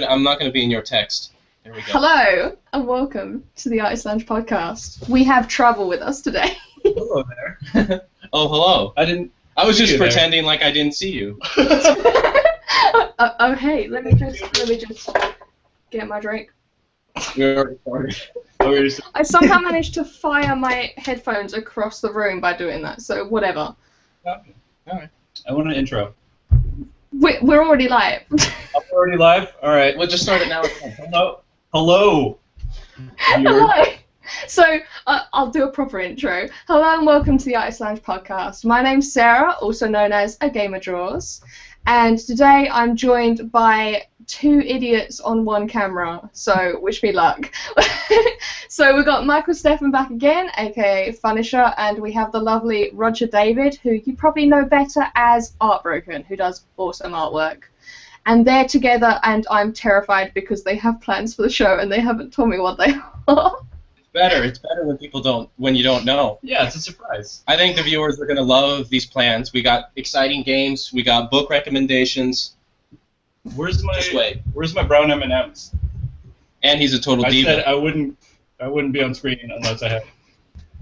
I'm not gonna be in your text. There we go. Hello and welcome to the Artist Lounge podcast. We have trouble with us today. Hello there. Oh, hello. I was just pretending like I didn't see you. Hey, let me just get my drink. We're recording. I somehow managed to fire my headphones across the room by doing that, so whatever. Okay. All right. I want an intro. We're already live. I'm already live? All right. We'll just start it now. Hello. Hello. Hello. So, I'll do a proper intro. Hello and welcome to the Artist Lounge podcast. My name's Sarah, also known as A Gamer Draws, and today I'm joined by two idiots on one camera, so wish me luck. So we've got Michael Steffen back again, aka Funisher, and we have the lovely Roger David, who you probably know better as Artbroken, who does awesome artwork. And they're together, and I'm terrified because they have plans for the show and they haven't told me what they are. It's better when you don't know. Yeah, it's a surprise. I think the viewers are gonna love these plans. We got exciting games. We got book recommendations. Where's Just wait. my brown M&Ms? And he's a total I diva. said I wouldn't be on screen unless I had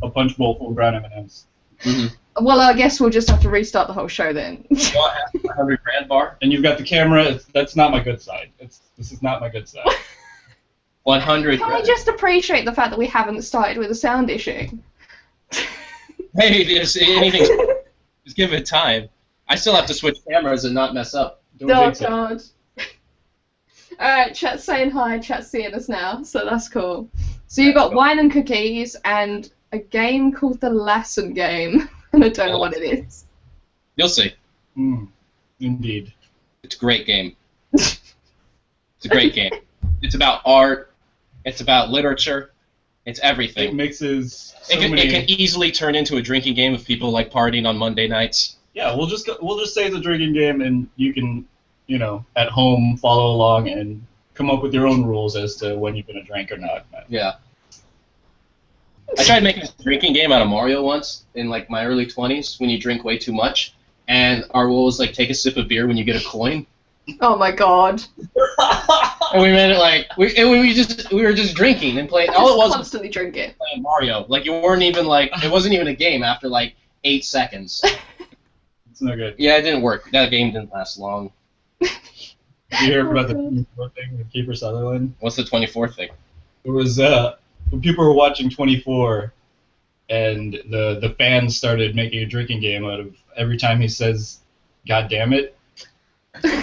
a punch bowl full of brown M&Ms. Mm-hmm. Well, I guess we'll just have to restart the whole show then. You want a 100 grand bar? And you've got the camera. That's not my good side. This is not my good side. 100 Can we grand. just appreciate the fact that we haven't started with a sound issue? Hey, anything. Just give it time. I still have to switch cameras and not mess up. Don't Oh, jinx it. God. Alright, chat's saying hi, chat's seeing us now, so that's cool. So you've got wine and cookies and a game called the Lassen Game, and I don't know what it is. You'll see. Indeed. It's a great game. It's a great game. It's about art. It's about literature. It's everything. It mixes so It many. can easily turn into a drinking game if people like partying on Monday nights. Yeah, we'll just say it's a drinking game, and you can, at home follow along and come up with your own rules as to when you're gonna drink or not. Yeah. I tried making a drinking game out of Mario once in like my early 20s when you drink way too much, and our rule was like take a sip of beer when you get a coin. Oh my God. And we made it like we were just drinking and playing. All it was Constantly drink it. playing Mario. Like you weren't even like it wasn't even a game after like 8 seconds. It's no good. Yeah, it didn't work. That game didn't last long. Did you hear about the 24 thing with Kiefer Sutherland? What's the 24th thing? It was when people were watching 24, and the fans started making a drinking game out of every time he says "God damn it,"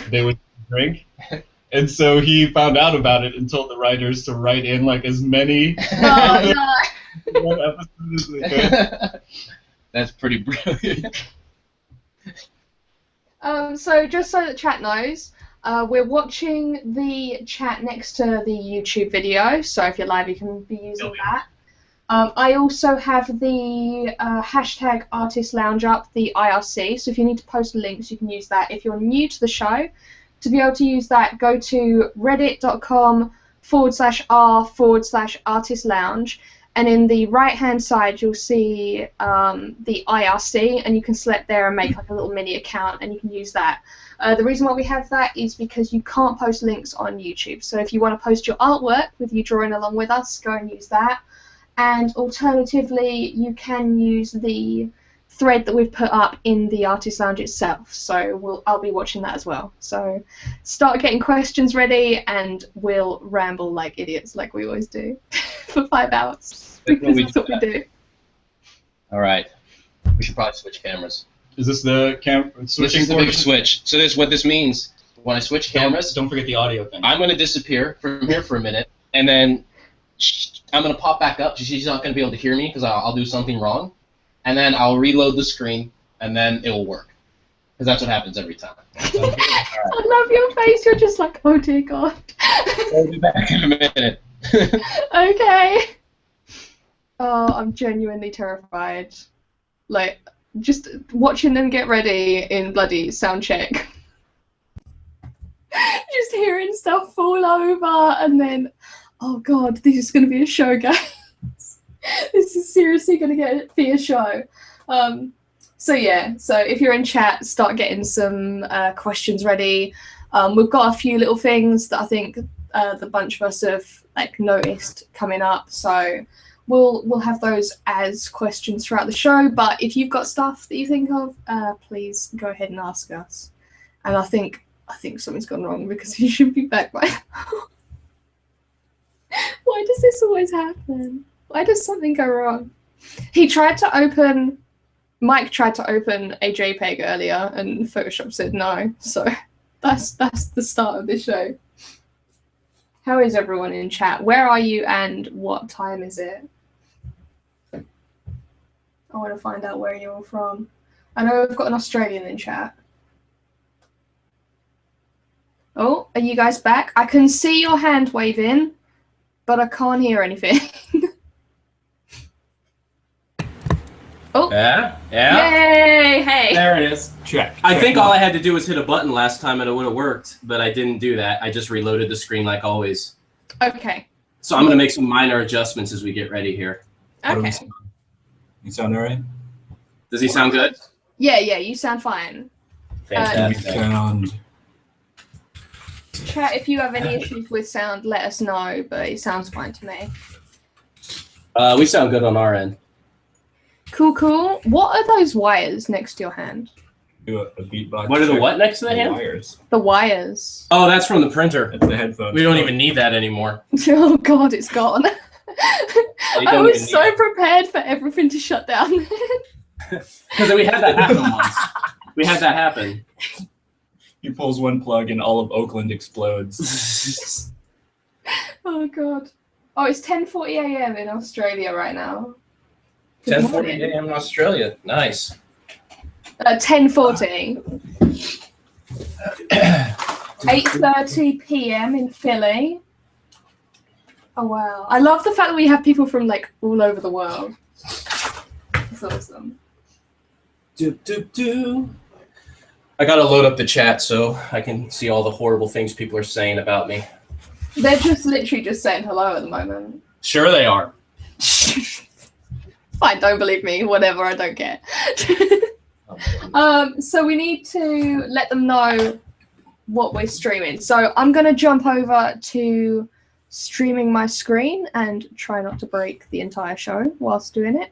they would drink. And so he found out about it and told the writers to write in like as many Oh no. one episode as they could. That's pretty brilliant. So just so the chat knows, we're watching the chat next to the YouTube video, so if you're live you can be using that. I also have the hashtag Artist Lounge up, the IRC, so if you need to post links you can use that. If you're new to the show, to be able to use that, go to reddit.com/r/artist lounge, and in the right-hand side, you'll see the IRC, and you can select there and make like a little mini account, and you can use that. The reason why we have that is because you can't post links on YouTube. So if you want to post your artwork with you drawing along with us, go and use that. And alternatively, you can use the thread that we've put up in the Artist Lounge itself. So I'll be watching that as well. So start getting questions ready, and we'll ramble like idiots, like we always do, for 5 hours. Because that's what we do. All right. We should probably switch cameras. Is this the This is the big switch. So what this means, when I switch cameras, Don't forget the audio thing. I'm going to disappear from here for a minute, and then I'm going to pop back up. She's not going to be able to hear me because I'll do something wrong. And then I'll reload the screen, and then it will work. Because that's what happens every time. I love your face. You're just like, oh dear God. I'll be back in a minute. Okay. Oh, I'm genuinely terrified. Like, just watching them get ready in bloody sound check. Just hearing stuff fall over, and then, oh God, this is going to be a show, guys. This is seriously going to be a show. So yeah, so if you're in chat, start getting some questions ready. We've got a few little things that I think the bunch of us have like noticed coming up, so we'll have those as questions throughout the show. But if you've got stuff that you think of, please go ahead and ask us. And I think something's gone wrong because he should be back by now. Why does this always happen? Why does something go wrong? Mike tried to open a JPEG earlier and Photoshop said no. So that's the start of this show. How is everyone in chat? Where are you and what time is it? I want to find out where you're all from. I know we've got an Australian in chat. Oh, are you guys back? I can see your hand waving, but I can't hear anything. Oh. Yeah. Yay! Hey. There it is. Check. I think all I had to do was hit a button last time and it would have worked, but I didn't do that. I just reloaded the screen like always. Okay. So I'm going to make some minor adjustments as we get ready here. Okay. You sound all right? Does he sound good? Yeah, you sound fine. Fantastic. Chat, if you have any issues with sound, let us know, but it sounds fine to me. We sound good on our end. Cool. What are those wires next to your hand? Do a beatbox. What are the what next to the hand? Wires. The wires. Oh, that's from the printer. That's the headphones. We don't even need that anymore. Oh god, it's gone. I was so prepared for everything to shut down. Because we had that happen once. We had that happen. He pulls one plug and all of Oakland explodes. Oh god. Oh, it's 10:40 a.m. in Australia right now. 10:40 a.m. in Australia. Nice. 10:40. 8:30 p.m. in Philly. Oh wow! I love the fact that we have people from like all over the world. It's awesome. I gotta load up the chat so I can see all the horrible things people are saying about me. They're just literally just saying hello at the moment. Sure they are. Fine, don't believe me. Whatever, I don't care. So we need to let them know what we're streaming. So I'm gonna jump over to streaming my screen and try not to break the entire show whilst doing it.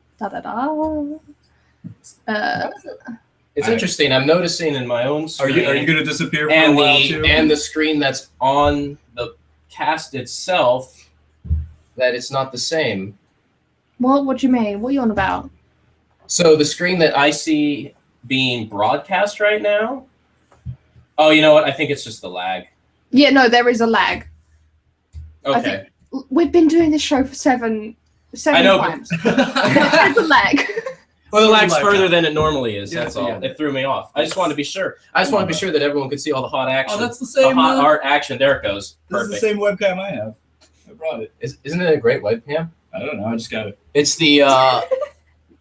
It's interesting. I'm noticing in my own screen. Are you gonna disappear for a while too? And the screen that's on the cast itself, that it's not the same. What do you mean? What are you on about? So the screen that I see being broadcast right now. Oh, you know what? I think it's just the lag. Yeah, no, there is a lag. Okay. We've been doing this show for seven I know, times. There's a lag. Well, the lag's further than it normally is. Yeah, That's all. yeah. It threw me off. I just wanted to be sure. I just wanted to be sure that everyone could see all the hot action. Oh, that's the same. The hot art action. There it goes. This Perfect. is the same webcam I have. I brought it. Isn't it a great webcam? I don't know. I just got it. It's the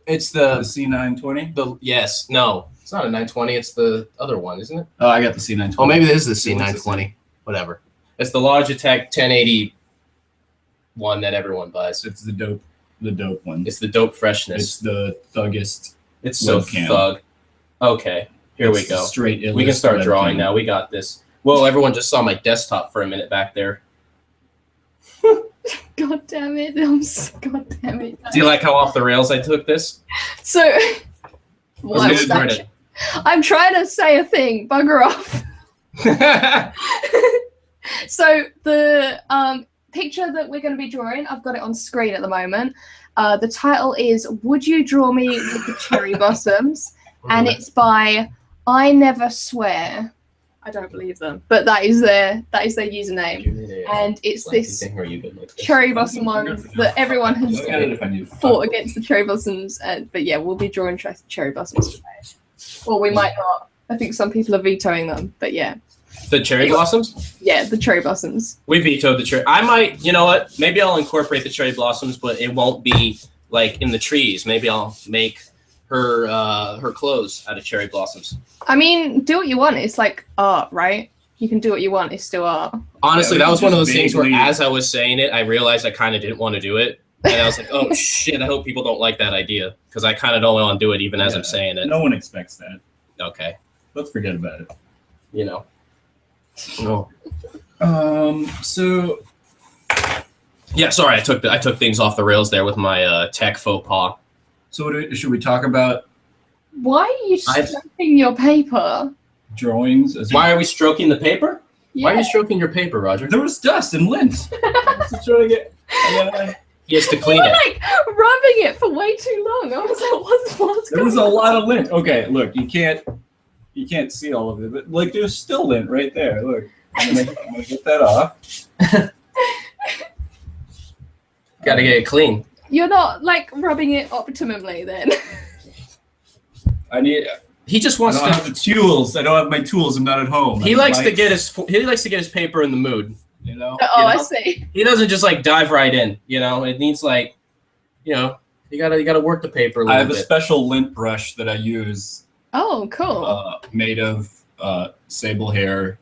it's The the C920. yes, no. It's not a 920, it's the other one, isn't it? Oh, I got the C920. Oh, maybe this is the It looks the C920. Whatever. It's the Logitech 1080 one that everyone buys. It's the dope one. It's the dope freshness. It's the thuggest. It's so webcam. thug. Okay, here we It's go. Straight. We can start webcam. drawing now. We got this. Well, everyone just saw my desktop for a minute back there. God damn it. God damn it. Do you like how off the rails I took this? So, Let's get started. I'm trying to say a thing. Bugger off. So the picture that we're going to be drawing, I've got it on screen at the moment. The title is "Would You Draw Me with the Cherry Blossoms?" and it's by I Never Swear. I don't believe them, but that is their username, and it's this cherry blossom one that everyone has fought against the cherry blossoms. But yeah, we'll be drawing cherry blossoms today, or we might not. I think some people are vetoing them, but yeah. The cherry blossoms? Yeah, the cherry blossoms. We vetoed the cherry. I might, you know what? Maybe I'll incorporate the cherry blossoms, but it won't be like in the trees. Maybe I'll make her clothes out of cherry blossoms. I mean, do what you want. It's like art, right? You can do what you want. It's still art. Honestly, Yeah, that was one of those just things where, vaguely- as I was saying it, I realized I kind of didn't want to do it, and I was like, "Oh shit! I hope people don't like that idea," because I kind of don't want to do it, even as I'm saying it. No one expects that. Okay, Let's forget about it. you know. No. So Yeah, sorry, I took things off the rails there with my tech faux pas. So should we talk about Why are you stroking your paper? drawings? Why are we stroking the paper? Yeah. Why are you stroking your paper, Roger? There was dust and lint. Just trying to get. He has to You clean were it. like rubbing it for way too long. I was like, what's There going was a on? lot of lint. Okay, look, you can't see all of it, but like there's still lint right there. Look, I'm gonna get that off. Gotta get it clean. You're not like rubbing it optimally then. He just I wants don't to. have the tools. I don't have my tools. I'm not at home. He likes to get his paper in the mood. You know. Oh, You I know? see. He doesn't just like dive right in. You know, it needs like, you gotta work the paper a I little have a bit. special lint brush that I use, Oh, cool. made of sable hair.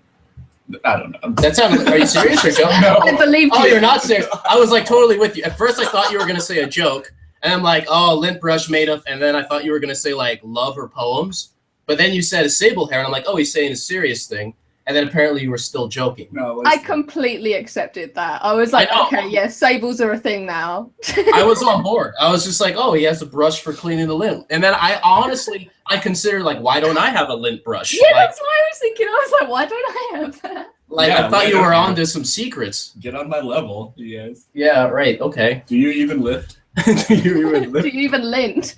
I don't know. That sounded. Are you serious or joking? No. I believe Oh, you. you're not serious. I was like totally with you. At first, I thought you were gonna say a joke, and I'm like, oh, lint brush made of, and then I thought you were gonna say like love or poems, but then you said a sable hair, and I'm like, oh, he's saying a serious thing, and then apparently you were still joking. No, I completely accepted that. I was like, I know. okay, yeah, sables are a thing now. I was on board. I was just like, oh, he has a brush for cleaning the lint, and then I considered like, why don't I have a lint brush? Yeah, Like, that's what I was thinking. I was like, why don't I have that? I thought you were onto some secrets. Get on my level, you guys. Yeah, right. Okay. Do you even lift? Do you even Do you even lint?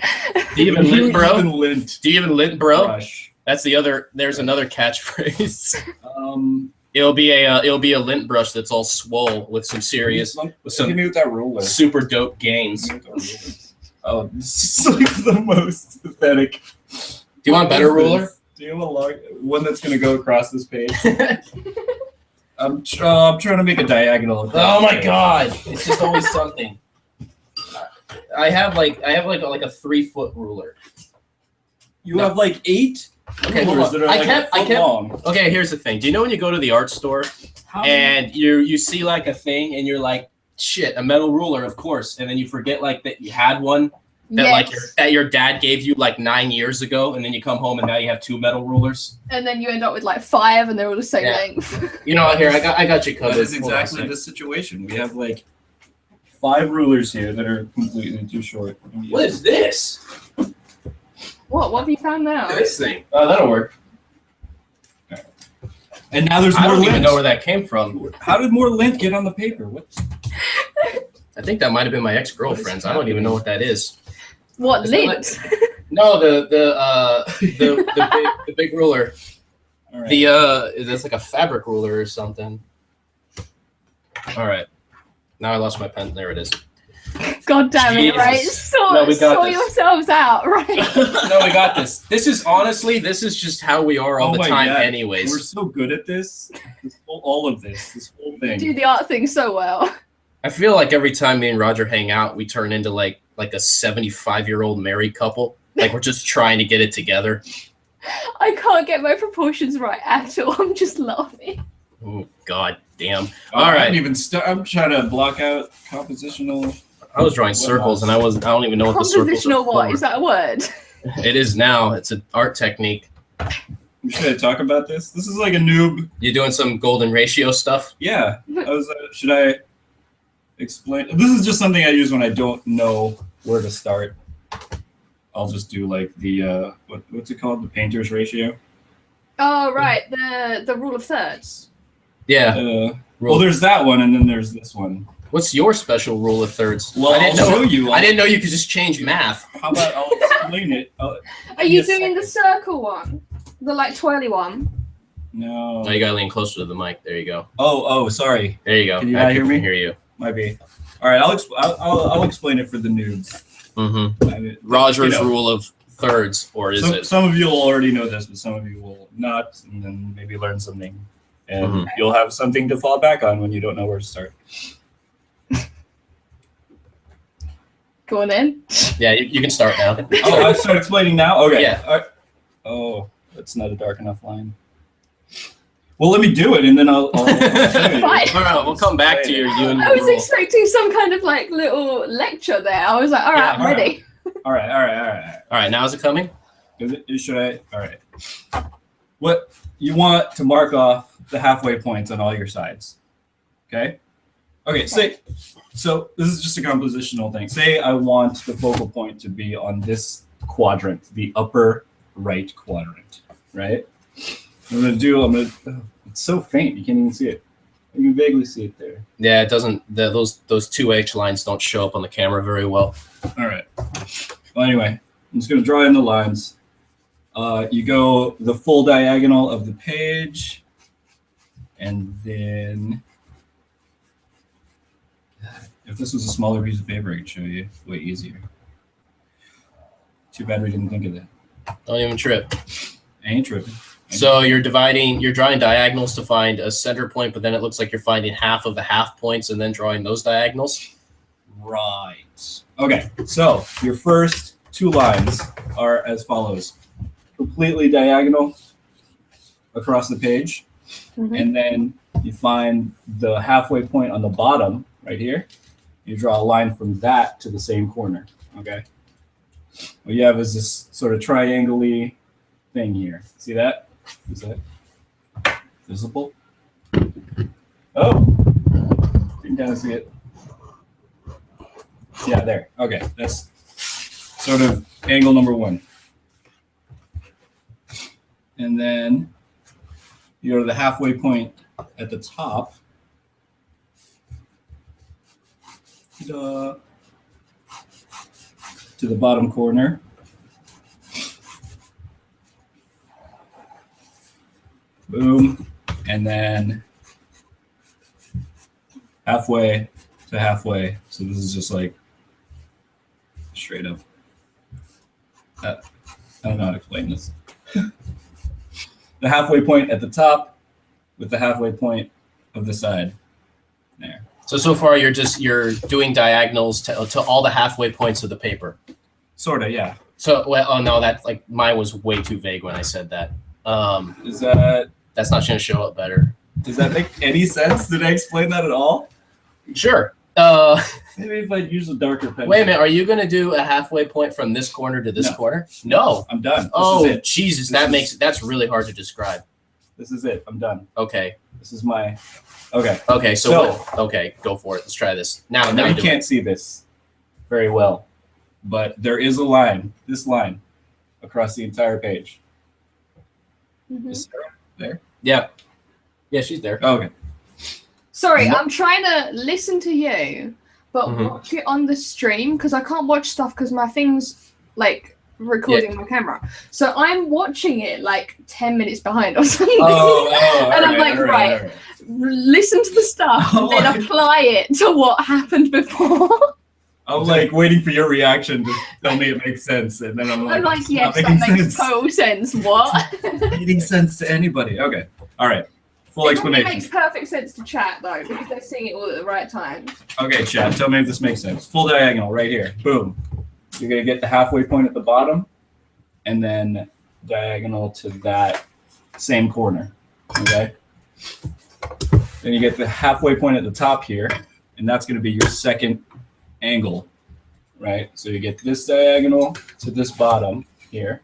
Do you even lint, bro? Even lint Do you even lint, bro? brush. That's the other. There's another catchphrase. Um, It'll be a lint brush that's all swole with some serious, with some hit me with that ruler. super dope gains. Hit me with that ruler. Oh, this is like the most pathetic. Do you want a better ruler? Do you want one that's gonna go across this page? I'm trying to make a diagonal. Oh my god! It's just always something. I have like a 3-foot ruler. You have like 8 Okay, rulers that are I like kept- a foot long. Okay, here's the thing. Do you know when you go to the art store and you see like a thing and you're like, shit, a metal ruler, of course, and then you forget like that you had one that that your dad gave you like 9 years ago, and then you come home and now you have 2 metal rulers. And then you end up with like 5 and they're all the same Yeah. length. You know, here I got you covered. That is Hold on a exactly sec. the situation. We have like 5 rulers here that are completely too short. What is this? What have you found now? This thing. Oh, that'll work. And now there's I more don't lint. even know where that came from. How did more lint get on the paper? What? I think that might have been my ex-girlfriend's. I don't even know what that is. What, Is that lint? No, the big ruler. All right. That's like a fabric ruler or something. All right. Now I lost my pen. There it is. God damn it, Jesus. right? No, we got Sort this. yourselves out, right? No, we got this. This is just how we are all Oh the my time God. anyways. We're so good at this. This whole thing. Do the art thing so well. I feel like every time me and Roger hang out, we turn into like a 75-year-old married couple. Like we're just trying to get it together. I can't get my proportions right at all. I'm just laughing. Oh, god damn. Oh, All I right. haven't even I'm trying to block out compositional. I was drawing circles and I don't even know what the circles are Compositional what? for. Is that a word? It is now. It's an art technique. Should I talk about this? This is like a noob. You doing some golden ratio stuff? Yeah. Should I explain? This is just something I use when I don't know where to start. I'll just do like the what's it called? The painter's ratio. Oh, right. The rule of thirds. Yeah. Well, there's that one, and then there's this one. What's your special rule of thirds? Well, I'll show you. I didn't know you could just change math. How about I'll explain it? Are you doing the circle one? The like twirly one? No. No, you gotta lean closer to the mic. There you go. Oh, sorry. There you go. Can you Now not hear people me? can hear you. Might be. All right, I'll explain it for the noobs. Mm-hmm. I mean, Roger's rule of thirds, or is it? Some of you will already know this, but some of you will not, and then maybe learn something, and Mhm. you'll have something to fall back on when you don't know where to start. Go on then. Yeah, you can start now. Oh, I start explaining now. Okay. Yeah. All right. Oh, that's not a dark enough line. Well, let me do it, and then I'll show you. Fine. All right, we'll come back to you and I was expecting some kind of like little lecture there. I was like, all right, Yeah, I'm all right. ready. All right. All right, now is it coming? Should I? All right. What you want to mark off the halfway points on all your sides. Okay? Okay, so this is just a compositional thing. Say I want the focal point to be on this quadrant, the upper right quadrant, right? It's so faint, you can't even see it. You can vaguely see it there. Yeah, it doesn't, those 2H lines don't show up on the camera very well. All right. Well, anyway, I'm just going to draw in the lines. You go the full diagonal of the page, and then if this was a smaller piece of paper, I could show you way easier. Too bad we didn't think of that. Don't even trip. I ain't tripping. So you're drawing diagonals to find a center point, but then it looks like you're finding half of the half points and then drawing those diagonals? Right. Okay, so your first 2 lines are as follows. Completely diagonal across the page, and then you find the halfway point on the bottom right here. You draw a line from that to the same corner, okay? What you have is this sort of triangle-y thing here. See that? Is that visible? Oh, you can kind of see it. Yeah, there. Okay, that's sort of angle number 1. And then you go to the halfway point at the top. To the bottom corner. Boom. And then halfway to halfway. So this is just like straight up. I don't know how to explain this. The halfway point at the top with the halfway point of the side there. So far you're doing diagonals to all the halfway points of the paper. Sorta, yeah. So oh no, that's like mine was way too vague when I said that. That's not going to show up better. Does that make any sense? Did I explain that at all? Sure. Maybe if I use a darker pen. Wait a minute. Are you going to do a halfway point from this corner to this corner? No. I'm done. This is it. Jesus, that's really hard to describe. This is it. I'm done. Okay. This is my. Okay. Okay. Okay. Go for it. Let's try this. Now you can't see this very well, but there is a line. This line across the entire page. Is Sarah there? Yeah. Yeah, she's there. Oh, okay. Sorry, I'm trying to listen to you, but watch it on the stream because I can't watch stuff because my thing's like recording my camera. So I'm watching it like 10 minutes behind or something. And I'm like, right, listen to the stuff and then apply it to what happened before. I'm like waiting for your reaction to tell me it makes sense, and then I'm like, yes, that makes total sense. What? Making sense to anybody. Okay. All right. Full explanation. It makes perfect sense to chat though, because they're seeing it all at the right time. Okay, chat. Tell me if this makes sense. Full diagonal right here. Boom. You're gonna get the halfway point at the bottom, and then diagonal to that same corner. Okay. Then you get the halfway point at the top here, and that's gonna be your second angle, right? So you get this diagonal to this bottom here,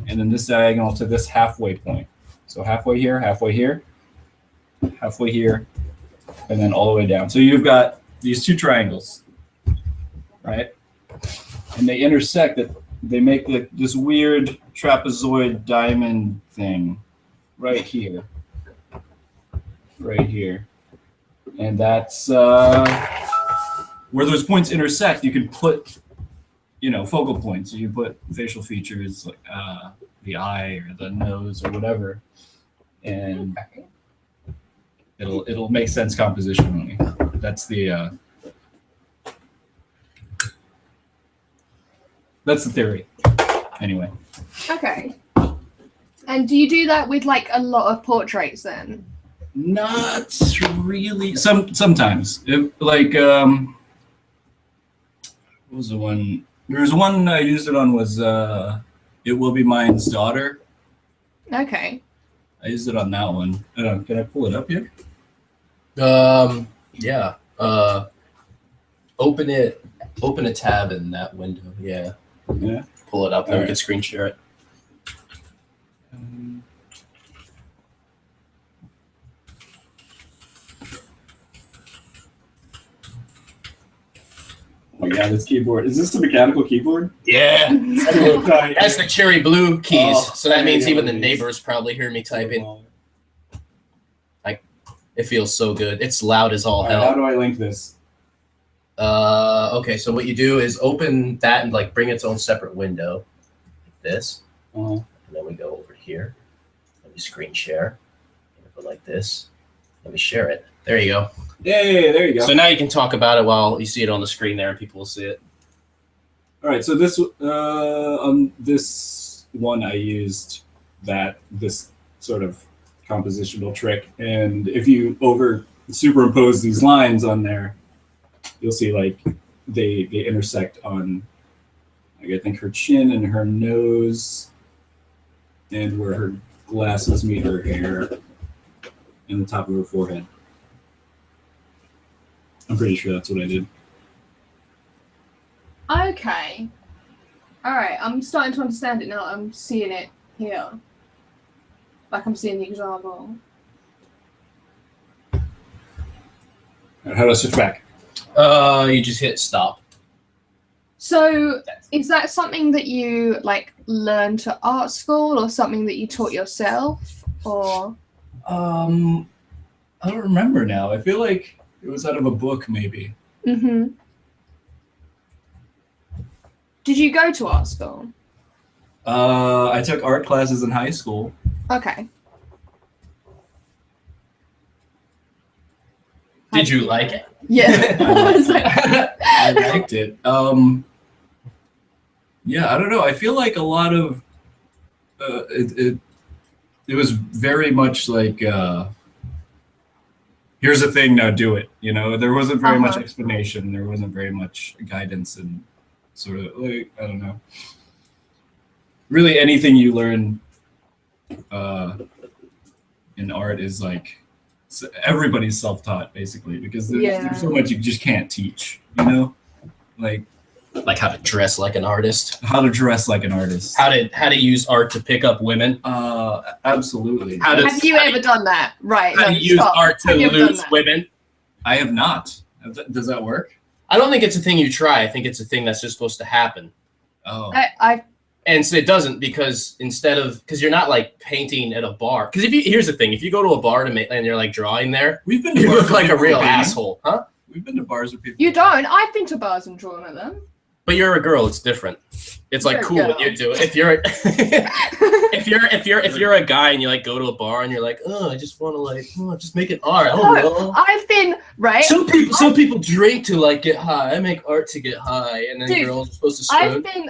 and then this diagonal to this halfway point. So halfway here, halfway here, halfway here, and then all the way down. So you've got these 2 triangles, right? And they intersect. They make this weird trapezoid diamond thing right here, and that's where those points intersect. You can put, focal points. You can put facial features like the eye or the nose or whatever, and it'll make sense compositionally. That's the theory. Anyway. Okay. And do you do that with like a lot of portraits then? Not really. Sometimes. What was the one? There was one I used it on was It Will Be Mine's Daughter. Okay. I used it on that one. Can I pull it up here? Yeah. Open a tab in that window. Yeah. Yeah. Pull it up, then we can screen share it. Oh yeah, this keyboard. Is this a mechanical keyboard? Yeah. That's the cherry blue keys. Oh, so that means even the these. neighbors probably hear me typing. It feels so good. It's loud as all hell. How do I link this? Okay, so what you do is open that and like bring its own separate window, like this. And then we go over here. Let me screen share. Go like this. Let me share it. There you go. Yay, there you go. So now you can talk about it while you see it on the screen there, and people will see it. All right, so this on this one I used this sort of compositional trick, and if you superimpose these lines on there, you'll see like they intersect on, like, I think her chin and her nose, and where her glasses meet her hair, and the top of her forehead. I'm pretty sure that's what I did. Okay. Alright, I'm starting to understand it now. I'm seeing it here. Like I'm seeing the example. How do I switch back? You just hit stop. So, is that something that you like learned to art school, or something that you taught yourself, or? I don't remember now. I feel like it was out of a book, maybe. Mm-hmm. Did you go to art school? I took art classes in high school. Okay. Did you like it? Yeah. I liked it. Yeah, I don't know. I feel like a lot of it was very much like here's a thing, now do it. You know, there wasn't very much explanation. There wasn't very much guidance, and sort of like, I don't know. Really, anything you learn in art is like everybody's self-taught, basically, because there's so much you just can't teach. You know, like how to dress like an artist. How to dress like an artist. How to use art to pick up women. Absolutely. Have you ever done that? Right. How to use art to lose women. I have not. Does that work? I don't think it's a thing you try. I think it's a thing that's just supposed to happen. Oh. And so it doesn't, because because you're not like painting at a bar. Because here's the thing, if you go to a bar and you're like drawing there, you look like a real asshole, huh? We've been to bars where people. You don't. I've been to bars and drawn at them. But you're a girl. It's different. It's like cool when you do it. If you're if you're a guy and you like go to a bar and you're like, oh, I just want to like just make it art. I don't know. I've been right. Some people drink to like get high. I make art to get high, and then girls are supposed to spoon. I've been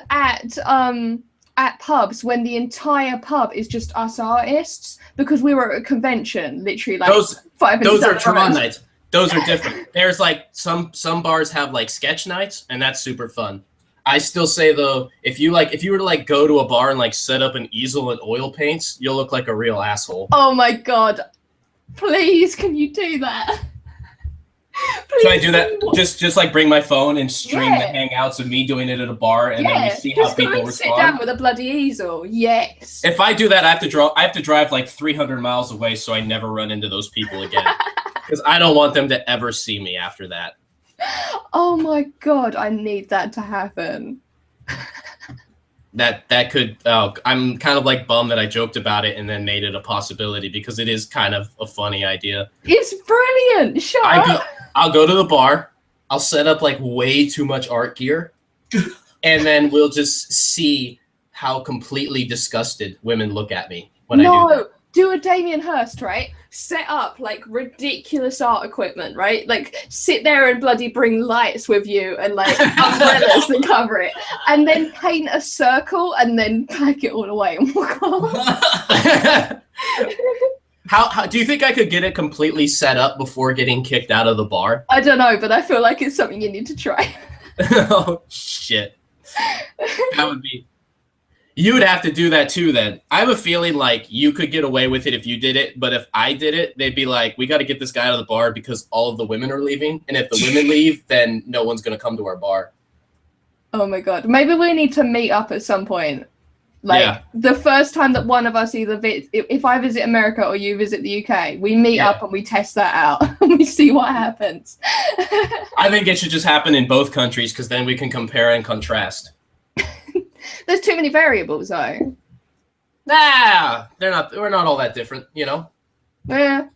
at pubs when the entire pub is just us artists, because we were at a convention, literally like 5 minutes. Those are draw nights. Those are different. There's like some bars have like sketch nights, and that's super fun. I still say though, if you were to like go to a bar and like set up an easel and oil paints, you'll look like a real asshole. Oh my god. Please, can you do that? Can I do that? Just like bring my phone and stream the hangouts of me doing it at a bar, and then we see how people respond. Sit down with a bloody easel. Yes. If I do that, I have to drive like 300 miles away, so I never run into those people again. Because I don't want them to ever see me after that. Oh my god, I need that to happen. That could. I'm kind of like bummed that I joked about it and then made it a possibility, because it is kind of a funny idea. It's brilliant. Shut up. I'll go to the bar. I'll set up like way too much art gear, and then we'll just see how completely disgusted women look at me when I do that. Do a Damien Hirst, right? Set up like ridiculous art equipment, right? Like sit there and bloody bring lights with you and like umbrellas to cover it, and then paint a circle and then pack it all away and walk off. How do you think I could get it completely set up before getting kicked out of the bar? I don't know, but I feel like it's something you need to try. Oh shit. That would be. You would have to do that too then. I have a feeling like you could get away with it if you did it, but if I did it, they'd be like, we got to get this guy out of the bar because all of the women are leaving, and if the women leave, then no one's going to come to our bar. Oh my god. Maybe we need to meet up at some point Like the first time that one of us either if I visit America or you visit the UK, we meet up and we test that out and we see what happens. I think it should just happen in both countries because then we can compare and contrast. There's too many variables though. Nah, we're not all that different, you know? Yeah.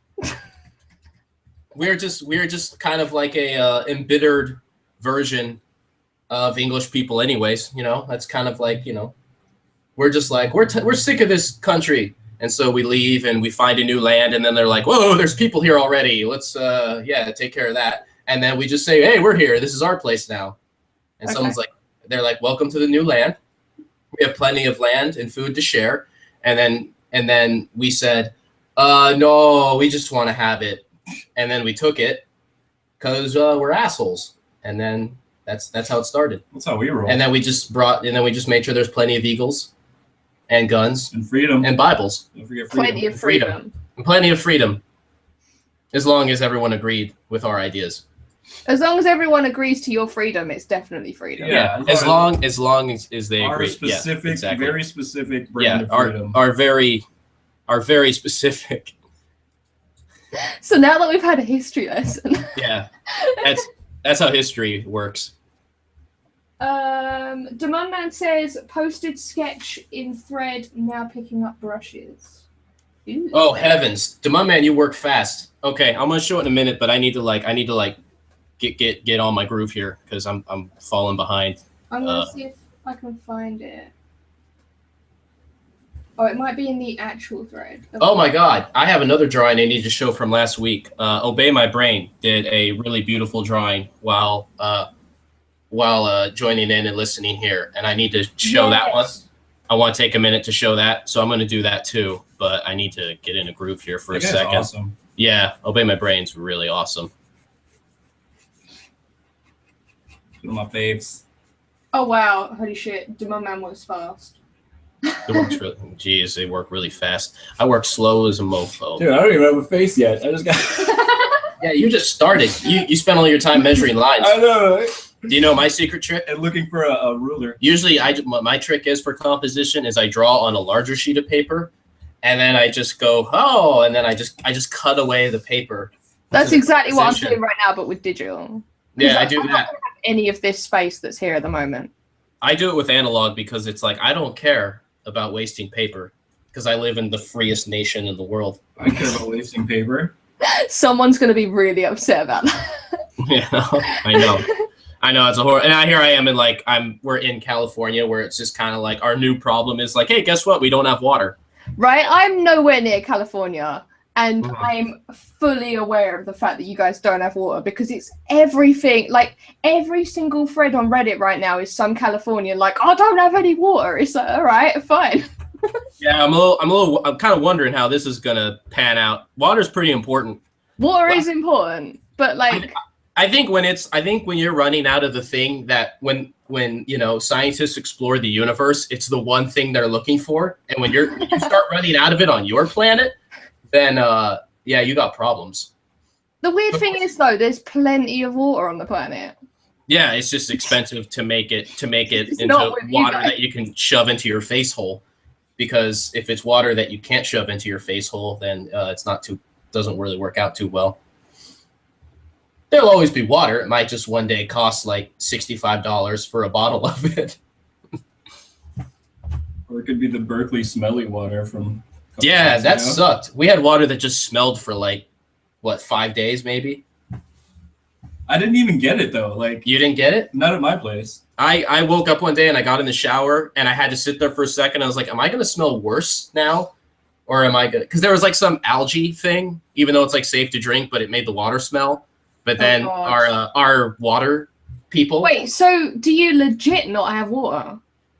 We're just kind of like a embittered version of English people anyways, you know? That's kind of like, you know, we're just like, we're sick of this country. And so we leave and we find a new land and then they're like, whoa, there's people here already. Let's, take care of that. And then we just say, hey, we're here. This is our place now. And someone's like, they're like, welcome to the new land. We have plenty of land and food to share. And then we said, no, we just want to have it. And then we took it because we're assholes. And then that's how it started. That's how we roll. And then we just made sure there's plenty of eagles and guns and freedom and Bibles. Don't forget freedom. Plenty of freedom. And plenty of freedom. As long as everyone agreed with our ideas. As long as everyone agrees to your freedom, it's definitely freedom. Yeah, as long as they agree. Specific, exactly. Very specific brand of freedom. Our very specific. So now that we've had a history lesson. Yeah, that's how history works. Demand Man says posted sketch in thread, now picking up brushes. Ooh. Oh heavens, Demand Man, you work fast. Okay, I'm gonna show it in a minute, but I need to get on my groove here because I'm falling behind. I'm gonna see if I can find it. Oh, it might be in the actual thread. Oh my God, I have another drawing I need to show from last week. Obey My Brain did a really beautiful drawing while joining in and listening here, and I need to show that one. I want to take a minute to show that, so I'm going to do that too. But I need to get in a groove here for a second. Awesome. Yeah, Obey My Brain's really awesome. One of my faves. Oh wow! Holy shit! Demand Man was fast. It works really. Jeez, they work really fast. I work slow as a mofo. Dude, I don't even have a face yet. I just got. Yeah, you just started. You spent all your time measuring lines. I know. Right? Do you know my secret trick? And looking for a ruler. Usually, my trick is for composition is I draw on a larger sheet of paper, and then I just go and then I just cut away the paper. That's exactly what I'm doing right now, but with digital. Yeah, I do that. Not have any of this space that's here at the moment. I do it with analog because it's like I don't care about wasting paper because I live in the freest nation in the world. I care about wasting paper. Someone's going to be really upset about that. Yeah, I know it's a horror. And here I am we're in California where it's just kind of like our new problem is like, hey, guess what? We don't have water. Right? I'm nowhere near California. And I'm fully aware of the fact that you guys don't have water because it's everything. Like every single thread on Reddit right now is some Californian like, I don't have any water. It's like, all right, fine. Yeah, I'm kind of wondering how this is gonna pan out. Water's pretty important. Water is important, but like, I think when you're running out of the thing that when scientists explore the universe, it's the one thing they're looking for, and when you start running out of it on your planet. Then you got problems. The weird thing is though, there's plenty of water on the planet. Yeah, it's just expensive to make it into water that you can shove into your face hole. Because if it's water that you can't shove into your face hole, then doesn't really work out too well. There'll always be water. It might just one day cost like $65 for a bottle of it. Or it could be the Berkeley smelly water from. Yeah, that sucked. We had water that just smelled for 5 days maybe. I didn't even get it though. Like you didn't get it? Not at my place. I woke up one day and I got in the shower and I had to sit there for a second. I was like, am I gonna smell worse now, or am I gonna? Because there was some algae thing, even though it's safe to drink, but it made the water smell. But then our water people. Wait, so do you legit not have water?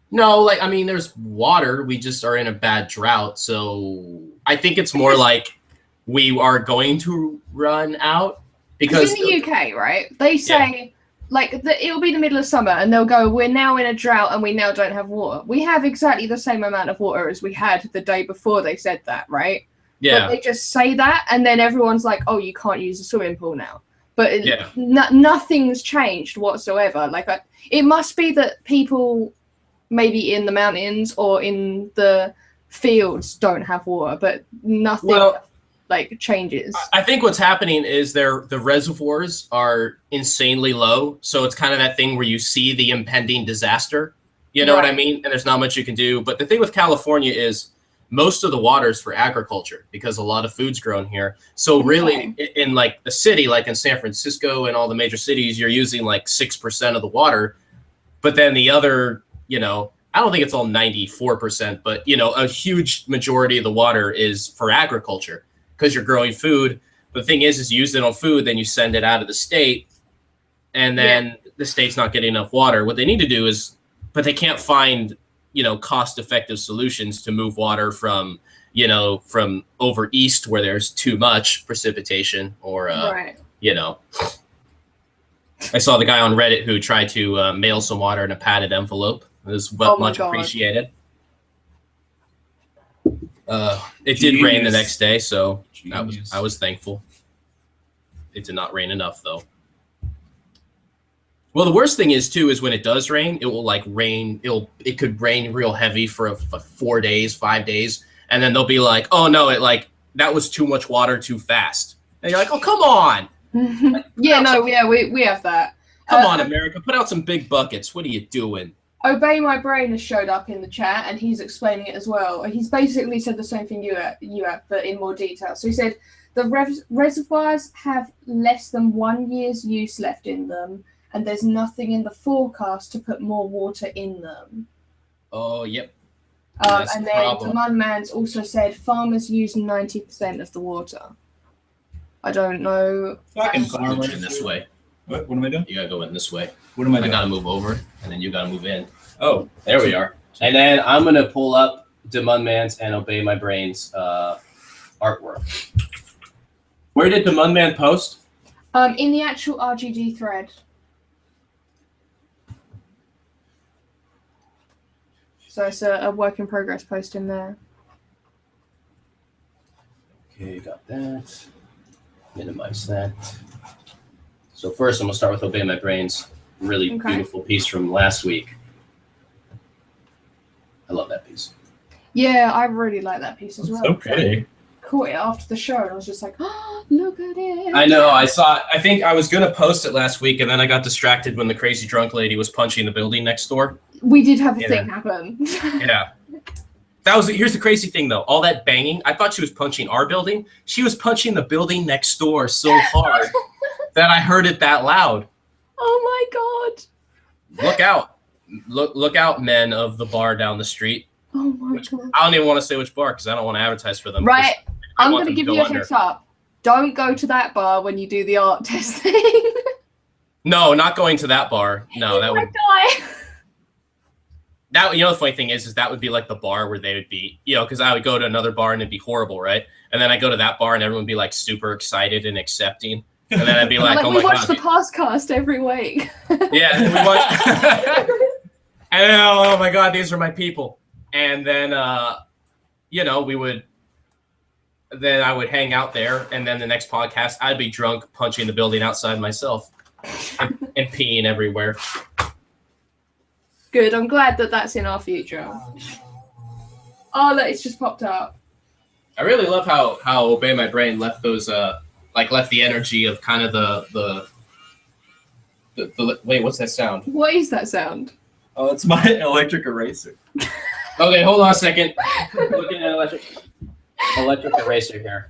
No, there's water. We just are in a bad drought. So I think it's more like we are going to run out. Because in the UK, right, they say, it'll be the middle of summer and they'll go, we're now in a drought and we now don't have water. We have exactly the same amount of water as we had the day before they said that, right? Yeah. But they just say that and then everyone's like, oh, you can't use the swimming pool now. But nothing's changed whatsoever. It must be that people maybe in the mountains or in the fields don't have water, but nothing like changes. I think what's happening is the reservoirs are insanely low, so it's kind of that thing where you see the impending disaster. You know what I mean? And there's not much you can do. But the thing with California is most of the water is for agriculture because a lot of food's grown here. So really, in like the city, like in San Francisco and all the major cities, you're using like 6% of the water. But then the other, you know, I don't think it's all 94%, but, you know, a huge majority of the water is for agriculture because you're growing food. But the thing is you use it on food, then you send it out of the state, and then the state's not getting enough water. What they need to do is, but they can't find, you know, cost-effective solutions to move water from, you know, from over east where there's too much precipitation or, you know. I saw the guy on Reddit who tried to mail some water in a padded envelope. It was much appreciated. It did rain the next day, so I was thankful. It did not rain enough, though. Well, the worst thing is too is when it does rain, it will like rain. It could rain real heavy for 4 days, 5 days, and then they'll be like, "Oh no, that was too much water too fast." And you're like, "Oh come on." We have that. Come on, America, put out some big buckets. What are you doing? Obey My Brain has showed up in the chat, and he's explaining it as well. He's basically said the same thing you have, but in more detail. So he said the reservoirs have less than 1 year's use left in them, and there's nothing in the forecast to put more water in them. Oh, yep. And then the Munman's also said farmers use 90% of the water. I don't know. Fucking farmers in this way. What am I doing? You gotta go in this way. What am I doing? I gotta move over, and then you gotta move in. Oh, there we are. And then I'm gonna pull up the Munman's and Obey My Brain's artwork. Where did the Munman post? In the actual RGD thread. So it's a work in progress post in there. Okay, got that. Minimize that. So first, I'm gonna start with Obey My Brain's really beautiful piece from last week. I love that piece. Yeah, I really like that piece as well. So pretty. Caught it after the show, and I was just like, "Oh, look at it!" I know. I saw it. I think I was gonna post it last week, and then I got distracted when the crazy drunk lady was punching the building next door. We did have a thing happen. Yeah. Here's the crazy thing though. All that banging, I thought she was punching our building. She was punching the building next door so hard that I heard it that loud. Oh my god. Look out. Look out, men of the bar down the street. Oh my god. I don't even want to say which bar because I don't want to advertise for them. Right. I'm going to give you a heads up. Don't go to that bar when you do the art testing. No, not going to that bar. No, that would die. That, you know, the funny thing is that would be like the bar where they would be, you know, because I would go to another bar and it'd be horrible, right? And then I go to that bar and everyone would be like super excited and accepting. And then I'd be like, oh my god. We watch the podcast every week. Yeah, we watch. And then, oh my god, these are my people. And then, you know, then I would hang out there. And then the next podcast, I'd be drunk punching the building outside myself and peeing everywhere. Good. I'm glad that that's in our future. Oh, look, it's just popped up. I really love how Obey My Brain left those left the energy of kind of the wait, what's that sound? What is that sound? Oh, it's my electric eraser. Okay, hold on a second. Looking at electric eraser here.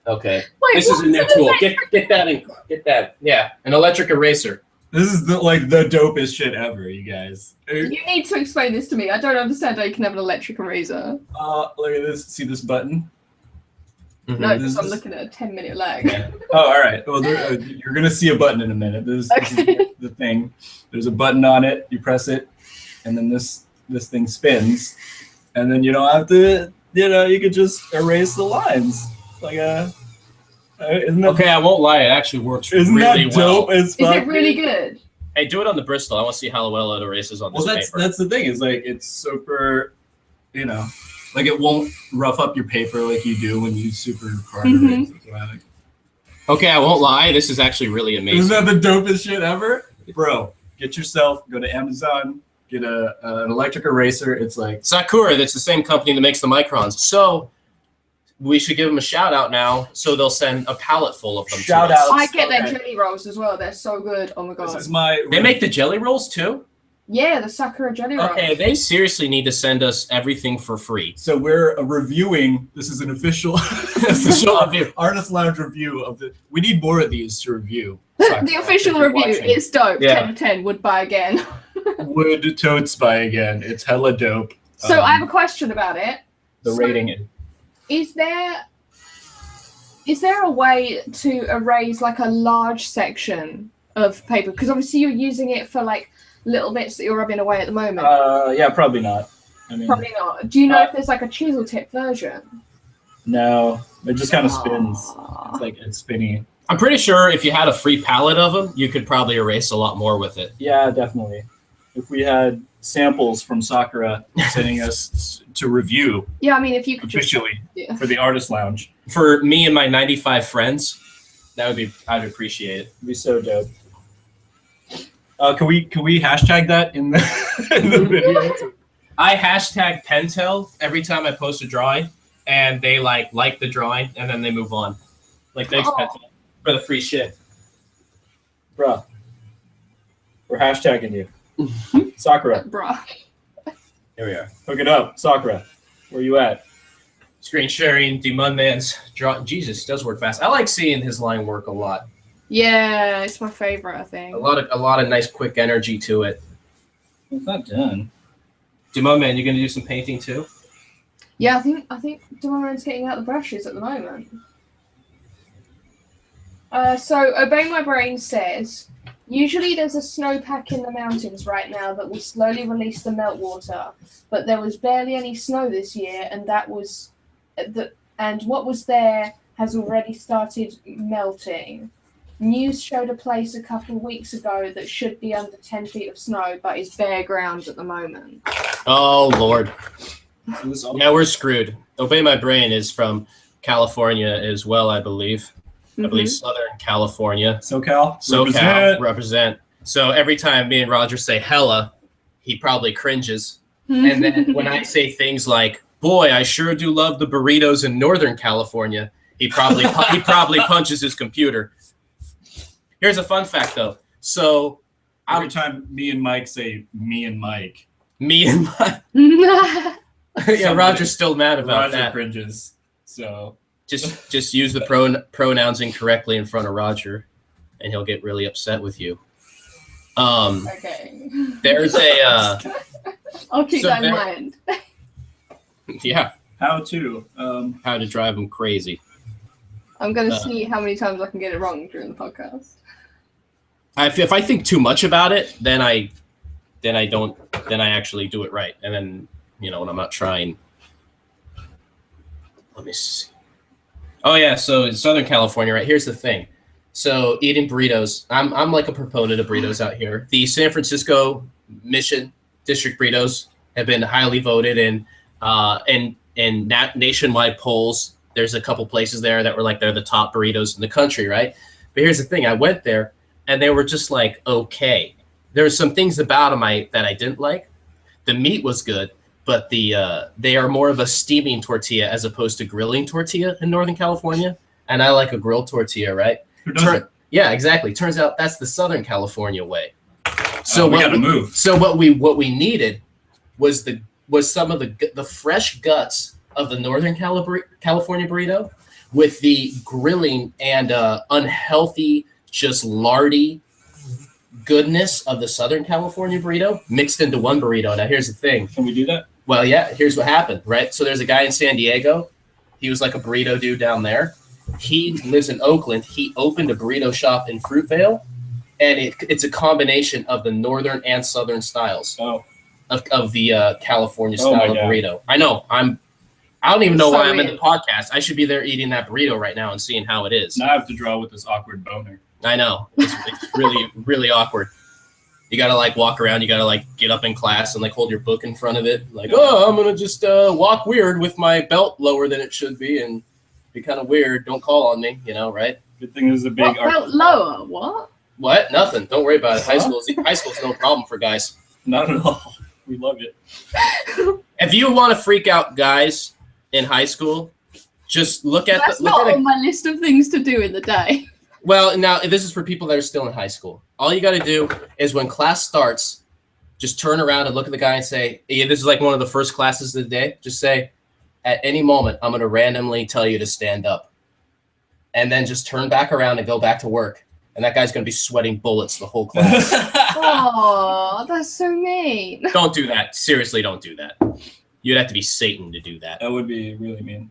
Okay, wait, this is a new tool. Get that. Yeah, an electric eraser. This is the dopest shit ever, you guys. You need to explain this to me. I don't understand how you can have an electric eraser. Look at this. See this button? Mm-hmm. No, because I'm looking at a 10-minute lag. Yeah. Oh, all right. Well, you're going to see a button in a minute. This is the thing. There's a button on it. You press it, and then this thing spins. And then you don't have to, you could just erase the lines. Isn't that, okay, I won't lie. It actually works really well. Isn't that dope as fuck? Is it really good? Hey, do it on the Bristol. I want to see how well it erases on this paper. Well, that's the thing. Is it's super, it won't rough up your paper like you do when you super hard erase. Okay, I won't lie. This is actually really amazing. Isn't that the dopest shit ever? Bro, get yourself, go to Amazon, get an electric eraser. It's like Sakura, that's the same company that makes the Microns. So we should give them a shout out now, so they'll send a pallet full of them. Shout to us. out. I get their jelly rolls as well. They're so good. Oh my god. This is my. They make the jelly rolls too? Yeah, the Sakura jelly rolls. Okay, they seriously need to send us everything for free. So we're reviewing. This is an official review. Artist Lounge review of the. We need more of these to review. The official If you're review. watching. It's dope. Yeah. 10 of 10. Would buy again. Would totes buy again? It's hella dope. So I have a question about it. The So- rating. Is there a way to erase like a large section of paper? Because obviously you're using it for like little bits that you're rubbing away at the moment. Yeah, probably not. I mean, Probably not. Do you know if there's like a chisel tip version? no. It just kind of spins. Aw. It's like it's spinny. I'm pretty sure if you had a free pallet of them, you could probably erase a lot more with it. Yeah, definitely. If we had samples from Sakura sending us to review Yeah, I mean if you could just officially yeah. for the Artist Lounge, For me and my 95 friends, I'd appreciate it. it'd be so dope. Can we hashtag that in the video? I hashtag Pentel every time I post a drawing, and they like the drawing, and then they move on. Like, thanks, Oh. Pentel, for the free shit. Bruh, we're hashtagging you. Sakura, Bruh. Here we are. hook it up. Sakura, where you at? Screen sharing, Demon Man's draw. Jesus, he does work fast. I like seeing his line work a lot. Yeah, it's my favorite, I think. A lot of nice, quick energy to it. It's not done. Demon Man, you gonna do some painting too? Yeah, I think Doran's getting out the brushes at the moment. So Obey My Brain says, usually there's a snowpack in the mountains right now that will slowly release the meltwater, but there was barely any snow this year, and what was there has already started melting. News showed a place a couple of weeks ago that should be under 10 feet of snow, but is bare ground at the moment. Oh Lord, This all- yeah, we're screwed. Obey My Brain is from California as well, I believe. I believe Southern California. SoCal, SoCal, represent. So every time me and Roger say hella, he probably cringes. And then when I say things like, boy, I sure do love the burritos in Northern California, he probably punches his computer. Here's a fun fact, though. So Every time me and Mike say me and Mike, me and my yeah, Roger's still mad about Roger that. cringes. So Just use the pronouns incorrectly in front of Roger, and he'll get really upset with you. Okay. There's a I'll keep So that in there- mind. yeah, how to? how to drive him crazy. I'm going to see how many times I can get it wrong during the podcast. If I think too much about it, then I actually do it right, and then when I'm not trying. Let me see. Oh yeah, so in Southern California, right? Here's the thing. So eating burritos, I'm like a proponent of burritos out here. The San Francisco Mission District burritos have been highly voted in nationwide polls. There's a couple places there that were like they're the top burritos in the country, right? But here's the thing: I went there and they were just like okay. There were some things about them that I didn't like. The meat was good, but they are more of a steaming tortilla as opposed to grilling tortilla in Northern California. And I like a grilled tortilla, right? Who doesn't? Yeah, exactly. Turns out that's the Southern California way. So we gotta move. So what we needed was some of the fresh guts of the Northern California burrito with the grilling and unhealthy, just lardy goodness of the Southern California burrito mixed into one burrito. Now here's the thing. Can we do that? Well, yeah, here's what happened, right? So there's a guy in San Diego. He was like a burrito dude down there. He lives in Oakland. He opened a burrito shop in Fruitvale, and it's a combination of the northern and southern styles of the California Oh my style of God. burrito. I know. I don't even know So why I'm in weird. the podcast. I should be there eating that burrito right now and seeing how it is. Now I have to draw with this awkward boner. I know. It's really, really awkward. You gotta like walk around. You gotta like get up in class and like hold your book in front of it. Like, oh, I'm gonna just walk weird with my belt lower than it should be and be kind of weird. Don't call on me, right? Good thing there's a big What felt lower? What? What? Nothing. Don't worry about it. High school's no problem for guys. Not at all. We love it. If you want to freak out guys in high school, just look at That's not on my list of things to do in the day. Well, now this is for people that are still in high school. All you got to do is when class starts, just turn around and look at the guy and say, yeah, this is like one of the first classes of the day. Just say, at any moment, I'm going to randomly tell you to stand up. And then just turn back around and go back to work. And that guy's going to be sweating bullets the whole class. Oh, that's so mean. Don't do that. Seriously, don't do that. You'd have to be Satan to do that. That would be really mean.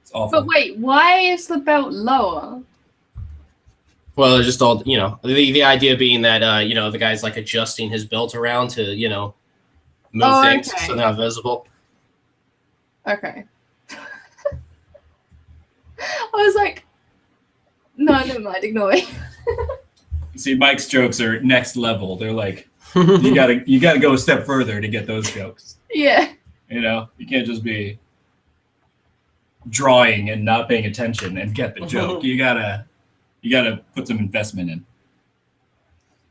It's awful. But wait, why is the belt lower? Well, they're just all, the idea being that, the guy's like adjusting his belt around to, move things so they're not visible. Okay. I was like, no, never mind, ignore me. See, Mike's jokes are next level. They're like, you gotta go a step further to get those jokes. Yeah. You can't just be drawing and not paying attention and get the joke. You gotta put some investment in.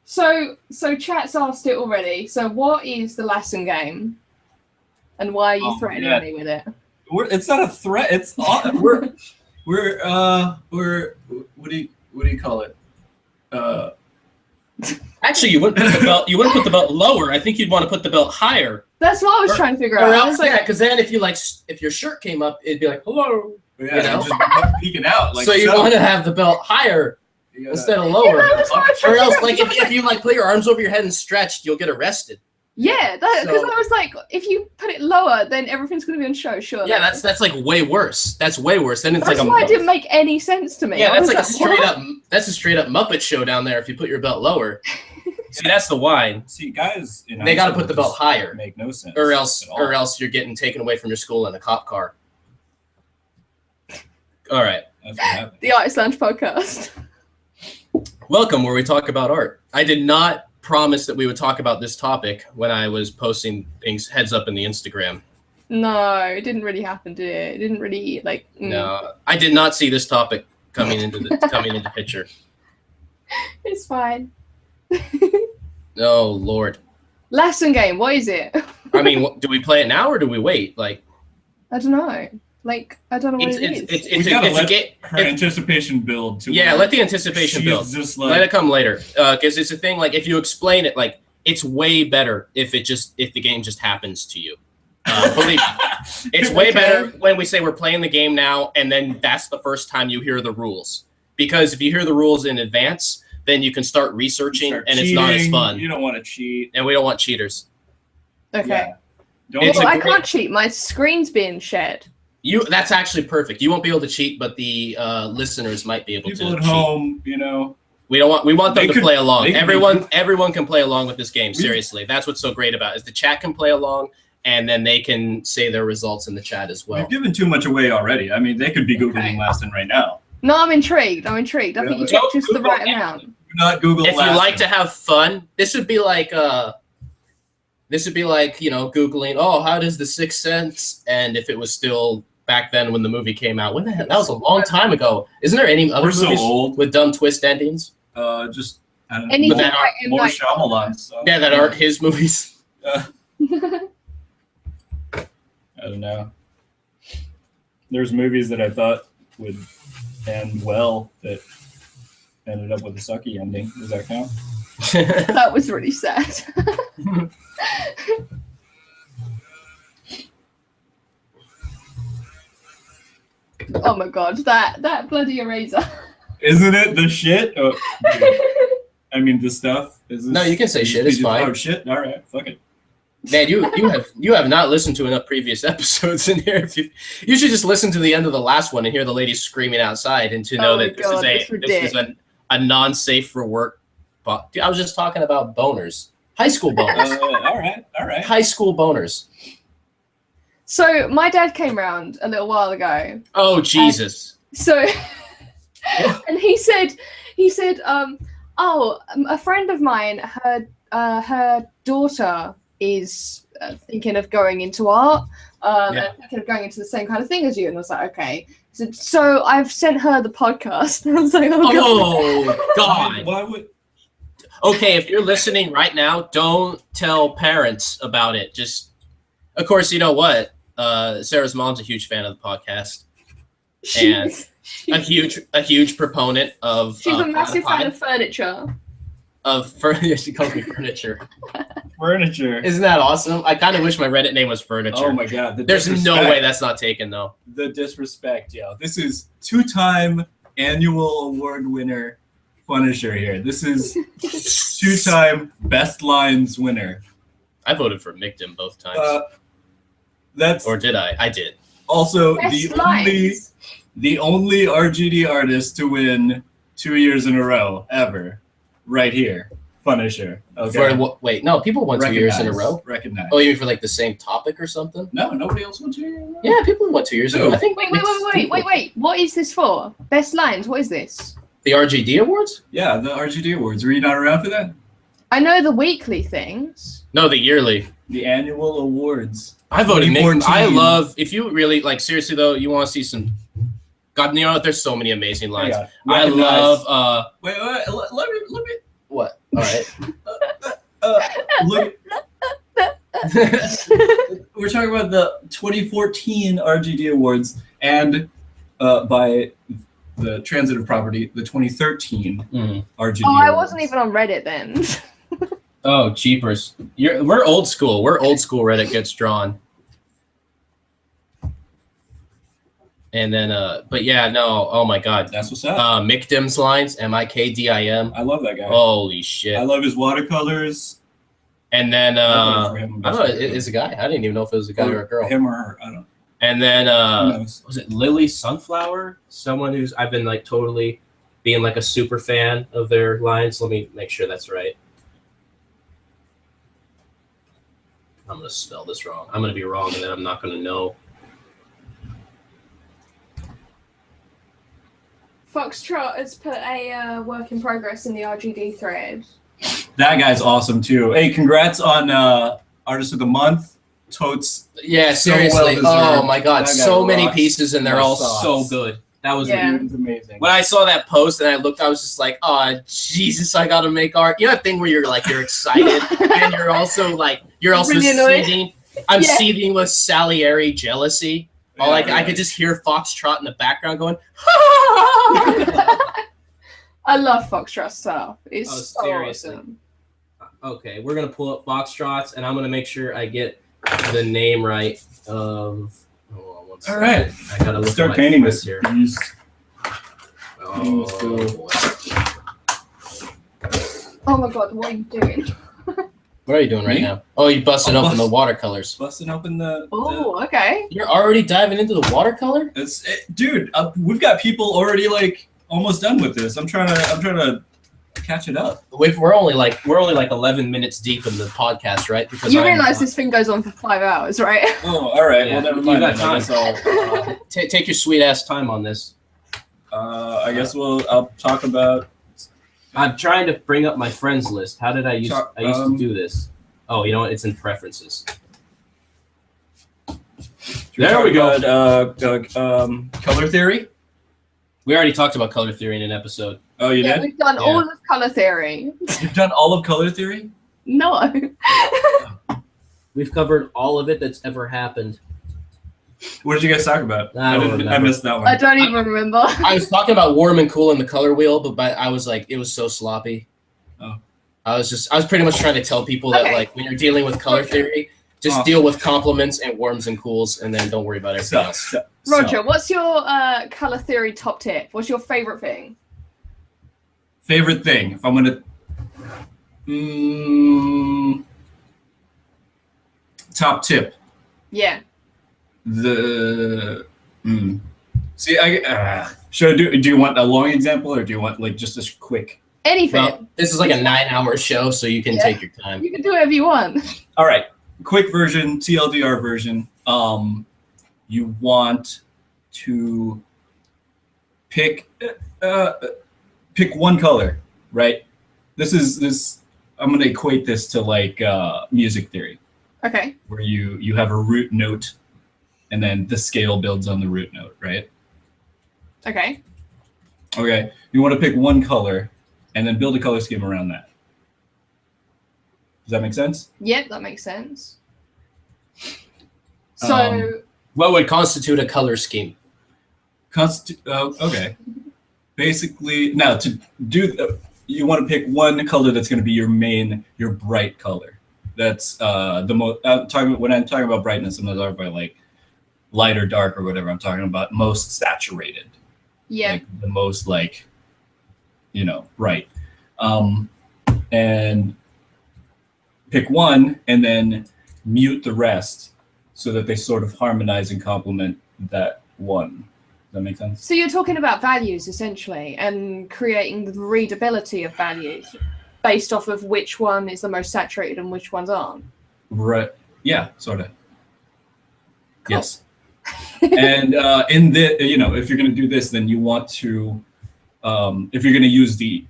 So chat's asked it already. So what is the lesson game, and why are you threatening me with it? It's not a threat. It's we're what do you call it? Actually, you wouldn't put the belt lower. I think you'd want to put the belt higher. That's what I was trying to figure out. Else, because then if your shirt came up, it'd be like, hello. Yeah, just peeking out. Like, so you want to have the belt higher instead of lower. Or else, like, if you like put your arms over your head and stretched, you'll get arrested. Yeah, because I was like, if you put it lower, then everything's going to be on show, sure. Yeah, that's like way worse. That's way worse. Then it's that's why it didn't make any sense to me. Yeah, that's like a straight up Muppet show down there. If you put your belt lower, see, that's the wine. See, guys, they got to put the belt higher. Make no sense. Or else you're getting taken away from your school in a cop car. All right. That's what happened. The Artist Lounge podcast. Welcome, where we talk about art. I did not promise that we would talk about this topic when I was posting things heads up in the Instagram. No, it didn't really happen, did it? It didn't really No, I did not see this topic coming into picture. It's fine. Oh Lord. Lesson game. What is it? I mean, do we play it now or do we wait? Like, I don't know. Like, I don't know what it is. It's her anticipation build. Let the anticipation build. Let it come later. Because it's a thing, like, if you explain it, like, it's way better if the game just happens to you. Believe me. It's way better when we say we're playing the game now, and then that's the first time you hear the rules. Because if you hear the rules in advance, then you can start researching, and cheating. It's not as fun. You don't want to cheat. And we don't want cheaters. Okay. Yeah. I can't cheat. My screen's being shared. That's actually perfect. You won't be able to cheat, but the listeners might be able to cheat. People at home, We want them to play along. Everyone can play along with this game. Seriously, that's what's so great about it, is the chat can play along, and then they can say their results in the chat as well. We've given too much away already. I mean, they could be Googling Laston right now. No, I'm intrigued. I think you get just the right amount. Do not Google If Laston. you like to have fun, this would be like Googling, how does The Sixth Sense, and if it was still back then when the movie came out. When the hell? That was a long time ago. Isn't there any other movies with dumb twist endings? Just I don't know. That aren't more Shyamalan. So. Yeah, that aren't his movies. I don't know. There's movies that I thought would end well that ended up with a sucky ending. Does that count? That was really sad. Oh my god, that bloody eraser. Isn't it the shit? Oh, I mean, the stuff. No, you can say shit. It's fine. Oh shit! All right, fuck it. Man, you have not listened to enough previous episodes in here. You should just listen to the end of the last one and hear the lady screaming outside, and to know that this is a non-safe for work. Dude, I was just talking about boners, high school boners. All right. High school boners. So my dad came around a little while ago. Oh Jesus! And he said, a friend of mine, her daughter is thinking of going into art, and thinking of going into the same kind of thing as you. And I was like, okay. So I've sent her the podcast. And I was like, oh God! Why would? Okay, if you're listening right now, don't tell parents about it. Just, of course, you know what? Sarah's mom's a huge fan of the podcast, and a huge proponent of. She's a massive fan of furniture. She calls me furniture. Furniture. Isn't that awesome? I kind of wish my Reddit name was furniture. Oh my god. There's no way that's not taken though. The disrespect, yo. This is 2-time annual award winner Punisher here. This is 2-time best lines winner. I voted for Mictum both times. Or did I? I did. Also Best the only RGD artist to win 2 years in a row ever. Right here. Punisher. Okay. Wait, no, people won 2 years in a row. Recognize. Oh, you mean for like the same topic or something? No, nobody else won 2 years in a row. Yeah, people won 2 years ago. I think. Wait. What is this for? Best lines. What is this? The RGD awards? Yeah, the RGD awards. Were you not around for that? I know the weekly things. No, the yearly. The annual awards. I voted Mictum. 2014. I love, if you really, like, seriously though, you want to see some, God, you know what, there's so many amazing lines. I love, Wait, let me. What? All right. Look. We're talking about the 2014 RGD awards and by the transitive property, the 2013 RGD awards. I wasn't even on Reddit then. Oh, jeepers. We're old school. We're old school Reddit gets drawn. And then, but yeah, no, oh my God. That's what's up. Micdim's lines, Mikdim. I love that guy. Holy shit. I love his watercolors. And then, I voted for him. I don't know, it's a guy. I didn't even know if it was a guy or a girl. Him or her, I don't know. And then, was it Lily Sunflower? Someone who's, I've been like totally being like a super fan of their lines. Let me make sure that's right. I'm going to spell this wrong. I'm going to be wrong, and then I'm not going to know. Foxtrot has put a work in progress in the RGD thread. That guy's awesome, too. Hey, congrats on Artist of the Month. Totes. Yeah, so seriously. well oh, my God. That guy So many rocks. pieces, and they're No all sauce. so good. That was amazing. When I saw that post and I looked, I was just like, oh, Jesus, I got to make art. You know that thing where you're like, you're excited, and you're also like, you're also really seething. I'm seething with Salieri jealousy. Yeah, Or like, yeah. I could just hear Foxtrot in the background going, I love Foxtrot stuff. It's Oh, so seriously. awesome. Okay, we're going to pull up Foxtrots, and I'm going to make sure I get the name right of... Hold on one second. All right. I got to look Start at my painting friends this here. beast. Oh, boy. Oh my God, what are you doing? What are you doing right Me? now? Oh, you busted I'm open the watercolors. Busting open the Oh, okay. You're already diving into the watercolor? dude, we've got people already like almost done with this. I'm trying to catch it up. We're only like 11 minutes deep in the podcast, right? Because You realize this thing goes on for 5 hours, right? Oh, all right. Yeah, Well, never you mind. got then. I time. guess I'll, Take your sweet ass time on this. I'll talk about. I'm trying to bring up my friends list. How did I used to do this? Oh, you know what? It's in preferences. There we go. Color theory. We already talked about color theory in an episode. Oh, you Yeah, did? we've done Yeah. all of color theory. You've done all of color theory? No. We've covered all of it that's ever happened. What did you guys talk about? I don't I remember. missed that one. I don't even remember. I was talking about warm and cool in the color wheel, but I was like, it was so sloppy. Oh. I was pretty much trying to tell people that Okay. like when you're dealing with color theory, just deal with compliments and warms and cools, and then don't worry about everything else. Roger, what's your color theory top tip? What's your favorite thing? Favorite thing? If I'm gonna, top tip. Yeah. See, should I do you want a long example or do you want like just a quick? Anything. Well, this is like a 9-hour show, so you can take your time. You can do whatever you want. All right, quick version, TLDR version. You want to pick one color, right? This I'm gonna equate this to like music theory, Okay. where you have a root note, and then the scale builds on the root note, right? Okay. Okay, you want to pick one color, and then build a color scheme around that. Does that make sense? Yep, that makes sense. So, what would constitute a color scheme? Okay. Basically, now to do, you want to pick one color that's going to be your bright color. That's the most. When I'm talking about brightness, I'm not talking about like light or dark or whatever. I'm talking about most saturated. yeah. Like the most like, bright. And pick one and then mute the rest so that they sort of harmonize and complement that one. Does that make sense? So you're talking about values essentially, and creating the readability of values based off of which one is the most saturated and which ones aren't. Right. Yeah, sort of. Cool. Yes. And in the, if you're going to do this, then you want to, if you're going to use the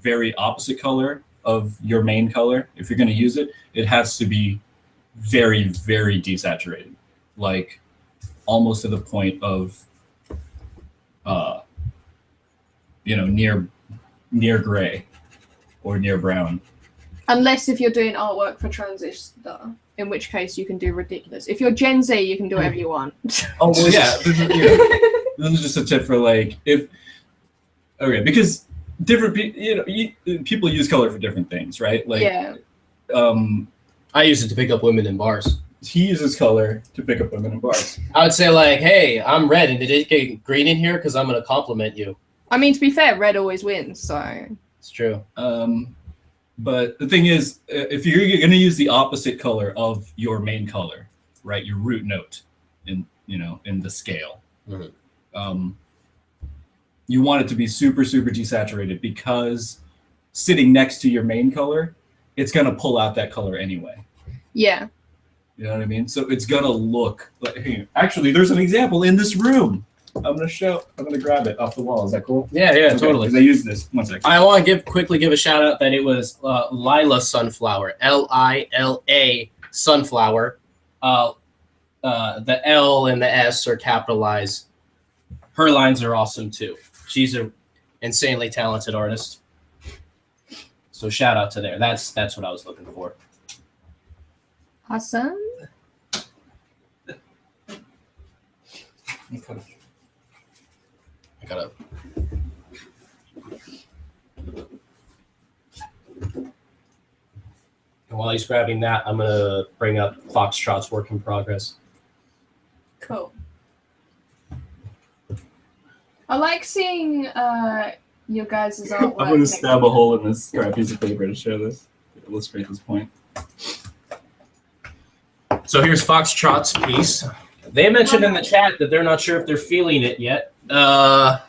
very opposite color of your main color, if you're going to use it, it has to be very, very desaturated, like almost to the point of, near gray or near brown. Unless if you're doing artwork for Transistor, in which case you can do ridiculous. If you're Gen Z, you can do whatever you want. Oh, well, yeah. This is just a tip for because different people use color for different things, right? Like, yeah. I use it to pick up women in bars. He uses color to pick up women in bars. I would say like, hey, I'm red, and did it get green in here? Because I'm going to compliment you. I mean, to be fair, red always wins, so. It's true. But the thing is, if you're going to use the opposite color of your main color, right, your root note in the scale, you want it to be super, super desaturated, because sitting next to your main color, it's going to pull out that color anyway. Yeah. You know what I mean? So it's going to look like, hey, actually, there's an example in this room. I'm going to grab it off the wall. Is that cool? Yeah, okay, totally. Because I use this. 1 second. I want to quickly give a shout out that it was Lila Sunflower, Lila Sunflower. The L and the S are capitalized. Her lines are awesome too. She's an insanely talented artist. So shout out to there. That's what I was looking for. Awesome. Okay. I gotta. And while he's grabbing that, I'm gonna bring up Foxtrot's work in progress. Cool. I like seeing your guys' artwork. I'm going to stab a hole in this scrap piece of paper to show this, to illustrate this point. So here's Foxtrot's piece. They mentioned in the chat that they're not sure if they're feeling it yet. I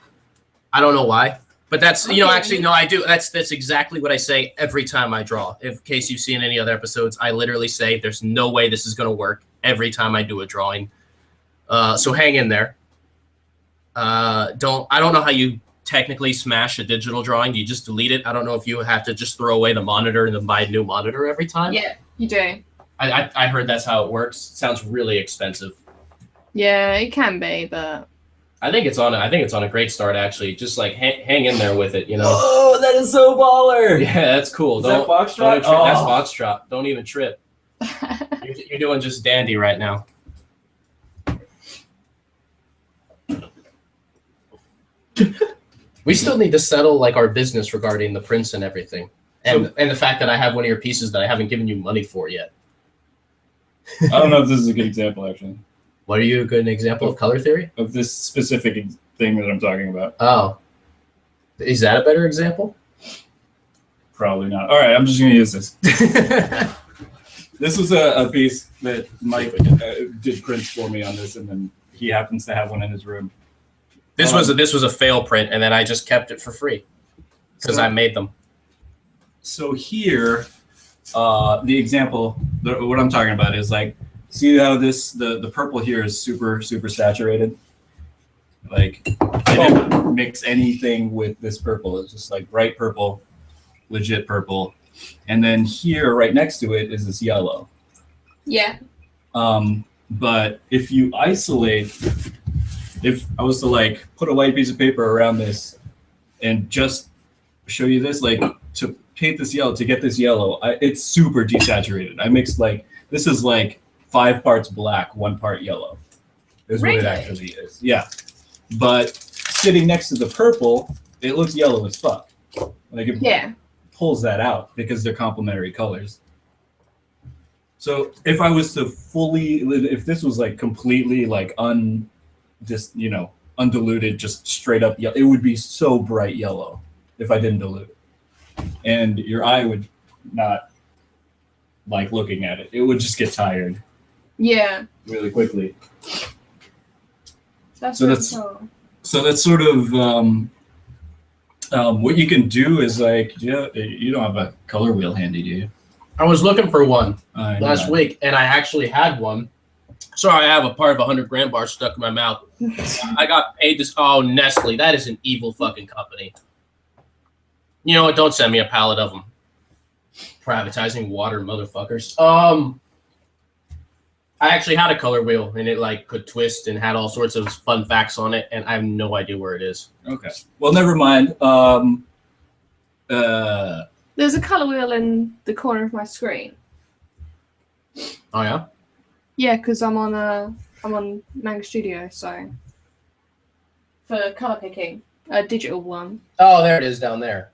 don't know why, but that's actually no, I do. That's exactly what I say every time I draw. In case you've seen any other episodes, I literally say there's no way this is going to work every time I do a drawing. So hang in there. I don't know how you technically smash a digital drawing. Do you just delete it? I don't know if you have to just throw away the monitor and then buy a new monitor every time. Yeah, you do. I heard that's how it works. It sounds really expensive. Yeah, it can be, but I think it's on a great start actually. Just like hang in there with it, Oh, that is so baller! Yeah, that's cool. Is that Foxtrot? That's Foxtrot. Don't even trip. You're doing just dandy right now. We still need to settle like our business regarding the prints and everything, and the fact that I have one of your pieces that I haven't given you money for yet. I don't know if this is a good example, actually. What are you a good example of color theory? Of this specific thing that I'm talking about. Oh, is that a better example? Probably not. All right, I'm just going to use this. This was a piece that Mike did prints for me on this, and then he happens to have one in his room. This was a fail print, and then I just kept it for free because I made them. So here, the example, what I'm talking about is like, see how the purple here is super, super saturated? Like, I didn't mix anything with this purple. It's just like bright purple, legit purple. And then here, right next to it, is this yellow. yeah. But if you isolate, if I was to like put a white piece of paper around this and just show you this, like to paint this yellow, to get this yellow, it's super desaturated. I mixed like, this is like 5 parts black, 1 part yellow. Is what it actually is. Yeah. But sitting next to the purple, it looks yellow as fuck. Like it pulls that out because they're complementary colors. So if I was to if this was like completely like undiluted, just straight up yellow, it would be so bright yellow if I didn't dilute it. And your eye would not like looking at it. It would just get tired. Yeah. Really quickly. That's so that's sort of what you can do is like, you don't have a color wheel handy, do you? I was looking for one last week, and I actually had one. Sorry, I have a part of 100 gram bar stuck in my mouth. I got paid this. Oh, Nestle, that is an evil fucking company. You know what? Don't send me a pallet of them. Privatizing water, motherfuckers. I actually had a color wheel, and it like could twist and had all sorts of fun facts on it, and I have no idea where it is. Okay. Well, never mind. There's a color wheel in the corner of my screen. Oh yeah. Yeah, because I'm on Manga Studio, so for color picking, a digital one. Oh, there it is down there.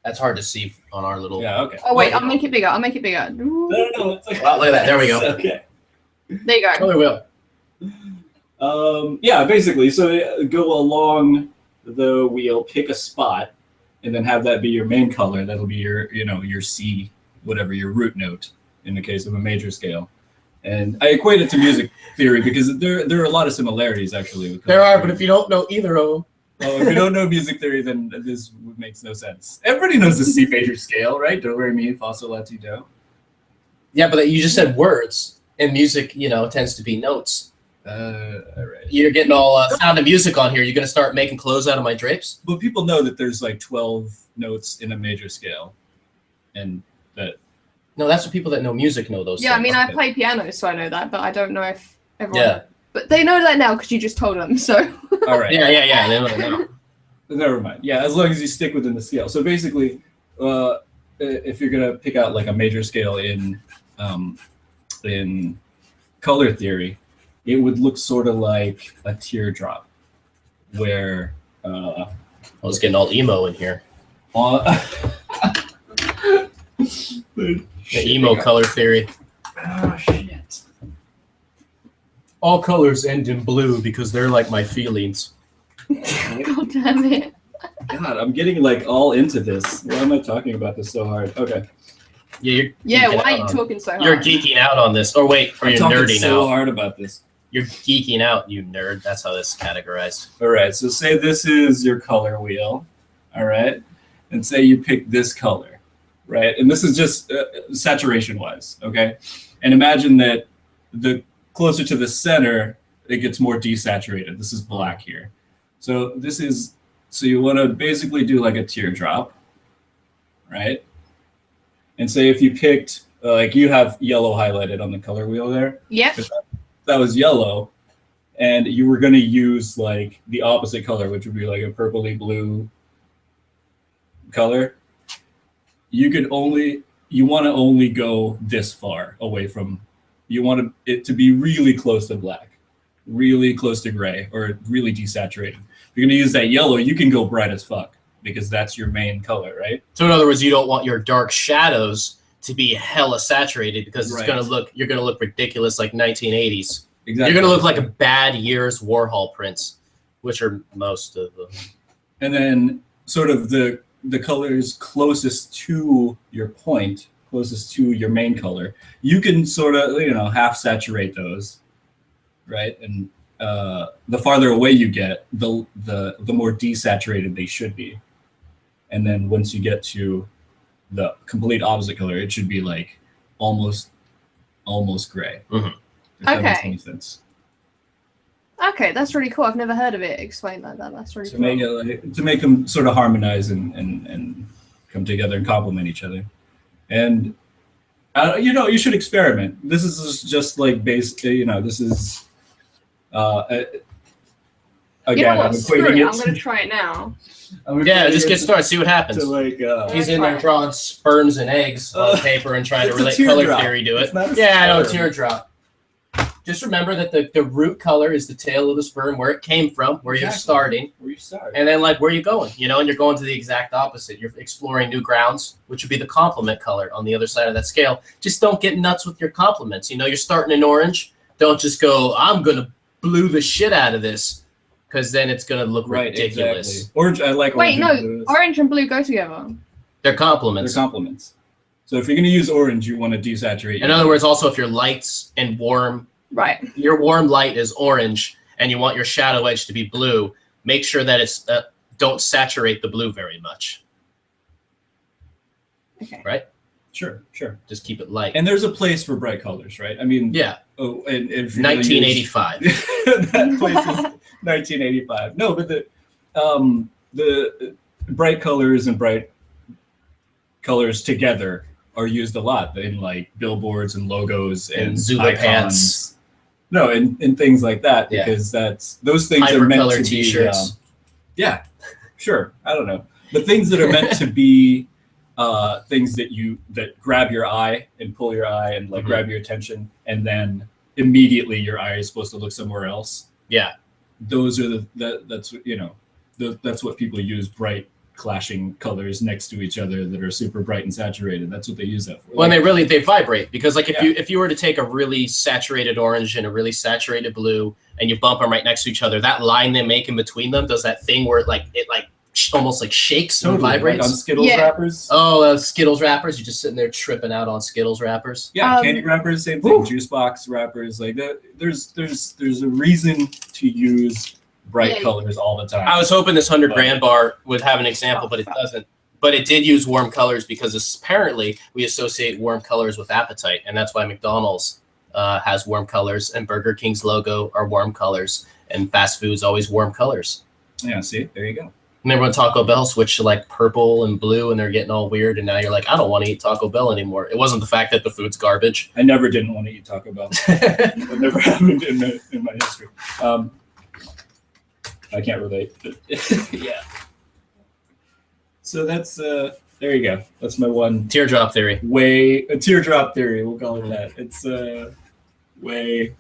That's hard to see on our little. Yeah. Okay. Oh wait, I'll make it bigger. No, it's okay. Oh, look at that. There we go. Okay. There you go. Color wheel. Yeah, basically. So go along the wheel, pick a spot, and then have that be your main color. That'll be your, your C, whatever, your root note in the case of a major scale. And I equate it to music theory because there are a lot of similarities actually. With there are, but if you don't know either of them. Oh, if you don't know music theory, then this makes no sense. Everybody knows the C major scale, right? Do, re, mi, fa, sol, la, ti, do. Yeah, but you just said words. And music, tends to be notes. All right. You're getting all Sound of Music on here. You're gonna start making clothes out of my drapes? But people know that there's like 12 notes in a major scale, and that. No, that's what people that know music know those. Yeah, things. I mean, I play piano, so I know that, but I don't know if everyone. Yeah. But they know that now because you just told them. So. All right. Yeah. They know it now. Never mind. Yeah, as long as you stick within the scale. So basically, if you're gonna pick out like a major scale in color theory, it would look sort of like a teardrop, where I was getting all emo in here. The emo color theory. Oh shit! All colors end in blue because they're like my feelings. God damn it! God, I'm getting like all into this. Why am I talking about this so hard? Okay. Yeah, why are you talking so hard? You're geeking out on this. Or wait, or you're nerdy now. So hard about this. You're geeking out, you nerd. That's how this is categorized. All right. So say this is your color wheel. All right. And say you pick this color, right? And this is just saturation wise. Okay. And imagine that the closer to the center, it gets more desaturated. This is black here. So so you want to basically do like a teardrop, right? And say if you picked, like you have yellow highlighted on the color wheel there. Yep. That was yellow. And you were going to use like the opposite color, which would be like a purpley blue color. You want to only go this far away from, you want it to be really close to black, really close to gray, or really desaturated. If you're going to use that yellow, you can go bright as fuck, because that's your main color, right? So in other words, you don't want your dark shadows to be hella saturated because it's you're gonna look ridiculous like 1980s. Exactly. You're gonna look like a bad year's Warhol prints, which are most of them. And then sort of the colors closest to your point, closest to your main color, you can sort of half saturate those, right? And the farther away you get, the more desaturated they should be. And then once you get to the complete opposite color, it should be like almost gray. Mm-hmm. If that makes Okay. any sense. Okay, that's really cool. I've never heard of it explained like that. That's really To cool. make them sort of harmonize and come together and complement each other. And you should experiment. This is just like this is again, You know what? I'm Screw equating it. it. I'm gonna try it now. Yeah, just get started. See what happens. To like, He's in there drawing sperms and eggs on paper and trying to it's a relate color teardrop. theory to it. It's not a Yeah, I know, sperm. teardrop. Just remember that the root color is the tail of the sperm, where it came from, where you're starting, Where you start. and then like where you going, you know, and you're going to the exact opposite. You're exploring new grounds, which would be the complement color on the other side of that scale. Just don't get nuts with your complements. You know, you're starting in orange. Don't just go, I'm gonna blue the shit out of this, because then it's gonna look ridiculous. Exactly. Orange, I like Wait, orange. no. and blue. Orange and blue go together. They're complements. They're complements. So if you're gonna use orange, you want to desaturate. In other words, also if your lights and warm, Right. your warm light is orange, and you want your shadow edge to be blue, make sure that it's don't saturate the blue very much. Okay. Right? Sure. Just keep it light. And there's a place for bright colors, right? I mean, Yeah. Oh, and if you're gonna 1985. that place is 1985. No, but the bright colors and bright colors together are used a lot in like billboards and logos and Zula icons. pants. No, and things like that, Yeah. because those things are meant Hyper-colored to be. t-shirts. Yeah, sure. I don't know. The things that are meant to be things that grab your eye and pull your eye and like Mhm. grab your attention, and then immediately your eye is supposed to look somewhere else. Yeah. Those are that's what people use, bright clashing colors next to each other that are super bright and saturated. That's what they use that for. Well, they vibrate, because like if you were to take a really saturated orange and a really saturated blue and you bump them right next to each other, that line they make in between them does that thing where it almost like shakes and vibrates. Like on Skittles Yeah. wrappers. Oh, Skittles wrappers! You're just sitting there tripping out on Skittles wrappers. Yeah, candy wrappers, same thing. Woo. Juice box wrappers, like that. There's a reason to use bright Yeah. colors all the time. I was hoping this 100 grand bar would have an example, but it doesn't. But it did use warm colors because apparently we associate warm colors with appetite, and that's why McDonald's has warm colors, and Burger King's logo are warm colors, and fast food's always warm colors. Yeah, see, there you go. Remember when Taco Bell switched to like purple and blue, and they're getting all weird, and now you're like, I don't want to eat Taco Bell anymore. It wasn't the fact that the food's garbage. I never didn't want to eat Taco Bell. It never happened in my history. I can't relate. But yeah. So that's there you go. That's my one Teardrop theory. a teardrop theory. We'll call it that. It's way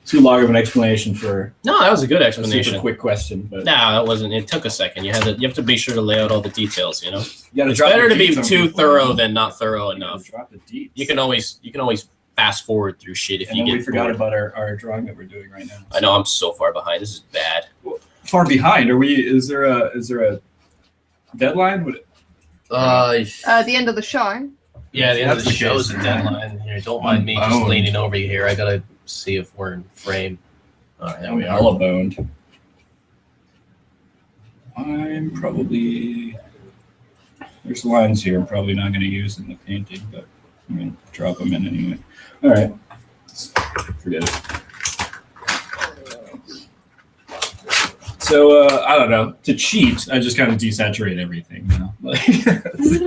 too long of an explanation for No, that was a good a explanation. super quick question. But No, that wasn't. It took a second. You have to be sure to lay out all the details. You know, you gotta it's drop better the to be deets on too people. thorough than not thorough You gotta enough. Drop the deets. You can always fast forward through shit if And you then get we forgot bored. about our drawing that we're doing right now. I know I'm so far behind. This is bad. Far behind. Are we? Is there a deadline? The end of the show. Yeah, the end of That's the the show is case. a deadline. Here, don't mind me just Boned. leaning over here. I gotta see if we're in frame. All right, there we are. Hella boned. I'm probably. There's lines here I'm probably not going to use in the painting, but I'm going to drop them in anyway. All right. Forget it. So, I don't know. To cheat, I just kind of desaturate everything. You know?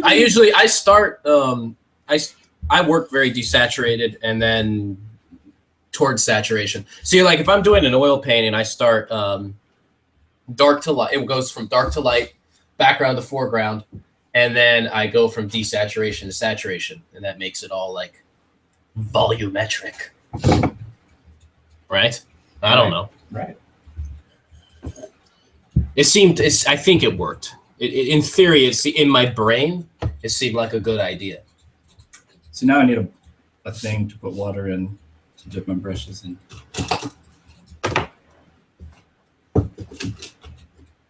I start. I work very desaturated and then towards saturation. See, like if I'm doing an oil painting, I start dark to light. It goes from dark to light, background to foreground, and then I go from desaturation to saturation, and that makes it all like volumetric. Right? I don't know. Right. I think it worked. In theory, in my brain, it seemed like a good idea. So now I need a thing to put water in to dip my brushes in.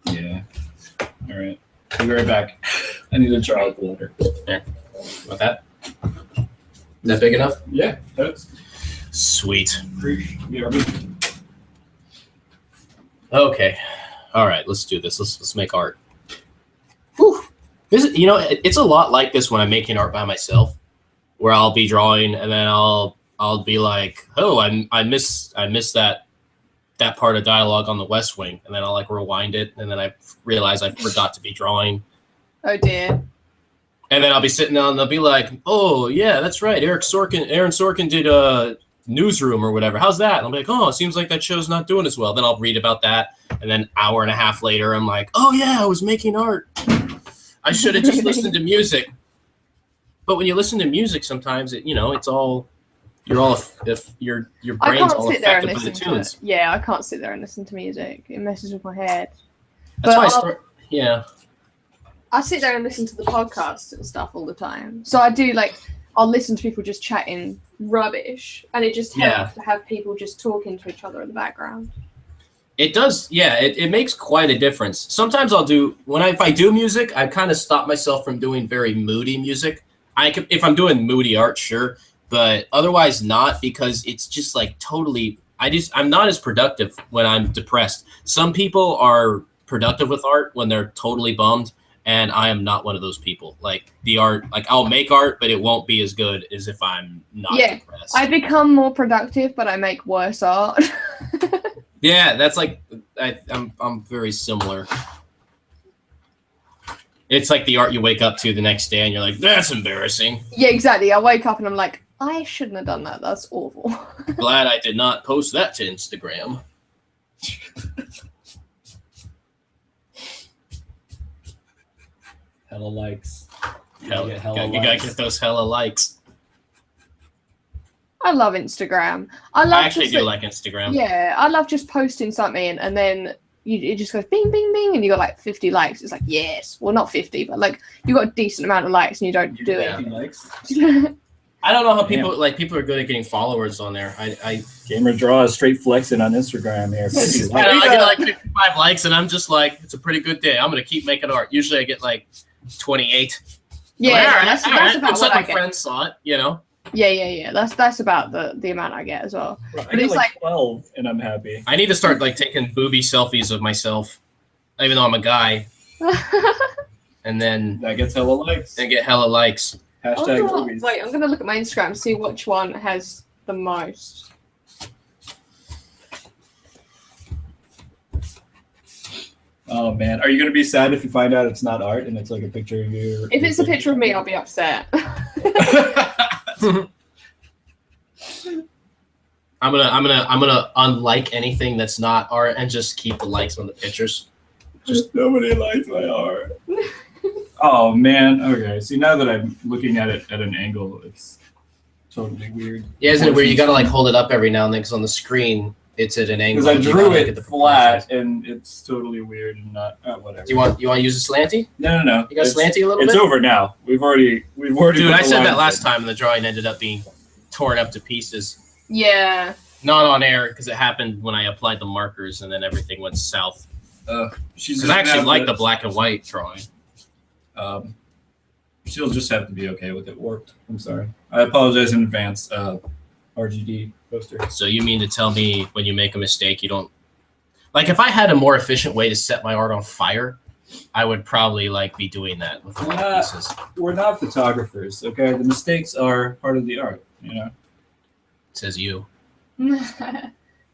Yeah. All right. I'll be right back. I need to draw with water. Like that? Is that big enough? Yeah, that's Sweet. yeah. Okay. All right, let's do this. Let's make art. Whew. It's a lot like this when I'm making art by myself, where I'll be drawing and then I'll be like, oh, I miss that part of dialogue on the West Wing, and then I'll like rewind it, and then I realize I forgot to be drawing. Oh dear. And then I'll be sitting down and they'll be like, oh yeah, that's right. Aaron Sorkin newsroom or whatever. How's that? And I'll be like, oh, it seems like that show's not doing as well. Then I'll read about that, and then hour and a half later, I'm like, oh yeah, I was making art. I should have just listened to music. But when you listen to music, sometimes it's all if your brain's all affected by the tunes. Yeah, I can't sit there and listen to music. It messes with my head. That's why I sit there and listen to the podcasts and stuff all the time. So I do I'll listen to people just chatting rubbish, and it just helps to have people just talking to each other in the background. It does, yeah. It makes quite a difference. Sometimes if I do music, I kind of stop myself from doing very moody music. If I'm doing moody art, sure, but otherwise not, because it's just like totally. I'm not as productive when I'm depressed. Some people are productive with art when they're totally bummed, and I am not one of those people. Like the art, I'll make art, but it won't be as good as if I'm not depressed. I become more productive, but I make worse art. Yeah, that's I'm very similar. It's like the art you wake up to the next day and you're like, that's embarrassing. Yeah, exactly. I wake up and I'm like, I shouldn't have done that. That's awful. Glad I did not post that to Instagram. Hella likes. You gotta get those hella likes. I love Instagram. I actually do like Instagram. Yeah, I love just posting something and then it just goes bing, bing, bing, and you got 50 likes. It's like, yes. Well, not 50, but you got a decent amount of likes and you don't do it. Likes? I don't know how people are good at getting followers on there. Gamer Draw is straight flexing on Instagram here. I get 55 likes and I'm just like, it's a pretty good day. I'm gonna keep making art. Usually I get 28. Yeah, that's about what I get. My friends saw it, Yeah. That's about the amount I get as well. Right, but it's 12, and I'm happy. I need to start taking booby selfies of myself, even though I'm a guy. And then that gets hella likes. And get hella likes. Hashtag boobies. Wait, I'm gonna look at my Instagram and see which one has the most. Oh man, are you gonna be sad if you find out it's not art and it's a picture of you? If it's a picture of me, I'll be upset. I'm gonna unlike anything that's not art and just keep the likes on the pictures. Just nobody likes my art. Oh man. Okay. See, now that I'm looking at it at an angle, it's totally weird. Yeah, isn't it weird? You gotta hold it up every now and then because on the screen it's at an angle. Because I drew it flat and it's totally weird and not whatever. Do you want to use a slanty? No. You got slanty a little bit? It's over now. We've already. Dude, I said that last time and the drawing ended up being torn up to pieces. Yeah. Not on air because it happened when I applied the markers and then everything went south. Because I actually like the black and white drawing. She'll just have to be okay with it. Warped. I'm sorry. I apologize in advance. RGD poster. So you mean to tell me when you make a mistake, you don't if I had a more efficient way to set my art on fire, I would probably be doing that with my pieces. We're not photographers, okay? The mistakes are part of the art, Says you. They're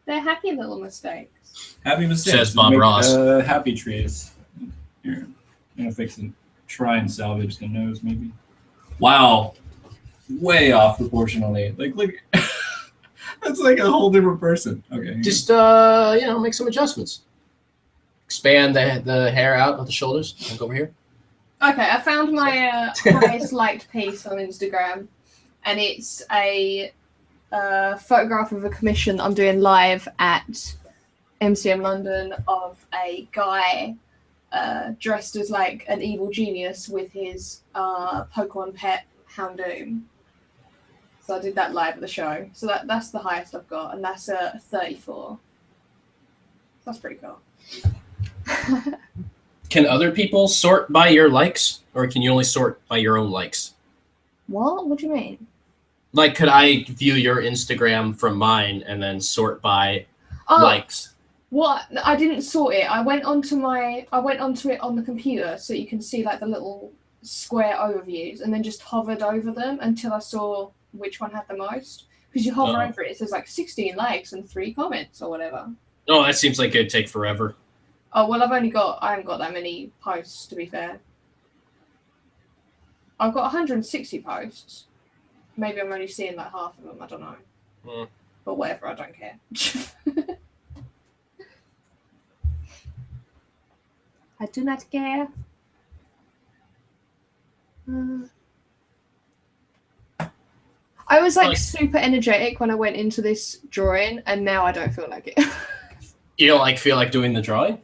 happy little mistakes. Happy mistakes. Says Bob Ross. Happy trees. Here, I'm gonna fix it. Try and salvage the nose, maybe. Wow, way off proportionally. Look, that's a whole different person. Okay. Just make some adjustments. Expand the hair out of the shoulders. Look over here. Okay, I found my highest liked piece on Instagram, and it's a photograph of a commission I'm doing live at MCM London of a guy dressed as an evil genius with his Pokemon pet Houndoom. So I did that live at the show. So that's the highest I've got, and that's a 34. That's pretty cool. Can other people sort by your likes, or can you only sort by your own likes? What? What do you mean? Could I view your Instagram from mine and then sort by likes? What? I didn't sort it. I went onto it on the computer so you can see the little square overviews, and then just hovered over them until I saw which one had the most. Because you hover over it, it says 16 likes and 3 comments or whatever. Oh, that seems like it'd take forever. Oh well, I haven't got that many posts, to be fair. I've got 160 posts. Maybe I'm only seeing half of them. I don't know. But whatever, I don't care. I do not care. I was like super energetic when I went into this drawing, and now I don't feel like it. You don't feel like doing the drawing?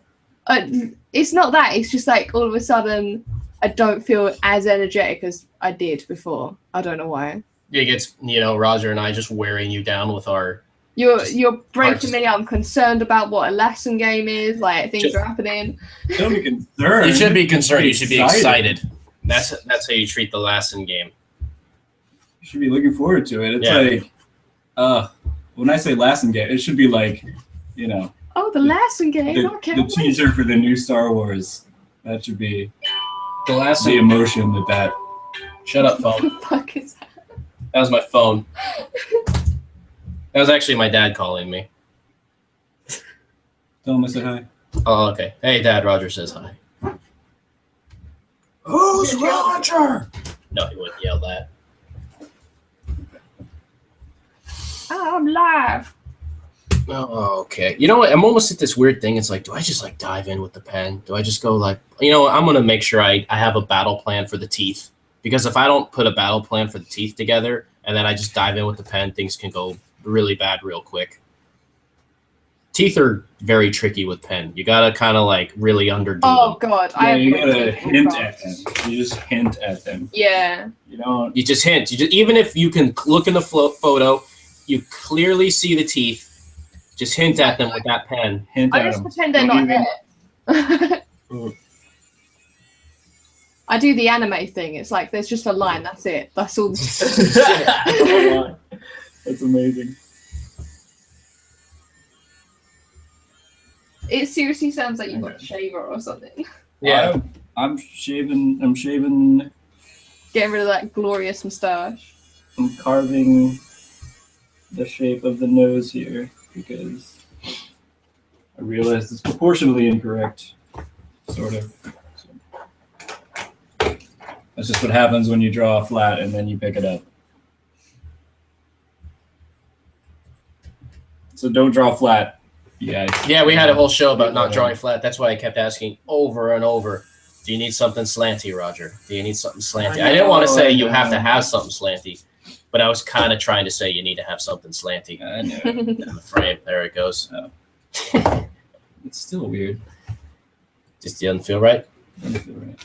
It's not that. It's just like all of a sudden I don't feel as energetic as I did before. I don't know why. It gets, Roger and I just wearing you down with our... You're breaking me. I'm concerned about what a lesson game is. Like, things are happening. Don't be concerned. You should be concerned. You should be excited. That's how you treat the lesson game. You should be looking forward to it. It's when I say lesson game, it should be like, Oh, the lesson game. The teaser for the new Star Wars. That should be the emotion that. Shut up, phone. What the fuck is that? That was my phone. That was actually my dad calling me. Tell him I said hi. Oh, okay. Hey, Dad. Roger says hi. Who's Roger? No, he wouldn't yell that. I'm live. Oh, okay. You know what? I'm almost at this weird thing. It's like, do I just dive in with the pen? Do I just go I'm going to make sure I have a battle plan for the teeth. Because if I don't put a battle plan for the teeth together and then I just dive in with the pen, things can go really bad real quick. Teeth are very tricky with pen. You got to kind of really underdo them. Oh, God. Yeah, you got to hint at them. You just hint at them. Yeah. You just hint. Even if you can look in the photo, you clearly see the teeth. Just hint at them with that pen. Hint I at just them. pretend they're not there. I do the anime thing. It's like there's just a line. That's it. That's all. That's amazing. It seriously sounds like you've got a shaver or something. Yeah. I'm shaving. Getting rid of that glorious moustache. I'm carving the shape of the nose here because I realized it's proportionally incorrect. Sort of. So. That's just what happens when you draw a flat and then you pick it up. So don't draw flat. Yeah, we had a whole show about not drawing flat. That's why I kept asking over and over, do you need something slanty, Roger? Do you need something slanty? I didn't want to say you have to have something slanty, but I was kind of trying to say you need to have something slanty. I know. In the frame. There it goes. Oh. It's still weird. Just doesn't feel right? Doesn't feel right.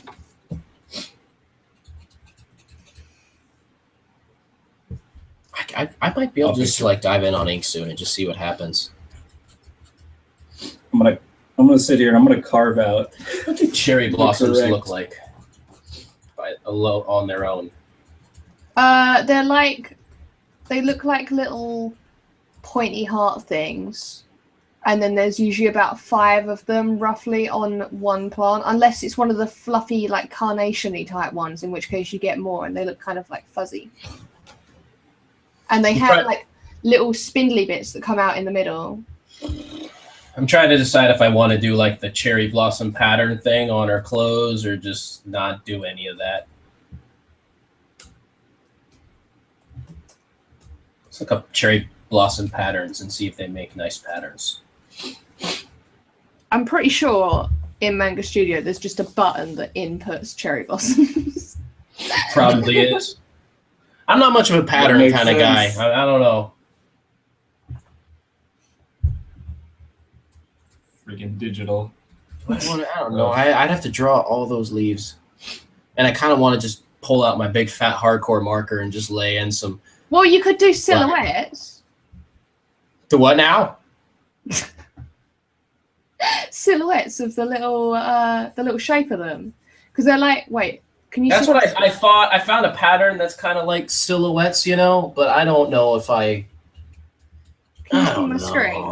I might be able to just dive in on ink soon and just see what happens. I'm gonna sit here and I'm gonna carve out. What do cherry blossoms look like on their own? They look like little pointy heart things, and then there's usually about 5 of them roughly on one plant, unless it's one of the fluffy carnation-y type ones, in which case you get more, and they look kind of fuzzy. And they have little spindly bits that come out in the middle. I'm trying to decide if I want to do the cherry blossom pattern thing on her clothes or just not do any of that. Let's look up cherry blossom patterns and see if they make nice patterns. I'm pretty sure in Manga Studio there's just a button that inputs cherry blossoms. Probably is. I'm not much of a pattern kind of guy. I don't know. Freaking digital. I don't know. I'd have to draw all those leaves. And I kind of want to just pull out my big fat hardcore marker and just lay in some... Well, you could do silhouettes. To what now? Silhouettes of the little shape of them. Because they're wait, can you... That's what I thought. I found a pattern that's kind of like silhouettes, but I don't know if I... Can you see my screen?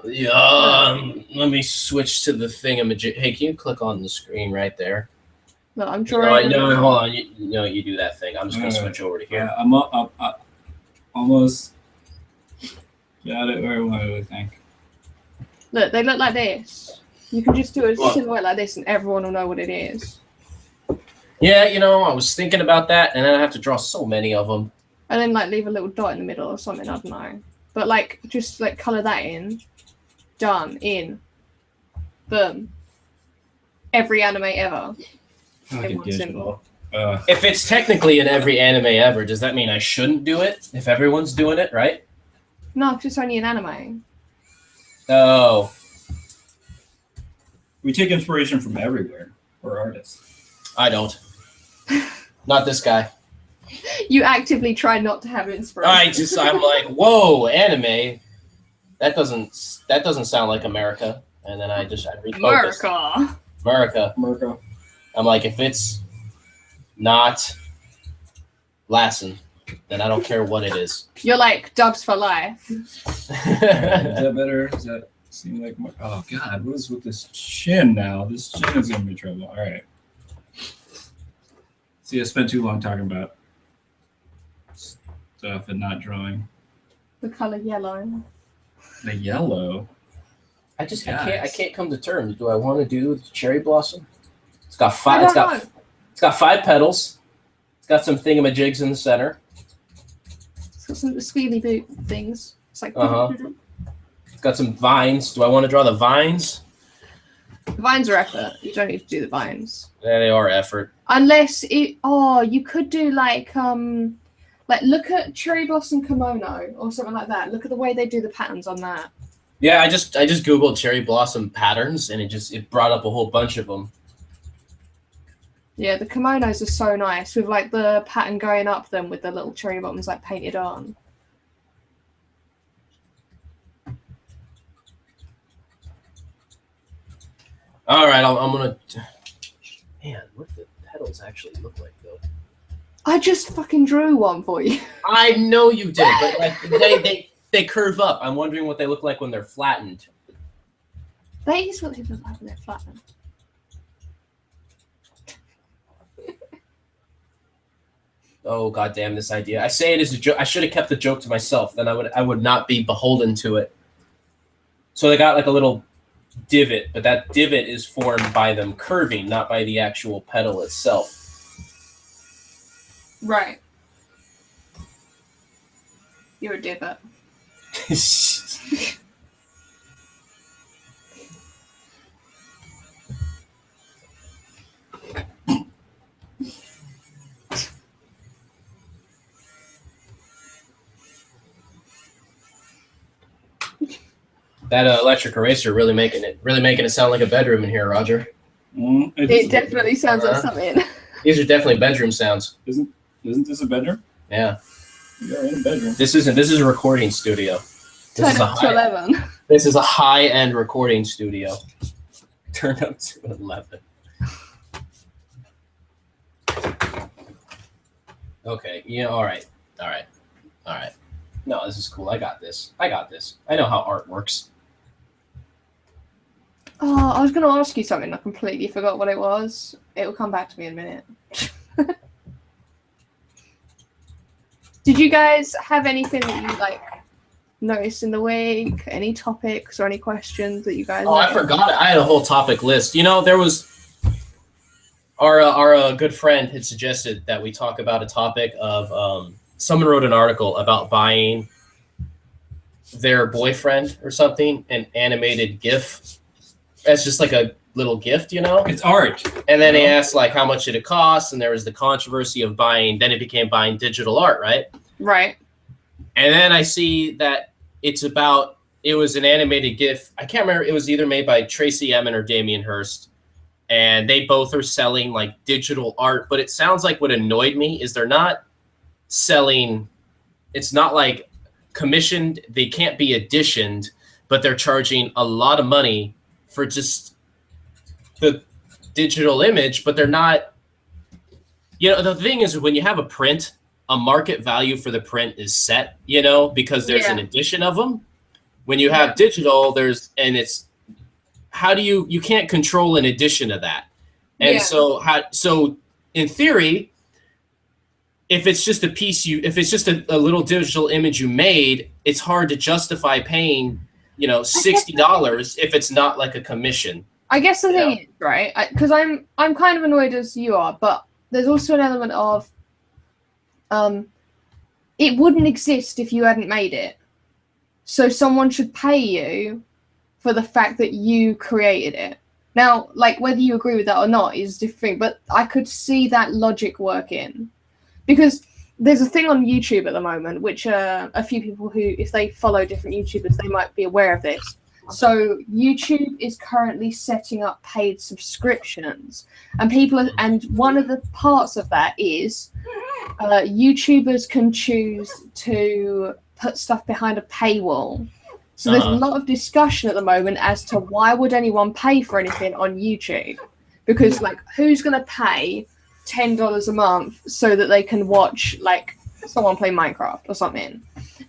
Yeah, let me switch to the thingamajig. Hey, can you click on the screen right there? No, I'm drawing. No, hold on. You do that thing. I'm just going to switch over to here. Yeah, I'm almost got it where I wanted, I think. Look, they look like this. You can just do a silhouette like this and everyone will know what it is. Yeah, I was thinking about that, and then I have to draw so many of them. And then leave a little dot in the middle or something, I don't know. But like, just like color that in. Done. In. Boom. Every anime ever. Like in a one symbol. digital. If it's technically in every anime ever, does that mean I shouldn't do it? If everyone's doing it, right? No, it's just only an anime. Oh, We take inspiration from everywhere. We're artists. I don't. Not this guy. You actively try not to have inspiration. I'm like, whoa, anime. That doesn't sound like America. And then I refocus. America. I'm like, if it's not Latin, then I don't care what it is. You're like dubs for life. Is that better? Does that seem like more? Oh God, what is with this chin now? This chin is gonna be trouble. All right. See, I spent too long talking about stuff and not drawing. The color yellow. The yellow. I can't come to terms. Do I want to do the cherry blossom? It's got five. It's got 5 petals. It's got some thingamajigs in the center. It's got some squealy boot things. It's like. It's got some vines. Do I want to draw the vines? The vines are effort. You don't need to do the vines. Yeah, they are effort. Unless you could do like look at cherry blossom kimono or something like that. Look at the way they do the patterns on that. Yeah, I just googled cherry blossom patterns and it brought up a whole bunch of them. Yeah, the kimonos are so nice with like the pattern going up them with the little cherry bottoms like painted on. All right, I'm gonna. Man, what do the petals actually look like though? I just fucking drew one for you. I know you did, but like they curve up. I'm wondering what they look like when they're flattened. That is what they look like when they're flattened. Oh goddamn this idea! I say it as a joke. I should have kept the joke to myself. Then I would not be beholden to it. So they got like a little divot, but that divot is formed by them curving, not by the actual petal itself. Right. You're a divot. That electric eraser really making it sound like a bedroom in here, Roger. It definitely sounds like something. These are definitely bedroom sounds. Isn't this a bedroom? Yeah. You're in a bedroom. This is a recording studio. Turn up to 11. This is a high-end recording studio. Turn up to 11. Okay. Yeah. All right. No, this is cool. I got this. I know how art works. Oh, I was going to ask you something. I completely forgot what it was. It will come back to me in a minute. Did you guys have anything that you like noticed in the week? Any topics or any questions that you guys? Oh, I forgot it. I had a whole topic list. You know, there was our good friend had suggested that we talk about a topic of someone wrote an article about buying their boyfriend or something an animated GIF as just like a little gift, you know? It's art. And then he asked like how much did it cost, and there was the controversy of buying. Then it became buying digital art, right? Right. And then I see that it was an animated GIF. I can't remember. It was either made by Tracy Emin or Damien Hirst, and they both are selling like digital art. But it sounds like what annoyed me is they're not selling. It's not like commissioned. They can't be editioned, but they're charging a lot of money for just the digital image, but they're not, you know, the thing is when you have a print, a market value for the print is set, you know, because there's an edition of them. When you have digital, how do you can't control an edition of that. And so in theory, if it's just a piece if it's just a little digital image you made, it's hard to justify paying, you know, $60 if it's not like a commission. I guess the thing is, right, because I'm kind of annoyed as you are, but there's also an element of it wouldn't exist if you hadn't made it. So someone should pay you for the fact that you created it. Now, like, whether you agree with that or not is different, but I could see that logic working. Because there's a thing on YouTube at the moment, which a few people who, if they follow different YouTubers, they might be aware of this. So YouTube is currently setting up paid subscriptions, and one of the parts of that is YouTubers can choose to put stuff behind a paywall. So there's a lot of discussion at the moment as to why would anyone pay for anything on YouTube? Because, like, who's going to pay $10 a month so that they can watch, like, someone play Minecraft or something?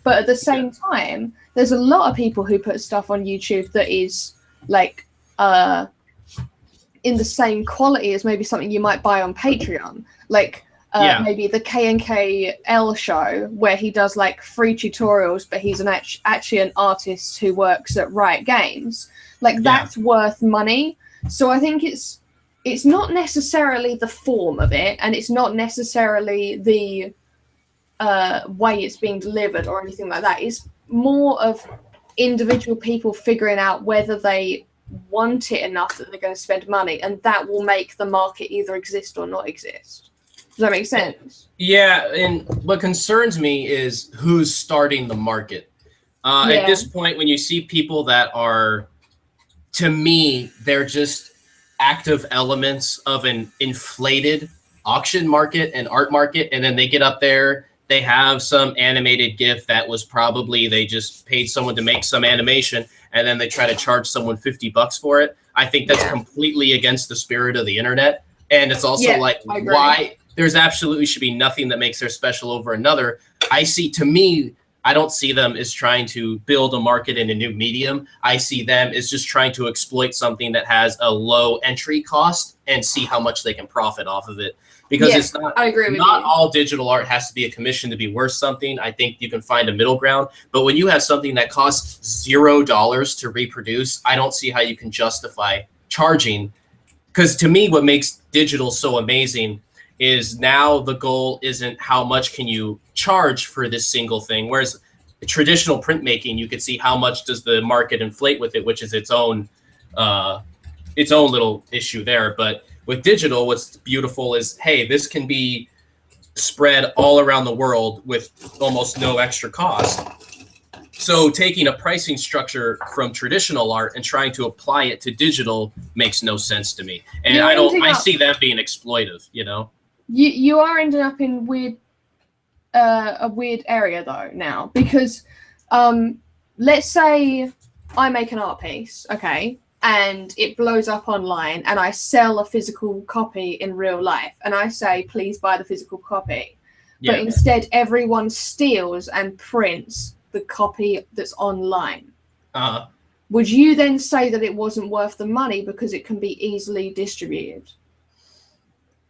But at the same time, there's a lot of people who put stuff on YouTube that is, like, in the same quality as maybe something you might buy on Patreon. Like, maybe the KNKL show, where he does, like, free tutorials, but he's actually an artist who works at Riot Games. Like, that's worth money. So I think it's not necessarily the form of it, and it's not necessarily the way it's being delivered or anything like that. It's more of individual people figuring out whether they want it enough that they're going to spend money, and that will make the market either exist or not exist. Does that make sense? Yeah, and what concerns me is who's starting the market. At this point, when you see people that are, to me, they're just active elements of an inflated auction market and art market, and then they get up there, they have some animated GIF that was probably, they just paid someone to make some animation, and then they try to charge someone $50 for it. I think that's completely against the spirit of the internet. And it's also like, why? There's absolutely should be nothing that makes their special over another. To me, I don't see them as trying to build a market in a new medium. I see them as just trying to exploit something that has a low entry cost and see how much they can profit off of it. Because it's not, I agree with not you. all digital art has to be a commission to be worth something. I think you can find a middle ground. But when you have something that costs $0 to reproduce, I don't see how you can justify charging. Because to me, what makes digital so amazing is now the goal isn't how much can you charge for this single thing. Whereas traditional printmaking, you could see how much does the market inflate with it, which is its own little issue there. But with digital, what's beautiful is, hey, this can be spread all around the world with almost no extra cost. So taking a pricing structure from traditional art and trying to apply it to digital makes no sense to me. And I see that being exploitive, you know? You are ending up in a weird area though now, because let's say I make an art piece, okay, and it blows up online, and I sell a physical copy in real life, and I say, please buy the physical copy. But instead everyone steals and prints the copy that's online. Would you then say that it wasn't worth the money because it can be easily distributed?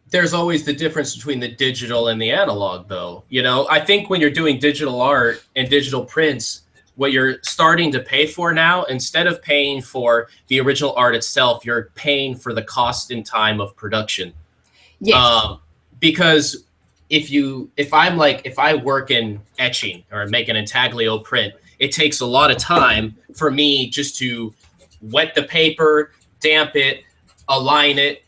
There's always the difference between the digital and the analog, though. You know, I think when you're doing digital art and digital prints, what you're starting to pay for now, instead of paying for the original art itself, you're paying for the cost and time of production. Yes. Because if I work in etching or make an intaglio print, it takes a lot of time for me just to wet the paper, damp it, align it,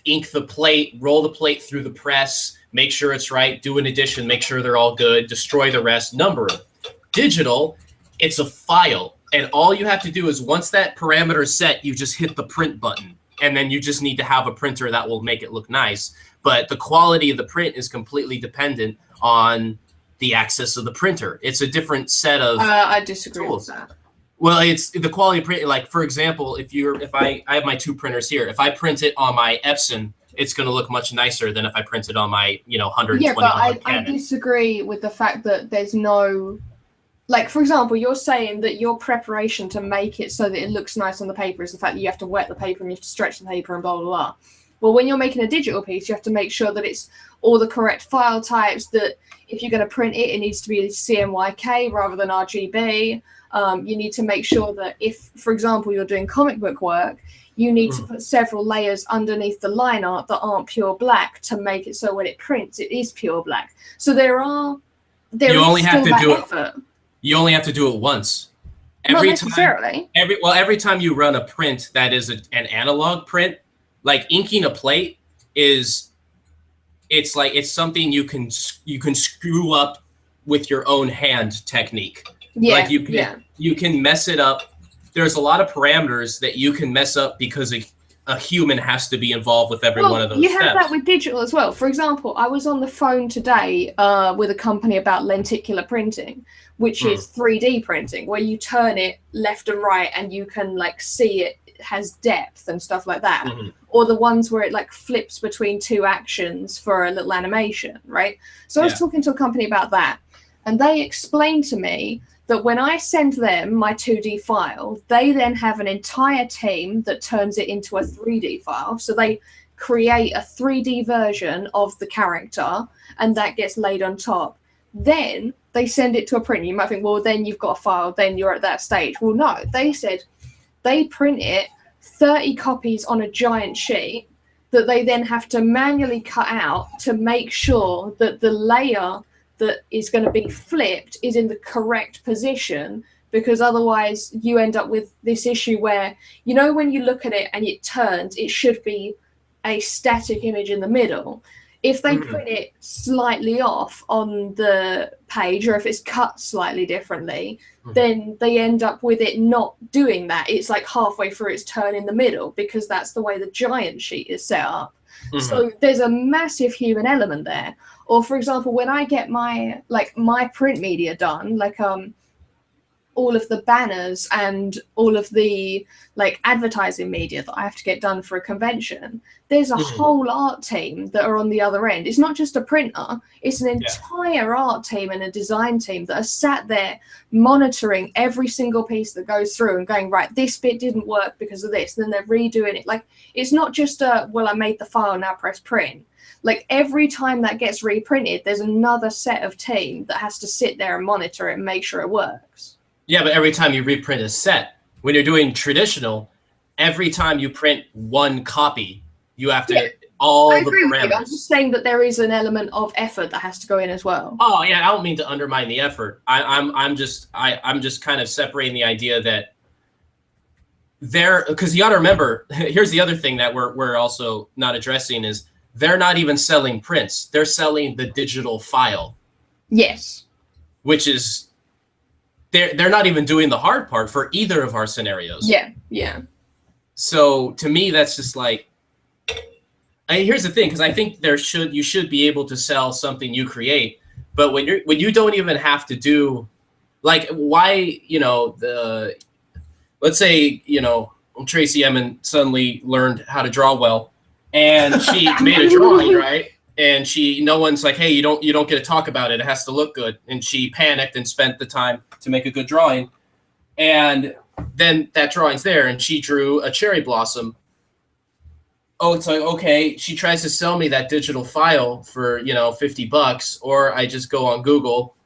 ink the plate, roll the plate through the press, make sure it's right, do an addition, make sure they're all good, destroy the rest, number them. Digital, it's a file. And all you have to do is once that parameter is set, you just hit the print button. And then you just need to have a printer that will make it look nice. But the quality of the print is completely dependent on the access of the printer. It's a different set of I disagree tools. with that. Well, it's the quality of print. Like, for example, if I have my two printers here, if I print it on my Epson, it's going to look much nicer than if I print it on my, 120 Yeah, but I disagree with the fact that there's no, like, for example, you're saying that your preparation to make it so that it looks nice on the paper is the fact that you have to wet the paper and you have to stretch the paper and blah, blah, blah. Well, when you're making a digital piece, you have to make sure that it's all the correct file types, that if you're going to print it, it needs to be CMYK rather than RGB. You need to make sure that if, for example, you're doing comic book work, you need to put several layers underneath the line art that aren't pure black to make it so when it prints, it is pure black. So you only have to do effort. You only have to do it once. Not necessarily. Every time you run a print that is an analog print, like inking a plate it's something you can screw up with your own hand technique. Yeah. Like you can mess it up. There's a lot of parameters that you can mess up because a human has to be involved with every one of those steps. You have that with digital as well. For example, I was on the phone today with a company about lenticular printing, which is 3D printing, where you turn it left and right and you can like see it has depth and stuff like that. Mm-hmm. Or the ones where it like flips between two actions for a little animation, right? So I was talking to a company about that, and they explained to me that when I send them my 2D file, they then have an entire team that turns it into a 3D file. So they create a 3D version of the character, and that gets laid on top. Then they send it to a printer. You might think, well, then you've got a file, then you're at that stage. Well, no, they said they print it 30 copies on a giant sheet that they then have to manually cut out to make sure that the layer that is going to be flipped is in the correct position, because otherwise you end up with this issue where, you know, when you look at it and it turns, it should be a static image in the middle. If they print it slightly off on the page, or if it's cut slightly differently, then they end up with it not doing that. It's like halfway through its turn in the middle, because that's the way the giant sheet is set up. So there's a massive human element there. Or for example, when I get my print media done, like all of the banners and all of the like advertising media that I have to get done for a convention, there's a whole art team that are on the other end. It's not just a printer, it's an entire art team and a design team that are sat there monitoring every single piece that goes through and going, right, this bit didn't work because of this. And then they're redoing it. Like, it's not just well, I made the file, now press print. Like, every time that gets reprinted, there's another set of team that has to sit there and monitor it and make sure it works. Yeah, but every time you reprint a set, when you're doing traditional, every time you print one copy, you have to all the parameters. I'm just saying that there is an element of effort that has to go in as well. Oh yeah, I don't mean to undermine the effort. I'm just kind of separating the idea that because you got to remember, here's the other thing that we're also not addressing is they're not even selling prints. They're selling the digital file. Yes. Which is they're not even doing the hard part for either of our scenarios. Yeah. So to me, that's just like, here's the thing, because I think you should be able to sell something you create, but when you don't even have to do, like, why, let's say, Tracy Emin suddenly learned how to draw well, and she made a drawing, right? And no one's like, hey, you don't get to talk about it. It has to look good. And she panicked and spent the time to make a good drawing. And then that drawing's there, and she drew a cherry blossom. Oh, it's like, okay, she tries to sell me that digital file for, $50, or I just go on Google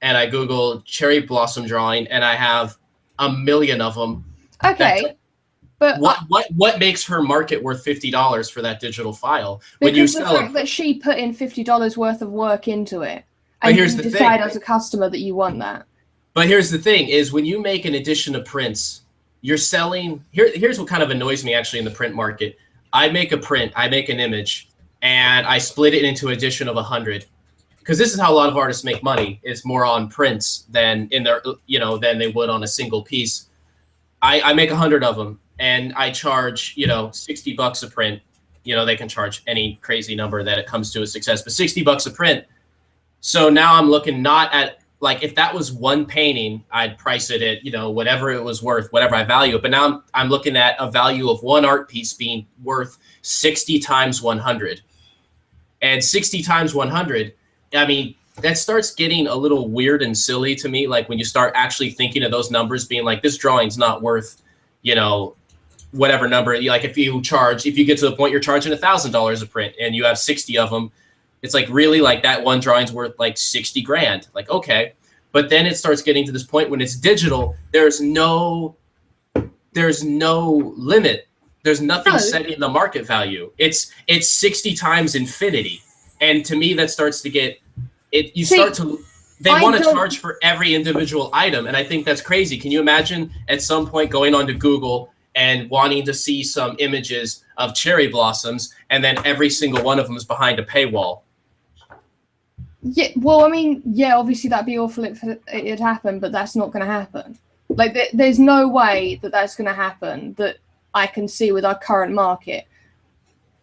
and I Google cherry blossom drawing, and I have a million of them. Okay. But what makes her market worth $50 for that digital file? Because the fact that she put in $50 worth of work into it, and you decide as a customer that you want that. But here's the thing: is when you make an edition of prints, you're selling. Here's what kind of annoys me actually in the print market. I make a print, I make an image, and I split it into edition of 100. Because this is how a lot of artists make money: is more on prints than than they would on a single piece. I make 100 of them. And I charge, $60 a print. They can charge any crazy number that it comes to a success, but $60 a print. So now I'm looking not at, like, if that was one painting, I'd price it at, whatever it was worth, whatever I value it. But now I'm looking at a value of one art piece being worth 60 times 100. And 60 times 100, I mean, that starts getting a little weird and silly to me. Like, when you start actually thinking of those numbers being like, this drawing's not worth, whatever number. Like, if you get to the point you're charging $1,000 a print and you have 60 of them, it's like, really, like, that one drawing's worth like 60 grand. Like, okay. But then it starts getting to this point when it's digital, there's no limit. There's nothing setting the market value. It's 60 times infinity. And to me, that starts to get it. they want to charge for every individual item, and I think that's crazy. Can you imagine at some point going onto Google and wanting to see some images of cherry blossoms, and then every single one of them is behind a paywall? Yeah, well, I mean, yeah, obviously that'd be awful if it happened, but that's not going to happen. Like, there's no way that that's going to happen that I can see with our current market.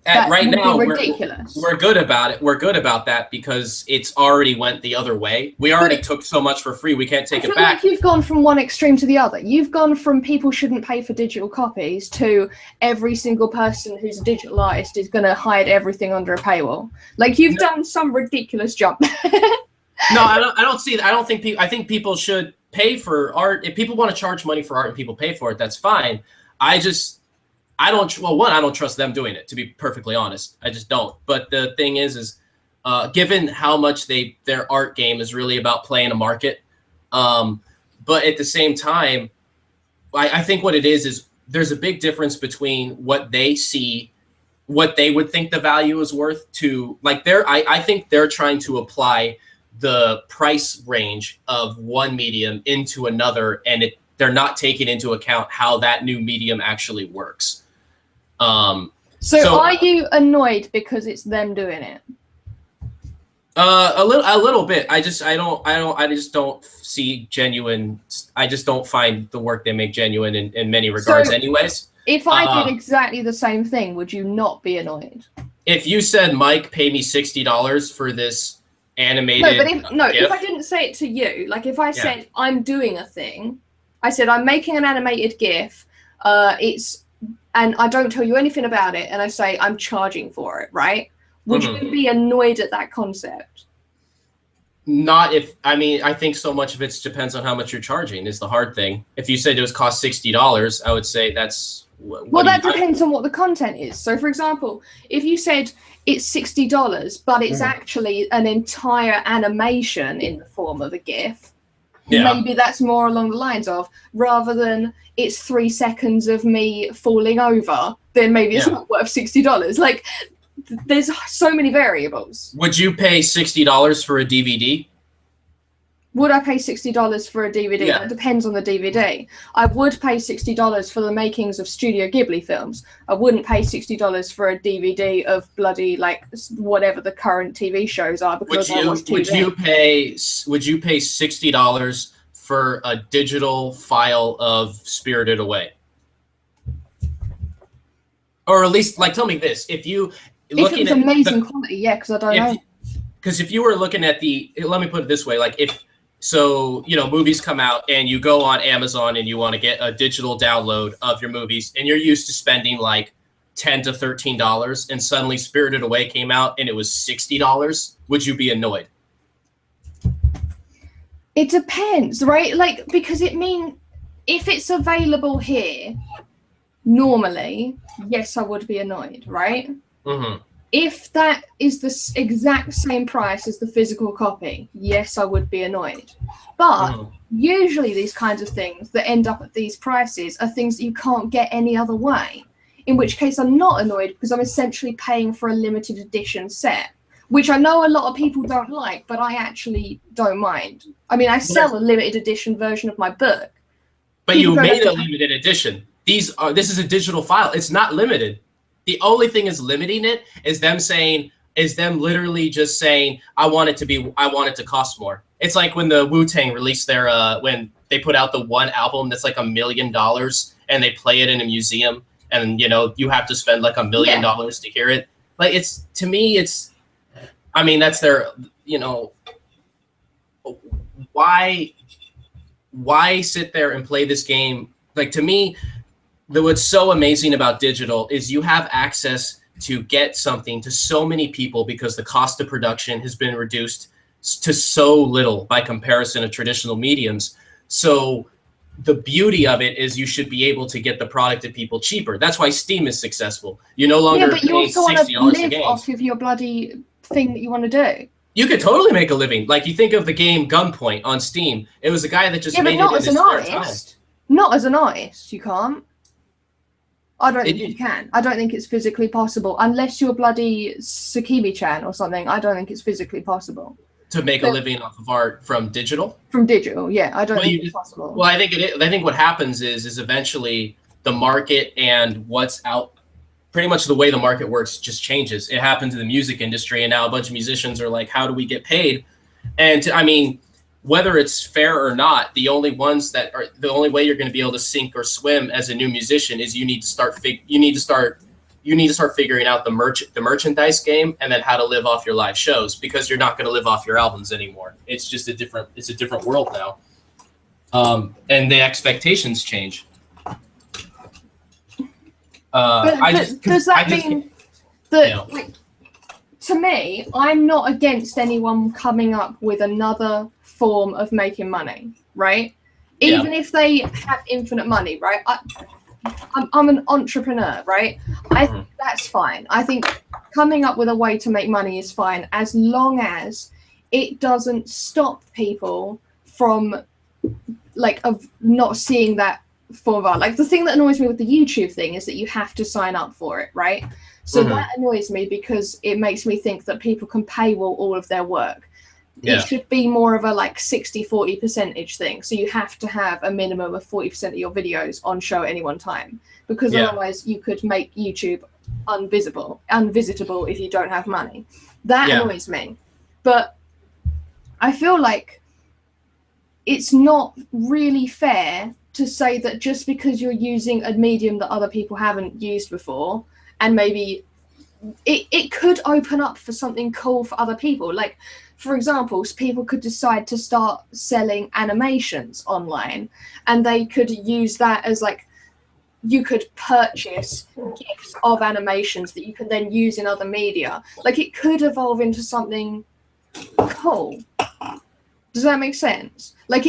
Right now, ridiculous. We're good about it. We're good about that because it's already went the other way. We already took so much for free. We can't take it back. Like you've gone from one extreme to the other. You've gone from people shouldn't pay for digital copies to every single person who's a digital artist is going to hide everything under a paywall. Like, you've done some ridiculous jump. No, I don't see that. I think people should pay for art. If people want to charge money for art and people pay for it, that's fine. I don't trust them doing it, to be perfectly honest. I just don't. But the thing is given how much their art game is really about playing a market, but at the same time, I think what it is there's a big difference between what they see, what they would think the value is worth to, like, I think they're trying to apply the price range of one medium into another, and they're not taking into account how that new medium actually works. So are you annoyed because it's them doing it? A little bit. I just don't see genuine. I just don't find the work they make genuine in many regards, anyways. If I did exactly the same thing, would you not be annoyed? If you said, Mike, pay me $60 for this animated, if I didn't say it to you, like if I said I'm doing a thing, I said I'm making an animated GIF, and I don't tell you anything about it, and I say I'm charging for it, right? Would you be annoyed at that concept? Not if, I think so much of it depends on how much you're charging is the hard thing. If you said it was cost $60, I would say that's... Well, that depends on what the content is. So, for example, if you said it's $60, but it's actually an entire animation in the form of a GIF, maybe that's more along the lines of, rather than it's 3 seconds of me falling over, then maybe it's not worth $60. Like, there's so many variables. Would you pay $60 for a DVD? Would I pay $60 for a DVD? Yeah. It depends on the DVD. I would pay $60 for the makings of Studio Ghibli films. I wouldn't pay $60 for a DVD of bloody, like, whatever the current TV shows are, because I watch TV. Would you pay $60 for a digital file of Spirited Away? Or at least, like, tell me this: if it's amazing quality, yeah, because I don't know. Because if you were looking at let me put it this way, like movies come out and you go on Amazon and you want to get a digital download of your movies, and you're used to spending like $10 to $13, and suddenly Spirited Away came out and it was $60, would you be annoyed? It depends, right? Like, because if it's available here, normally, yes, I would be annoyed, right? Mm-hmm. If that is the exact same price as the physical copy, yes, I would be annoyed. But usually these kinds of things that end up at these prices are things that you can't get any other way, in which case I'm not annoyed because I'm essentially paying for a limited edition set, which I know a lot of people don't like, but I actually don't mind. I mean, I sell a limited edition version of my book. But you made a limited edition. This is a digital file. It's not limited. The only thing is limiting it is them literally just saying, I want it to cost more. It's like when the Wu-Tang released when they put out the one album that's like $1 million and they play it in a museum, and you have to spend like $1 million to hear it. Like, that's their, why sit there and play this game? Like, to me, what's so amazing about digital is you have access to get something to so many people because the cost of production has been reduced to so little by comparison of traditional mediums. So the beauty of it is you should be able to get the product to people cheaper. That's why Steam is successful. You no longer but you pay also want to $60 a live game. off of your bloody thing that you want to do. You could totally make a living. Like, you think of the game Gunpoint on Steam. It was a guy that just made it in his spare time. Not as an artist, you can't. I don't think you can. I don't think it's physically possible. Unless you're bloody Sakimi-chan or something, I don't think it's physically possible. to make a living off of art from digital. From digital, yeah, I don't think it's possible. Well, I think I think what happens is eventually the market and what's out. Pretty much the way the market works just changes. It happened to the music industry, and now a bunch of musicians are like, how do we get paid? And I mean, whether it's fair or not, the only way you're going to be able to sink or swim as a new musician is you need to start figuring out the merchandise game, and then how to live off your live shows, because you're not going to live off your albums anymore. It's just a different world now. And the expectations change. Does that mean that, like, to me, I'm not against anyone coming up with another form of making money, right? Even if they have infinite money, right? I'm an entrepreneur, right? I think that's fine. I think coming up with a way to make money is fine, as long as it doesn't stop people from, like, of not seeing that form of art. Like, the thing that annoys me with the YouTube thing is that you have to sign up for it, right? So that annoys me, because it makes me think that people can paywall all of their work. It should be more of a, like, 60-40 percentage thing. So you have to have a minimum of 40% of your videos on show at any one time, because otherwise you could make YouTube unvisitable if you don't have money. That annoys me. But I feel like it's not really fair to say that just because you're using a medium that other people haven't used before, and maybe it could open up for something cool for other people. Like, for example, people could decide to start selling animations online, and they could use that as, like, you could purchase gifts of animations that you can then use in other media. Like, it could evolve into something cool. Does that make sense? Like,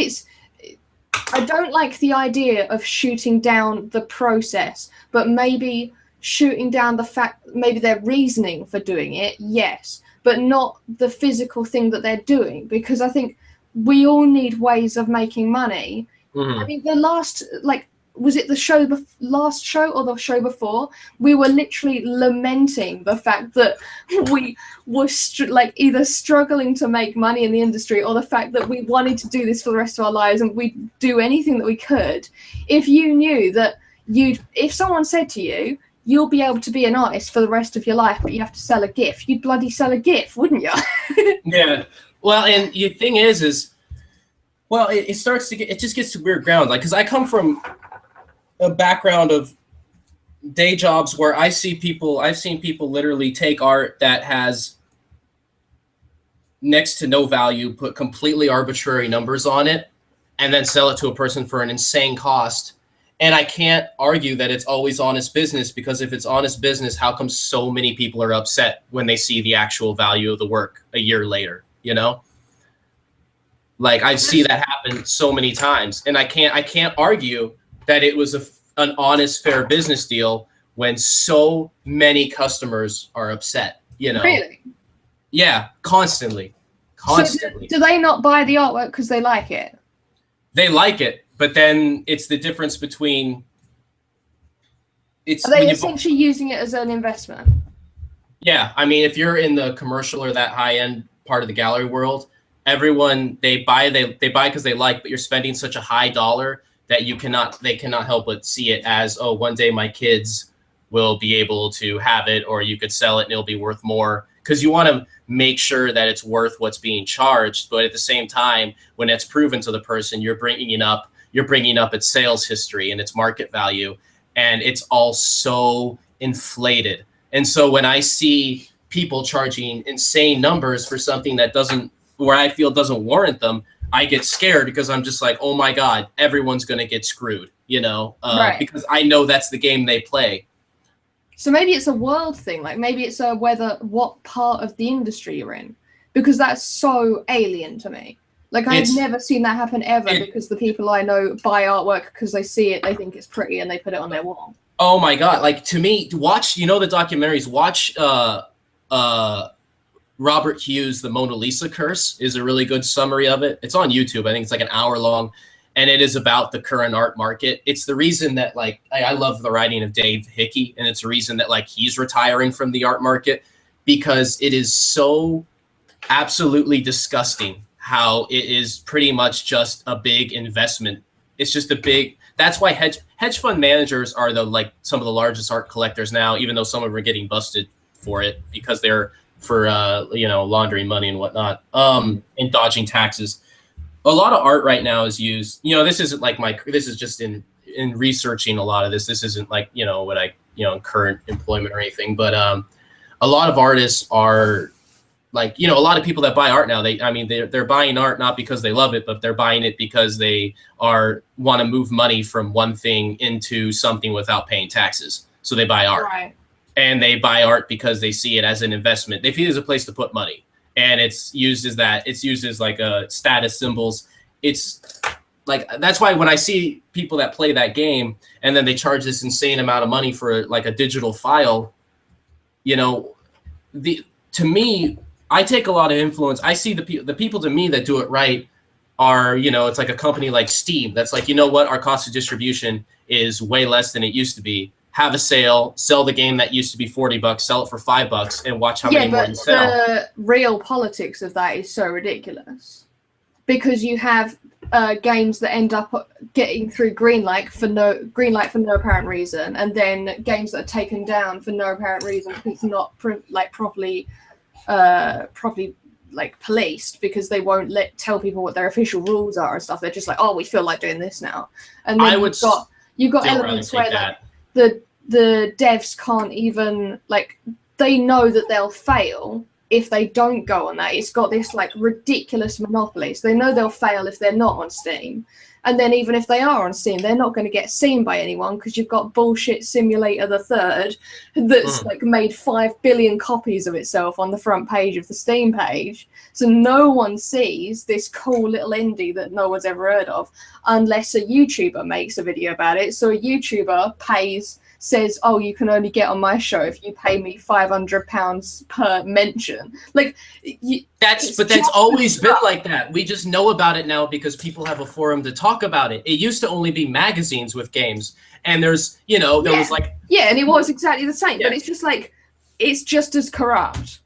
I don't like the idea of shooting down the process, but maybe shooting down the fact, maybe their reasoning for doing it, yes, but not the physical thing that they're doing, because I think we all need ways of making money. I mean, the last, like, was it the last show or the show before? We were literally lamenting the fact that we were either struggling to make money in the industry, or the fact that we wanted to do this for the rest of our lives and we'd do anything that we could. If you knew that if someone said to you, you'll be able to be an artist for the rest of your life, but you have to sell a GIF, you'd bloody sell a GIF, wouldn't you? Yeah. Well, and the thing is, well, it just gets to weird ground. Like, because I come from a background of day jobs where I've seen people literally take art that has next to no value, put completely arbitrary numbers on it, and then sell it to a person for an insane cost. And I can't argue that it's always honest business, because if it's honest business, how come so many people are upset when they see the actual value of the work a year later, you know? Like, I see that happen so many times, and I can't argue that it was an honest, fair business deal when so many customers are upset, you know? Really? Yeah, constantly. So do they not buy the artwork because they like it? They like it, but then it's the difference between... Are they essentially using it as an investment? Yeah, I mean, if you're in the commercial or that high-end part of the gallery world, everyone, they buy because they like, but you're spending such a high dollar that they cannot help but see it as, oh, one day my kids will be able to have it, or you could sell it and it'll be worth more, because you want to make sure that it's worth what's being charged. But at the same time, when it's proven to the person, you're bringing up its sales history and its market value, and it's all so inflated. And so when I see people charging insane numbers for something that where I feel doesn't warrant them, I get scared, because I'm just like, oh my God, everyone's going to get screwed, you know, because I know that's the game they play. So maybe it's a world thing. Like, maybe it's what part of the industry you're in, because that's so alien to me. Like, I've never seen that happen ever, because the people I know buy artwork because they see it, they think it's pretty, and they put it on their wall. Oh my God. Like, to me, watch, you know, the documentaries, watch Robert Hughes' The Mona Lisa Curse is a really good summary of it. It's on YouTube. I think it's like an hour long, and it is about the current art market. It's the reason that, like, I love the writing of Dave Hickey, and it's the reason that, like, he's retiring from the art market, because it is so absolutely disgusting how it is pretty much just a big investment. It's just a big. That's why hedge fund managers are some of the largest art collectors now, even though some of them are getting busted for it because they're for laundering money and whatnot, and dodging taxes. A lot of art right now is used. This isn't like this is just in researching a lot of this. This isn't like what I current employment or anything, but a lot of artists are like, a lot of people that buy art now, they're buying art not because they love it, but they're buying it because they want to move money from one thing into something without paying taxes. So they buy art. Right. And they buy art because they see it as an investment. They feel it's a place to put money. And it's used as that. It's used as like a status symbols. It's like, that's why when I see people that play that game and then they charge this insane amount of money for like a digital file, to me, I take a lot of influence. I see the people to me that do it right are, it's like a company like Steam. That's like, what? Our cost of distribution is way less than it used to be. Have a sale, sell the game that used to be $40, sell it for $5 and watch how many more you sell. Yeah, but the real politics of that is so ridiculous. Because you have games that end up getting through greenlight for no apparent reason, and then games that are taken down for no apparent reason because it's not properly policed, because they won't tell people what their official rules are and stuff. They're just like, oh, we feel like doing this now, and then you've got elements where the devs can't even they know that they'll fail if they don't go on that. It's got this ridiculous monopoly, so they know they'll fail if they're not on Steam. And then even if they are on Steam, they're not going to get seen by anyone because you've got bullshit Simulator the Third that's made 5 billion copies of itself on the front page of the Steam page. So no one sees this cool little indie that no one's ever heard of unless a YouTuber makes a video about it. So a YouTuber says, oh, you can only get on my show if you pay me £500 per mention. That's always been like that. We just know about it now because people have a forum to talk about it. It used to only be magazines with games, and there's and it was exactly the same. Yeah. But it's just it's just as corrupt.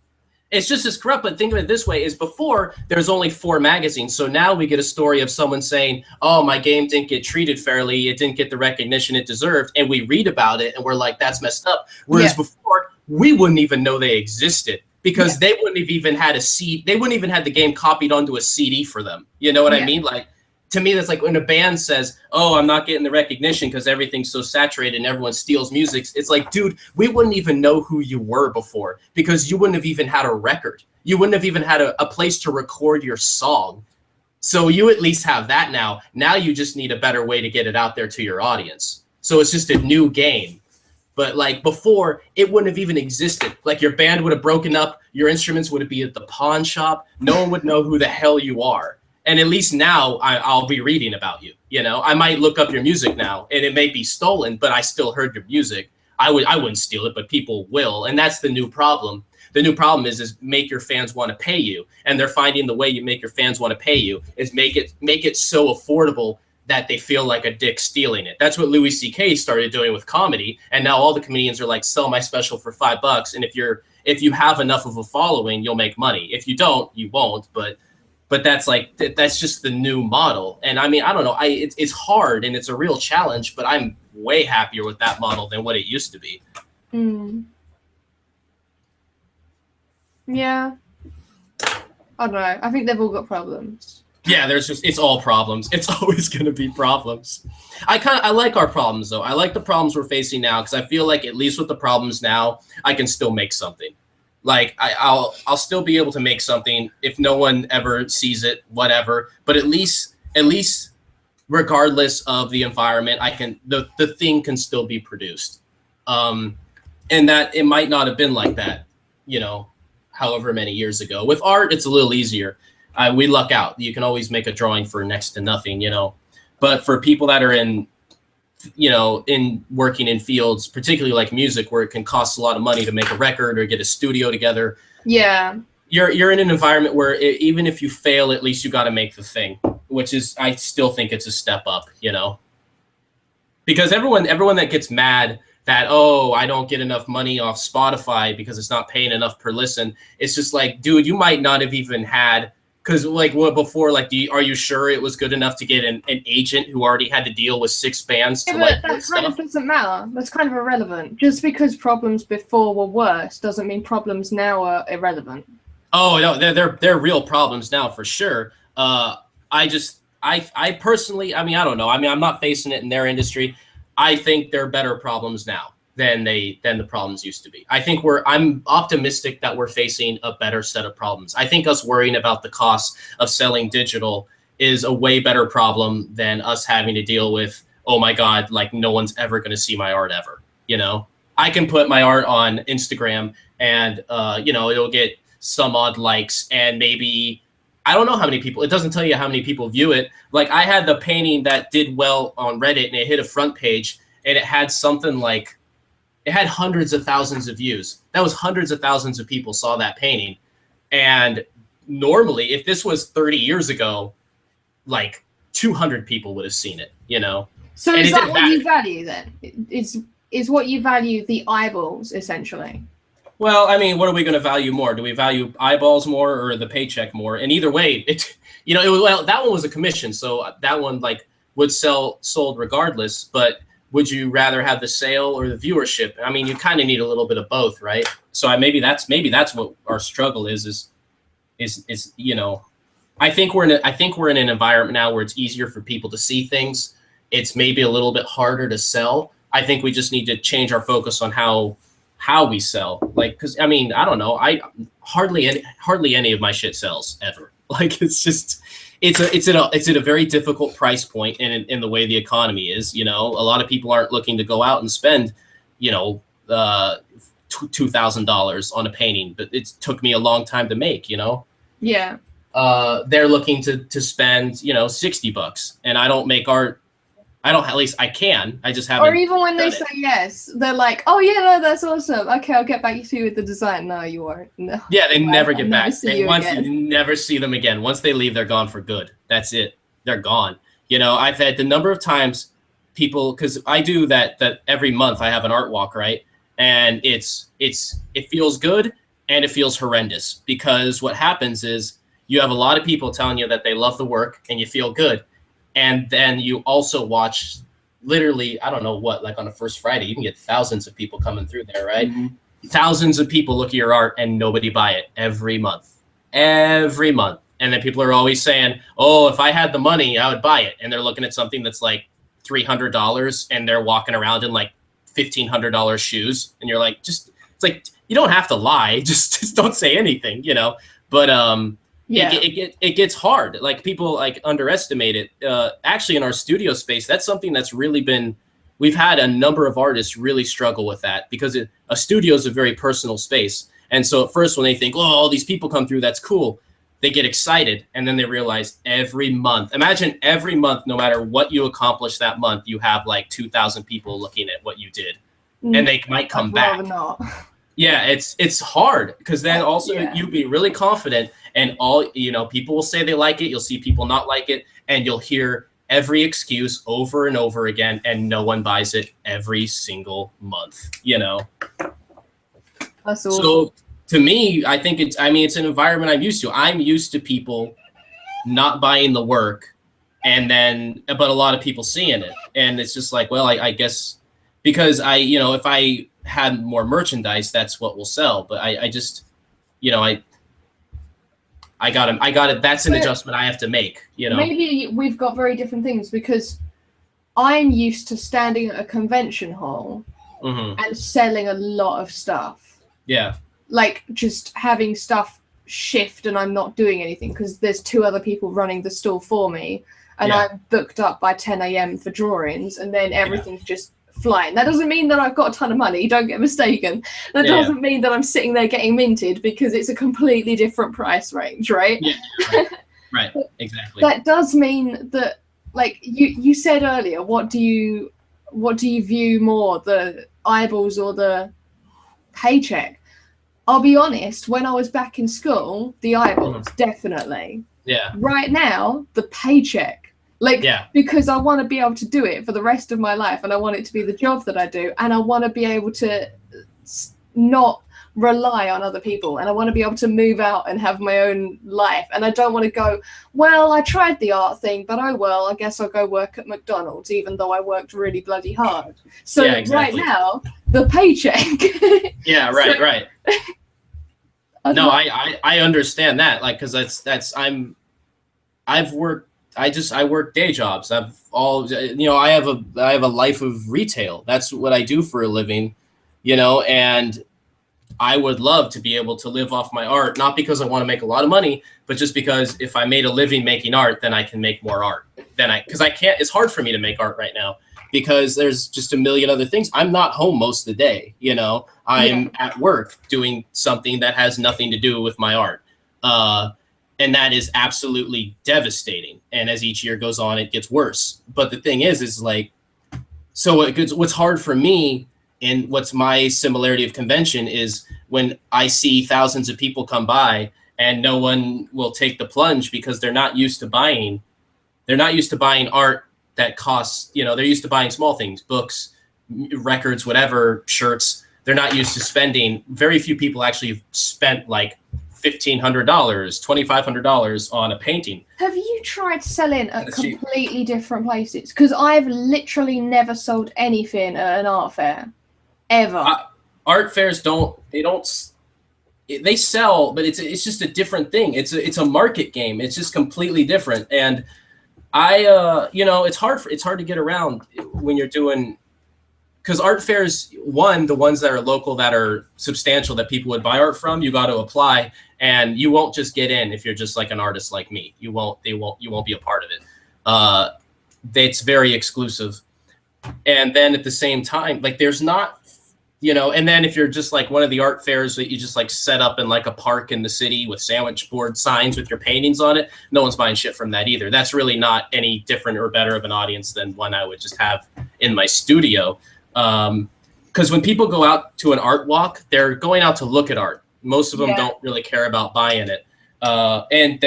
It's just as corrupt, but think of it this way, is before there's only 4 magazines. So now we get a story of someone saying, oh, my game didn't get treated fairly. It didn't get the recognition it deserved. And we read about it and we're like, that's messed up. Whereas before, we wouldn't even know they existed because they wouldn't have even had they wouldn't even had the game copied onto a CD for them. You know what I mean? To me, that's like when a band says, oh, I'm not getting the recognition because everything's so saturated and everyone steals music. It's like, dude, we wouldn't even know who you were before because you wouldn't have even had a record. You wouldn't have even had a place to record your song. So you at least have that now. Now you just need a better way to get it out there to your audience. So it's just a new game. But before, it wouldn't have even existed. Your band would have broken up. Your instruments would be at the pawn shop. No one would know who the hell you are. And at least now I'll be reading about you. I might look up your music now, and it may be stolen, but I still heard your music. I wouldn't steal it, but people will, and that's the new problem. The new problem is make your fans want to pay you, and they're finding the way you make your fans want to pay you is make it so affordable that they feel like a dick stealing it. That's what Louis C.K. started doing with comedy, and now all the comedians are like, sell my special for $5, and if you have enough of a following, you'll make money. If you don't, you won't, But that's just the new model. And I mean, I don't know. It's hard and it's a real challenge, but I'm way happier with that model than what it used to be. Yeah. I don't know. I think they've all got problems. Yeah, it's all problems. It's always going to be problems. I like our problems, though. I like the problems we're facing now because I feel like at least with the problems now, I can still make something. I'll still be able to make something if no one ever sees it, whatever. But at least regardless of the environment, the thing can still be produced. And that it might not have been like that, however many years ago. With art, it's a little easier. We luck out. You can always make a drawing for next to nothing, But for people that are in working in fields, particularly like music, where it can cost a lot of money to make a record or get a studio together. Yeah. You're in an environment where even if you fail, at least you got to make the thing, which is, I still think it's a step up, Because everyone that gets mad that, oh, I don't get enough money off Spotify because it's not paying enough per listen. It's just like, dude, you might not have even had, because like what before, like, are you sure it was good enough to get an agent who already had to deal with 6 bands to like that kind of doesn't matter. That's kind of irrelevant. Just because problems before were worse doesn't mean problems now are irrelevant. Oh no, they're real problems now for sure. I personally, I mean, I don't know. I mean, I'm not facing it in their industry. I think they're better problems now than the problems used to be. I'm optimistic that we're facing a better set of problems. I think us worrying about the cost of selling digital is a way better problem than us having to deal with, oh my God, like no one's ever going to see my art ever. You know, I can put my art on Instagram and, you know, it'll get some odd likes and maybe, I don't know how many people, it doesn't tell you how many people view it. Like I had the painting that did well on Reddit and it hit a front page and it had something like, it had hundreds of thousands of views. That was hundreds of thousands of people saw that painting. And normally, if this was 30 years ago, like 200 people would have seen it, you know? So is that what you value then? Is what you value the eyeballs, essentially? Well, I mean, what are we going to value more? Do we value eyeballs more or the paycheck more? And either way, well, that one was a commission, so that one like would sold regardless. But would you rather have the sale or the viewership? I mean, you kind of need a little bit of both, right? So maybe that's what our struggle is you know, I think we're in an environment now where it's easier for people to see things. It's maybe a little bit harder to sell. I think we just need to change our focus on how we sell. Like, because I mean, I don't know, I hardly any of my shit sells ever. Like it's at a very difficult price point in the way the economy is. You know, a lot of people aren't looking to go out and spend, you know, $2,000 on a painting, but it took me a long time to make. You know. Yeah. They're looking to spend, you know, $60, and I don't make art. I don't. At least I can. I just haven't. Or even when they say yes, they're like, "Oh yeah, no, that's awesome. Okay, I'll get back to you with the design." No, you won't. No. Yeah, they never get back. You never see them again. Once they leave, they're gone for good. That's it. They're gone. You know, I've had the number of times people, because I do that every month. I have an art walk, right? And it feels good and it feels horrendous, because what happens is you have a lot of people telling you that they love the work and you feel good. And then you also watch literally, I don't know what, like on a first Friday, you can get thousands of people coming through there, right? Mm-hmm. Thousands of people look at your art and nobody buy it every month. And then people are always saying, oh, if I had the money, I would buy it. And they're looking at something that's like $300 and they're walking around in like $1,500 shoes. And you're like, it's like, you don't have to lie. Just don't say anything, you know? But, yeah, it gets hard. Like people like underestimate it. Actually, in our studio space, that's something that's really been. We've had a number of artists really struggle with that, because a studio is a very personal space. And so at first, when they think, "Oh, all these people come through, that's cool," they get excited, and then they realize every month. Imagine every month, no matter what you accomplish that month, you have like 2,000 people looking at what you did, and they might come back. Not. Yeah, it's hard, because then also you'll be really confident, and all, you know, people will say they like it. You'll see people not like it, and you'll hear every excuse over and over again, and no one buys it every single month. You know. That's awesome. So to me, I think it's an environment I'm used to. I'm used to people not buying the work, but a lot of people seeing it, and it's just like, well, I guess because if I had more merchandise, that's what will sell. But I just, you know, I got it. That's an adjustment I have to make, you know. Maybe we've got very different things, because I'm used to standing at a convention hall and selling a lot of stuff. Yeah. Like just having stuff shift and I'm not doing anything because there's 2 other people running the stall for me, and I'm booked up by 10 a.m. for drawings, and then everything's just flying. That doesn't mean that I've got a ton of money, don't get mistaken. That doesn't mean that I'm sitting there getting minted, because it's a completely different price range, right? Yeah, right. Exactly. That does mean that, like you said earlier, what do you view more, the eyeballs or the paycheck? I'll be honest, when I was back in school, the eyeballs, definitely. Yeah. Right now, the paycheck Like, Yeah. because I want to be able to do it for the rest of my life, and I want it to be the job that I do, and I want to be able to not rely on other people, and I want to be able to move out and have my own life, and I don't want to go, well, I tried the art thing, but oh well, I guess I'll go work at McDonald's, even though I worked really bloody hard. So Yeah, exactly. right now, the paycheck. Yeah, right, So- right. No, I understand that. Like, because I work day jobs. I have a life of retail. That's what I do for a living, and I would love to be able to live off my art, not because I want to make a lot of money, but just because if I made a living making art, then I can make more art. Because I can't, it's hard for me to make art right now because there's just a million other things. I'm not home most of the day, I'm at work doing something that has nothing to do with my art. And that is absolutely devastating. And as each year goes on, it gets worse. But the thing is like, so what's hard for me and what's my similarity of convention is when I see thousands of people come by and no one will take the plunge because they're not used to buying art that costs, they're used to buying small things, books, records, whatever, shirts. They're not used to spending. Very few people actually have spent like $1,500, $2,500 on a painting. Have you tried selling at completely different places? Because I've literally never sold anything at an art fair, ever. Art fairs they sell, but it's just a different thing. It's a market game. It's just completely different. And it's hard to get around when you're doing, because art fairs, the ones that are local, that are substantial, that people would buy art from, you got to apply, and you won't just get in if you're just like an artist like me. You won't be a part of it. It's very exclusive. And then at the same time, like there's not, and then if you're just like one of the art fairs that you just like set up in like a park in the city with sandwich board signs with your paintings on it, no one's buying shit from that either. That's really not any different or better of an audience than one I would just have in my studio. Because when people go out to an art walk, they're going out to look at art. Most of them don't really care about buying it. And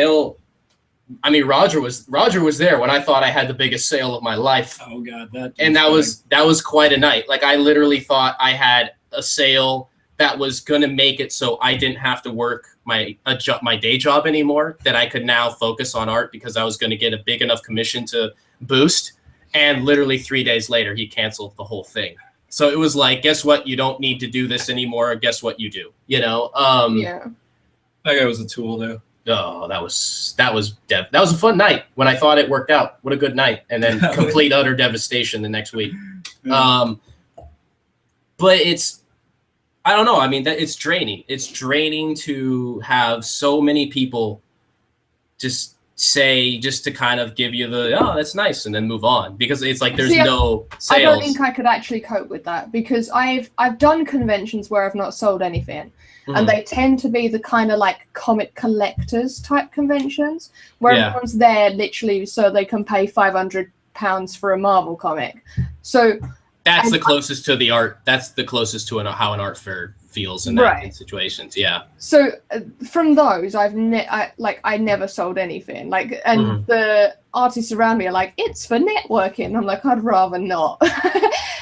Roger was there when I thought I had the biggest sale of my life. Oh God, that was quite a night. Like I literally thought I had a sale that was gonna make it so I didn't have to work my day job anymore. That I could now focus on art because I was gonna get a big enough commission to boost. And literally 3 days later, he canceled the whole thing. So it was like, guess what? You don't need to do this anymore. Guess what you do? Yeah. That guy was a tool, though. Oh, that was a fun night when I thought it worked out. What a good night. And then complete utter devastation the next week. Yeah. But I don't know. I mean, it's draining. It's draining to have so many people just to kind of give you that's nice and then move on, because it's like there's no sales. I don't think I could actually cope with that, because I've done conventions where I've not sold anything. And they tend to be the kind of like comic collectors type conventions where everyone's there literally so they can pay £500 for a Marvel comic. So that's the closest to the art. That's the closest to how an art fair feels in that situations. Yeah. So from those, I never sold anything. Like, and the artists around me are like, it's for networking. I'm like, I'd rather not.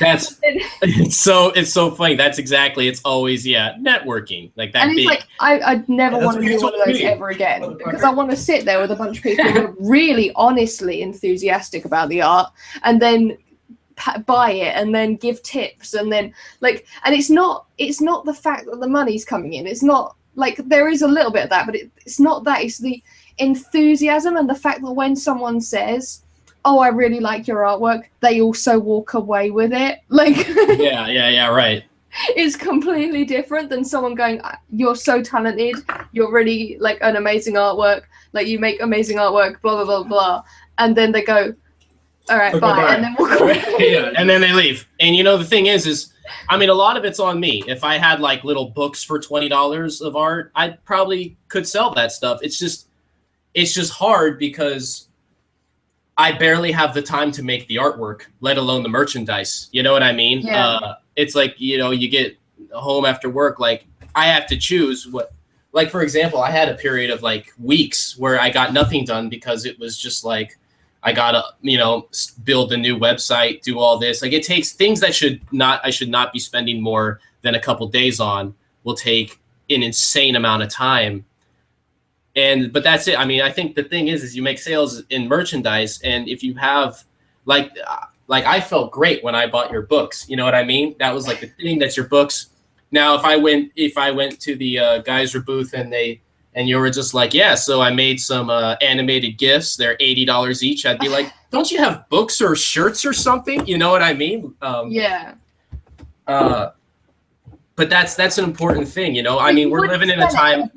It's so funny. That's exactly. It's always networking like that. And it's like I'd never want to do one of those ever again, because I want to sit there with a bunch of people who are really honestly enthusiastic about the art, and then buy it and then give tips, and then and it's not the fact that the money's coming in. It's not like, there is a little bit of that, but it's not that. It's the enthusiasm and the fact that when someone says, oh, I really like your artwork, they also walk away with it. Like right. It's completely different than someone going, you're so talented, you're really like an amazing artwork, like you make amazing artwork, blah blah blah blah, and then they go, all right, bye. And then walk away. And then they leave. And the thing is I mean, a lot of it's on me. If I had like little books for $20 of art, I probably could sell that stuff. It's just hard because I barely have the time to make the artwork, let alone the merchandise. You know what I mean? Yeah. It's like, you get home after work, like I have to choose what, like, for example, I had a period of like weeks where I got nothing done because it was just like, I gotta, build a new website, do all this. Like, it takes things that I should not be spending more than a couple days on will take an insane amount of time. But that's it. I mean, I think the thing is you make sales in merchandise, and if you have like I felt great when I bought your books. You know what I mean? That was like the thing. That's your books. Now, if I went to the Geyser booth and you were just like, yeah, so I made some animated GIFs. They're $80 each. I'd be like, don't you have books or shirts or something? You know what I mean? Yeah. But that's an important thing, you know. I mean, we're living in a time.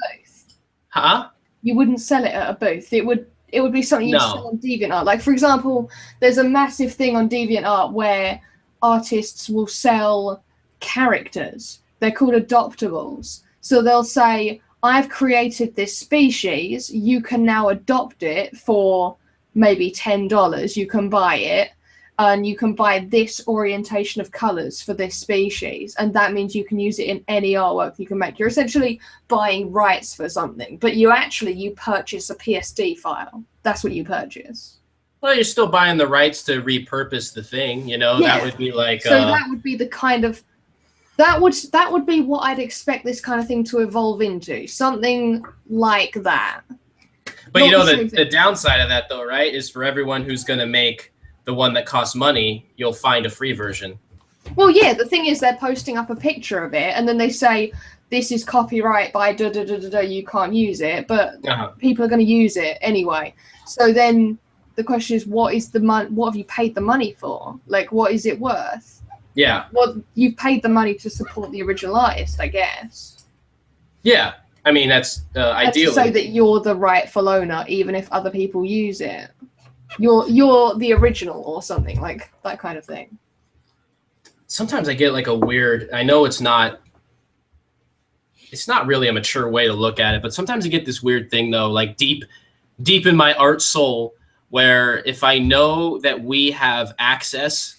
Huh? You wouldn't sell it at a booth. It would be something you sell on DeviantArt. Like, for example, there's a massive thing on DeviantArt where artists will sell characters. They're called adoptables. So they'll say, I've created this species. You can now adopt it for maybe $10. You can buy it, and you can buy this orientation of colors for this species. And that means you can use it in any artwork you can make. You're essentially buying rights for something, but you purchase a PSD file. That's what you purchase. Well, you're still buying the rights to repurpose the thing, you know. Yeah. That would be like. So that would be the kind of. That would be what I'd expect this kind of thing to evolve into. Something like that. But the downside of that, though, right, is for everyone who's going to make the one that costs money, you'll find a free version. Well, yeah, the thing is they're posting up a picture of it, and then they say, this is copyright by da-da-da-da-da, you can't use it, but people are going to use it anyway. So then the question is, what have you paid the money for? Like, what is it worth? Yeah. Well, you've paid the money to support the original artist, I guess. Yeah. I mean, that's ideally. So that you're the rightful owner, even if other people use it. You're the original or something, like that kind of thing. Sometimes I get like a weird, I know it's not really a mature way to look at it, but sometimes I get this weird thing, though, like deep in my art soul, where if I know that we have access,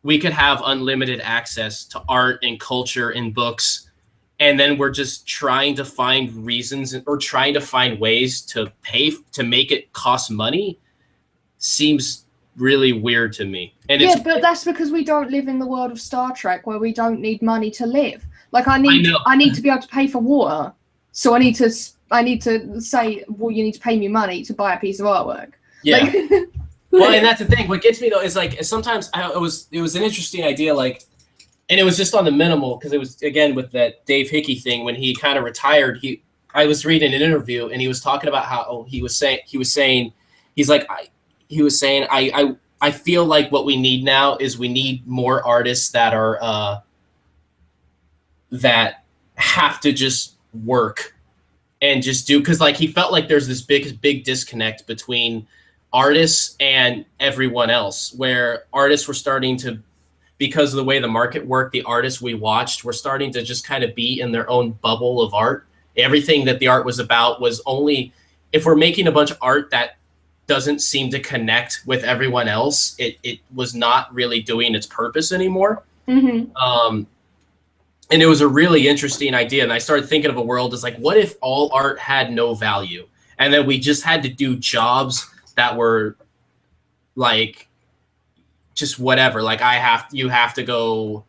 we could have unlimited access to art and culture and books, and then we're just trying to find reasons or trying to find ways to pay to make it cost money seems really weird to me. And but that's because we don't live in the world of Star Trek where we don't need money to live. Like I need to be able to pay for water, so I need to say, well, you need to pay me money to buy a piece of artwork. Yeah. Like, well, and that's the thing. What gets me though is like sometimes it was an interesting idea, like, and it was just on the minimal because it was again with that Dave Hickey thing when he kind of retired. I was reading an interview and he was talking about how I feel like what we need now is we need more artists that are that have to just work and just do, because like he felt like there's this big disconnect between artists and everyone else, where artists were starting to, because of the way the market worked, the artists we watched were starting to just kind of be in their own bubble of art. Everything that the art was about was only, if we're making a bunch of art that doesn't seem to connect with everyone else, it was not really doing its purpose anymore. mm-hmm. And it was a really interesting idea. And I started thinking of a world as like, what if all art had no value? And then we just had to do jobs that were like just whatever. Like you have to go,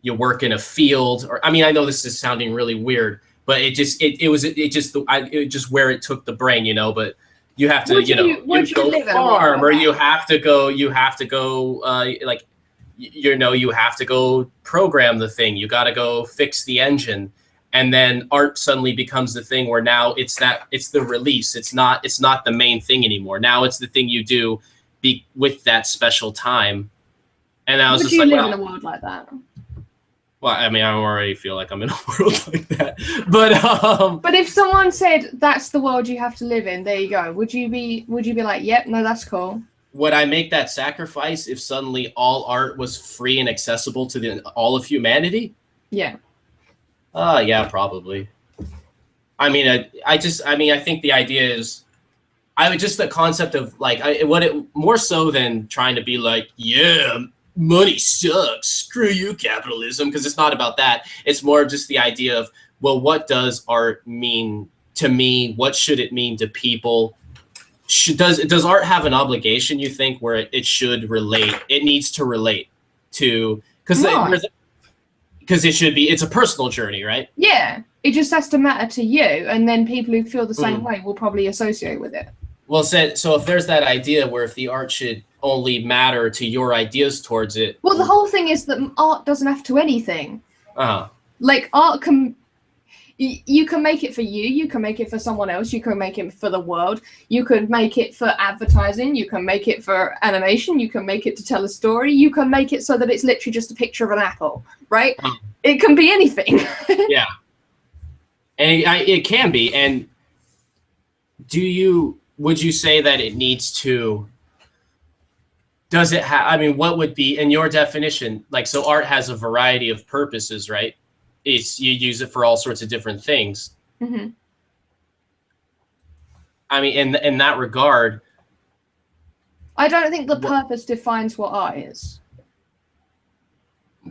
you work in a field, or I mean, I know this is sounding really weird, but it just where it took the brain, you know. But you have to, you go farm, or you have to go like, you have to go program the thing. You got to go fix the engine. And then art suddenly becomes the thing where now it's the release. It's not the main thing anymore. Now it's the thing you do with that special time. And I was Would just you like, live in a world like that? Well, I mean, I already feel like I'm in a world like that. But if someone said that's the world you have to live in, there you go. Would you be like, yep, no, that's cool? Would I make that sacrifice if suddenly all art was free and accessible to all of humanity? Yeah. Yeah, probably. I mean, I think the idea is, the concept of like, more so than trying to be like, yeah, money sucks, screw you, capitalism, because it's not about that. It's more just the idea of, well, what does art mean to me? What should it mean to people? does art have an obligation, you think, where it should relate? It needs to relate to, because it should be, it's a personal journey, right? Yeah, it just has to matter to you, and then people who feel the same way will probably associate with it. Well said. So if there's that idea where if the art should only matter to your ideas towards it. Well, the whole thing is that art doesn't have to anything. Like art can, you can make it for you can make it for someone else, you can make it for the world, you could make it for advertising, you can make it for animation, you can make it to tell a story, you can make it so that it's literally just a picture of an apple, right? It can be anything. Yeah. And it can be. And would you say that it needs to, does it have, I mean, what would be, in your definition, like, so art has a variety of purposes, right? You use it for all sorts of different things. Mm-hmm. I mean, in that regard, I don't think the purpose defines what art is.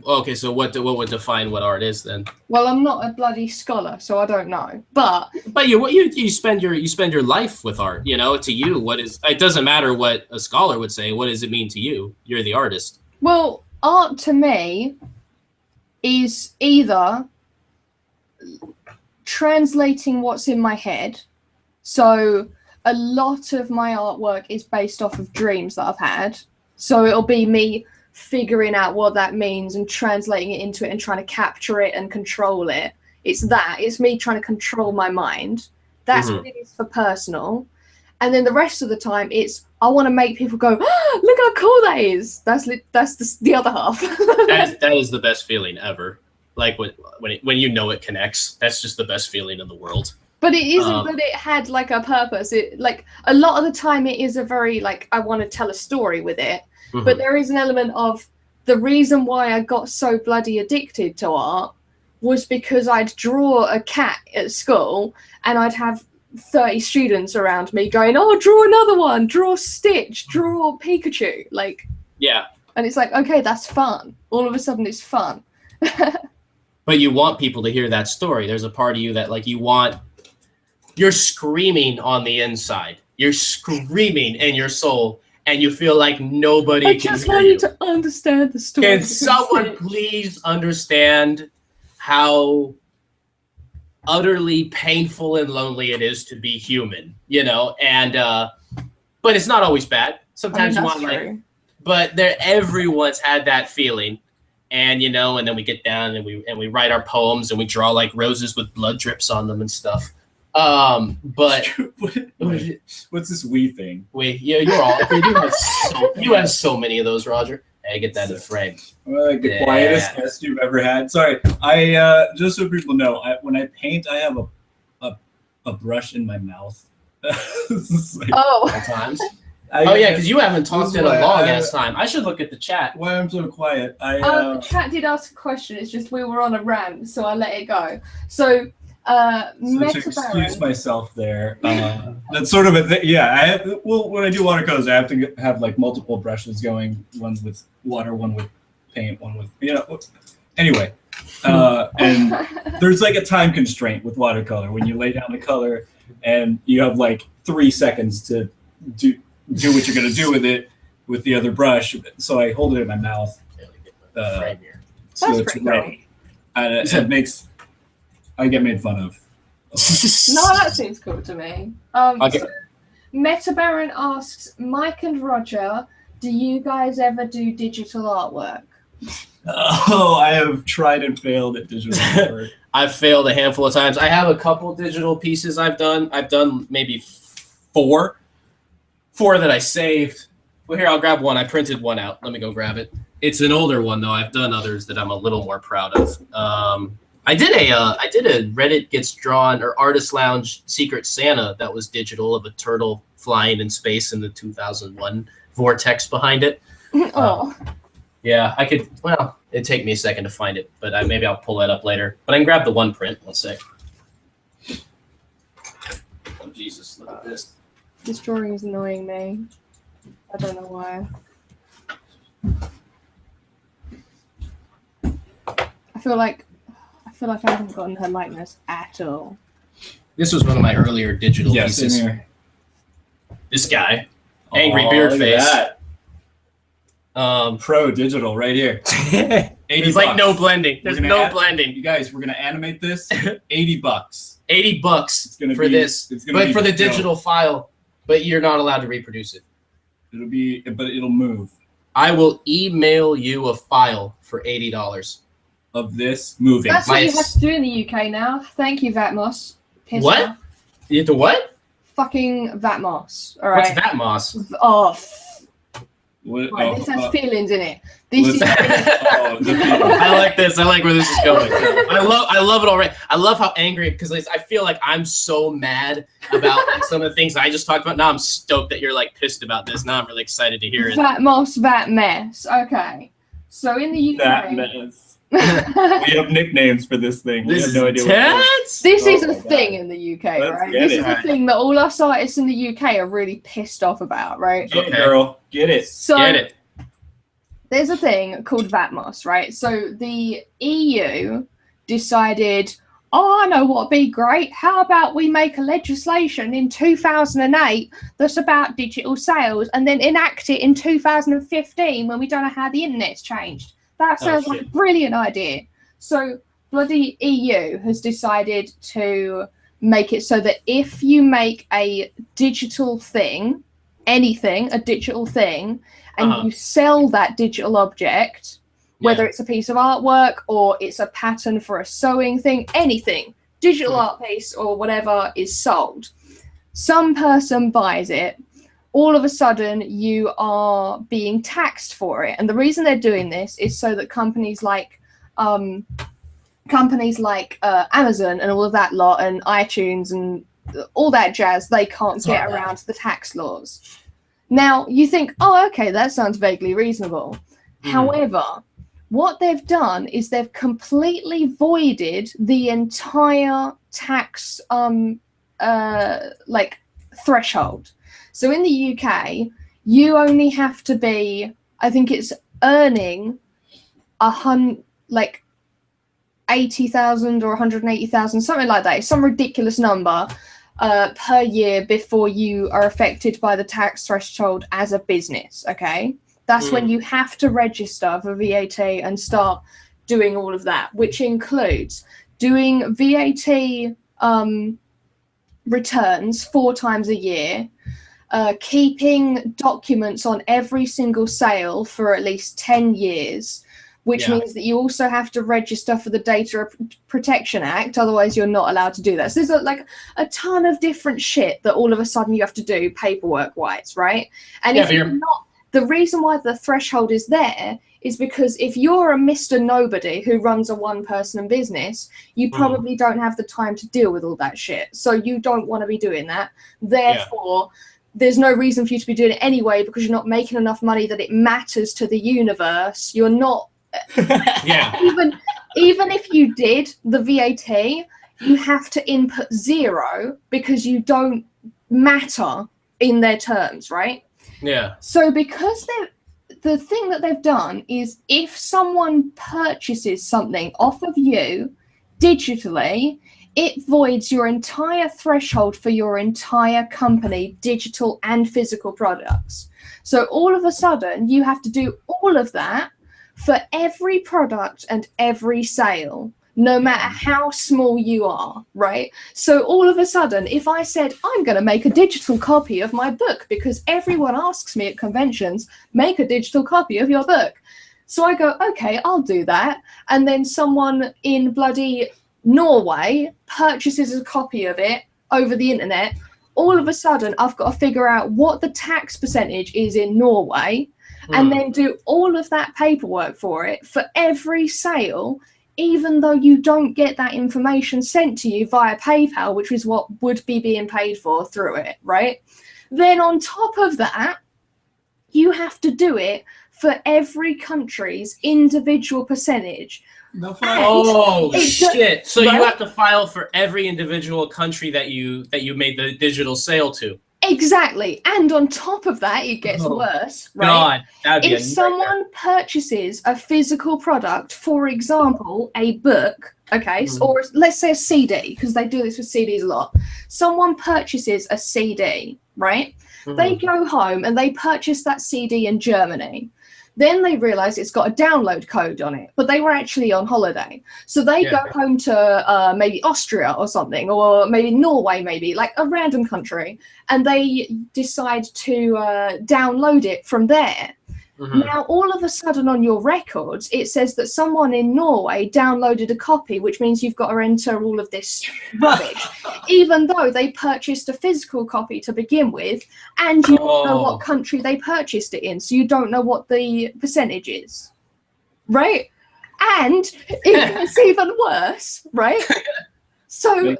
Okay, so what would define what art is then? Well, I'm not a bloody scholar, so I don't know. But you spend your life with art. You know, to you, what is? It doesn't matter what a scholar would say. What does it mean to you? You're the artist. Well, art to me is either translating what's in my head. So a lot of my artwork is based off of dreams that I've had. So it'll be me figuring out what that means and translating it into it and trying to capture it and control it. It's me trying to control my mind. That's what it is for personal. And then the rest of the time it's I want to make people go, oh, look how cool that is. That's the other half. that is the best feeling ever. Like when you know it connects, that's just the best feeling in the world. But it isn't that it had like a purpose. It like a lot of the time it is a very like I want to tell a story with it. But there is an element of the reason why I got so bloody addicted to art was because I'd draw a cat at school and I'd have 30 students around me going, oh, draw another one, draw Stitch, draw Pikachu. Like, yeah. And it's like, okay, that's fun. All of a sudden it's fun. But you want people to hear that story. There's a part of you that like you're screaming on the inside. You're screaming in your soul. And you feel like nobody can hear you. I just want you to understand the story. Can someone please understand how utterly painful and lonely it is to be human, you know? And but it's not always bad. Sometimes you want like, but everyone's had that feeling, and you know, and then we get down and we write our poems and we draw like roses with blood drips on them and stuff. But what's this we thing? You're all you have so many of those, Roger. Hey, get that in the frame. Like the quietest guest you've ever had. Sorry, I just so people know, when I paint, I have a brush in my mouth. Sometimes. Because you haven't talked in a long ass time. I should look at the chat. Why I'm so quiet? The chat did ask a question. It's just we were on a rant, so I let it go. So to excuse myself there, that's sort of a thing. Yeah, when I do watercolors, I have to have like multiple brushes going, one with water, one with paint, one with anyway, and there's like a time constraint with watercolor when you lay down the color and you have like 3 seconds to do what you're gonna do with it with the other brush. So I hold it in my mouth, so it's ready, and it makes. I get made fun of. No, that seems cool to me. Okay. So Meta Baron asks, Mike and Roger, do you guys ever do digital artwork? Oh, I have tried and failed at digital artwork. I've failed a handful of times. I have a couple digital pieces I've done. I've done maybe four that I saved. Well, here, I'll grab one. I printed one out. Let me go grab it. It's an older one, though. I've done others that I'm a little more proud of. I did a Reddit Gets Drawn or Artist Lounge Secret Santa that was digital of a turtle flying in space in the 2001 vortex behind it. Yeah, I could. Well, it'd take me a second to find it, but maybe I'll pull that up later. But I can grab the one print. One sec. Oh Jesus! Look at this. This drawing is annoying me. I don't know why. I feel like I haven't gotten her likeness at all. This was one of my earlier digital pieces. Same here. This guy, angry beard look face. at that. Pro digital right here. There's like no blending. There's no blending. You guys, we're gonna animate this. $80. $80 It's gonna for be, this, it's gonna but be for the dope. digital file. But you're not allowed to reproduce it. But it'll move. I will email you a file for $80 Of this moving. That's what you have to do in the UK now. Thank you, Vatmos. Piss What? off. You have to what? Fucking Vatmos. All right. What's Vatmos? Oh, What, right, this has feelings in it. This is. I like this. I like where this is going. I love it already. I love how angry, because I feel like I'm so mad about some of the things I just talked about. Now I'm stoked that you're like pissed about this. Now I'm really excited to hear it. Vatmos, Vatmess. Okay. So in the UK. That mess. We have nicknames for this thing. We This have is no idea what it is. This is Oh a my thing God. in the UK, Let's right? get This it. is a thing that all us artists in the UK are really pissed off about, right? Get it, girl. Get it. So Get it? there's a thing called Vatmos, right? So the EU decided, oh, I know what'd be great. How about we make a legislation in 2008 that's about digital sales and then enact it in 2015 when we don't know how the internet's changed? That sounds like a brilliant idea. So bloody EU has decided to make it so that if you make a digital thing, anything, a digital thing, and you sell that digital object, whether it's a piece of artwork or it's a pattern for a sewing thing, anything, digital art piece or whatever is sold, some person buys it, all of a sudden you are being taxed for it. And the reason they're doing this is so that companies like Amazon and all of that lot and iTunes and all that jazz, they can't get around the tax laws. Now, you think, oh, okay, that sounds vaguely reasonable. However, what they've done is they've completely voided the entire tax threshold. So in the UK, you only have to be, I think it's earning 80,000 or 180,000, something like that. It's some ridiculous number per year before you are affected by the tax threshold as a business. Okay, that's when you have to register for VAT and start doing all of that, which includes doing VAT returns 4 times a year, keeping documents on every single sale for at least 10 years, which means that you also have to register for the Data Protection Act, otherwise you're not allowed to do that. So there's like a ton of different shit that all of a sudden you have to do paperwork-wise, right? And if you're not, the reason why the threshold is there is because if you're a Mr. Nobody who runs a one-person business, you probably don't have the time to deal with all that shit. So you don't want to be doing that. Therefore, there's no reason for you to be doing it anyway because you're not making enough money that it matters to the universe. You're not... Even if you did the VAT, you have to input 0 because you don't matter in their terms, right? Yeah. So because the thing that they've done is if someone purchases something off of you digitally, it voids your entire threshold for your entire company, digital and physical products. So all of a sudden, you have to do all of that for every product and every sale, no matter how small you are, right? So all of a sudden, if I said, I'm going to make a digital copy of my book because everyone asks me at conventions, make a digital copy of your book. So I go, okay, I'll do that. And then someone in bloody Norway purchases a copy of it over the internet. All of a sudden, I've got to figure out what the tax percentage is in Norway and then do all of that paperwork for it for every sale, even though you don't get that information sent to you via PayPal, which is what would be being paid for through it, right? Then on top of that, you have to do it for every country's individual percentage. Shit! So you have to file for every individual country that you made the digital sale to. Exactly. And on top of that, it gets worse, right? God, that'd be If someone purchases a physical product, for example, a book, okay, or let's say a CD, because they do this with CDs a lot. Someone purchases a CD, right? They go home and they purchase that CD in Germany. Then they realize it's got a download code on it, but they were actually on holiday. So they go home to maybe Austria or something, or maybe Norway, maybe like a random country, and they decide to download it from there. Now, all of a sudden on your records, it says that someone in Norway downloaded a copy, which means you've got to enter all of this rubbish, even though they purchased a physical copy to begin with, and you don't know what country they purchased it in, so you don't know what the percentage is, right? And it's even worse, right? So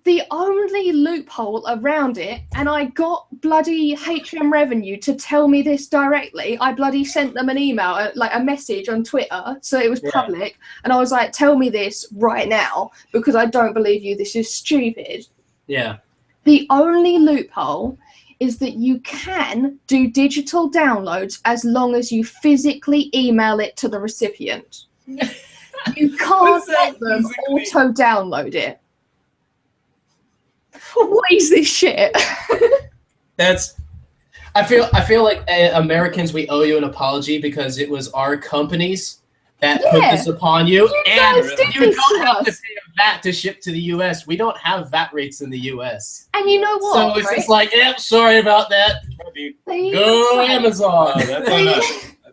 the only loophole around it, and I got bloody HM Revenue to tell me this directly. I bloody sent them an email, like a message on Twitter, so it was public, and I was like, tell me this right now, because I don't believe you, this is stupid. Yeah. The only loophole is that you can do digital downloads as long as you physically email it to the recipient. You can't let them auto-download it. What is this shit? I feel like Americans, we owe you an apology because it was our companies that put this upon you, and you don't have to pay a VAT to ship to the U.S. We don't have VAT rates in the U.S. And you know what? So it's just like, sorry about that. Go Amazon. That's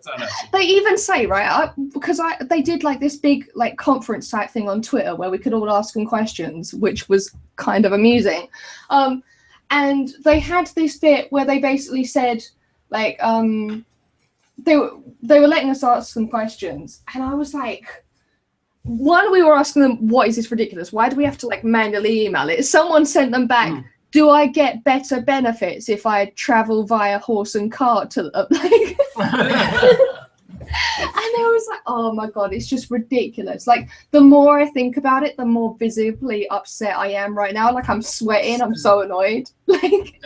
on us. They even say, right, because they did like this big like conference type thing on Twitter where we could all ask them questions, which was kind of amusing. And they had this bit where they basically said, like, they were letting us ask some questions, and I was like, one, we were asking them, what is this ridiculous? Why do we have to like manually email it? Someone sent them back, do I get better benefits if I travel via horse and cart to like and I was like, oh my god, it's just ridiculous. Like, the more I think about it, the more visibly upset I am right now. Like, I'm sweating, I'm so annoyed. Like,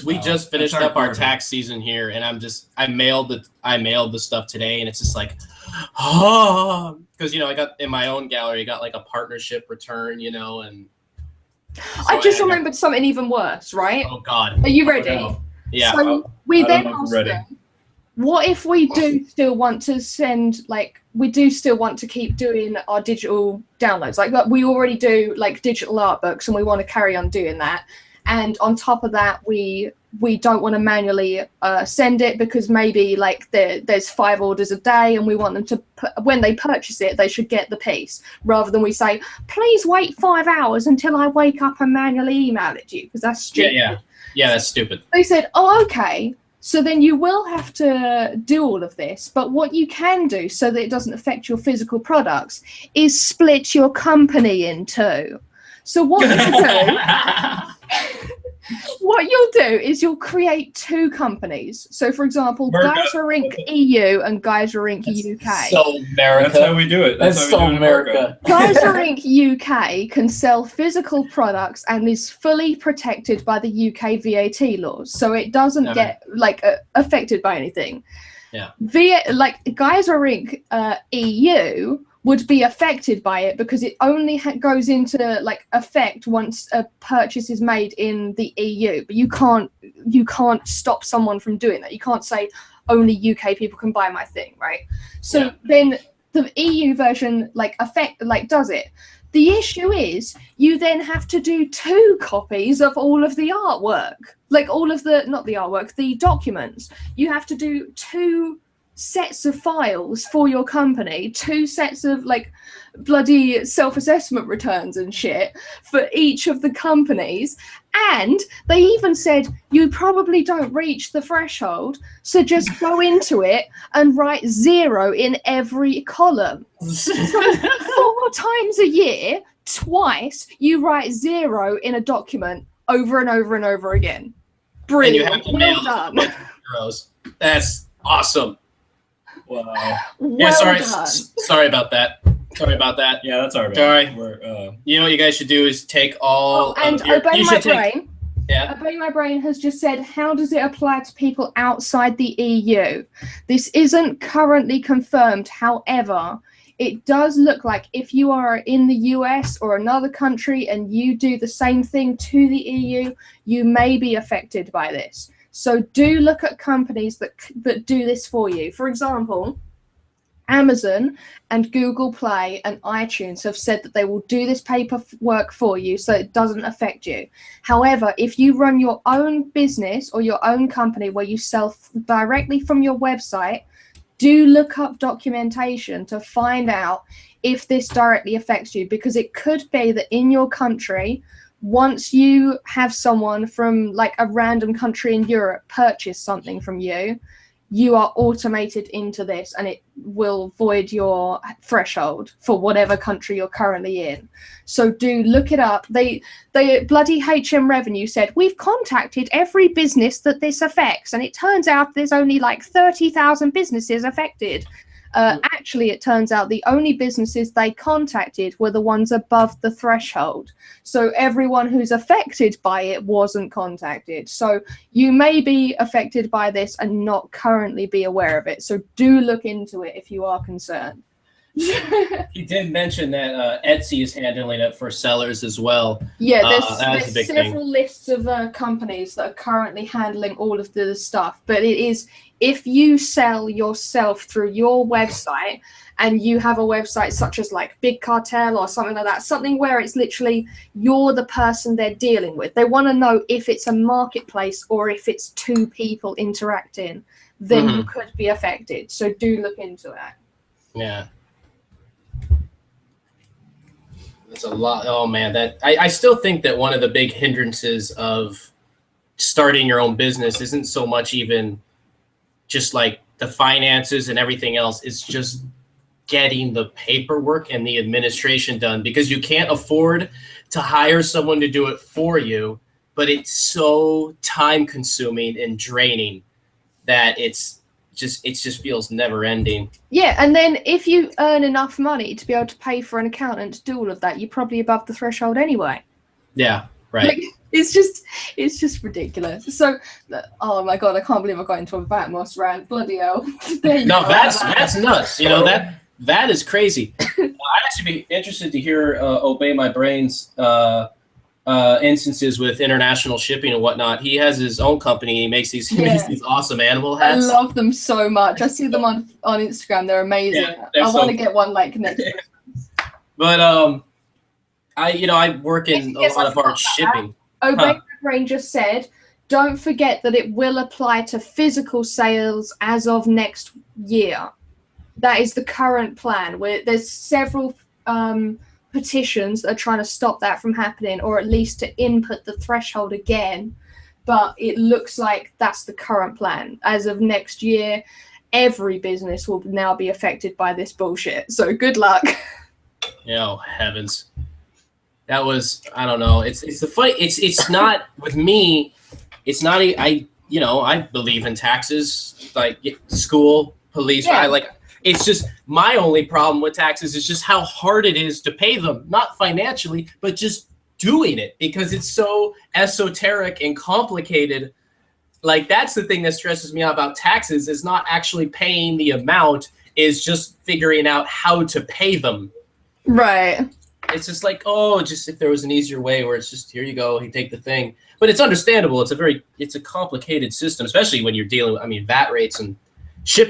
we just finished up our tax season here, and I mailed the stuff today, and it's just like, because I got in my own gallery, I got like a partnership return, and so I just remembered something even worse, right? Oh god. Are you ready? No. Yeah. So we then asked them, what if we do still want to send, like, we do still want to keep doing our digital downloads? Like, we already do, like, digital art books, and we want to carry on doing that. And on top of that, we don't want to manually send it because maybe, like, there's 5 orders a day, and we want them to, when they purchase it, they should get the piece, rather than we say, please wait 5 hours until I wake up and manually email it to you, because that's stupid. Yeah, that's stupid. They said, oh, okay. So then you will have to do all of this, but what you can do so that it doesn't affect your physical products is split your company in two. So what you'll do is you'll create 2 companies. So, for example, Geyser Inc. EU and Geyser Inc. UK. So America. That's how we do it. That's so America. Geyser Inc. UK can sell physical products and is fully protected by the UK VAT laws, so it doesn't get like affected by anything. Yeah. Geyser Inc. EU would be affected by it because it only goes into like effect once a purchase is made in the EU. But you can't stop someone from doing that. You can't say only UK people can buy my thing, right? So then the EU version does it. The issue is you then have to do 2 copies of all of the artwork, like all of the documents. You have to do 2 sets of files for your company, 2 sets of like bloody self-assessment returns and shit for each of the companies. And they even said you probably don't reach the threshold, so just go into it and write 0 in every column. So 4 times a year, twice, you write 0 in a document over and over and over again. Brilliant. And you have to well mail done. Euros. That's awesome. Wow. Well done. Sorry about that. Yeah, that's all right. Sorry. You know what you guys should do is take all and of your... obey my brain. Yeah. Obey My Brain has just said, how does it apply to people outside the EU? This isn't currently confirmed. However, it does look like if you are in the US or another country and you do the same thing to the EU, you may be affected by this. So do look at companies that do this for you. For example, Amazon and Google Play and iTunes have said that they will do this paperwork for you so it doesn't affect you. However, if you run your own business or your own company where you sell directly from your website, do look up documentation to find out if this directly affects you, because it could be that in your country, once you have someone from like a random country in Europe purchase something from you, you are automated into this and it will void your threshold for whatever country you're currently in. So do look it up. They bloody HM Revenue said, we've contacted every business that this affects, and it turns out there's only like 30,000 businesses affected. Actually, it turns out the only businesses they contacted were the ones above the threshold. So everyone who's affected by it wasn't contacted. So you may be affected by this and not currently be aware of it. So do look into it if you are concerned. He did mention that Etsy is handling it for sellers as well. Yeah, there's a big several thing. lists of companies that are currently handling all of the stuff. But it is, if you sell yourself through your website and you have a website such as like Big Cartel or something like that, something where it's literally you're the person they're dealing with. They want to know if it's a marketplace or if it's two people interacting, then you could be affected. So do look into that. Yeah. It's a lot. Oh man, that I still think that one of the big hindrances of starting your own business isn't so much even just like the finances and everything else. It's just getting the paperwork and the administration done, because you can't afford to hire someone to do it for you, but it's so time consuming and draining that it just feels never ending. Yeah, and then if you earn enough money to be able to pay for an accountant to do all of that, you're probably above the threshold anyway. Yeah, right. Like, it's just ridiculous. So, oh my god, I can't believe I got into a Vatmos rant. Bloody hell. No, that's nuts. You know, that is crazy. I'd actually be interested to hear Obey My Brain's instances with international shipping and whatnot. He has his own company. He makes these awesome animal hats. I love them so much. I see them on Instagram. They're amazing. Yeah, I want to get one like next week. But I work in a lot of our shipping. Obey My Brain just said, don't forget that it will apply to physical sales as of next year. That is the current plan. Where there's several petitions that are trying to stop that from happening, or at least to input the threshold again. But it looks like that's the current plan. As of next year, every business will now be affected by this bullshit. So good luck. Oh heavens. That was, I don't know. It's the funny. It's not with me. It's not. I believe in taxes, like school, police. Yeah. It's just my only problem with taxes is just how hard it is to pay them, not financially, but just doing it, because it's so esoteric and complicated. Like, that's the thing that stresses me out about taxes, is not actually paying the amount, is just figuring out how to pay them. Right. It's just like, just if there was an easier way where it's just, here you go, you take the thing. But it's understandable. It's a complicated system, especially when you're dealing with, VAT rates and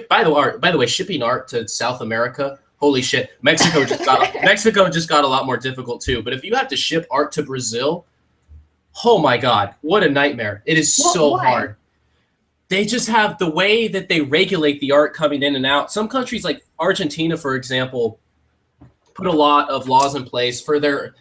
by the way, shipping art to South America, holy shit. Mexico just got a lot more difficult too. But if you have to ship art to Brazil, oh my God, what a nightmare. It is so hard. They just have the way that they regulate the art coming in and out. Some countries like Argentina, for example, put a lot of laws in place for their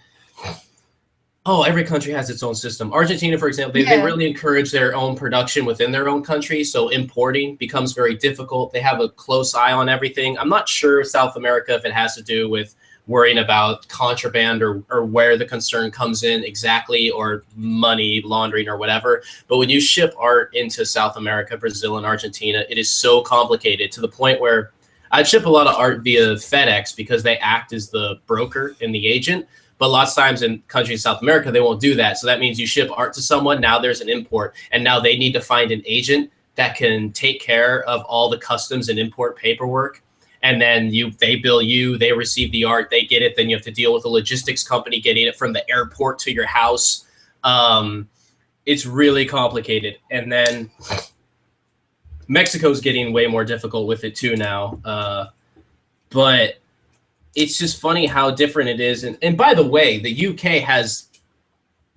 every country has its own system. Argentina, for example, they really encourage their own production within their own country, so importing becomes very difficult. They have a close eye on everything. I'm not sure South America, if it has to do with worrying about contraband or where the concern comes in exactly, or money laundering or whatever. But when you ship art into South America, Brazil, and Argentina, it is so complicated to the point where I'd ship a lot of art via FedEx because they act as the broker and the agent. But lots of times in countries in South America, they won't do that. So that means you ship art to someone. Now there's an import, and now they need to find an agent that can take care of all the customs and import paperwork. And then they bill you, they receive the art, they get it. Then you have to deal with a logistics company getting it from the airport to your house. It's really complicated. And then Mexico's getting way more difficult with it too now. But it's just funny how different it is. And by the way, the UK has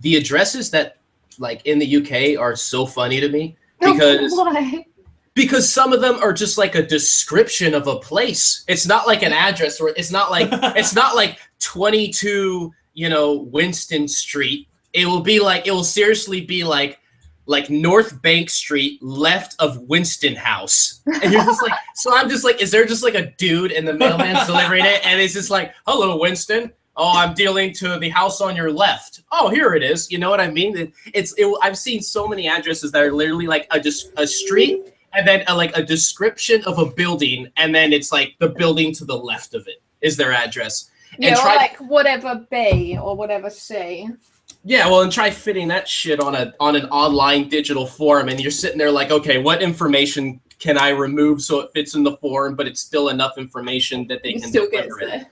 the addresses that like in the UK are so funny to me because some of them are just like a description of a place. It's not like an address, or it's not like 22, Winston Street. It will seriously be like North Bank Street, left of Winston House. And you're just like, so I'm just like, is there just like a dude and the mailman's delivering it? And it's just like, hello, Winston. Oh, I'm dealing to the house on your left. Oh, here it is. You know what I mean? I've seen so many addresses that are literally like a street and then a description of a building. And then it's like the building to the left of it is their address. Yeah, or like whatever B or whatever C. Yeah, well, and try fitting that shit on an online digital form, and you're sitting there like, okay, what information can I remove so it fits in the form, but it's still enough information that they can deliver it.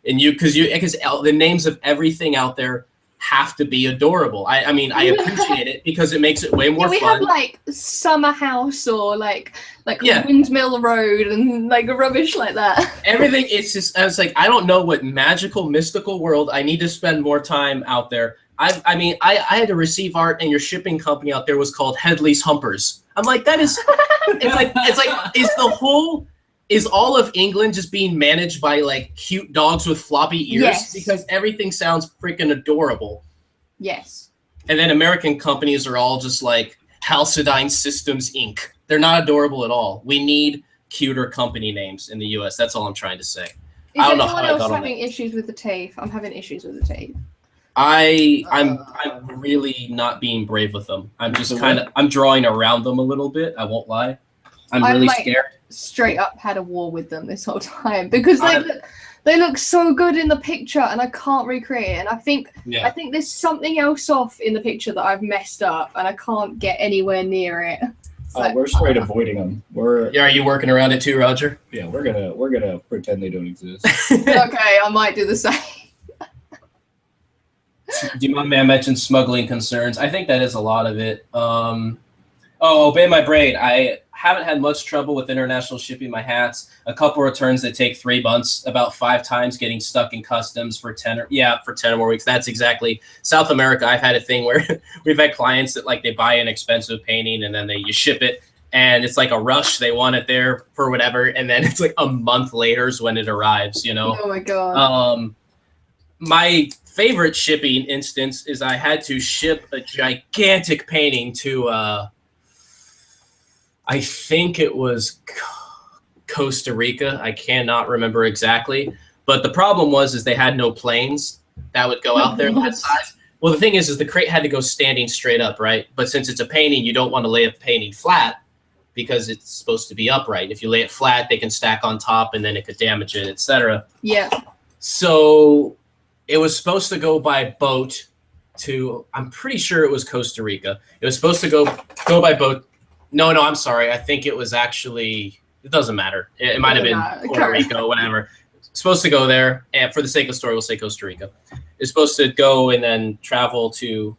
And because the names of everything out there have to be adorable. I mean, I appreciate it because it makes it way more fun. We have like Summer House or like Windmill Road and like rubbish like that. Everything, it's just, I was like, I don't know what magical, mystical world I need to spend more time out there. I had to receive art, and your shipping company out there was called Headley's Humpers. I'm like, that is, is all of England just being managed by like cute dogs with floppy ears? Yes. Because everything sounds freaking adorable. Yes. And then American companies are all just like Halcyon Systems Inc. They're not adorable at all. We need cuter company names in the U.S. That's all I'm trying to say. Is I don't know anyone how I else got on having that. issues with the TAFE? I'm having issues with the TAFE. I'm really not being brave with them. I'm just I'm drawing around them a little bit. I won't lie. I'm really scared. Straight up had a war with them this whole time because they look so good in the picture, and I can't recreate it. And I think there's something else off in the picture that I've messed up, and I can't get anywhere near it. We're straight avoiding them. Are you working around it too, Roger? Yeah, we're gonna pretend they don't exist. Okay, I might do the same. Do you mind me? I mentioned smuggling concerns. I think that is a lot of it. Obey my brain. I haven't had much trouble with international shipping my hats. A couple returns that take 3 months, about 5 times getting stuck in customs for 10 or more weeks. That's exactly South America. I've had a thing where we've had clients that like they buy an expensive painting and then you ship it, and it's like a rush. They want it there for whatever, and then it's like a month later is when it arrives. Oh my god. My favorite shipping instance is I had to ship a gigantic painting to I think it was Costa Rica. I cannot remember exactly, but the problem was they had no planes that would go out there that size. Well, the thing is the crate had to go standing straight up, right? But since it's a painting, you don't want to lay a painting flat because it's supposed to be upright. If you lay it flat, they can stack on top and then it could damage it, etc. Yeah. So it was supposed to go by boat to, I'm pretty sure it was Costa Rica. It was supposed to go by boat. No, I'm sorry. I think it was actually, it doesn't matter. It might have been Puerto Rico, whatever. It's supposed to go there, and for the sake of the story, we'll say Costa Rica. It's supposed to go and then travel to,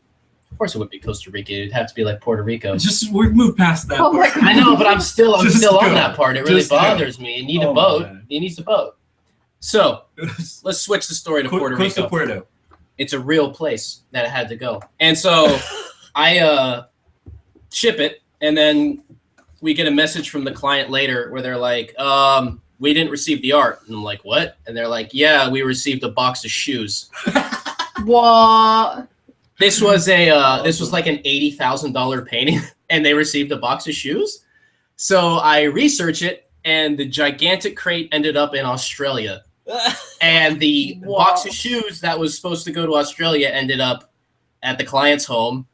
of course it wouldn't be Costa Rica. It'd have to be like Puerto Rico. We've moved past that part. I know, but I'm still on that part. It really bothers me. You need a boat. Man. He needs a boat. So let's switch the story to Puerto Rico. Puerto. It's a real place that it had to go. And so I ship it, and then we get a message from the client later where they're like, we didn't receive the art. And I'm like, what? And they're like, yeah, we received a box of shoes. What? This was like an $80,000 painting, and they received a box of shoes. So I research it, and the gigantic crate ended up in Australia. And the box of shoes that was supposed to go to Australia ended up at the client's home.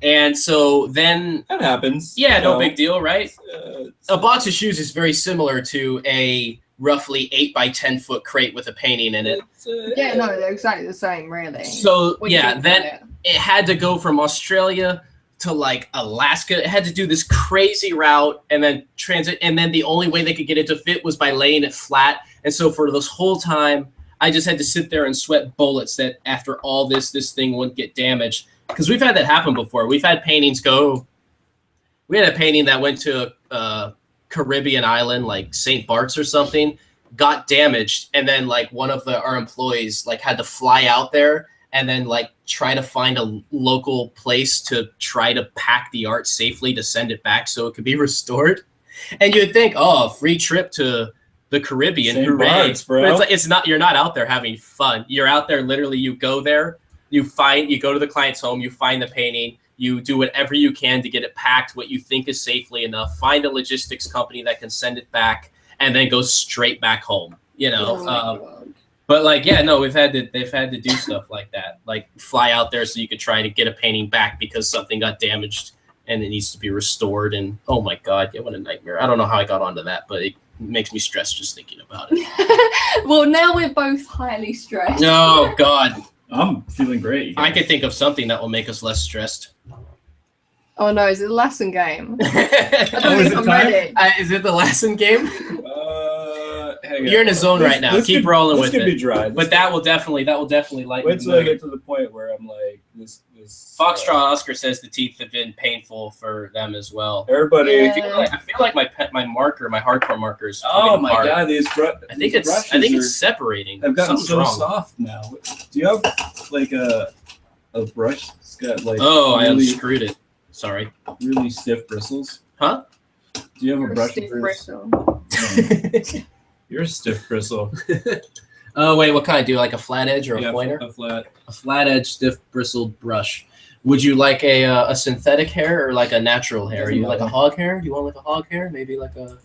And so then that happens. Yeah, no big deal, right? A box of shoes is very similar to a roughly 8 by 10 foot crate with a painting in it. Yeah, no, they're exactly the same, really. So When you yeah, think then about it had to go from Australia to like Alaska. It had to do this crazy route and then transit, and then the only way they could get it to fit was by laying it flat. And so for this whole time, I just had to sit there and sweat bullets that after all this thing wouldn't get damaged. Because we've had that happen before. We've had paintings go. We had a painting that went to a Caribbean island like St. Bart's or something, got damaged, and then like one of our employees like had to fly out there and then like try to find a local place to try to pack the art safely to send it back so it could be restored. And you'd think, oh, free trip to the Caribbean, St. hooray. Bart's, bro. But it's like, it's not, you're not out there having fun. You're out there literally, you go there, you go to the client's home, you find the painting, you do whatever you can to get it packed, what you think is safely enough, find a logistics company that can send it back, and then go straight back home, you know? But like, yeah, no, they've had to do stuff like that, like fly out there so you could try to get a painting back because something got damaged and it needs to be restored. And oh my God, yeah, what a nightmare! I don't know how I got onto that, but it makes me stressed just thinking about it. Well, now we're both highly stressed. Oh God, I'm feeling great. I could think of something that will make us less stressed. Oh no, is it the lesson game? I Oh, don't is think it I'm time? ready. Is it the lesson game? Hang on. You're in a zone right now. Keep rolling with This could be it. dry. But that will definitely lighten Wait the till I mood. get to the point where I'm like this. Foxtrot Oscar says the teeth have been painful for them as well. Everybody. Yeah. I feel like my marker, my hardcore marker is Oh coming my apart. God, these I think it's separating. I've gotten Something's so wrong. soft now. Do you have like a brush that's got like Oh, I really, unscrewed it. Sorry. really stiff bristles? Huh? Do you have a You're a brush? stiff for- bristle. You're a stiff bristle. Oh wait, what kind? Do you like a flat edge or a Yeah, pointer? a flat. A flat edge, stiff bristled brush. Would you like a synthetic hair or like a natural hair? Are you like a hog hair? Do you want like a hog hair? Maybe like a.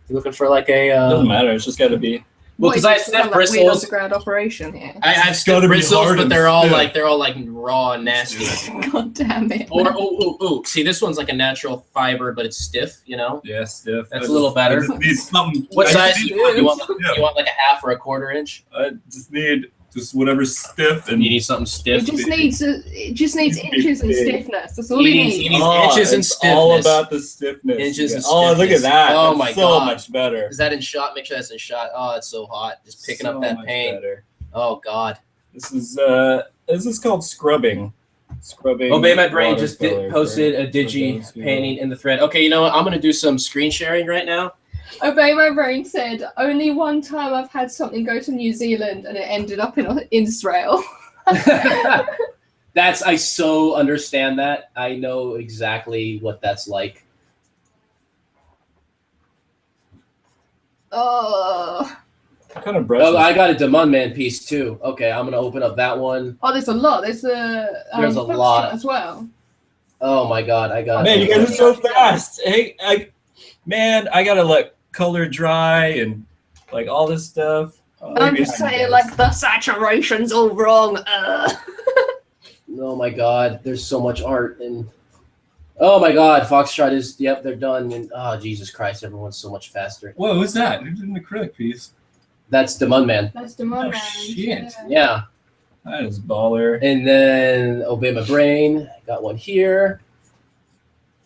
You looking for like a? Doesn't matter. It's just got to be. Well, because I have It's stiff like weird bristles. underground operation here. I have It's stiff gotta be bristles, hard but and they're all stiff. like raw and nasty. God damn it. Or see, this one's like a natural fiber, but it's stiff. You know, Yeah, stiff. That's a little better. I just need something. what I size just do need- you want? You want, Yeah. you want like a half or a quarter inch? I just need whatever's stiff and You need something stiff. It just needs inches and Big. stiffness. That's all He it needs- he needs. needs inches and it's all stiffness. about the stiffness. Inches and Oh, look stiffness. at that. Oh That's my so God. much better. Is that in shot? Make sure that's in shot. Oh, it's so hot. Just picking So up that much paint. better. Oh God. This is called scrubbing. Scrubbing. Obey My Brain just watercolor posted for a digi those who- painting in the thread. Okay, you know what? I'm gonna do some screen sharing right now. Obey My Brain said, only one time I've had something go to New Zealand and it ended up in Israel. I so understand that. I know exactly what that's like. Oh, What kind of brush? Oh, I got a Demon Man piece too. Okay, I'm gonna open up that one. there's a lot. There's a There's a Foxtrot lot. as well. Oh my God, I got. Man, you guys are so fast. Hey, I gotta let color dry and like all this stuff. I'm just saying, like, the saturation's all wrong. Oh my God, there's so much art and. Oh my God, Foxtrot is. Yep, they're done. And oh Jesus Christ, everyone's so much faster. Whoa, who's that? Who's an acrylic piece? That's Demon Man. That's the one. Oh, shit. Yeah. That is baller. And then Obey My Brain. Got one here.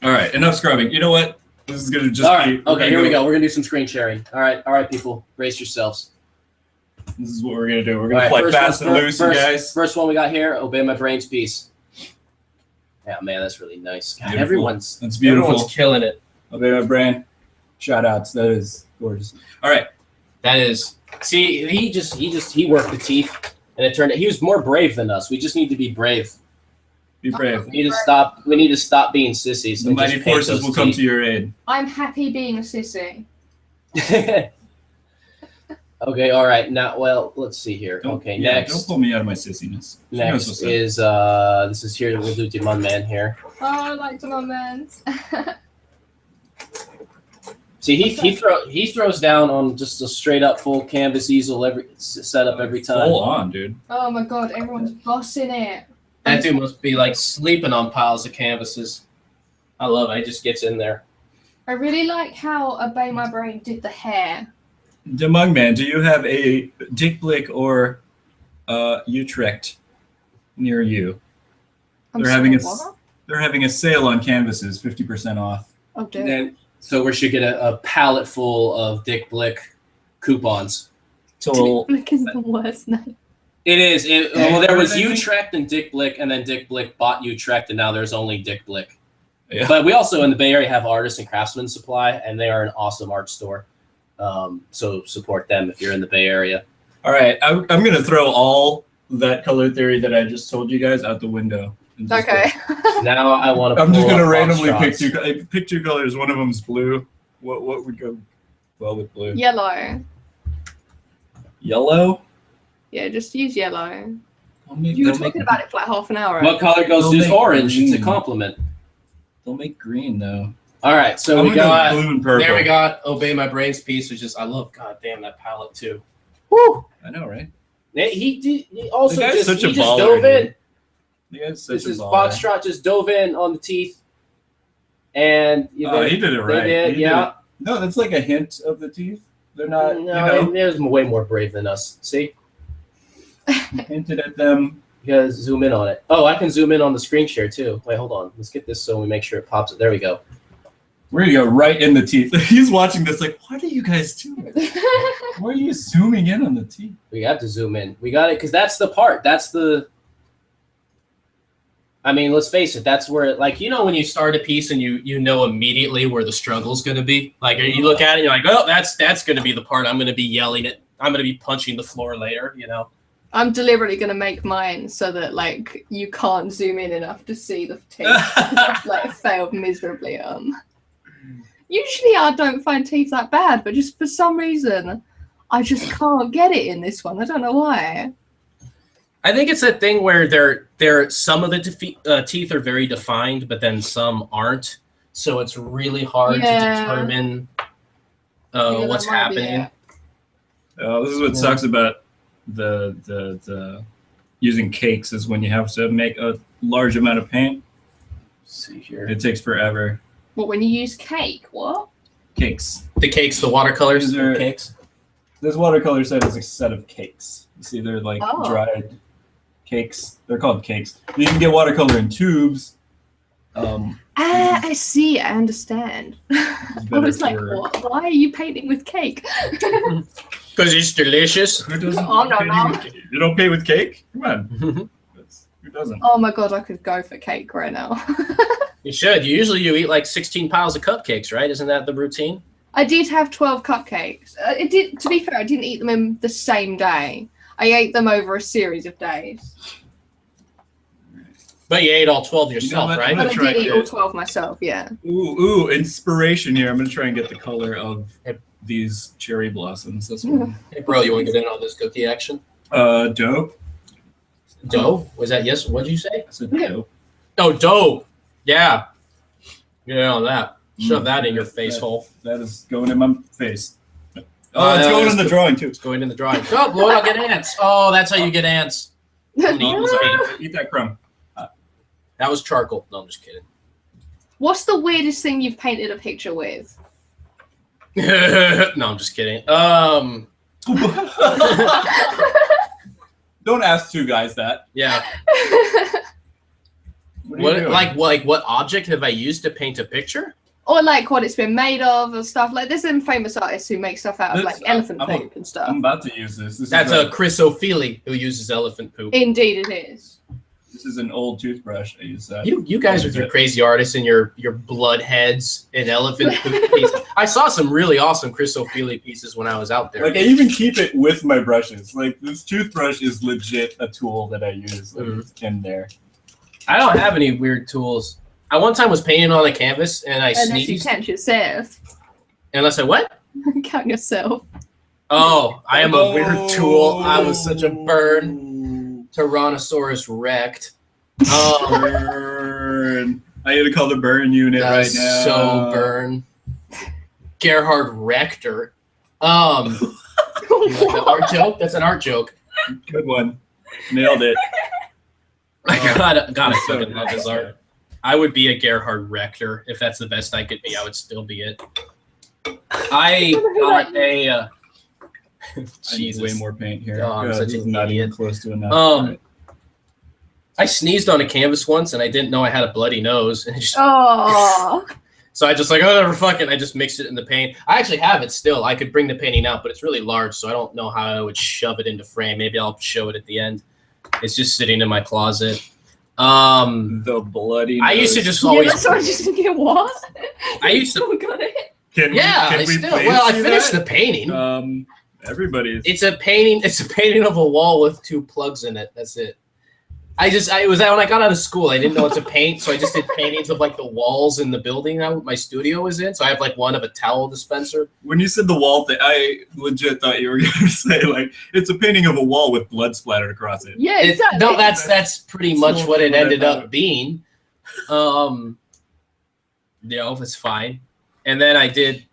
All right, enough scrubbing. You know what? This is gonna just All be. right. Okay, here we go. We're gonna do some screen sharing. All right, people, brace yourselves. This is what we're gonna do. We're All gonna right, play first fast one- and loose, you guys. First one we got here. Obey My Brain's piece. Yeah, man, that's really nice. God, Beautiful. everyone's That's beautiful. Everyone's killing it. Obey My Brain. Shout outs. That is gorgeous. All right. That is. See, he worked the teeth, and it turned out he was more brave than us. We just need to be brave. Be brave. We need to stop being sissies. The and mighty just paint forces those will come teeth. to your aid. I'm happy being a sissy. Okay, all right. Now, well, let's see here. Don't- Okay, yeah, next. Don't pull me out of my sissiness. She knows Next what's up. is this is here. We'll do Demon Man here. Oh, I like Demon Man. See, he throws down on just a straight up full canvas easel setup every time. Full on, dude. Oh my God, everyone's bossing it. That dude must be like sleeping on piles of canvases. I love it. He just gets in there. I really like how Obey My Brain did the hair. Demung Man, do you have a Dick Blick or Utrecht near you? They're having a sale on canvases, 50% off. Oh, dear. Then, so we should get a pallet full of Dick Blick coupons. So Blick is the worst name. It is. Well, there was Utrecht and Dick Blick, and then Dick Blick bought Utrecht, and now there's only Dick Blick. Yeah. But we also in the Bay Area have Artists and Craftsmen Supply, and they are an awesome art store. So support them if you're in the Bay Area. All right, I'm going to throw all that color theory that I just told you guys out the window. Okay. Now I want to. I'm just going to randomly pick two colors. One of them's blue. What would go well with blue? Yellow. Yellow? Yeah, just use yellow. You You were talking about it for like half an hour. What color goes They'll to make orange? It's a green. compliment. They'll make green though. All right, so I'm we gonna go got. blue and purple. There we got Obey My Brain's piece, which is I love. God damn that palette too. Woo! I know, right? He also The guy's just such a he just baller, dove in. dude. The guy's such This a is baller. Foxtrot just dove in on the teeth, and He did it right. They did, He did yeah. it. No, that's like a hint of the teeth. They're not. No, there's way more brave than us. See, Hinted at them. you gotta zoom in on it. Oh, I can zoom in on the screen share too. Wait, hold on. Let's get this so we make sure it pops. There we go. We're gonna go right in the teeth. He's watching this like, what are you guys doing? Why are you zooming in on the teeth? We have to zoom in. We got it because that's the part. That's the. I mean, let's face it. That's where, like, when you start a piece and you know immediately where the struggle's going to be. Like, you look at it, and you're like, oh, that's going to be the part I'm going to be yelling at. I'm going to be punching the floor later. I'm deliberately going to make mine so that like you can't zoom in enough to see the teeth. I've like failed miserably. Usually I don't find teeth that bad, but just for some reason I just can't get it in this one. I don't know why. I think it's a thing where some of the teeth are very defined, but then some aren't. So it's really hard to determine what's that might be happening. it. This is what sucks about the using cakes is when you have to make a large amount of paint. Let's see here. It takes forever. What, when you use cake? What? Cakes. The cakes, the watercolors, These are- cakes. This watercolor set is a set of cakes. You see, they're like Oh. dried cakes. They're called cakes. You can get watercolor in tubes. I see. I understand. I was like, what? Why are you painting with cake? Because it's delicious. Who doesn't Oh, no, paint no. with cake? You don't paint with cake? Come on. Who doesn't? Oh my god, I could go for cake right now. You should. Usually you eat like 16 piles of cupcakes, right? Isn't that the routine? I did have 12 cupcakes. To be fair, I didn't eat them in the same day. I ate them over a series of days. But you ate all 12 yourself, what? right? I'm But gonna I try did eat it. all 12 myself, yeah. Ooh, inspiration here. I'm going to try and get the color of these cherry blossoms. That's one. Hey, bro, you want to get in on this cookie action? Dope. Dough? Was that yes? What did you say? I said dope. Oh, dough. Yeah. Get in on that. Shove that in your face hole. That is going in my face. Oh, it's no, going it's in the good. drawing too. It's going in the drawing. Oh, Lord, I'll get ants. Oh, that's how you get ants. Eat that crumb. That was charcoal. No, I'm just kidding. What's the weirdest thing you've painted a picture with? No, I'm just kidding. Don't ask two guys that. Yeah. What are you doing? What object have I used to paint a picture? Or like what it's been made of or stuff. Like there's some famous artists who make stuff out of This- like elephant I'm poop and stuff. I'm about to use this. That's a Chris O'Feely who uses elephant poop. Indeed it is. This is an old toothbrush. I use that. You guys with your crazy artists and your blood heads and elephant poop pieces. I saw some really awesome Chris O'Feely pieces when I was out there. Like I even keep it with my brushes. Like this toothbrush is legit a tool that I use. Like, it's in there. I don't have any weird tools. I one time was painting on a canvas and I Unless you sneezed. count yourself. Unless I what? Count yourself. Oh, I am a weird tool. I was such a burn. Tyrannosaurus wrecked. Burn. I need to call the burn unit That right was now. so burn. Gerhard Rector. You like the art joke? That's an art joke. Good one. Nailed it. I gotta So fucking love his nice. art. I would be a Gerhard Rector if that's the best I could be. I would still be it. I got a I need Jesus. way more paint here. Oh, I'm God, such this an is not idiot. even close to enough. I sneezed on a canvas once, and I didn't know I had a bloody nose. And Oh. So I just like, oh, never fucking. I just mixed it in the paint. I actually have it still. I could bring the painting out, but it's really large, so I don't know how I would shove it into frame. Maybe I'll show it at the end. It's just sitting in my closet. The bloody. I used to just Yeah, always. that's what I just thinking. What? I used to. Oh, got it. Can Yeah, can I we still. please Well, I see finished that? the painting. Everybody's. It's a painting. It's a painting of a wall with 2 plugs in it. That's it. It was that when I got out of school, I didn't know what to paint, so I just did paintings of like the walls in the building that my studio was in. So I have like one of a towel dispenser. When you said the wall thing, I legit thought you were going to say like it's a painting of a wall with blood splattered across it. Yeah, exactly. No, that's pretty much That's what it what I ended thought. up being. It's fine. And then I did.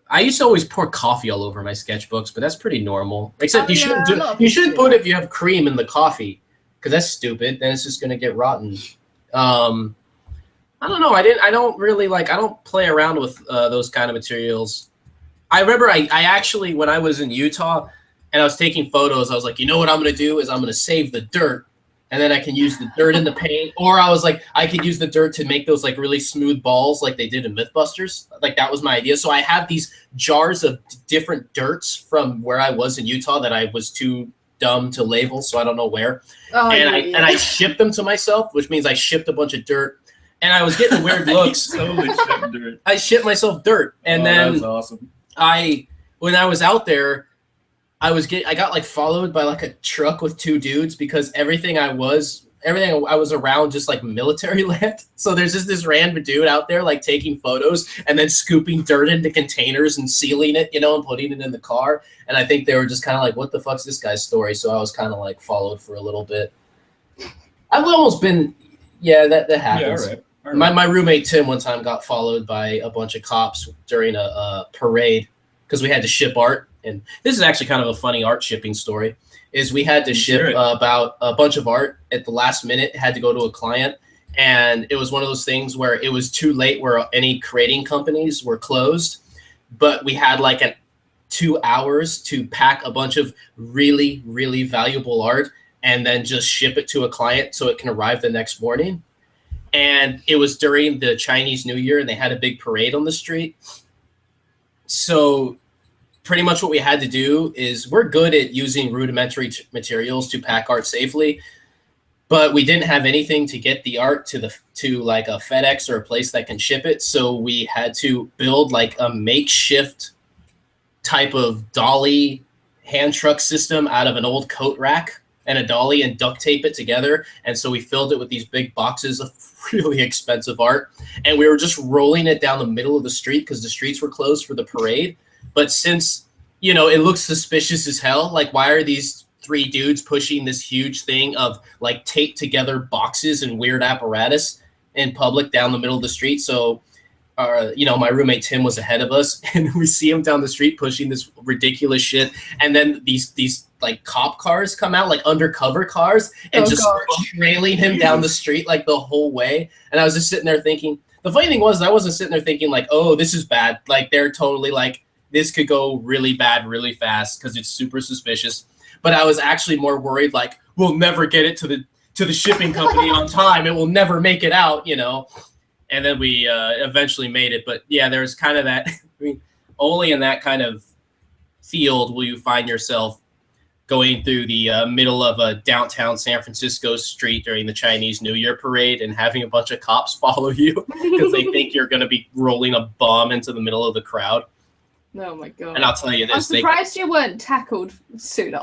I used to always pour coffee all over my sketchbooks, but that's pretty normal. Except you shouldn't a lot of You people shouldn't do put that. if you have cream in the coffee, because that's stupid. Then it's just gonna get rotten. I don't know. I don't really like. I don't play around with those kind of materials. I remember I actually when I was in Utah and I was taking photos, I was like, you know what I'm gonna do is I'm gonna save the dirt. And then I can use the dirt in the paint, or I was like, I could use the dirt to make those like really smooth balls, like they did in MythBusters. Like that was my idea. So I have these jars of different dirts from where I was in Utah that I was too dumb to label, so I don't know where. Oh, And I shipped them to myself, which means I shipped a bunch of dirt, and I was getting weird looks. Totally shipped dirt. I shipped myself dirt, and then that's awesome. when I was out there. I got like followed by like a truck with 2 dudes because everything I was around just like military land. So there's just this random dude out there like taking photos and then scooping dirt into containers and sealing it, and putting it in the car. And I think they were just kind of like, what the fuck's this guy's story? So I was kind of like followed for a little bit. I've almost been, that happens. Yeah, all right. My roommate Tim one time got followed by a bunch of cops during a parade because we had to ship art. And this is actually kind of a funny art shipping story, is we had to ship about a bunch of art at the last minute. It had to go to a client. And it was one of those things where it was too late where any creating companies were closed. But we had like 2 hours to pack a bunch of really, really valuable art and then just ship it to a client so it can arrive the next morning. And it was during the Chinese New Year and they had a big parade on the street. So pretty much what we had to do is we're good at using rudimentary materials to pack art safely, but we didn't have anything to get the art to like a FedEx or a place that can ship it. So we had to build like a makeshift type of dolly hand truck system out of an old coat rack and a dolly and duct tape it together. And so we filled it with these big boxes of really expensive art. And we were just rolling it down the middle of the street because the streets were closed for the parade. But since, it looks suspicious as hell, like why are these 3 dudes pushing this huge thing of like taped together boxes and weird apparatus in public down the middle of the street? So, my roommate Tim was ahead of us and we see him down the street pushing this ridiculous shit. And then these like cop cars come out, like undercover cars, and trailing him down the street like the whole way. And I was just sitting there thinking, the funny thing was I wasn't sitting there thinking like, oh, this is bad. Like they're totally like, this could go really bad really fast because it's super suspicious. But I was actually more worried like, we'll never get it to the shipping company on time. It will never make it out, And then we eventually made it. But yeah, there's kind of that. Only in that kind of field will you find yourself going through the middle of a downtown San Francisco street during the Chinese New Year parade and having a bunch of cops follow you because they think you're going to be rolling a bomb into the middle of the crowd. Oh my god! And I'll tell you this: I'm surprised you weren't tackled sooner.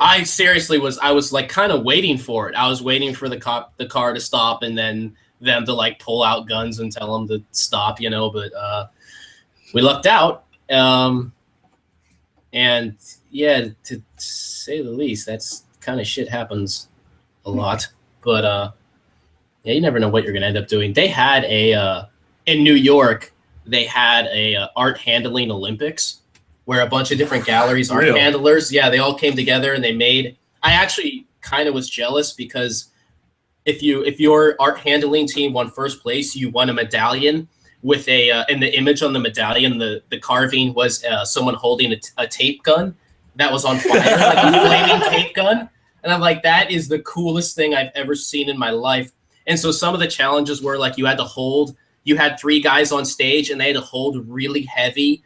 I seriously was. I was like kind of waiting for it. I was waiting for the car to stop, and then them to like pull out guns and tell them to stop. But we lucked out. And yeah, to say the least, that's kind of shit happens a lot. But yeah, you never know what you're gonna end up doing. They had in New York. They had a art handling Olympics where a bunch of different galleries, art handlers, they all came together and they made. I actually kind of was jealous because if your art handling team won first place, you won a medallion with a in the image on the medallion, the carving was someone holding a tape gun that was on fire, like a flaming tape gun. And I'm like, that is the coolest thing I've ever seen in my life. And so some of the challenges were like you had 3 guys on stage and they had to hold really heavy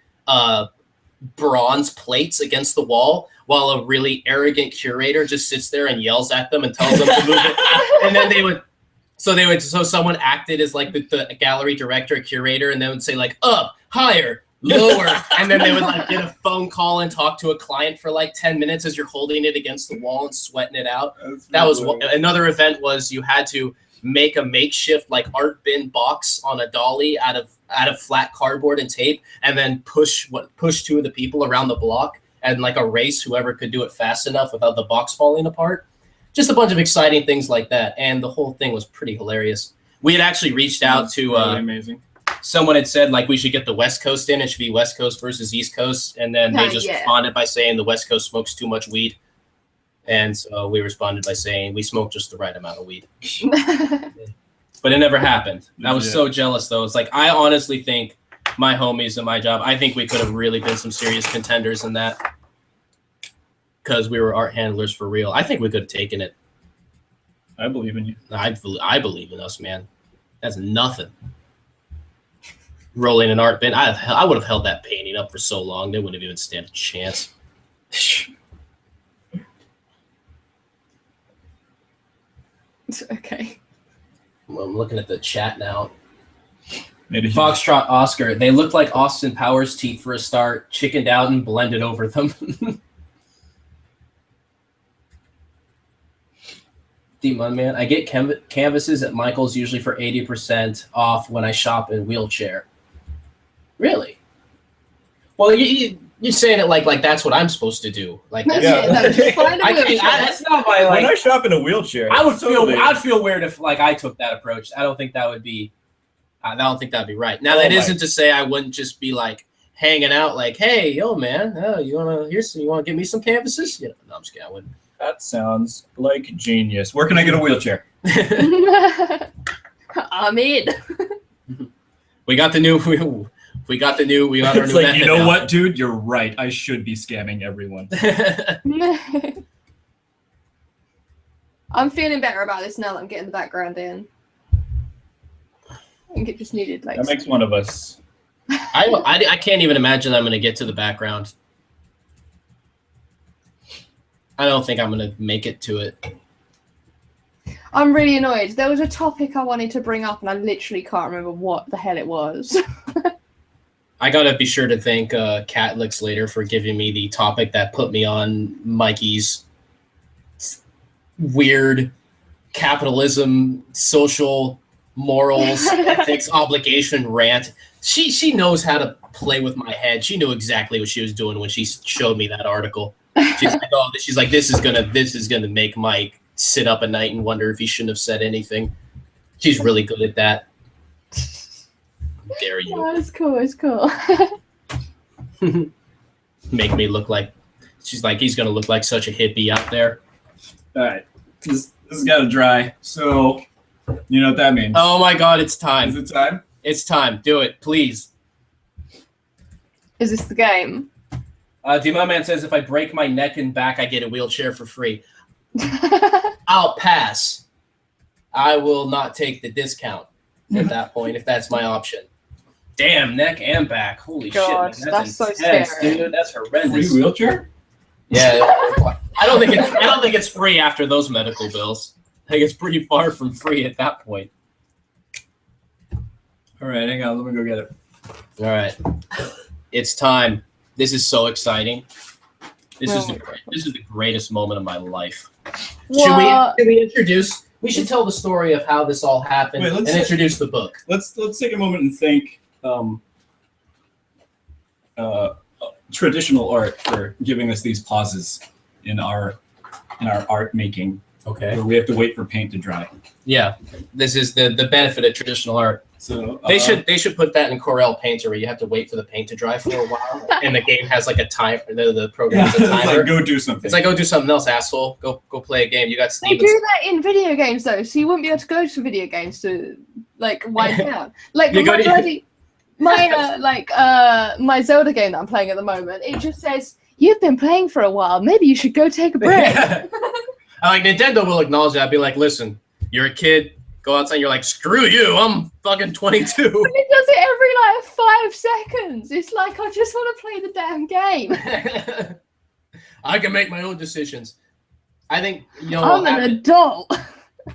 bronze plates against the wall while a really arrogant curator just sits there and yells at them and tells them to move it. And then so someone acted as like the gallery director, curator, and they would say like up, higher, lower, and then they would like get a phone call and talk to a client for like 10 minutes as you're holding it against the wall and sweating it out. That was another event. Was you had to make a makeshift like art bin box on a dolly out of flat cardboard and tape, and then push 2 of the people around the block and like a race whoever could do it fast enough without the box falling apart. Just a bunch of exciting things like that, and the whole thing was pretty hilarious. We had actually reached out to really amazing. Someone had said like we should get the West Coast in. It should be West Coast versus East Coast, and then they just responded by saying the West Coast smokes too much weed, and so we responded by saying we smoke just the right amount of weed. But it never happened. I was so jealous though. It's like I honestly think my homies and my job, I think we could have really been some serious contenders in that. Because we were art handlers for real. I think we could have taken it. I believe in you. I believe in us, man. That's nothing. Rolling an art bin. I would have held that painting up for so long. They wouldn't have even stand a chance. Okay. Well, I'm looking at the chat now. Foxtrot Oscar. They looked like Austin Powers teeth for a start. Chickened out and blended over them. Demon Man, I get canvases at Michael's usually for 80% off when I shop in wheelchair. Really? Well, you're saying it like that's what I'm supposed to do. Like that's, that's not my like. When I shop in a wheelchair, I'd feel weird if like I took that approach. I don't think that would be. I don't think that'd be right. Now that isn't to say I wouldn't just be like hanging out like, hey, yo, man, you wanna get me some canvases? No, I'm just kidding. I wouldn't. That sounds like genius. Where can I get a wheelchair? I'm in. We got our new It's like, you know now. what, dude? You're right. I should be scamming everyone. I'm feeling better about this now that I'm getting the background in. I think it just needed like. That makes one of us. I can't even imagine I'm going to get to the background. I don't think I'm going to make it to it. I'm really annoyed. There was a topic I wanted to bring up, and I literally can't remember what the hell it was. I got to be sure to thank Catlix later for giving me the topic that put me on Mikey's weird capitalism, social, morals, ethics, obligation rant. She knows how to play with my head. She knew exactly what she was doing when she showed me that article. She's like, this is gonna make Mike sit up at night and wonder if he shouldn't have said anything. She's really good at that. How dare you? Oh, it's cool. It's cool. Make me look like. She's like, he's gonna look like such a hippie out there. All right, this has got to dry. So, you know what that means? Oh my God, it's time. Is it time? It's time. Do it, please. Is this the game? My man says if I break my neck and back, I get a wheelchair for free. I'll pass. I will not take the discount at that point if that's my option. Damn, neck and back. Holy God, shit, man. That's so intense, scary. dude. That's horrendous. Free wheelchair? Yeah. I don't think it's free after those medical bills. I think it's pretty far from free at that point. All right, hang on. Let me go get it. All right. It's time. This is so exciting. This is the greatest moment of my life. Should we introduce? We should tell the story of how this all happened and introduce the book. Let's take a moment and thank traditional art for giving us these pauses in our art making. Okay. Where we have to wait for paint to dry. Yeah, this is the benefit of traditional art. So they should put that in Corel Painter where you have to wait for the paint to dry for a while, and the game has like a time. The program has a timer. It's like go do something. It's like go do something else, asshole. Go play a game. You got They Steven. do that in video games though, so you wouldn't be able to go to video games to like wind down. Like my Zelda game that I'm playing at the moment, it just says, "You've been playing for a while. Maybe you should go take a break." Like Nintendo will acknowledge that. I'd be like, listen, you're a kid. Go outside. You're like, screw you. I'm fucking 22. But it does it every 5 seconds. It's like I just want to play the damn game. I can make my own decisions. I think I'm an adult.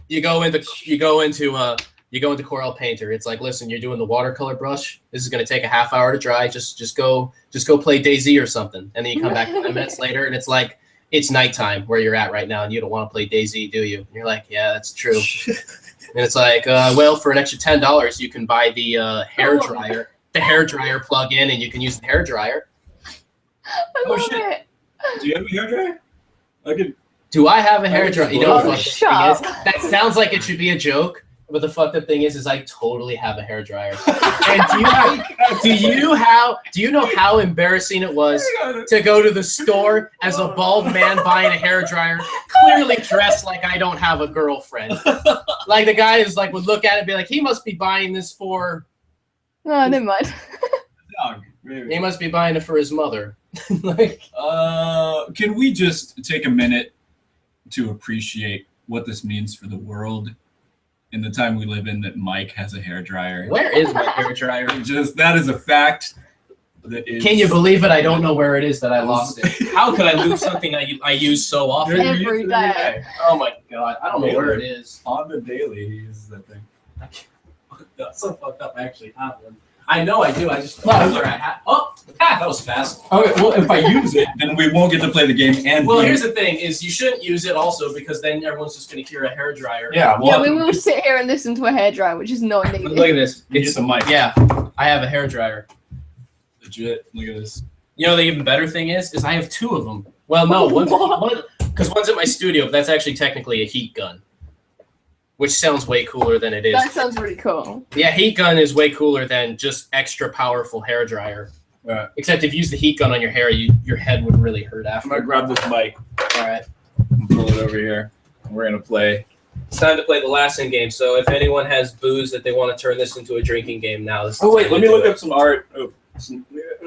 You go into Corel Painter. It's like, listen, you're doing the watercolor brush. This is gonna take a half hour to dry. Just go play DayZ or something, and then you come back 10 minutes later, and it's like it's nighttime where you're at right now, and you don't want to play DayZ, do you? And you're like, yeah, that's true. And it's like, well, for an extra $10, you can buy the hair dryer plug-in, and you can use the hair dryer. I love it. Do you have a hairdryer? I could. Do I have a hair dryer? You know what the shut fucked thing up. is? That sounds like it should be a joke, but the fucked up thing is I totally have a hair dryer. And do you know how embarrassing it was to go to the store as a bald man buying a hair dryer, clearly dressed like I don't have a girlfriend. Like the guy is like would look at it and be like, he must be buying this for. Oh, never mind. Dog. Maybe. He must be buying it for his mother. Like, can we just take a minute to appreciate what this means for the world in the time we live in, that Mike has a hairdryer? where is my hair dryer? Just that is a fact. That is. Can you believe it? I don't know where it is that I lost it. How could I lose something I use so often? Every day. Oh my god, I don't know where it is. On the daily, he uses that thing. That's so fucked up. I actually have one. I know I do. I just thought where I had. Oh, that was fast. Okay, well, if I use it, then we won't get to play the game. And Well, here's the thing: is you shouldn't use it also because then everyone's just going to hear a hair dryer. yeah, Yeah, we will sit here and listen to a hairdryer, which is not needed. Look at this. It's a mic. Yeah, I have a hair dryer. Legit. Look at this. You know the even better thing is I have 2 of them. Well, no, one's at my studio, but that's actually technically a heat gun, which sounds way cooler than it is. That sounds really cool. Yeah, heat gun is way cooler than just extra powerful hair dryer. Right. Except if you use the heat gun on your hair, your head would really hurt I'm after. gonna grab this mic All right, and pull it over here. We're gonna play. it's time to play the last in game. So if anyone has booze that they want to turn this into a drinking game now, this is Oh wait, the let time me to look do up some art. Oh,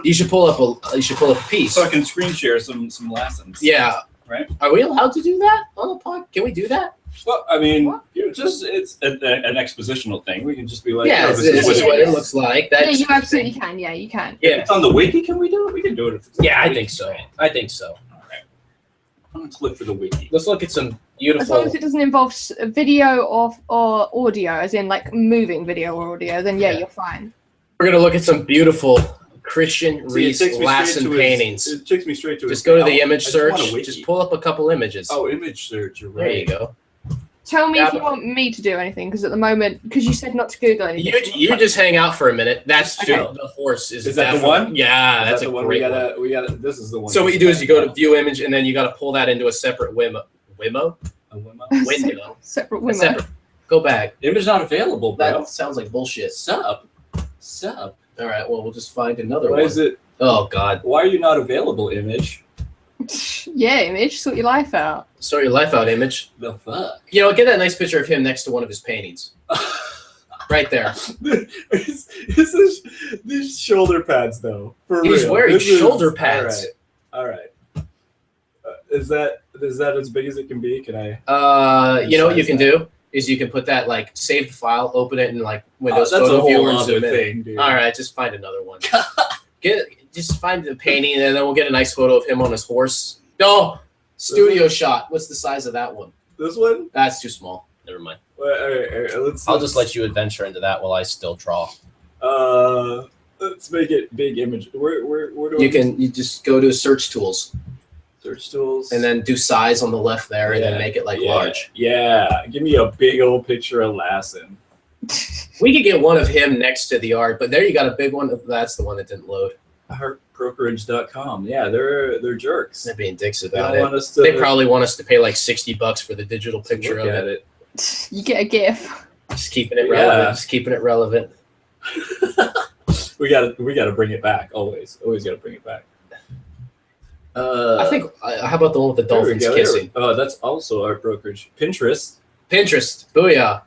You should pull up a piece. so I can screen share some lessons. Yeah. Right. Are we allowed to do that on the pod? Can we do that? Well, I mean, it's an expositional thing. We can just be like, Yeah, oh, this is what it it looks like. Yeah, That's you absolutely can. Yeah, you can. Yeah. It's on the wiki. Can we do it? We can do it. If it's on Yeah, the I wiki. think so. I think so. All right. Let's look for the wiki. Let's look at some As long beautiful. as it doesn't involve video or audio, as in like moving video or audio, then yeah, Yeah. you're fine. We're gonna look at some beautiful Christian See, it Reese takes me Lassen straight to his- paintings. It takes me straight to. Just his go to thing. the image I just want search. a wiki. Just pull up a couple images. Oh, image search. You're There right. you go. Tell me Yeah, if you but- want me to do anything, because at the moment, because you said not to Google anything. You just hang out for a minute. That's Okay. the horse is. Is that the definitely- one? Yeah, Is that's that a the one great we one. gotta. We gotta. This is the one. So what you do is you go to view image and then you got to pull that into a separate window. A limo? Window. Separate A women. separate. Go back. Image not available, bro. That sounds like bullshit. Sup. All right. Well, we'll just find another Why one. is it? Oh God. Why are you not available, image? Yeah, image, sort your life out. Sort your life out, image. The fuck? You know, get that nice picture of him next to one of his paintings. Right there. These shoulder pads, though. For He's real. wearing This is- shoulder pads. All right. Is that as big as it can be? Can I? You know what you can do is you can put that like save the file, open it in like Windows that's a Photo whole Viewer and other zoom in. thing, dude. All right, just find another one. Just find the painting and then we'll get a nice photo of him on his horse. No, studio shot. What's the size of that one? This one? That's too small. Never mind. All right, let's. I'll just let you adventure into that while I still draw. Let's make it big image. Where do You just go to search tools search tools and then do size on the left there and Yeah, then make it like yeah, large. Yeah, give me a big old picture of Lassen. We could get one of him next to the art, but there you got a big one. That's the one that didn't load. Heartbrokerage.com. Yeah, they're jerks. They're being dicks They about don't it. want us to. They probably want us to pay like $60 for the digital to picture look of at it. it. You get a GIF. Just keeping it relevant. Yeah. Just keeping it relevant. We gotta bring it back. Always gotta bring it back. I think. How about the one with the dolphins there we go. kissing? Oh, that's also art brokerage. Pinterest. Pinterest. Booyah.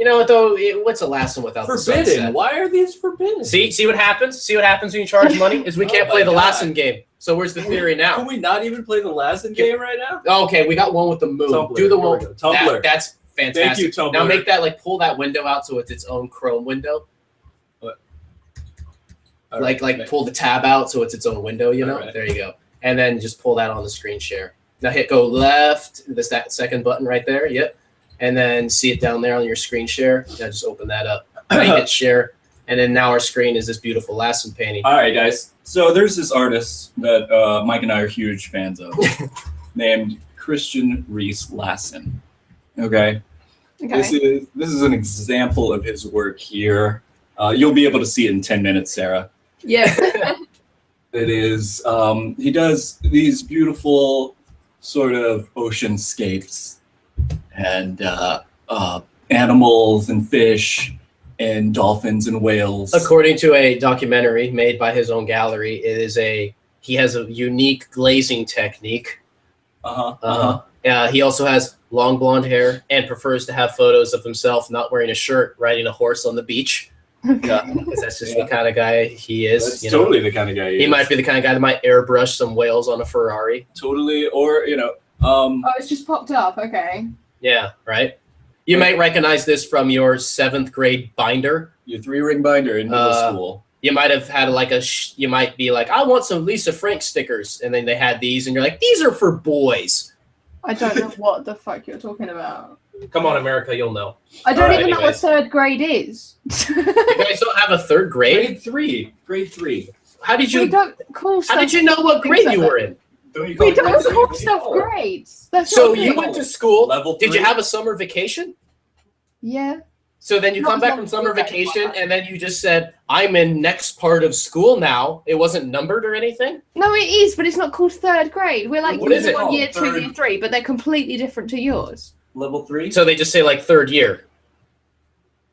You know what though? What's a last one without the Forbidden. sunset? Why are these forbidden? See what happens? See what happens when you charge money? Is we Oh can't my play the God. last in game. So where's the theory Can now? we not even play the last in game right now? Okay, we got one with the moon. Tumblr. Do the Here we one. go. Tumblr. That's fantastic. Thank you, Tumblr. Now make that like pull that window out so it's its own Chrome window. All Like right. pull the tab out so it's its own window. You know. All right. There you go. And then just pull that on the screen share. Now hit go left. That second button right there. Yep. And then see it down there on your screen share. Now just open that up. Now you hit share. And then now our screen is this beautiful Lassen painting. All right, guys. So there's this artist that Mike and I are huge fans of, named Christian Reese Lassen. Okay. Okay. This is an example of his work here. You'll be able to see it in 10 minutes, Sarah. Yeah. It is. He does these beautiful sort of oceanscapes and animals and fish and dolphins and whales. According to a documentary made by his own gallery, he has a unique glazing technique. He also has long blonde hair and prefers to have photos of himself not wearing a shirt riding a horse on the beach. Because that's just the kind of guy he is. That's you know? totally the kind of guy he is. He might be the kind of guy that might airbrush some whales on a Ferrari. Totally, or Oh, it's just popped up. Okay. Yeah, right. You might recognize this from your 7th grade binder. your 3-ring binder in middle school. You might have had you might be like, I want some Lisa Frank stickers. And then they had these and you're like, these are for boys. I don't know what the fuck you're talking about. Come on, America, you'll know. I don't Alright, even know what anyways. 3rd grade is. You guys don't have a 3rd grade? Grade 3. How did We you don't call how stuff. did you know what grade you were in? Don't you We don't grade call three? stuff grades. That's So not you good. went to school. Level Did you 3? have a summer vacation? Yeah. So then you Not come back level from summer 3, vacation that's and then you just said, I'm in next part of school now. It wasn't numbered or anything? No, it is, but it's not called 3rd grade. We're like What is it year 1, called? year 2, Third. year 3, but they're completely different to yours. Level 3? So they just say like 3rd year.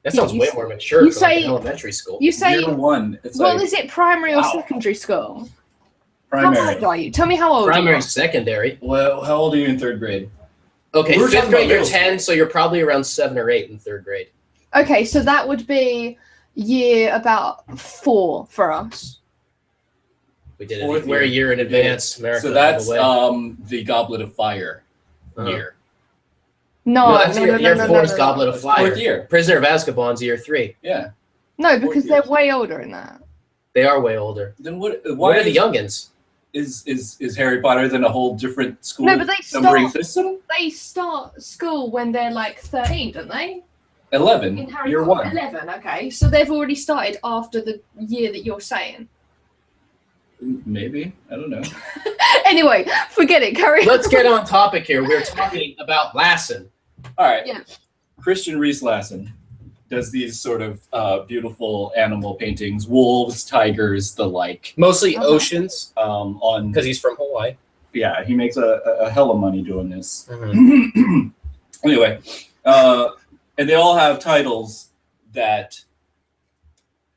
That Yeah, sounds you way s- more mature you for like say- an elementary school. You say, Year 1. It's well, like is it primary or Wow. secondary school? primary. How old are you? Tell me how old Primary, you are. secondary. Well, how old are you in 3rd grade? Okay, We were 5th talking grade about you're middle 10, so you're probably around 7 or 8 in 3rd grade. Okay, so that would be year about 4 for us. We did Fourth it. We're a year. year in advance. America. So that's all the way. the Goblet of Fire Uh-huh. year. No, No, that's no, your, no, your no, no, fourth no, no. Goblet of Fire. 4th year. Prisoner of Azkaban's year 3. Yeah. No, because they're years. way older in that. They are way older. Then what? Why Why are the youngins? is Harry Potter then a whole different school No, but they numbering start- system? They start school when they're like 13, don't they? 11. In Harry Year Potter. 1. 11, okay. So they've already started after the year that you're saying. Maybe. I don't know. Anyway, forget it. Carry on. Let's get on topic here. We're talking about Lassen. All right. Yeah. Christian Reese Lassen does these sort of beautiful animal paintings, wolves, tigers, the like. Mostly Uh-huh. oceans, On because he's from Hawaii. yeah, he makes a hell of money doing this. Mm-hmm. Anyway, and they all have titles that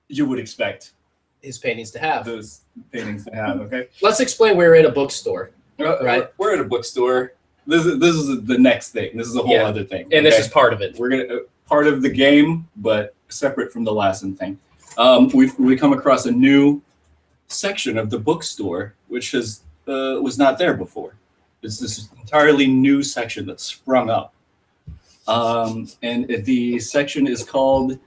you would expect His paintings to have. those paintings to have. Okay. Let's explain we're in a bookstore. Right. We're at a bookstore. This is the next thing. This is a whole Yeah. other thing. And this okay? is part of it. We're gonna part of the game, but separate from the Lassen thing. We come across a new section of the bookstore, which was not there before. It's this entirely new section that sprung up, and the section is called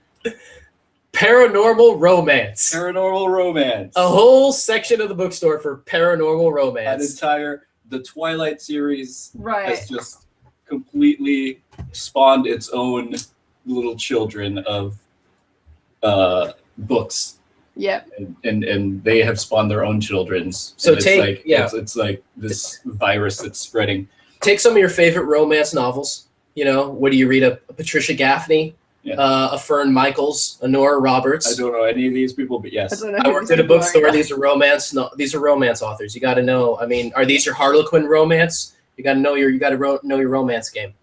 Paranormal romance. Paranormal Romance. A whole section of the bookstore for paranormal An romance. entire the Twilight series Right. has just completely spawned its own little children of books, Yep. and they have spawned their own children's. So And it's take- like, yeah. it's like this virus that's spreading. Take some of your favorite romance novels. You know, what do you read? A Patricia Gaffney, Yeah. a Fern Michaels, a Nora Roberts. I don't know any of these people, but I yes. don't know. I worked at a bookstore. These are romance. No, these are romance authors. You got to know. I mean, are these your Harlequin romance? You got to know your. You got to know your romance game.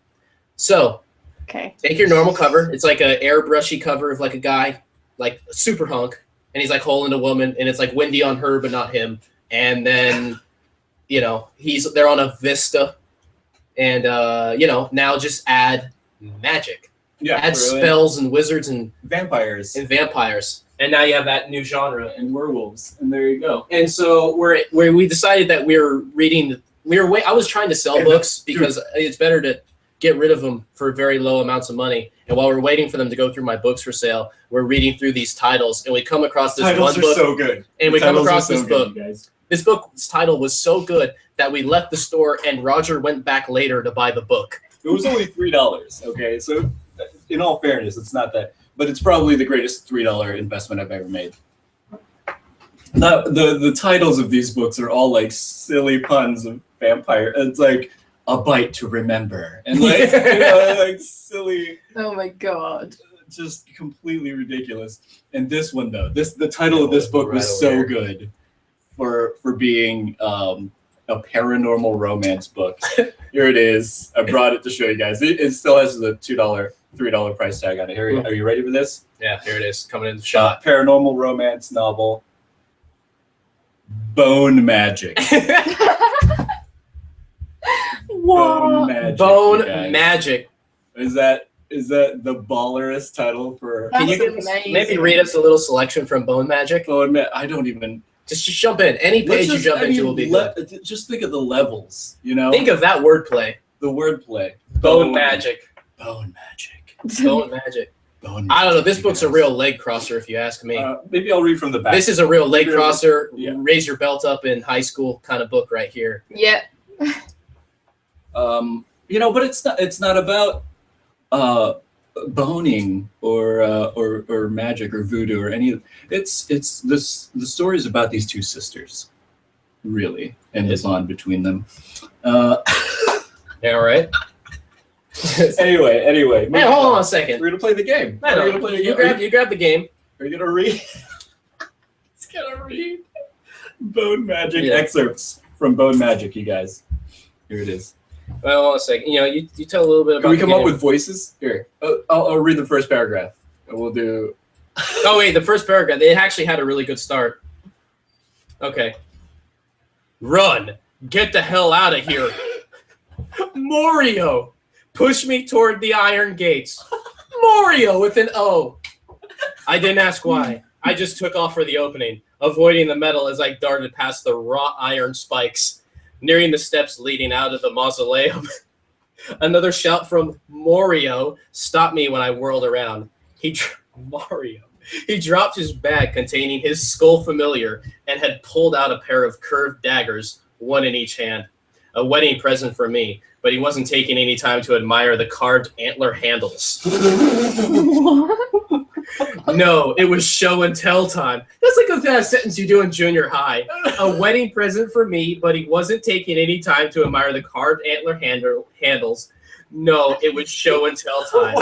So Okay. take your normal cover. It's like a airbrushy cover of like a guy, like a super hunk, and he's like holding a woman, and it's like windy on her but not him. And then, you know, they're on a vista, and you know, now just add magic. had spells and wizards and vampires. And now you have that new genre and werewolves, and there you go. And so we decided that I was trying to sell books because it's better to get rid of them for very low amounts of money. And while we're waiting for them to go through my books for sale, we're reading through these titles, and we come across this one book. Titles are so good. And we come across this book. This book's title was so good that we left the store, and Roger went back later to buy the book. It was only $3. Okay, so in all fairness, it's not that, but it's probably the greatest $3 investment I've ever made. The titles of these books are all like silly puns of vampire. It's like A Bite to Remember, and like like silly. Oh my god! Just completely ridiculous. And this one though, the title of this book was so good for being a paranormal romance book. Here it is. I brought it to show you guys. It still has the $3 price tag on it. Are you ready for this? Yeah, here it is, coming in the shot. Paranormal romance novel. Bone Magic. Whoa. Bone Magic. Is that the ballerest title for? That's Can you maybe read us a little selection from Bone Magic? I don't even. Just jump in. Any page you jump into will be good. Just think of the levels, you know? Think of that wordplay. The wordplay. Bone Magic. Bone Magic. Bone Magic. Bone Magic. I don't know. This book's a real leg crosser, if you ask me. Maybe I'll read from the back. This is a real leg crosser. Yeah. Raise your belt up in high school kind of book right here. Yeah. But it's not about boning or magic or voodoo or any of it's the story is about these two sisters, really, and the bond between them. Yeah, all right. Anyway. Hey, hold on a second. We're gonna play the game. You grab the game. Are you gonna read? It's gonna read Bone Magic excerpts from Bone Magic, you guys. Here it is. Well, hold on a second. You tell a little bit about. Can we come up with voices? Here, I'll read the first paragraph, and we'll do. Oh wait, the first paragraph. They actually had a really good start. Okay. Run! Get the hell out of here! Morio! Push me toward the iron gates. Morio with an O. I didn't ask why. I just took off for the opening, avoiding the metal as I darted past the wrought iron spikes. Nearing the steps leading out of the mausoleum, another shout from Morio stopped me when I whirled around. He dropped his bag containing his skull familiar and had pulled out a pair of curved daggers, one in each hand. A wedding present for me, but he wasn't taking any time to admire the carved antler handles. No, it was show and tell time. That's like a sentence you do in junior high. A wedding present for me, but he wasn't taking any time to admire the carved antler handles. No, it was show and tell time.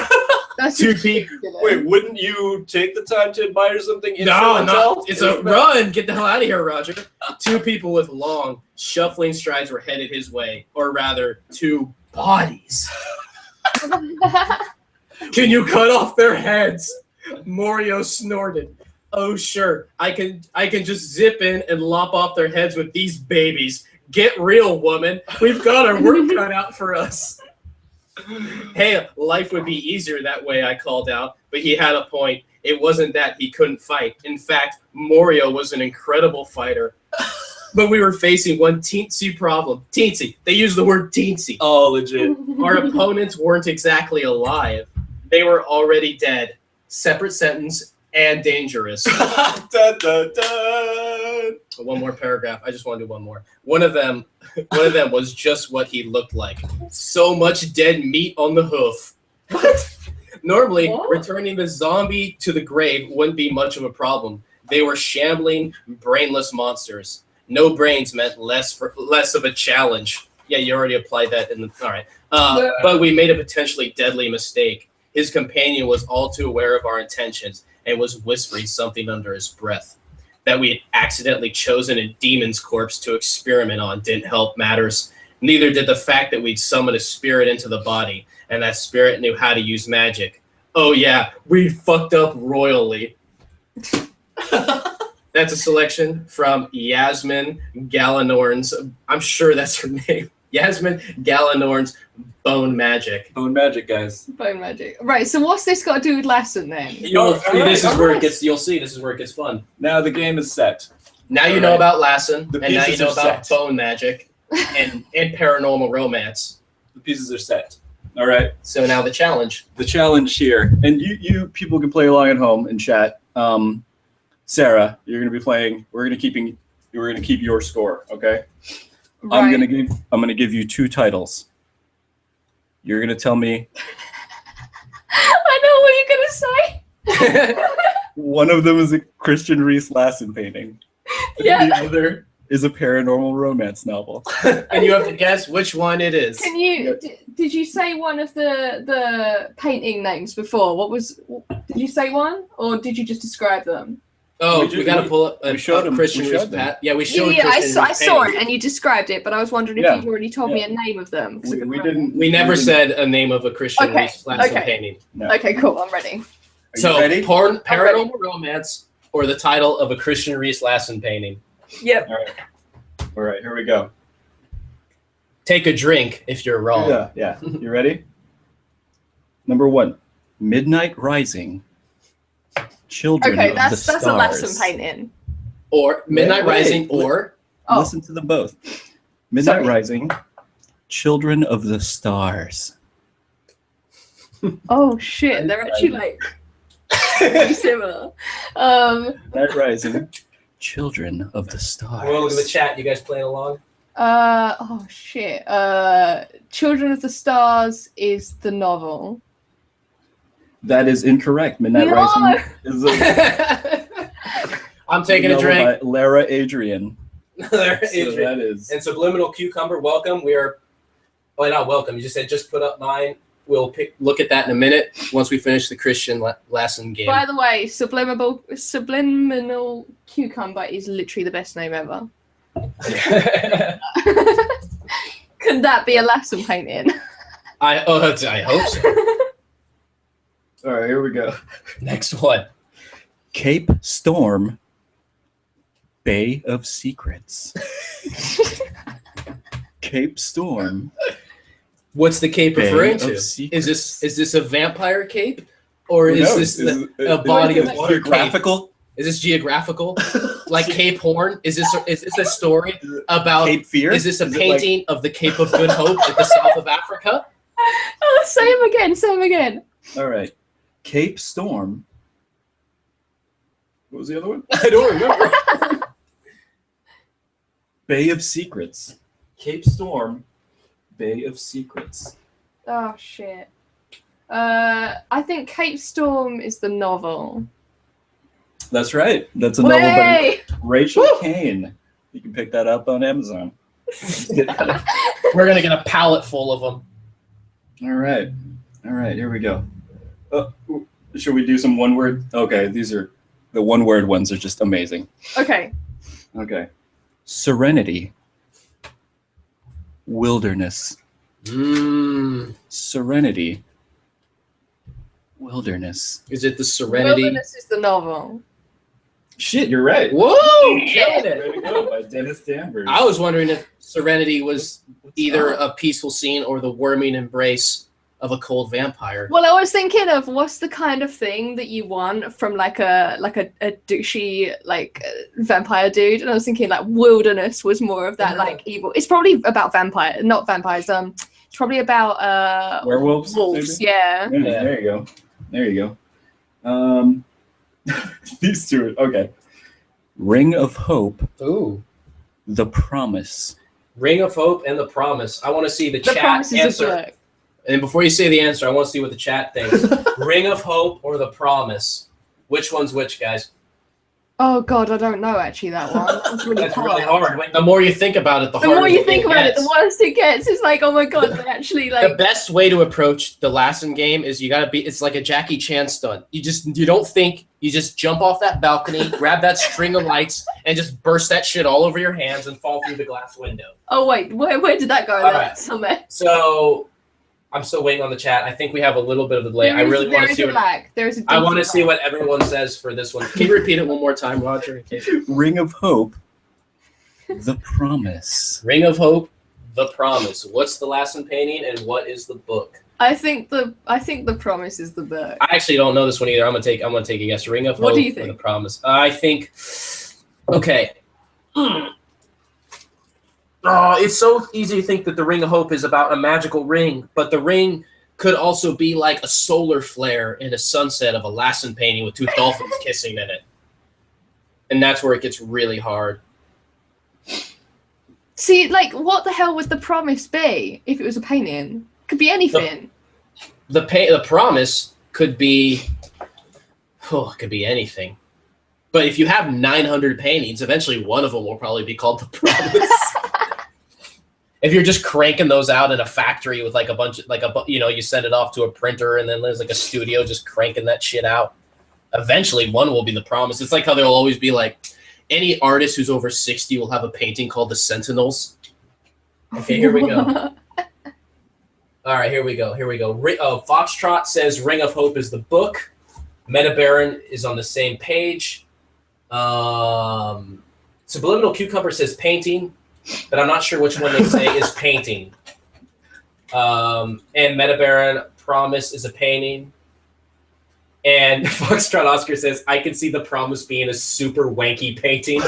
That's two people. Wait, wouldn't you take the time to admire something? No. It's a run. Get the hell out of here, Roger. Two people with long, shuffling strides were headed his way, or rather, two bodies. Can you cut off their heads? Morio snorted. Oh, sure. I can just zip in and lop off their heads with these babies. Get real, woman. We've got our work cut out for us. Hey, life would be easier that way, I called out, but he had a point. It wasn't that he couldn't fight. In fact, Morio was an incredible fighter. But we were facing one teensy problem. Teensy. They used the word teensy. Oh, legit. Our opponents weren't exactly alive. They were already dead. Separate sentence and dangerous. Dun, dun, dun. One more paragraph. I just want to do one more. One of them was just what he looked like. So much dead meat on the hoof. What? Normally, returning the zombie to the grave wouldn't be much of a problem. They were shambling, brainless monsters. No brains meant less of a challenge. Yeah, you already applied that in the. All right. But we made a potentially deadly mistake. His companion was all too aware of our intentions and was whispering something under his breath. That we had accidentally chosen a demon's corpse to experiment on didn't help matters. Neither did the fact that we'd summoned a spirit into the body, and that spirit knew how to use magic. Oh yeah, we fucked up royally. That's a selection from Yasmin Galanorn's, I'm sure that's her name, Yasmin Galanorn's bone magic. Bone magic, guys. Bone magic. Right. So what's this got to do with lesson then? You'll see, this is where it gets. You'll see. This is where it gets fun. Now the game is set. Now you know about Lassen, The and now you pieces know are about set. bone magic and paranormal romance. The pieces are set. All right. So now the challenge. The challenge here, and you people can play along at home and chat. Sarah, you're gonna be playing. We're gonna keep your score. Okay. Right. I'm gonna give you 2 titles. You're gonna tell me I know what you're gonna say. one of them is a Christian Reese Lassen painting. Yeah. The other is a paranormal romance novel. And you have to guess which one it is. Can you? Did you say one of the painting names before? Did you say one, or did you just describe them? Oh, We we gotta pull up a showed him- Christian we Reese showed them. pat. Yeah, we showed. Yeah, Christian I Reese saw painting. it, and you described it, but I was wondering if Yeah. you'd already told me a name of them. 'cause I We couldn't didn't. We never said a name of a Christian Okay, Reese Lassen okay. painting. remember. Okay, cool. I'm ready. Are So, you ready? paranormal romance, or the title of a Christian Reese Lassen painting. Yep. All right. Here we go. Take a drink if you're wrong. Yeah. You ready? Number 1, Midnight Rising. Children Okay, of that's the a Stars. lesson painting. Or Midnight Wait, Rising, wait. or Oh. Listen to them both. Midnight Sorry. Rising. Children of the Stars. Oh shit, they're actually like pretty similar. Midnight Rising. Children of the Stars. well, look at the chat. You guys playing along? Oh shit. Children of the Stars is the novel. That is incorrect. Midnight No! Rising is a I'm taking a novel drink. by Lara Adrian. There, So Adrian. that is. And Subliminal Cucumber, welcome. We are, well, not welcome. You just said just put up mine. We'll look at that in a minute once we finish the Christian Lassen game. By the way, subliminal cucumber is literally the best name ever. Could that be a lesson painting? I hope so. All right, here we go. Next one. Cape Storm, Bay of Secrets. Cape Storm. What's the cape Bay referring of to? Secrets. Is this a vampire cape, or Who is knows? this Is a body it of water cape? geographical? Is this geographical? Like Cape Horn? Is this a story about? Cape Fear? Is this a Is it painting of the Cape of Good Hope at the south of Africa? Oh, say him again, say him again. All right. Cape Storm. What was the other one? I don't remember. Bay of Secrets. Cape Storm, Bay of Secrets. Oh shit. I think Cape Storm is the novel. That's right. That's a novel by Way! Rachel Kane. You can pick that up on Amazon. We're gonna get a pallet full of them. All right. Here we go. Should we do some one word? Okay, these are the one word ones are just amazing. Okay. Okay. Serenity. Wilderness. Serenity. Wilderness. Is it the Serenity? Wilderness is the novel. Shit, you're right. Whoa! Killing Way it. to go by Dennis Danvers. I was wondering if Serenity was either a peaceful scene or the worming embrace of a cold vampire. Well, I was thinking of what's the kind of thing that you want from like a douchey vampire dude, and I was thinking like wilderness was more of that like evil. It's probably about not vampires. It's probably about werewolves. wolves. maybe? Yeah. Yeah, there you go. These two. Okay. Ring of Hope. Ooh. The Promise. Ring of Hope and The Promise. I want to see the The chat Promise is a answer. book. And before you say the answer, I want to see what the chat thinks. Ring of Hope or The Promise? Which one's which, guys? Oh god, I don't know actually that one. It's really That's hard. really hard. The more you think about it, the The harder more you it think about it, gets. the worse it gets. It's like, oh my god, they actually The like. best way to approach the Lassen game is it's like a Jackie Chan stunt. You don't think, you just jump off that balcony, grab that string of lights, and just burst that shit all over your hands and fall through the glass window. Oh wait, where did that go? All right. Somewhere. So I'm still waiting on the chat. I think we have a little bit of a delay. I really want to see what I want to see what everyone says for this one. Can you repeat it one more time, Roger? Ring of Hope. The Promise. Ring of Hope, The Promise. What's the last one painting, and what is the book? I think the Promise is the book. I actually don't know this one either. I'm gonna take a guess. Ring of Hope. What do you think? Or The Promise. I think. Okay. It's so easy to think that the Ring of Hope is about a magical ring, but the ring could also be like a solar flare in a sunset of a Lassen painting with two dolphins kissing in it. And that's where it gets really hard. See, like, what the hell would the Promise be if it was a painting? Could be anything. The Promise could be... Oh, it could be anything. But if you have 900 paintings, eventually one of them will probably be called The Promise. If you're just cranking those out in a factory with like a bunch of, like you send it off to a printer and then there's like a studio just cranking that shit out. Eventually one will be The Promise. It's like how there'll always be like, any artist who's over 60 will have a painting called The Sentinels. Okay, here we go. All right, here we go. Foxtrot says Ring of Hope is the book. Meta Baron is on the same page. Subliminal Cucumber says painting, but I'm not sure which one they say is painting. And Meta Baron Promise is a painting. And Foxtrot Oscar says, I can see The Promise being a super wanky painting.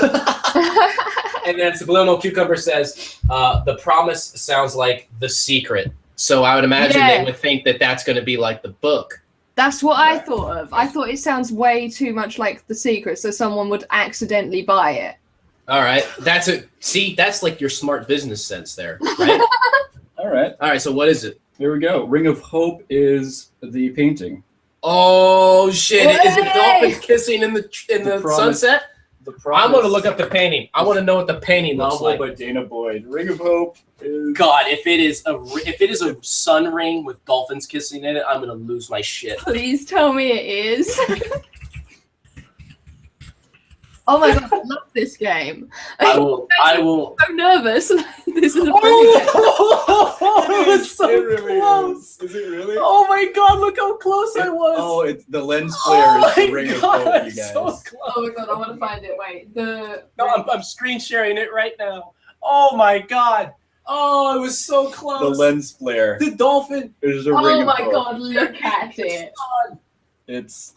And then Subliminal Cucumber says, The Promise sounds like The Secret. So I would imagine they would think that that's going to be like the book. That's what I thought of. I thought it sounds way too much like The Secret, so someone would accidentally buy it. All right. That's like your smart business sense there, right? All right. All right, so what is it? Here we go. Ring of Hope is the painting. Oh shit! Is it dolphins kissing in the sunset? The Promise. I'm gonna look up the painting. I want to know what the painting looks Novel like. by Dana Boyd. Ring of Hope is... God, if it is a sun ring with dolphins kissing in it, I'm gonna lose my shit. Please tell me it is. Oh my god, I love this game. I will. I'm so nervous. This is a brilliant. It was so really close. Is it really? Oh my god, look how close I was. Oh, the lens flare is the Ring of Hope, you guys. So close. Oh my god, I want to find it. Wait, No, I'm screen sharing it right now. Oh my god. Oh, it was so close. The lens flare. The dolphin. There's a Ring Oh of my Hope. god, look at it. It's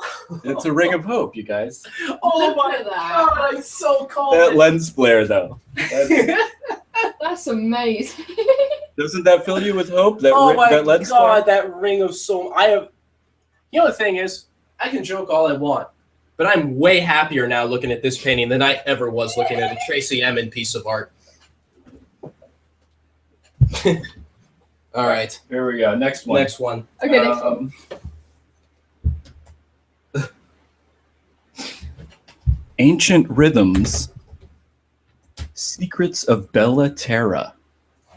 a Ring of Hope, you guys. Oh Look my at that. god, I so cold. That lens flare, though. That's amazing. Doesn't that fill you with hope? That Oh my that lens god, flare? that ring of soul. You know the thing is, I can joke all I want, but I'm way happier now looking at this painting than I ever was looking at a Tracy Emin piece of art. All right. Here we go. Next one. Next one. Okay, next one. Ancient Rhythms. Secrets of Bella Terra. Oh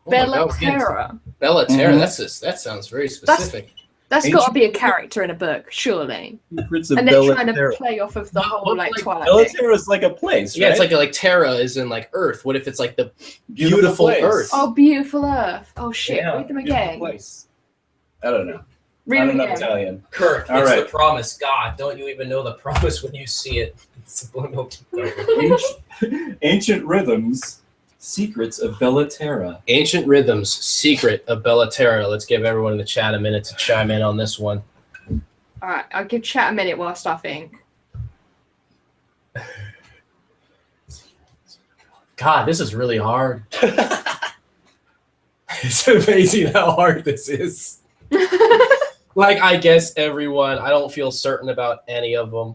my Bella God, we're getting- Terra. Bella Terra. Mhm. That sounds very specific. That's Ancient- got to be a character in a book, surely. Secrets of And they're Bella trying to Terra. play off of the whole what, like like, Twilight Bella thing. Terra is like a place, Yeah, right? it's like Terra is in like Earth. What if it's like the beautiful place. Earth? Oh, beautiful Earth. Oh shit, Yeah, read them beautiful again. place. I don't know. Read I them don't know again. Italian. Kirk, All it's right. the promise. God, don't you even know the promise when you see it? Subliminal. Ancient Rhythms. Secrets of Bella Terra. Ancient Rhythms, Secret of Bella Terra. Let's give everyone in the chat a minute to chime in on this one. All right, I'll give chat a minute whilst I think. God, this is really hard. It's amazing how hard this is. Like, I guess everyone, I don't feel certain about any of them.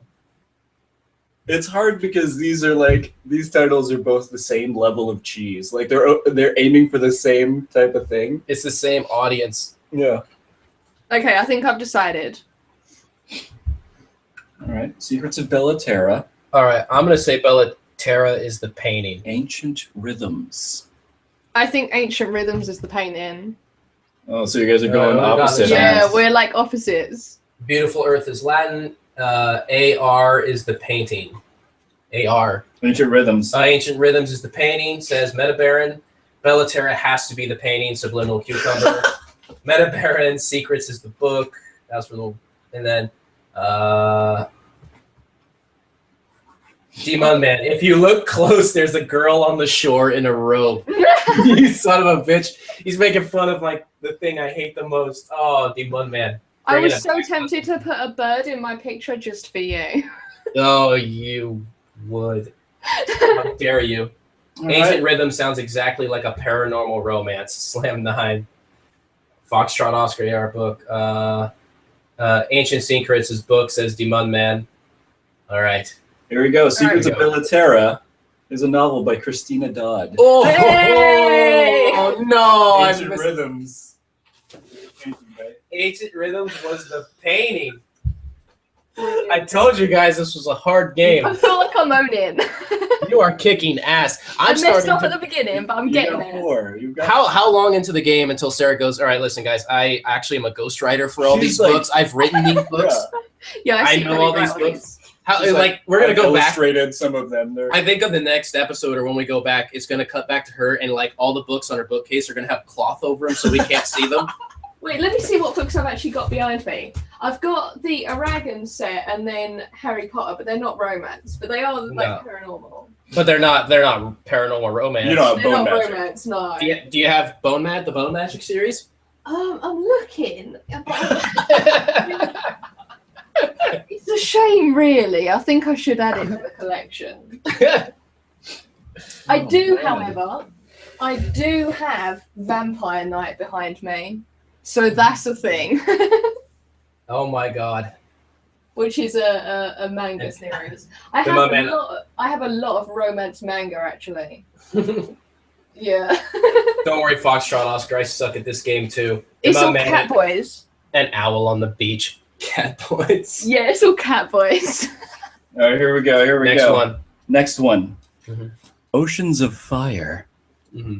It's hard because these titles are both the same level of cheese. Like they're aiming for the same type of thing. It's the same audience. Yeah. Okay, I think I've decided. All right. Secrets of Bella Terra. All right, I'm going to say Bella Terra is the painting. Ancient Rhythms. I think Ancient Rhythms is the painting. Oh, so you guys are going we got opposite. this. Yeah, ends. we're like opposites. Beautiful Earth is Latin. AR is the painting. AR. Ancient Rhythms. Ancient Rhythms is the painting, says Meta Baron. Bella Terra has to be the painting, Subliminal Cucumber. Meta Baron, Secrets is the book. That's for the... And then... Demon Man, if you look close, there's a girl on the shore in a robe. You son of a bitch. He's making fun of like the thing I hate the most. Oh, Demon Man. I was so tempted to put a bird in my picture just for you. Oh, you would. How dare you? Ancient Rhythm sounds exactly like a paranormal romance. Slam 9. Foxtrot Oscar Yar book. Ancient Secrets, his book says Demon Man. All right. Here we go. Secrets of Bellaterra is a novel by Christina Dodd. Oh, Hey! No! Ancient Rhythms. Ancient Rhythms was the painting. I told you guys this was a hard game. I feel like I'm owning. You are kicking ass. I messed up at the beginning, but I'm getting there. How long into the game until Sarah goes, all right, listen, guys, I actually am a ghostwriter for all these books. I've written these books. Yeah, I know all these books. We're going to go back. Illustrated some of them. I think of the next episode or when we go back, it's going to cut back to her and like all the books on her bookcase are going to have cloth over them so we can't see them. Wait, let me see what books I've actually got behind me. I've got the Aragon set and then Harry Potter, but they're not romance, but they are like paranormal. But they're not paranormal romance. You don't have they're bone not magic. romance, no. Do you have the Bone Magic series? I'm looking. It's a shame, really. I think I should add it to the collection. However, I do have Vampire Knight behind me. So that's a thing. Oh my god. Which is a manga series. I have a lot of romance manga, actually. Yeah. Don't worry, Foxtrot Oscar, I suck at this game too. It's all cat boys. An owl on the beach. Cat boys. Yeah, it's all cat boys. All right, here we go. Next one. Mm-hmm. Oceans of Fire. Mm-hmm.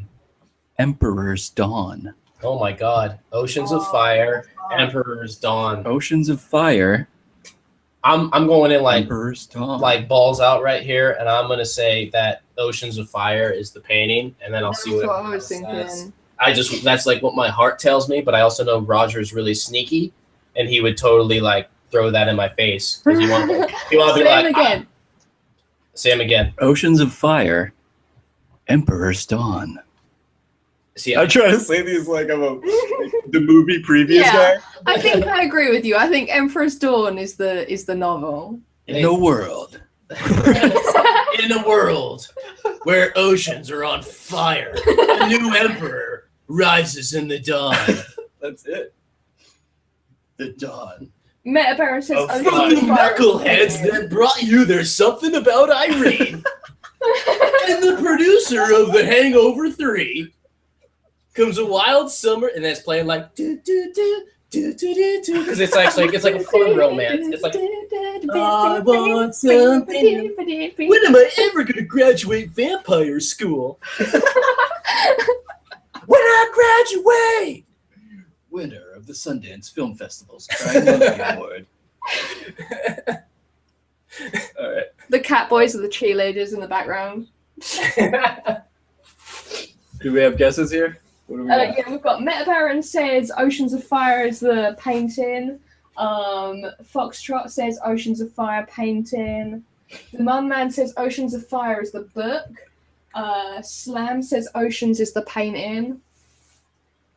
Emperor's Dawn. Oh my god. Oceans of Fire. Emperor's Dawn. Oceans of Fire. I'm going in like Emperor's Dawn. Like balls out right here, and I'm gonna say that Oceans of Fire is the painting, and then I'll see what I was thinking. That's like what my heart tells me, but I also know Roger's really sneaky, and he would totally like throw that in my face because he want to be like again. Say him again. Oceans of Fire. Emperor's Dawn. See, I'm trying to say these like I'm the movie previous guy. I think I agree with you. I think Emperor's Dawn is the novel. In a world. In a world where oceans are on fire, a new emperor rises in the dawn. That's it. The dawn. Meta Baron says, from the knuckleheads that brought you There's Something About Irene. And the producer of The Hangover 3 comes a wild summer, and that's playing like do do do do do do do because it's like a fun romance. It's like I want something. When am I ever gonna graduate vampire school? When I graduate. Winner of the Sundance Film Festival's Prime Monkey Award. All right. The cat boys are the cheerleaders in the background. Do we have guesses here? What do we got? Yeah, we've got Meta Baron says Oceans of Fire is the painting. Foxtrot says Oceans of Fire painting. The Mun Man says Oceans of Fire is the book. Slam says Oceans is the painting.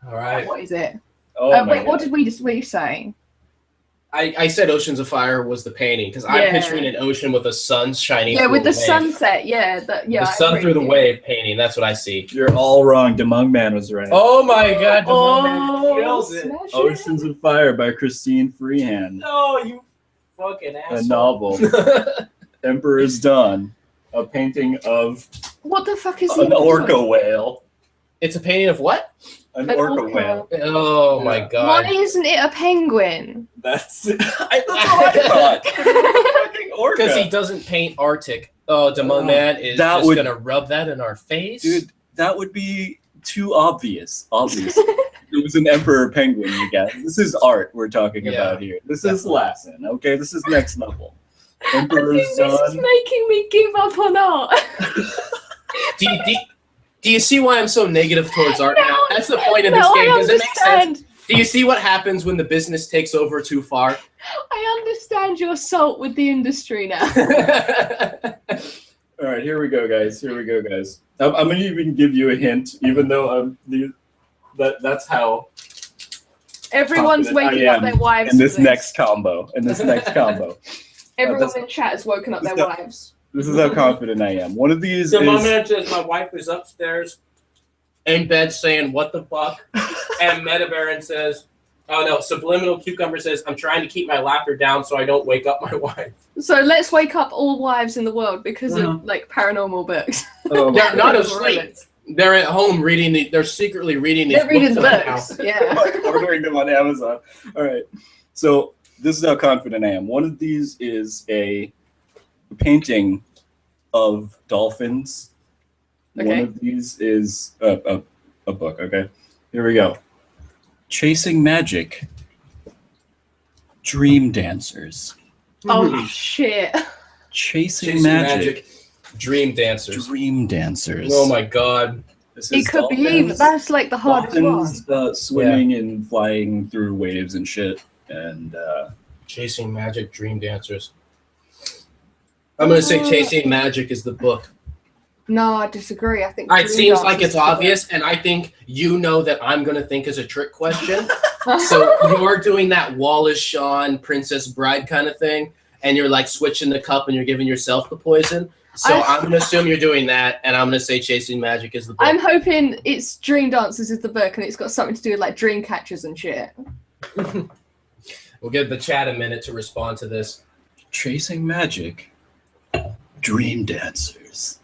All right. What is it? Oh wait, what did we say? I said Oceans of Fire was the painting because I'm picturing an ocean with a sun shining. Yeah, with the wave. sunset. Yeah, the sun through the wave painting. That's what I see. You're all wrong. Demung Man was right. Oh my god! Demung Man kills it. Oceans of Fire by Christine Freehand. No, you fucking asshole. A novel. Emperor's Dawn. A painting of. What the fuck is an orca whale? It's a painting of what? An orca whale. Oh my god! Why isn't it a penguin? That's it. That's what I thought. Because he doesn't paint Arctic. Oh, Demung Man is just gonna rub that in our face. Dude, that would be too obvious. It was an emperor penguin, you guys. This is art we're talking about here. This is Lassen, okay? This is next level. Emperor's Dawn. This is making me give up on art. Do you see why I'm so negative towards art now? That's the point of this game. Does it make sense? Do you see what happens when the business takes over too far? I understand your salt with the industry now. All right, here we go, guys. I'm gonna even give you a hint, even though that's how Everyone's confident waking I up am their wives. in this for next combo. Everyone in chat has woken up their wives. This is how confident I am. One of these The is moment says my wife is upstairs in bed saying, "What the fuck?" and Metabaron says, "Oh no!" Subliminal Cucumber says, "I'm trying to keep my laughter down so I don't wake up my wife." So let's wake up all wives in the world because of like paranormal books. oh, They're not asleep. They're at home reading they're secretly reading these They're reading the right books. now. Yeah. like ordering them on Amazon. All right. So this is how confident I am. One of these is a painting of dolphins. Okay. One of these is a book. Okay. Here we go. Chasing Magic. Dream Dancers. Oh shit. Chasing Magic. Dream Dancers. Dream Dancers. Oh my god. This It is could be even. That's like the hardest one. dolphins swimming and flying through waves and shit. And Chasing Magic, Dream Dancers. I'm gonna say Chasing Magic is the book. No, I disagree. I think It Dream seems Dancers like it's is the obvious, and I think you know that I'm gonna think is a trick question. So you're doing that Wallace Shawn Princess Bride kind of thing, and you're like switching the cup and you're giving yourself the poison. So I'm gonna assume you're doing that, and I'm gonna say Chasing Magic is the book. I'm hoping it's Dream Dancers is the book, and it's got something to do with like dream catchers and shit. We'll give the chat a minute to respond to this. Chasing Magic. Dream Dancers.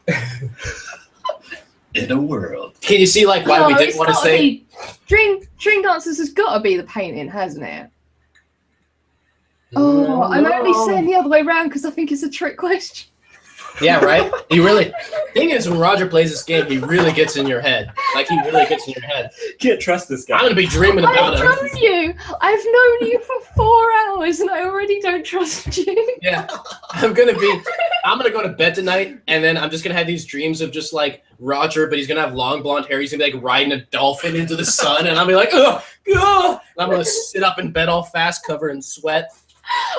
In a world. Can you see like why we didn't want to say Dream Dancers has got to be the painting, hasn't it? Oh, I'm only saying the other way around because I think it's a trick question. Yeah, right? He really thing is when Roger plays this game, he really gets in your head. Like he really gets in your head. Can't trust this guy. I'm gonna be dreaming about I've him. known you. I've known you for 4 hours, and I already don't trust you. Yeah. I'm gonna go to bed tonight, and then I'm just gonna have these dreams of just like Roger, but he's gonna have long blonde hair. He's gonna be like riding a dolphin into the sun, and I'll be like, ugh, ugh. And I'm gonna sit up in bed all fast, covered in sweat.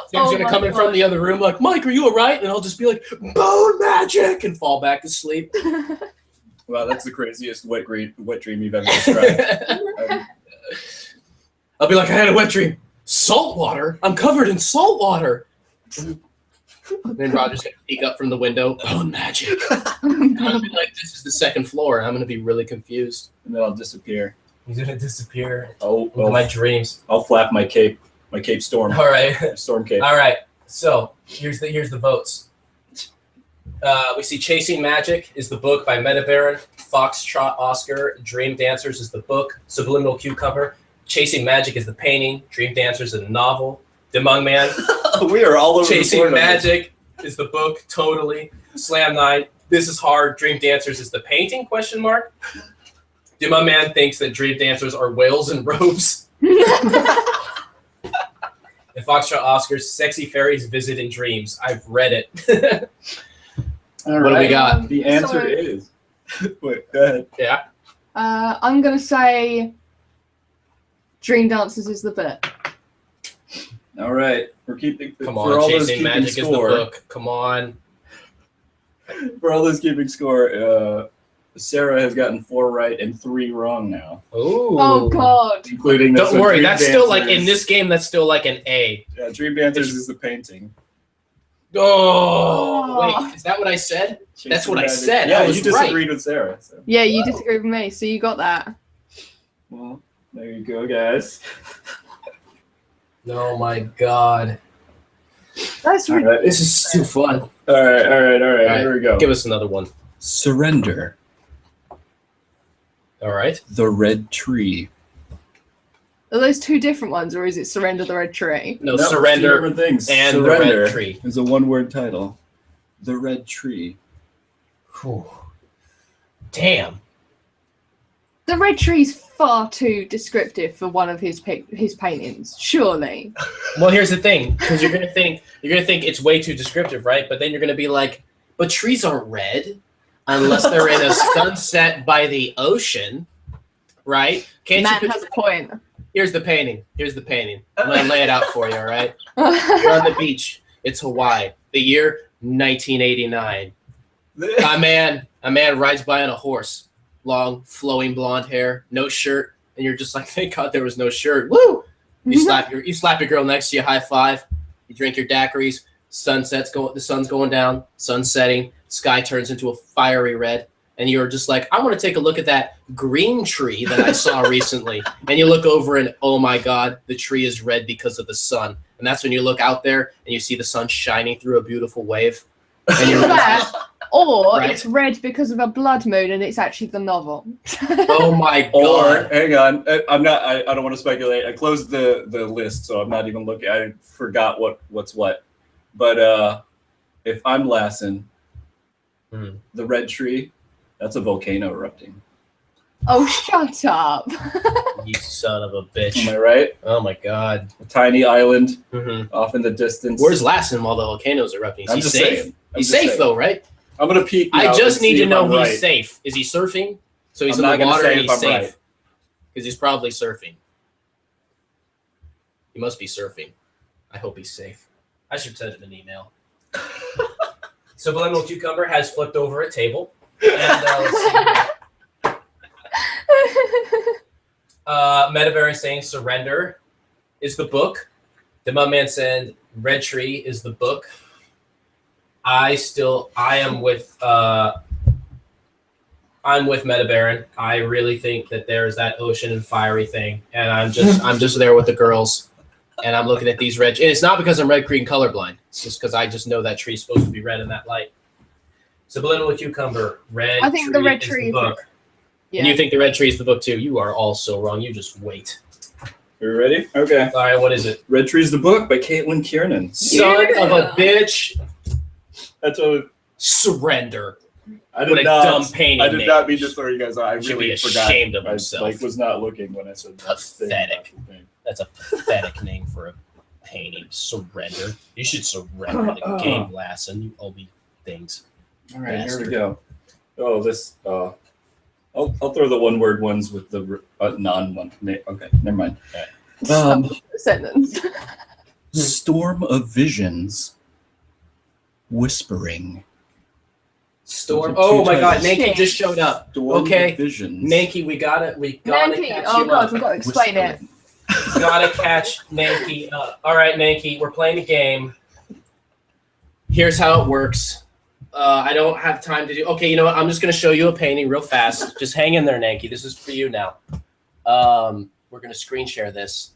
Sam's gonna come in from the other room like, Mike, are you alright? And I'll just be like, bone magic, and fall back to sleep. Wow, that's the craziest wet dream you've ever described. I'll be like, I had a wet dream. Salt water? I'm covered in salt water. Then Roger's gonna peek up from the window. Bone magic. I'm gonna be like, this is the second floor. I'm gonna be really confused. And then I'll disappear. He's gonna disappear. Oh, Into my dreams. I'll flap my cape storm. All right. Storm cape. All right. So here's the votes. We see Chasing Magic is the book by Metabaron. Foxtrot Oscar. Dream Dancers is the book. Subliminal Cucumber. Chasing Magic is the painting. Dream Dancers is the novel. Demung Man. We are all over Chasing the board. Magic is the book. Totally. Slam 9. This is hard. Dream Dancers is the painting? Question mark. Demung Man thinks that Dream Dancers are whales in robes. And Foxtrot Oscar's Sexy Fairies Visit in Dreams. I've read it. All What do we got? The answer is. Wait, go ahead. Yeah. I'm gonna say Dream Dancers is the book. All right. We're keeping. Come for on, all those Chasing keeping Magic is the score, book. Come on. For all those keeping score, Sarah has gotten 4 right and 3 wrong now, Ooh. Oh God. including this Don't one, worry, Dream that's still like in Dancers. this game. That's still like an A. Yeah, Dream Dancers is the painting. Oh, wait, is that what I said? That's what I Magic. said. Yeah, I was you disagreed with Sarah. So. Yeah, you disagree with me, so you got that. Well, there you go, guys. Oh my god, That's All right. this is too fun. All right. right. Here we go. Give us another one. Surrender. All right. The Red Tree. Are those 2 different ones, or is it Surrender the Red Tree? No, Nope, 2 Surrender different things. and Surrender the Red Tree. is a 1-word title. The Red Tree. Whew. Damn. The Red Tree's far too descriptive for one of his paintings, surely. Well, here's the thing, because you're gonna think it's way too descriptive, right? But then you're gonna be like, but trees aren't red unless they're in a sunset by the ocean, right? Can't Man you? has a point. Here's the painting. I'm gonna lay it out for you. All right. You're on the beach. It's Hawaii. The year 1989. A man rides by on a horse. Long, flowing blonde hair, no shirt, and you're just like, thank God there was no shirt. Woo! You slap your girl next to you, high five. You drink your daiquiris. The sun's going down. Sun's setting. Sky turns into a fiery red. And you're just like, I want to take a look at that green tree that I saw recently. And you look over and, oh my God, the tree is red because of the sun. And that's when you look out there and you see the sun shining through a beautiful wave. And you're or right? It's red because of a blood moon and it's actually the novel. Oh my God. Or, hang on, I don't want to speculate. I closed the list, so I'm not even looking. I forgot what's what. But if I'm Lassen, the red tree, that's a volcano erupting. Oh, shut up. You son of a bitch. Am I right? Oh my God. A tiny island off in the distance. Where's Lassen while the volcano's erupting? Is he safe? He's safe though, right? I'm going to peek now. I just need to know he's he's safe. Is he surfing? So he's I'm in not the gonna water say and if he's I'm safe. right. Because he's probably surfing. He must be surfing. I hope he's safe. I should send him an email. Subliminal Cucumber has flipped over a table. And let's see. Metaverse saying Surrender is the book. The Mud Man said Red Tree is the book. I'm with Metabaron. I really think that there's that ocean and fiery thing, and I'm just there with the girls, and I'm looking at these red. And it's not because I'm red green colorblind. It's just because I just know that tree's supposed to be red in that light. Subliminal Cucumber, Red. I think tree the red is tree the book. Yeah. And you think the red tree is the book too? You are all so wrong. You just wait. You ready? Okay. All right, what is it? Red Tree's the book by Caitlin Kiernan. Son of a bitch. That's a Surrender. I What did a not. dumb painting I did name. not mean to throw you guys out. I Should really be forgot. ashamed of I himself. was not looking when I said that. Pathetic. That's a pathetic name for a painting. Surrender. You should surrender the game, Lassen. You owe me things. All right, Bastard. here we go. Oh, this. I'll throw the one-word ones with the non-one. Okay, never mind. Sentence. Storm of Visions. Whispering. Storm. Those are two Oh my God, titles. Nanky just showed up. Storm Okay, of Visions. Nanky, we gotta Nanky, catch oh you God, up. we've got to explain it. Whispering. Gotta catch Nanky up. All right, Nanky, we're playing a game. Here's how it works. I don't have time to do. Okay, you know what? I'm just gonna show you a painting real fast. Just hang in there, Nanky. This is for you now. We're gonna screen share this.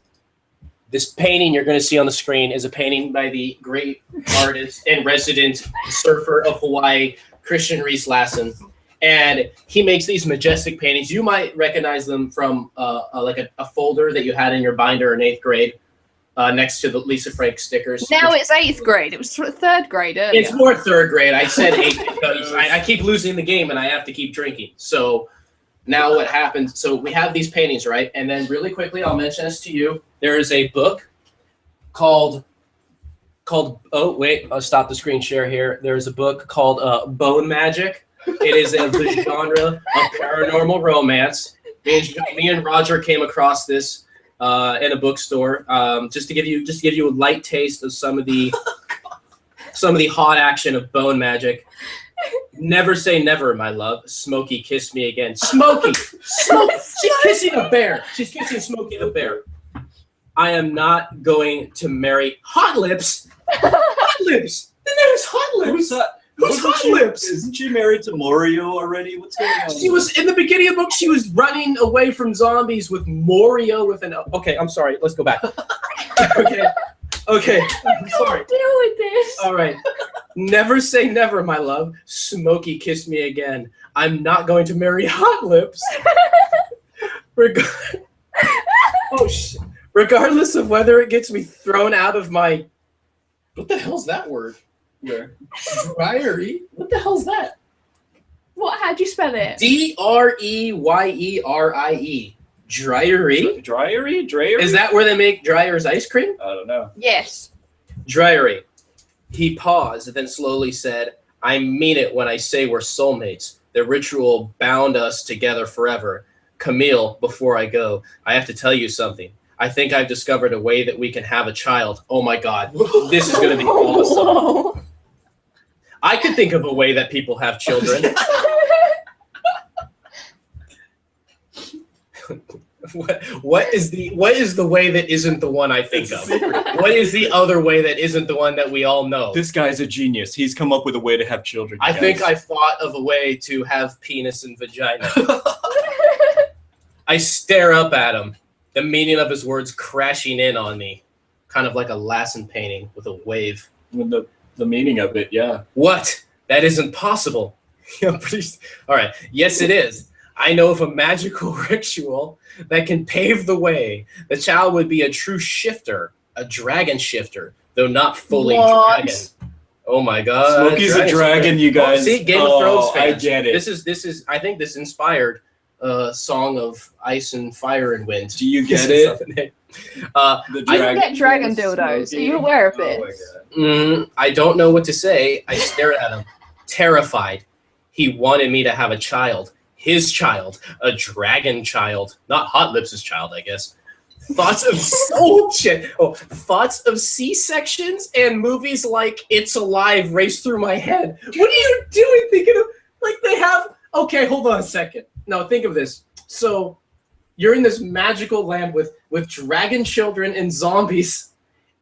This painting you're gonna see on the screen is a painting by the great artist and resident surfer of Hawaii, Christian Reese Lassen. And he makes these majestic paintings. You might recognize them from like a folder that you had in your binder in 8th grade, next to the Lisa Frank stickers. Now it's 8th grade. It was 3rd grade earlier. It's more 3rd grade. I said 8th because I keep losing the game and I have to keep drinking. So now what happens? So we have these paintings, right? And then really quickly, I'll mention this to you. There is a book called. Oh wait, I'll stop the screen share here. There's a book called Bone Magic. It is in the genre of paranormal romance. Me and Roger came across this in a bookstore, just to give you a light taste of some of the hot action of Bone Magic. Never say never, my love. Smokey, kiss me again. Smokey, she's kissing a bear. She's kissing Smokey the bear. I am not going to marry Hot Lips. Hot Lips. The name is Hot Lips. Who's that? Who's Hot Lips? Isn't she married to Morio already? What's going on? She was in the beginning of the book. She was running away from zombies with Morio with an. Okay, I'm sorry. Let's go back. Okay. I'm sorry. Deal with this. All right. Never say never, my love. Smokey, kiss me again. I'm not going to marry Hot Lips. Regardless of whether it gets me thrown out of my. What the hell's that word? Where? Dryery? What the hell's that? What? How'd you spell it? Dreyrie. Dryery? Dryery? Is that where they make Dreyer's ice cream? I don't know. Yes. Dryery. He paused, then slowly said, I mean it when I say we're soulmates. The ritual bound us together forever. Camille, before I go, I have to tell you something. I think I've discovered a way that we can have a child. Oh my God, this is going to be awesome. I could think of a way that people have children. What is the way that isn't the one I think of? What is the other way that isn't the one that we all know? This guy's a genius. He's come up with a way to have children. I think I thought of a way to have penis and vagina. I stare up at him, the meaning of his words crashing in on me, kind of like a Lassen painting with a wave. The meaning of it, yeah. What? That isn't possible. All right. Yes, it is. I know of a magical ritual that can pave the way. The child would be a true shifter, a dragon shifter, though not fully dragon. Oh my God! Smokey's a dragon, you guys. Oh, see, Game of Thrones fans. I get it. This is. I think this inspired Song of Ice and Fire and Wind. Do you get it? I get dragon dildos. Are you aware of this? I don't know what to say. I stared at him, terrified. He wanted me to have a child. His child, a dragon child, not Hot Lips' child, I guess. Thoughts of thoughts of C-sections and movies like It's Alive race through my head. What are you doing? Thinking of like they have? Okay, hold on a second. No, think of this. So you're in this magical land with dragon children and zombies,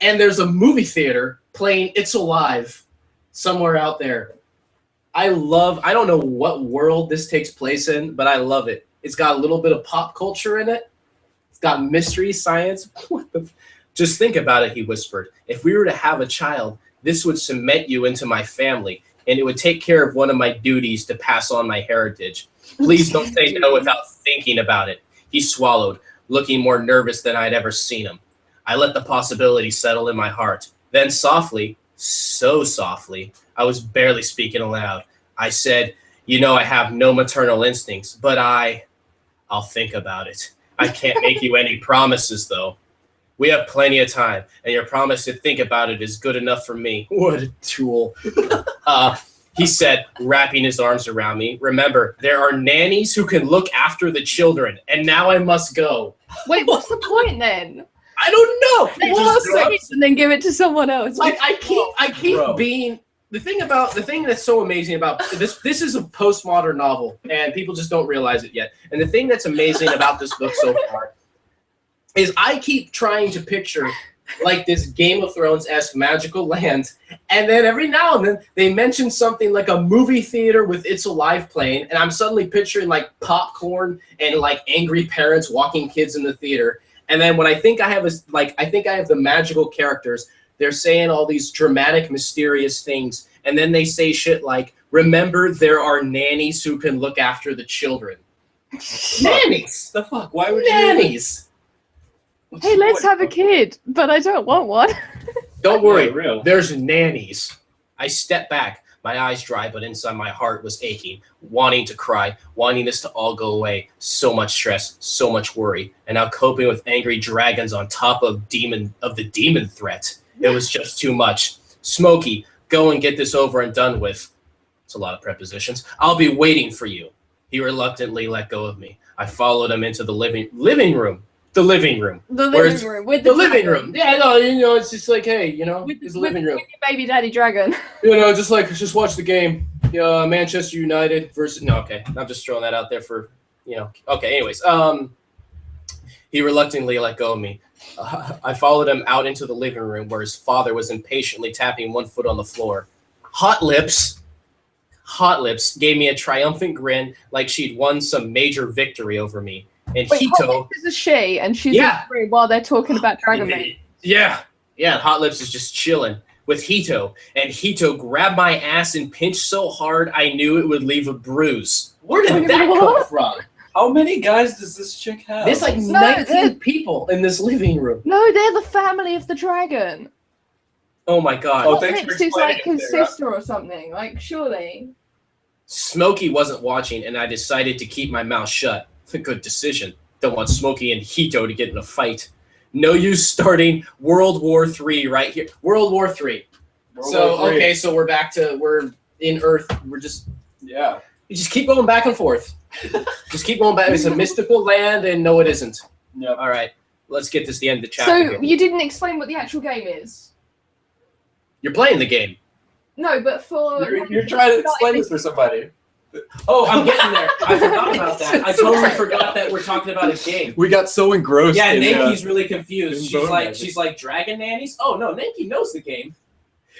and there's a movie theater playing It's Alive somewhere out there. I don't know what world this takes place in, but I love it. It's got a little bit of pop culture in it. It's got mystery science. Just think about it, he whispered. If we were to have a child, this would cement you into my family, and it would take care of one of my duties to pass on my heritage. Please don't say no without thinking about it. He swallowed, looking more nervous than I'd ever seen him. I let the possibility settle in my heart. Then softly, so softly, I was barely speaking aloud. I said, you know, I have no maternal instincts, but I'll think about it. I can't make you any promises, though. We have plenty of time, and your promise to think about it is good enough for me. What a tool. He said, wrapping his arms around me. Remember, there are nannies who can look after the children, and now I must go. Wait, what's the point then? I don't know. And then give it to someone else. Like I keep being the thing that's so amazing about this. This is a postmodern novel, and people just don't realize it yet. And the thing that's amazing about this book so far is I keep trying to picture like this Game of Thrones-esque magical land, and then every now and then they mention something like a movie theater with It's Alive playing, and I'm suddenly picturing like popcorn and like angry parents walking kids in the theater. And then when I think I have the magical characters, they're saying all these dramatic, mysterious things, and then they say shit like, "Remember, there are nannies who can look after the children." Nannies. The fuck? Why would nannies? Hey, let's have a kid, but I don't want one. Don't worry, there's nannies. I stepped back. My eyes dry, but inside my heart was aching, wanting to cry, wanting this to all go away. So much stress, so much worry, and now coping with angry dragons on top of the demon threat. It was just too much. Smokey, go and get this over and done with. It's a lot of prepositions. I'll be waiting for you. He reluctantly let go of me. I followed him into the living room. The living room. The living room. With the living room. Yeah, no, it's just like, hey, it's the living room. With your baby daddy dragon. Just watch the game. Manchester United versus. No, okay. I'm just throwing that out there for, Okay, anyways. He reluctantly let go of me. I followed him out into the living room where his father was impatiently tapping one foot on the floor. Hot Lips gave me a triumphant grin like she'd won some major victory over me. And wait, Hito Hot Lips is a she, and she's angry while they're talking about Dragon Maid. Yeah. Hot Lips is just chilling with Hito, and Hito grabbed my ass and pinched so hard I knew it would leave a bruise. Where did that come from? How many guys does this chick have? There's like 19 people in this living room. No, they're the family of the dragon. Oh my god. Hot Lips is like his sister or something. Like, surely. Smokey wasn't watching, and I decided to keep my mouth shut. A good decision. Don't want Smokey and Hito to get in a fight. No use starting World War III right here. World War III. Okay, so we're in Earth. We just keep going back and forth. Just keep going back. It's a mystical land, and no, it isn't. Yep. All right. let's get this to the end of the chapter. So here. you didn't explain what the actual game is. You're playing the game. No, but for You're trying to explain this for somebody. Oh, I'm getting there. I forgot about that. I totally forgot that we're talking about a game. We got so engrossed. Yeah, in, Nanki's really confused. in She's like, Dragon Nannies? Oh, no, Nanki knows the game.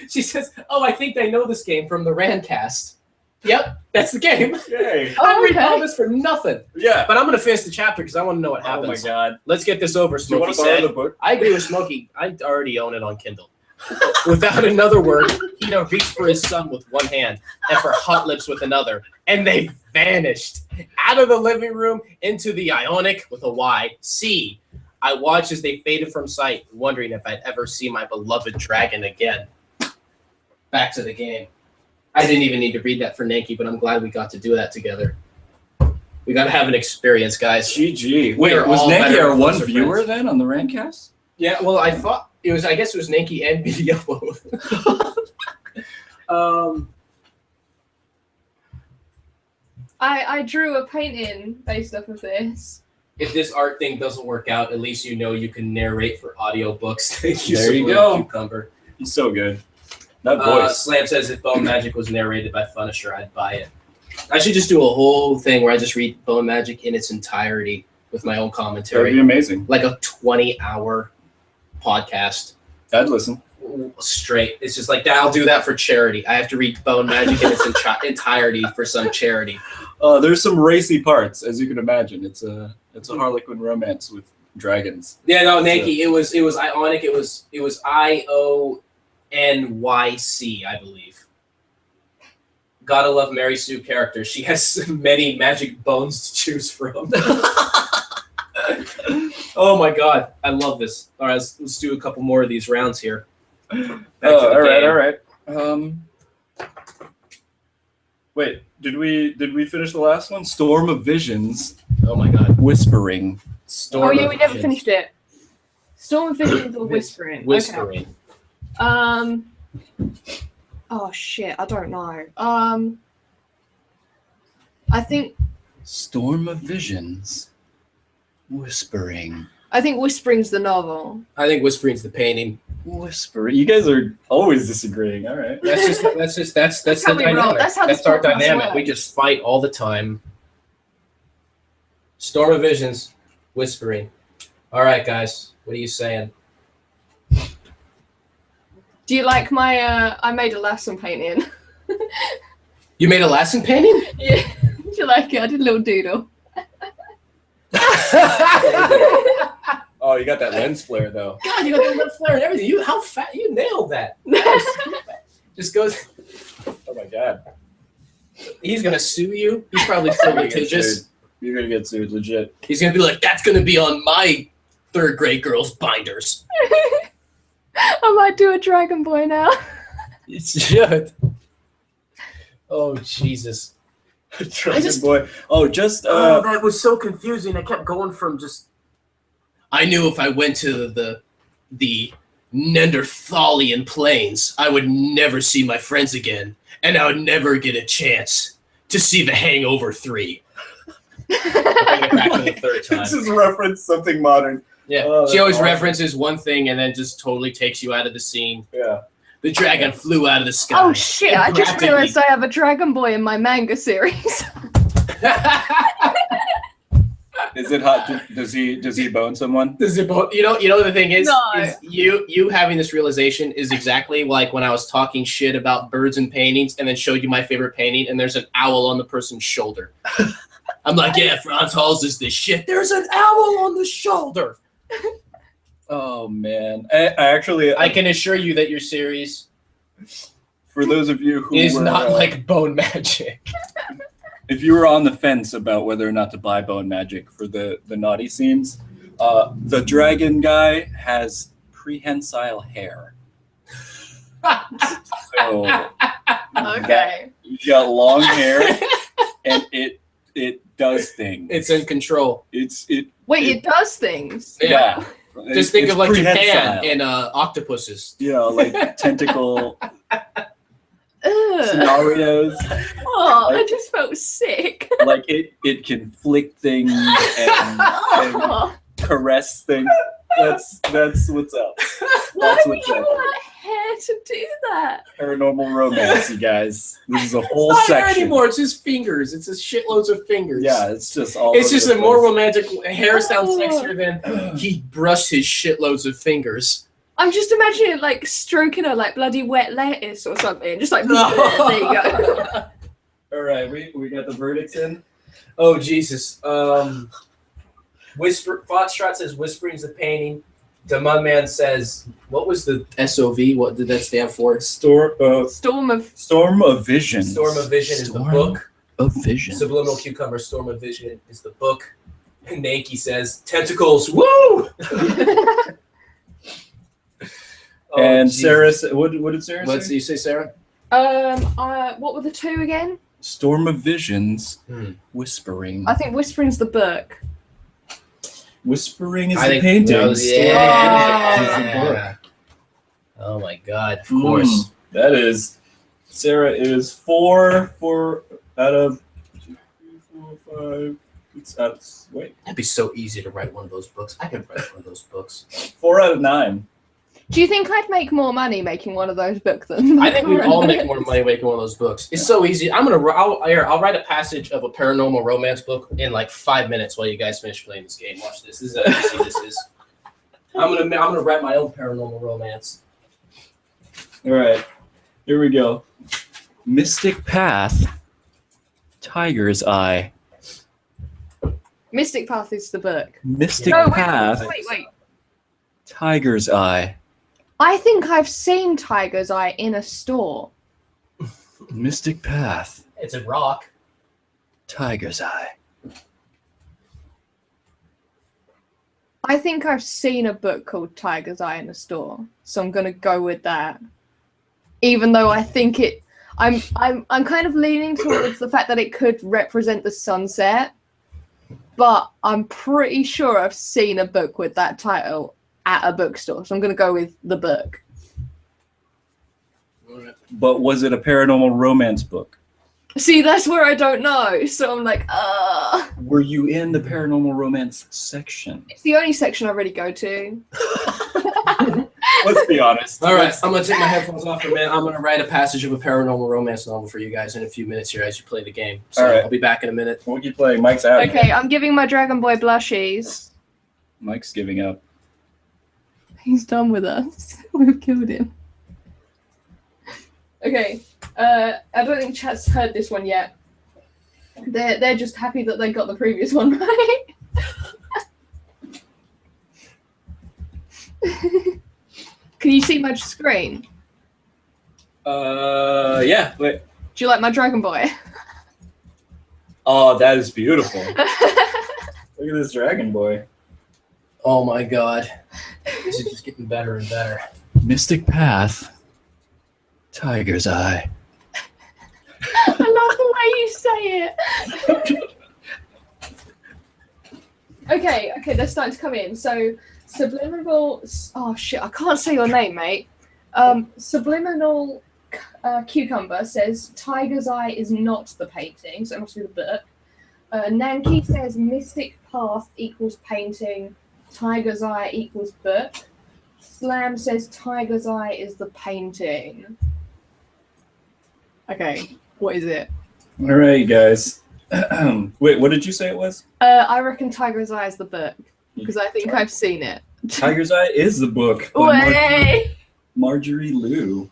She says, oh, I think they know this game from the Randcast. Yep, that's the game. Yay. I read all this for nothing. Yeah. But I'm going to finish the chapter because I want to know what happens. Oh my god. Let's get this over, Do you Smokey want to borrow said. the book? I agree with Smokey. I already own it on Kindle. Without another word, Hito reached for his son with one hand and for Hot Lips with another, and they vanished out of the living room into the Ionic with a Y. C. I watched as they faded from sight, wondering if I'd ever see my beloved dragon again. Back to the game. I didn't even need to read that for Nanki, but I'm glad we got to do that together. We got to have an experience, guys. GG. We Wait, are was all Nanki better our and one closer viewer friends. then on the Randcast? Yeah, well, I thought it was. I guess it was Nanki and BDO both. I drew a painting based off of this. If this art thing doesn't work out, at least you know you can narrate for audiobooks. Thank you, There you Supreme go. Cucumber. He's so good. That voice. Slam says if Bone Magic was narrated by Punisher, I'd buy it. I should just do a whole thing where I just read Bone Magic in its entirety with my own That would commentary, be amazing. like a 20-hour podcast. I'd listen. Straight. It's just like that. I'll do that for charity. I have to read Bone Magic in its entirety for some charity. There's some racy parts, as you can imagine. It's a Harlequin romance with dragons. Yeah, no, Nanki. It was Ionic. It was IONYC, I believe. Gotta love Mary Sue character. She has many magic bones to choose from. Oh my god, I love this. All right, let's do a couple more of these rounds here. Back to the All game. right. Wait, did we finish the last one? Storm of Visions, Oh my god. Whispering. Storm Oh yeah, of we never Visions. finished it. Storm of Visions or Whispering? Whispering. Okay. Oh shit, I don't know. I think Storm of Visions, Whispering. Whispering's the novel. I think Whispering's the painting. Whispering. You guys are always disagreeing. All right. That's how the we roll. dynamic. That's how this our podcast dynamic. works. We just fight all the time. Storm of Visions, Whispering. All right, guys, what are you saying? Do you like my? I made a lesson painting. You made a lasting painting? Yeah. Do you like it? I did a little doodle. Oh, you got that lens flare though. God, you got the lip flare and everything. How fat? You nailed that. Just goes. Oh my god. He's gonna sue you. He's probably so litigious. You're gonna get sued, legit. He's gonna be like, "That's gonna be on my third grade girls' binders." I might do a Dragon Boy now. You should. Oh Jesus. Dragon Boy. Oh, just that was so confusing. I kept going from just. I knew if I went to the Neanderthalian plains, I would never see my friends again, and I would never get a chance to see The Hangover 3. Bring it back to the third time. This is reference something modern. Yeah, Oh, she always that's awesome. references one thing and then just totally takes you out of the scene. Yeah. The dragon flew out of the sky. Oh shit! and I just grabbed at realized me. I have a Dragon Boy in my manga series. Is it hot? Does he bone someone? Does it both, you know the thing is, No. is you having this realization is exactly like when I was talking shit about birds and paintings and then showed you my favorite painting and there's an owl on the person's shoulder. I'm like, yeah, Franz Hals is the shit. There's an owl on the shoulder. Oh man, I can assure you that your series for those of you who is were, not like Bone Magic. if you were on the fence about whether or not to buy Bone Magic for the naughty scenes, the dragon guy has prehensile hair. So Okay. he's got long hair, and it does things. It's in control. Wait, it does things. Yeah. Just think It's of like Japan prehensile. and octopuses. You know, like tentacle Ugh. scenarios. Oh, I just felt sick. Like it can flick things and Oh. caress things. That's what's up. Why That's would what's you up. want hair to do that? Paranormal romance, you guys. This is a whole It's not hair section. anymore. It's just fingers. It's just shitloads of fingers. Yeah, it's just all. It's over just the a more place. romantic. Hair sounds sexier than he brushed his shitloads of fingers. I'm just imagining it like stroking her like bloody wet lettuce or something. Just like, there you go. All right, we got the verdicts in. Oh Jesus. Foxtrot says whispering's the painting. The Mudman says, what was the SOV? What did that stand for? Storm of Storm of Vision. Storm of Vision is the Storm book. of Vision. Subliminal Cucumber, Storm of Vision is the book. And Nanki says, tentacles, woo! And Jesus. Sarah, what did Sarah What's say? you say, Sarah? what were the two again? Storm of Visions, Whispering. I think Whispering's the book. Whispering is I the think- painting. no, Storm yeah. is the book. Oh my God! Of course. That is, Sarah is 4 out of 2, 3, 4, 5. Wait, It'd be so easy to write one of those books. I could write one of those books. 4 out of 9. Do you think I'd make more money making one of those books than? I think we'd all make more money making one of those books. It's so easy. I'll write a passage of a paranormal romance book in like 5 minutes while you guys finish playing this game. Watch this. This is how easy this is. I'm gonna write my own paranormal romance. All right, here we go. Mystic Path, Tiger's Eye. Mystic Path is the book. Mystic No, Path, wait. Tiger's Eye. I think I've seen Tiger's Eye in a store. Mystic Path, It's a rock. Tiger's Eye. I think I've seen a book called Tiger's Eye in a store, so I'm gonna go with that. Even though I think I'm kind of leaning towards the fact that it could represent the sunset, but I'm pretty sure I've seen a book with that title at a bookstore, so I'm gonna go with the book. But was it a paranormal romance book? See, that's where I don't know, so I'm like, Were you in the paranormal romance section? It's the only section I really go to. Let's be honest. All right, I'm gonna take my headphones off for a minute. I'm gonna write a passage of a paranormal romance novel for you guys in a few minutes here as you play the game. So All right. I'll be back in a minute. We'll keep playing. Mike's out. Okay, I'm giving my Dragon Boy blushies. Mike's giving up. He's done with us. We've killed him. Okay, I don't think chat's heard this one yet. They're just happy that they got the previous one right. Can you see my screen? Yeah. Wait. Do you like my Dragon Boy? Oh, that is beautiful. Look at this dragon boy. Oh my God, this is just getting better and better. Mystic Path, Tiger's Eye. I love the way you say it. Okay, they're starting to come in. So, subliminal. Oh shit, I can't say your name, mate. Subliminal Cucumber says Tiger's Eye is not the painting, so it must be the book. Nanki says Mystic Path equals painting, Tiger's Eye equals book. Slam says Tiger's Eye is the painting. Okay, what is it? All right, guys. Wait, what did you say it was? I reckon Tiger's Eye is the book because I think I've seen it. Tiger's Eye is the book. by Way! Marjorie Liu.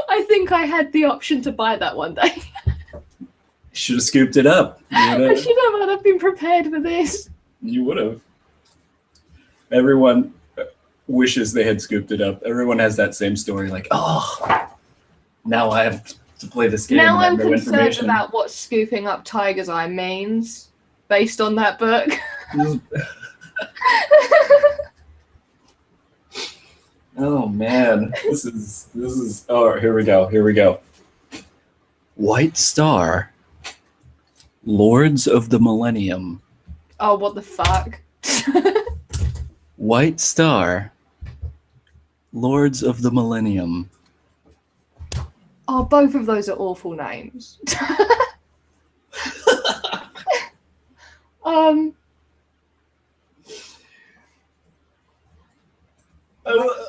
I think I had the option to buy that one day. Should have scooped it up. I should have. I've been prepared for this. You would have. Everyone wishes they had scooped it up. Everyone has that same story. Like, oh, now I have to play this game. Now and I I'm have no concerned information. about what scooping up Tiger's Eye means based on that book. Oh man, this is. Oh, here we go. White Star, Lords of the Millennium. Oh, what the fuck? White Star, Lords of the Millennium. Oh, both of those are awful names.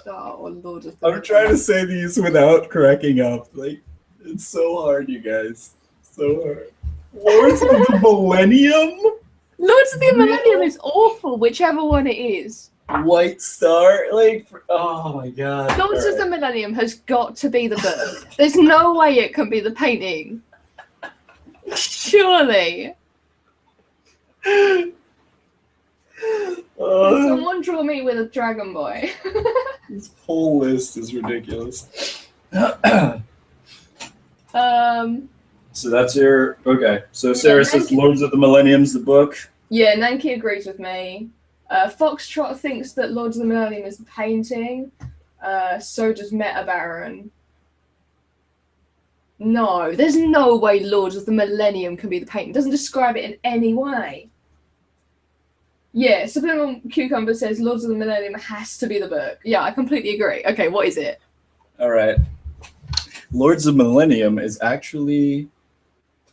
Star or Lord of the I'm trying to say these without cracking up. Like, it's so hard, you guys. So hard. Lords of the Millennium? Lords of the Millennium is awful, whichever one it is. White Star? Like, oh my god. Lords of the Millennium has got to be the book. There's no way it can be the painting. Surely. Someone draw me with a dragon boy. This whole list is ridiculous. So that's your... Okay. So Sarah says Lords of the Millennium's the book. Yeah, Nanki agrees with me. Foxtrot thinks that Lords of the Millennium is the painting. So does Meta Baron. No, there's no way Lords of the Millennium can be the painting. It doesn't describe it in any way. Yeah, Subliminal Cucumber says Lords of the Millennium has to be the book. Yeah, I completely agree. Okay, what is it? All right. Lords of Millennium is actually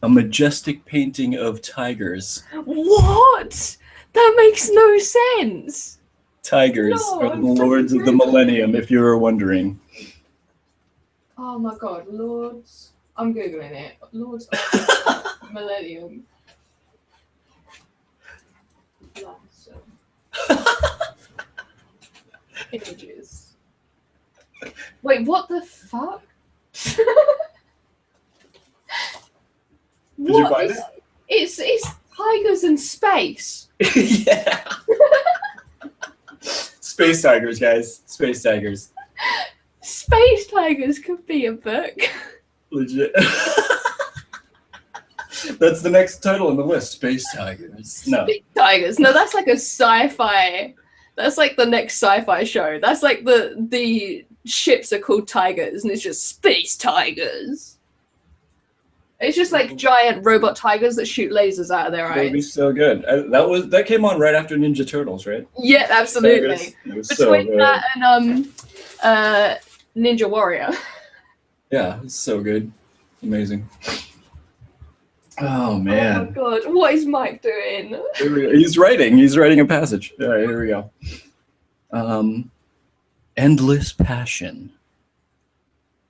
a majestic painting of tigers. What? That makes no sense. Tigers are the Lords of the Millennium, if you were wondering. Oh my god, Lords. I'm Googling it. Lords of the Millennium. Images. Wait, what the fuck? Did you find it? It's tigers in space. Yeah. Space tigers, guys. Space tigers. Space tigers could be a book. Legit. That's the next title on the list. Space tigers. No. Space tigers. No, that's like a sci-fi. That's like the next sci-fi show. That's like the ships are called tigers, and it's just space tigers. It's just like giant robot tigers that shoot lasers out of their eyes. That would be so good. That came on right after Ninja Turtles, right? Yeah, absolutely. It was Between so good. that and Ninja Warrior. Yeah, it's so good. Amazing. Oh man. Oh my god, what is Mike doing? Here we go. He's writing a passage. All right, here we go. Endless Passion.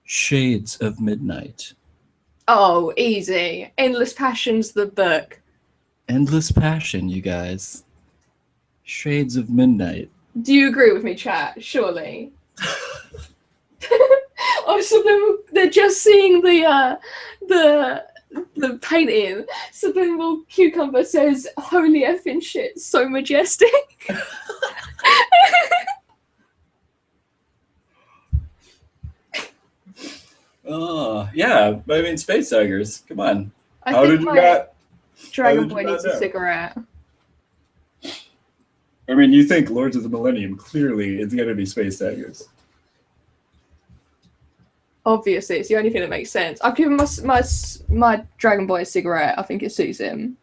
Shades of Midnight. Oh, easy. Endless Passion's the book. Endless Passion, you guys. Shades of Midnight. Do you agree with me, chat? Surely. Oh, they're just seeing the painting. Subliminal Cucumber says, "Holy effing shit, so majestic." Oh, yeah. I mean, space tigers. Come on. I How think did you my not? Dragon did you Boy not needs a know? cigarette. I mean, you think Lords of the Millennium, clearly it's going to be space tigers. Obviously, it's the only thing that makes sense. I've given my Dragon Boy a cigarette. I think it suits him.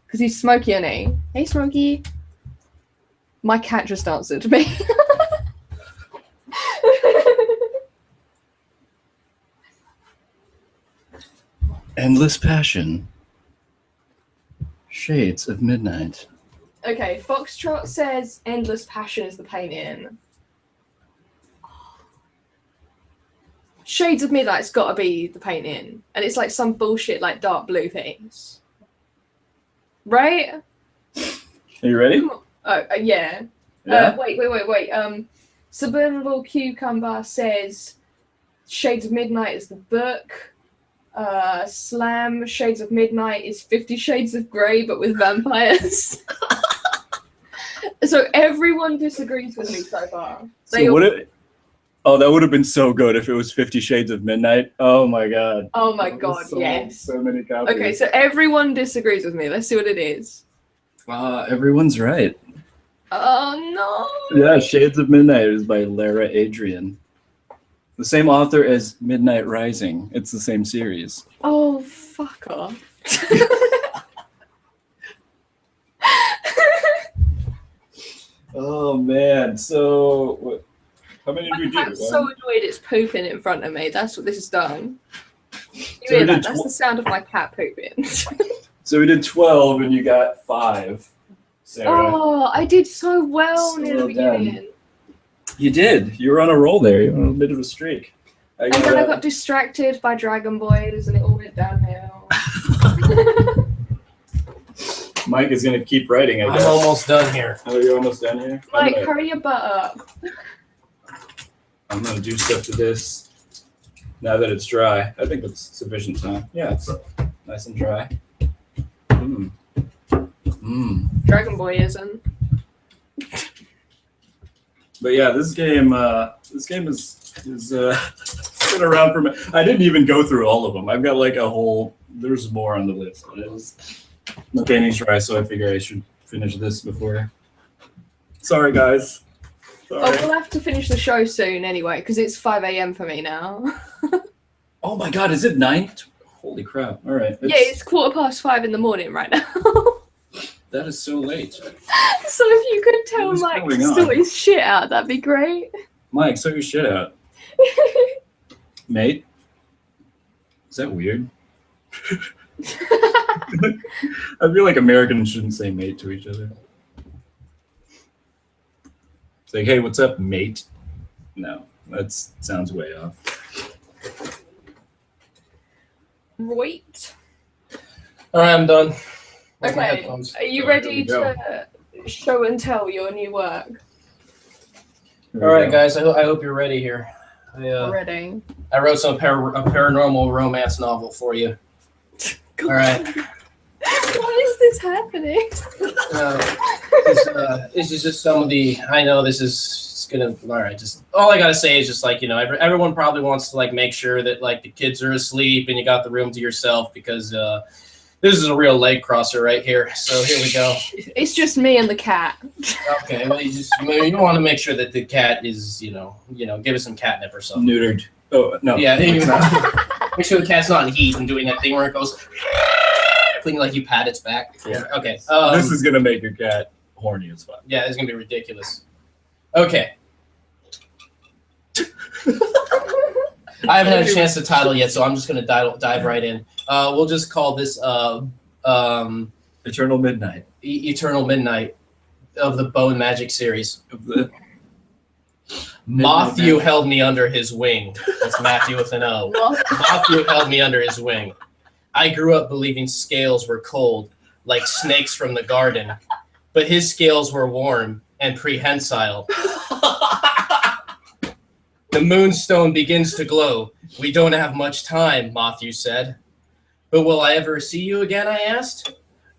Because he's smoky, isn't he? Hey, Smokey. My cat just answered me. Endless Passion. Shades of Midnight. Okay, Foxtrot says Endless Passion is the painting. Shades of Midnight's got to be the painting. And it's like some bullshit like dark blue things. Right? Are you ready? Oh, yeah. Yeah. Wait. Subliminal Cucumber says Shades of Midnight is the book. Slam Shades of Midnight is 50 Shades of Grey, but with vampires. So everyone disagrees with me so far. That would have been so good if it was 50 Shades of Midnight. Oh my god. Oh my god, yes. So many copies. Okay, so everyone disagrees with me. Let's see what it is. Everyone's right. Oh no. Yeah, Shades of Midnight is by Lara Adrian. The same author as Midnight Rising. It's the same series. Oh, fuck off. Oh man. So how many did we My do? cat's so annoyed it's pooping in front of me. That's what this has done. You So hear we that? did That's the sound of my cat pooping. So we did 12 and you got 5. Sarah. Oh, I did so well So near the well done. beginning. You did. You were on a roll there. You were on a bit of a streak. And then I got distracted by Dragon Boys and it all went downhill. Mike is going to keep writing, I guess. I'm almost done here. Oh, you're almost done here? Like, hurry your butt up. I'm going to do stuff to this now that it's dry. I think that's sufficient time. Yeah, it's nice and dry. Mmm. Mmm. Dragon Boy isn't. But yeah, this game is been around for me. I didn't even go through all of them. I've got like a whole. There's more on the list. It was my painting's dry, so I figure I should finish this before. Sorry, guys. Sorry. Oh, we'll have to finish the show soon anyway, because it's 5 a.m. for me now. Oh my God, is it 9? Holy crap! All right. Yeah, it's 5:15 in the morning right now. That is so late. So if you could tell What is Mike going to on? sort his shit out, that'd be great. Mike, sort your shit out, mate. Is that weird? I feel like Americans shouldn't say mate to each other. It's like, hey, what's up, mate? No, that sounds way off. Right. All right, I'm done. Where's my Okay. headphones? Are you Oh, ready there to show and tell your new work? Here All we right, go. guys. I hope you're ready here. Ready. I wrote a paranormal romance novel for you. All right. Why is this happening? This is just some of the. I know this is it's gonna. All right, just all I gotta say is just like everyone probably wants to like make sure that like the kids are asleep and you got the room to yourself because this is a real leg crosser right here. So here we go. It's just me and the cat. Okay, well you want to make sure that the cat is give it some catnip or something. Neutered. Oh no. Yeah, make sure the cat's not in heat and doing that thing where it goes cleaning like you pat its back. Yeah. Okay. This is gonna make your cat horny as fuck. Yeah, it's gonna be ridiculous. Okay. I haven't had a chance to title yet, so I'm just gonna dive right in. We'll just call this Eternal Midnight. Eternal Midnight of the Bow and Magic series. Of the Matthew held me under his wing. That's Matthew with an O. Matthew held me under his wing. I grew up believing scales were cold, like snakes from the garden, but his scales were warm and prehensile. The moonstone begins to glow. We don't have much time, Matthew said. But will I ever see you again, I asked.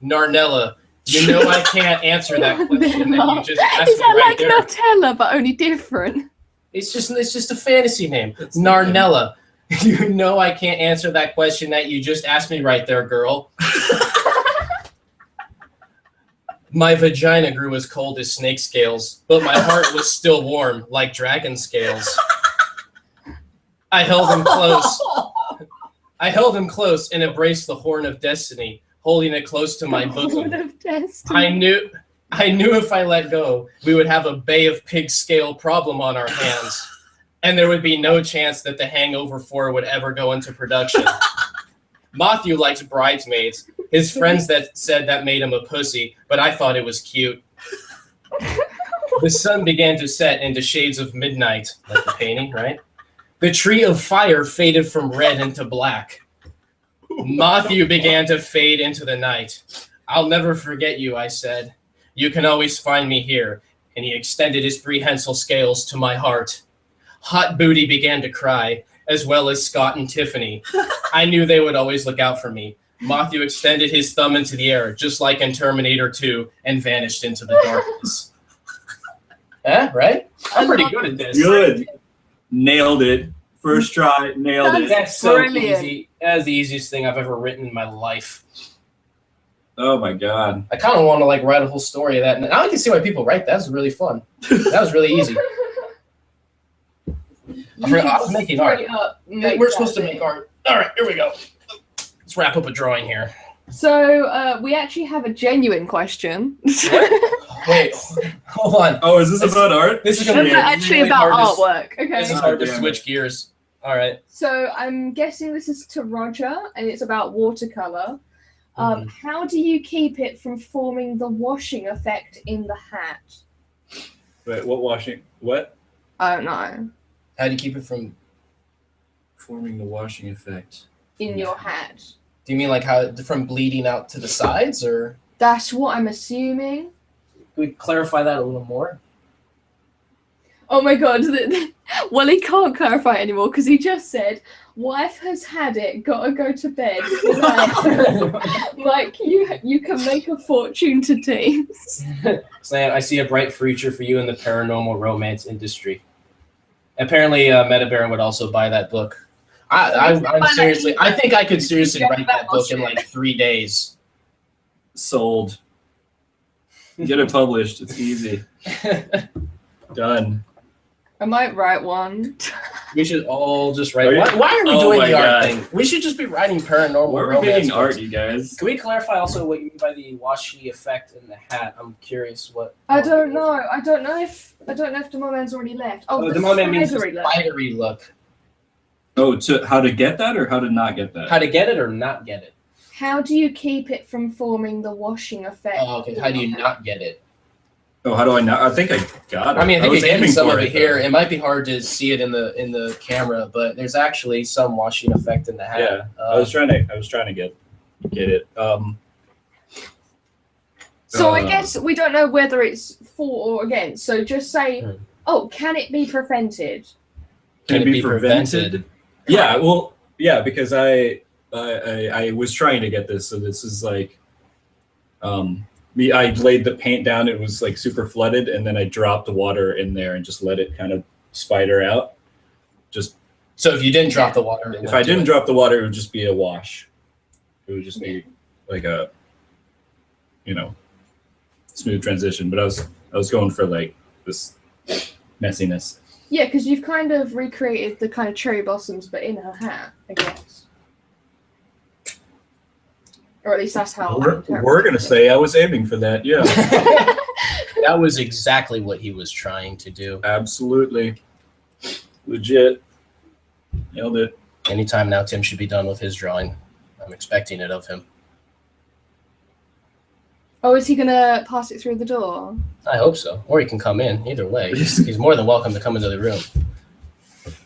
Narnella, you know I can't answer that question that you just asked Is me that right like there. Nutella, but only different? It's just a fantasy name. Narnella. You know I can't answer that question that you just asked me right there, girl. My vagina grew as cold as snake scales, but my heart was still warm like dragon scales. I held him close. I held him close and embraced the horn of destiny, holding it close to my bosom. Horn of Destiny. I knew if I let go, we would have a Bay of Pig scale problem on our hands, and there would be no chance that The Hangover 4 would ever go into production. Matthew likes bridesmaids. His friends that said that made him a pussy, but I thought it was cute. The sun began to set into shades of midnight, like the painting, right? The tree of fire faded from red into black. Matthew began to fade into the night. I'll never forget you, I said. You can always find me here. And he extended his prehensile scales to my heart. Hot Booty began to cry, as well as Scott and Tiffany. I knew they would always look out for me. Matthew extended his thumb into the air, just like in Terminator 2, and vanished into the darkness. Right? I'm pretty good at this. Good. Nailed it. First try, nailed it. That's so Brilliant. easy. That's the easiest thing I've ever written in my life. Oh my God. I kind of want to like write a whole story of that. Now I can see why people write that. That's really fun. That was really easy. I was making art. We're supposed to make art. All right, here we go. Let's wrap up a drawing here. So we actually have a genuine question. Wait, hold on. Oh, is this about art? This is No, gonna be actually really about hard to- artwork. Okay. This is hard to Damn it. switch gears. All right. So I'm guessing this is to Roger, and it's about watercolor. How do you keep it from forming the washing effect in the hat? Wait, what washing? What? I don't know. How do you keep it from Forming the washing effect. In your hat. Do you mean like how from bleeding out to the sides, or That's what I'm assuming. can we clarify that a little more? Oh my god. Well, he can't clarify it anymore because he just said, wife has had it, gotta go to bed. Like, you can make a fortune to teens. Saying, I see a bright future for you in the paranormal romance industry. Apparently, Metabaron would also buy that book. I'm seriously, I think I could seriously write that book in like 3 days. Sold. Get it published. It's easy. Done. I might write one. We should all just write. Are you- Why are we Oh doing my the art God. thing? We should just be writing paranormal Why are we romance making books. art, you guys? Can we clarify also what you mean by the washi effect in the hat? I'm curious what. I don't know. I don't know if Demoman's already left. Oh, The moment means the spidery look. spidery look. Oh, how to get that or how to not get that? How to get it or not get it? How do you keep it from forming the washing effect? Oh, okay. How do you not get it? Oh, how do I not? I think I got it. I mean, I think was you're getting aiming some for of it it, here. though. It might be hard to see it in the camera, but there's actually some washing effect in the hat. Yeah, I was trying to get it. So I guess we don't know whether it's for or against. So just say, oh, can it be prevented? Can it be prevented? Yeah, well, yeah, because I was trying to get this, so this is like, I laid the paint down. It was like super flooded, and then I dropped the water in there and just let it kind of spider out. Just So if you didn't drop the water, if I didn't drop the water, it would just be a wash. It would just be like a, smooth transition. But I was going for like this messiness. Yeah, because you've kind of recreated the kind of cherry blossoms, but in her hat, I guess. Or at least that's how We're gonna say I was aiming for that. Yeah, That was exactly what he was trying to do. absolutely, legit, nailed it. Anytime now, Tim should be done with his drawing. I'm expecting it of him. Oh, is he gonna pass it through the door? I hope so. Or he can come in. Either way, he's more than welcome to come into the room.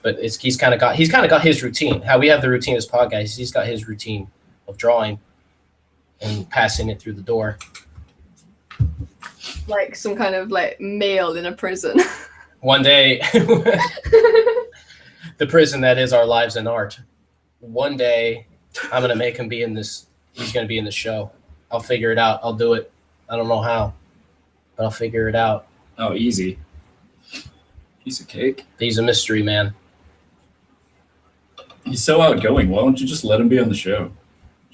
But he's kind of got his routine. How we have the routine as podcast, he's got his routine of drawing and passing it through the door. Like some kind of like meal in a prison. One day, the prison that is our lives in art. One day, I'm gonna make him be in this. He's gonna be in the show. I'll figure it out. I'll do it. I don't know how, but I'll figure it out. Oh, easy. Piece of cake. He's a mystery man. He's so outgoing. Why don't you just let him be on the show?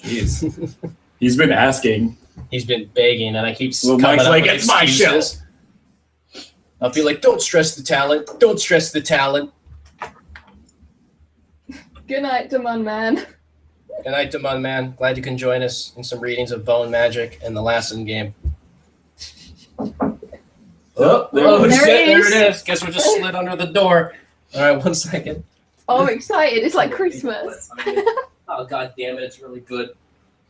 Jeez. He's been asking. He's been begging, and I keep Well, coming Mike's up like, with "It's my excuses." I'll be like, "Don't stress the talent. Don't stress the talent." Good night, Demon Man. Good night, Demon Man. Glad you can join us in some readings of Bone Magic and the Lassen game. Oh, there shit, it there is. it is. Guess we just slid under the door. All right, 1 second. Oh, I'm excited. It's like Christmas. Oh, god damn it, it's really good.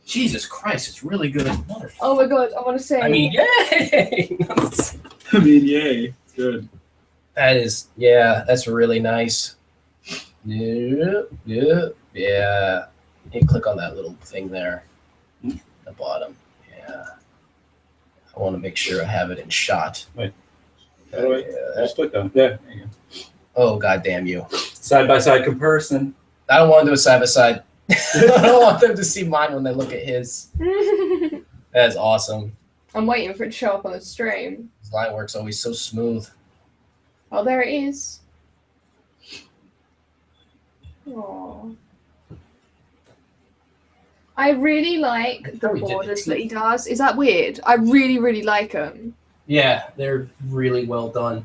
Jesus Christ, it's really good. Motherfucker. Oh my god, I want to sing. I mean, yay! I mean, yay. It's good. That's really nice. Yeah. You click on that little thing there at the bottom. Yeah. I want to make sure I have it in shot. Wait. How do I just click on it? Yeah, there you go. Oh, goddamn you. Side-by-side comparison. I don't want to do a side-by-side. I don't want them to see mine when they look at his. That's awesome. I'm waiting for it to show up on the stream. His line work's always so smooth. Oh, there it is. Aww. I really like the Probably did it borders too. that he does. Is that weird? I really, really like them. Yeah, they're really well done.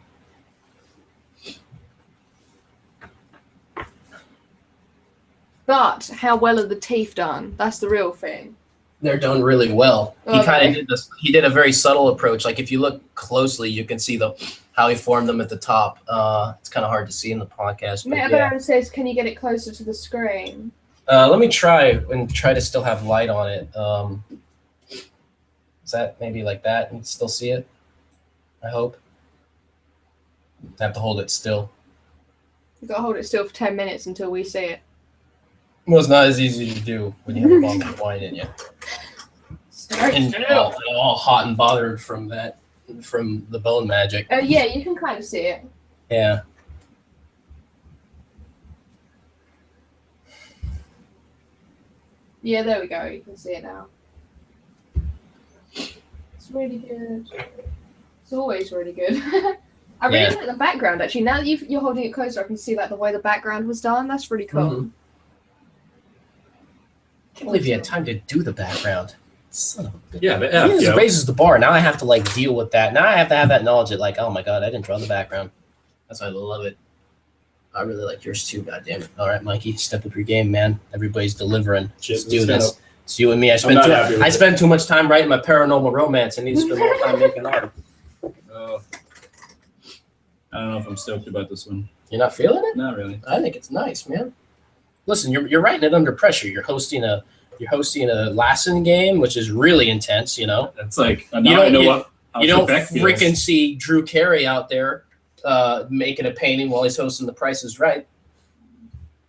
But how well are the teeth done? That's the real thing. They're done really well. He Okay. kind of did this. He did a very subtle approach. Like if you look closely, you can see how he formed them at the top. It's kind of hard to see in the podcast. But yeah. Metabaron says, can you get it closer to the screen? Let me try to still have light on it. Is that maybe like that? You can still see it? I hope. I have to hold it still. You've got to hold it still for 10 minutes until we see it. Well, it's not as easy to do when you have a bottle of wine in you. And all hot and bothered from the bone magic. Yeah, you can kind of see it. Yeah. Yeah, there we go. You can see it now. It's really good. It's always really good. I really like the background, actually. Now that you're holding it closer, I can see like the way the background was done. That's really cool. Mm-hmm. I can't believe you had time to do the background. Son of a bitch. Yeah, but It raises the bar. Now I have to like deal with that. Now I have to have that knowledge that like, oh my god, I didn't draw the background. That's why I love it. I really like yours too. God damn it! All right, Mikey, step up your game, man. Everybody's delivering. Let's do this. It's you and me. I spend too much time writing my paranormal romance. I need to spend more time making art. I don't know if I'm stoked about this one. You're not feeling it? Not really. I think it's nice, man. Listen, you're writing it under pressure. You're hosting a Lassen game, which is really intense. You know. That's like You don't freaking see Drew Carey out there making a painting while he's hosting The Price is Right,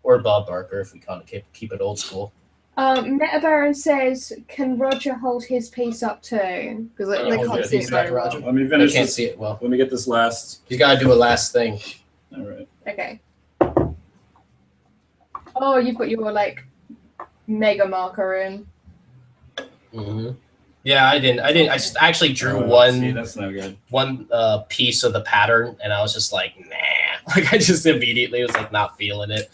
or Bob Barker if we kind of keep it old school. Meta Baron says, "Can Roger hold his piece up too?" Because they can't see it very well. Let me They finish. can't see it well. Let me get this last. You gotta do a last thing. All right. Okay. Oh, you've got your like mega marker in. Mm-hmm. Yeah, I didn't. I actually drew See, that's not good. one piece of the pattern, and I was just like, nah. Like I just immediately was like not feeling it,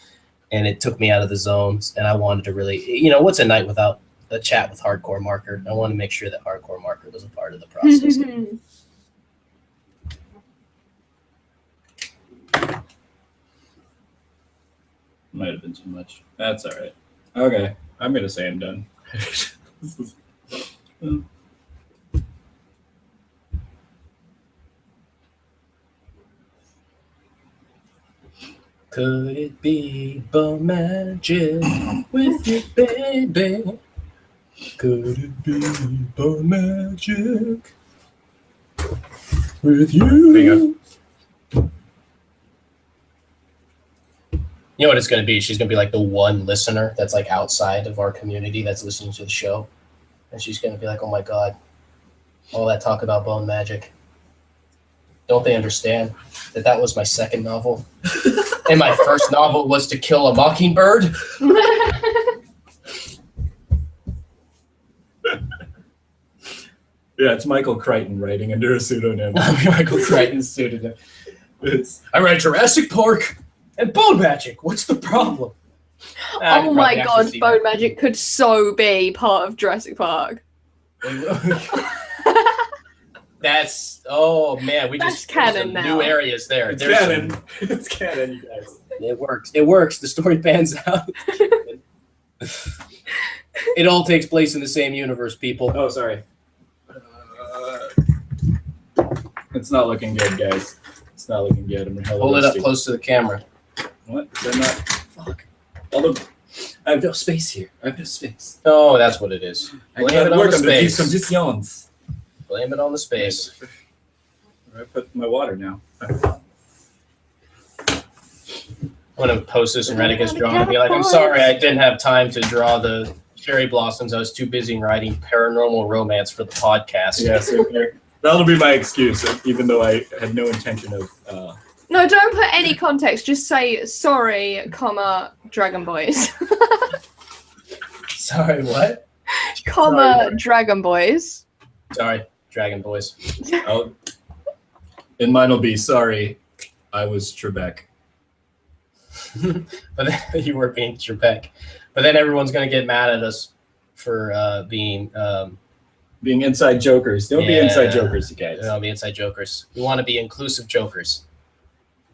and it took me out of the zones. And I wanted to really, what's a night without a chat with Hardcore Marker? I wanted to make sure that Hardcore Marker was a part of the process. Might have been too much. That's all right. Okay, I'm gonna say I'm done. Could it be bone magic with you, baby? Could it be bone magic with you? There you go. You know what it's going to be? She's going to be like the one listener that's like outside of our community that's listening to the show. And she's going to be like, oh my God, all that talk about bone magic. Don't they understand that was my second novel? And my first novel was To Kill a Mockingbird? Yeah, it's Michael Crichton writing under a pseudonym. Michael Crichton's pseudonym. I read Jurassic Park and bone magic. What's the problem? Oh my God, bone magic could so be part of Jurassic Park. That's man, we That's just canon some now. new areas there. It's There's canon. some- It's canon, you guys. It works. It works. The story pans out. It all takes place in the same universe, people. Oh, sorry. It's not looking good, guys. It's not looking good. I'm hella Hold it up rusty. close to the camera. What? Is that not? Fuck. I have no space here. I have no space. Oh, that's what it is. I Blame can't it on work the under these space. conditions. Blame it on the space. Where I put my water now? I'm gonna post this in Redica's drawing and be like, I'm sorry, I didn't have time to draw the cherry blossoms. I was too busy writing paranormal romance for the podcast. Yeah, so here. That'll be my excuse, even though I had no intention of. No, don't put any context. Just say sorry, Dragon Boys. Sorry, what? Dragon Boys. Sorry, Dragon Boys. And mine will be sorry, I was Trebek. But then, you were being Trebek. But then everyone's gonna get mad at us for being inside jokers. Don't be inside jokers, you guys. Be inside jokers. We want to be inclusive jokers.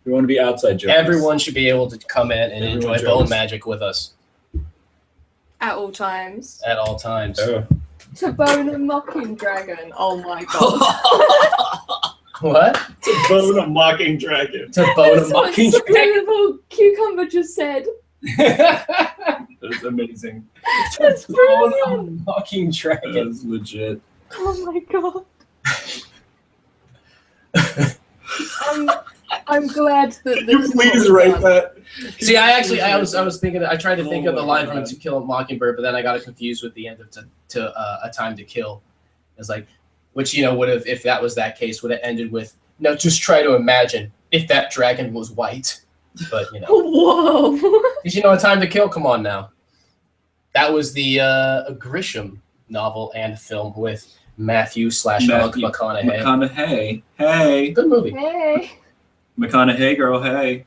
We want to be outside jokers. Everyone should be able to come in and enjoy bone magic with us At all times. at all times. Oh. To bone a mocking dragon. Oh my God. What? To bone a mocking dragon. To bone a That's what mocking dragon? Subliminal Cucumber just said. That's amazing. That's To bone a brilliant. mocking dragon. That's legit. Oh my God. I'm glad that Can you this please write that? See, I was thinking. I tried to think of the line from To Kill a Mockingbird, but then I got it confused with the end of A Time to Kill. It's like, which would have, if that was that case, would have ended with, no, just try to imagine if that dragon was white. But Whoa. because A Time to Kill, come on now. That was the Grisham novel and film with Matthew McConaughey. McConaughey. Hey. Good movie. Hey. McConaughey, girl, hey.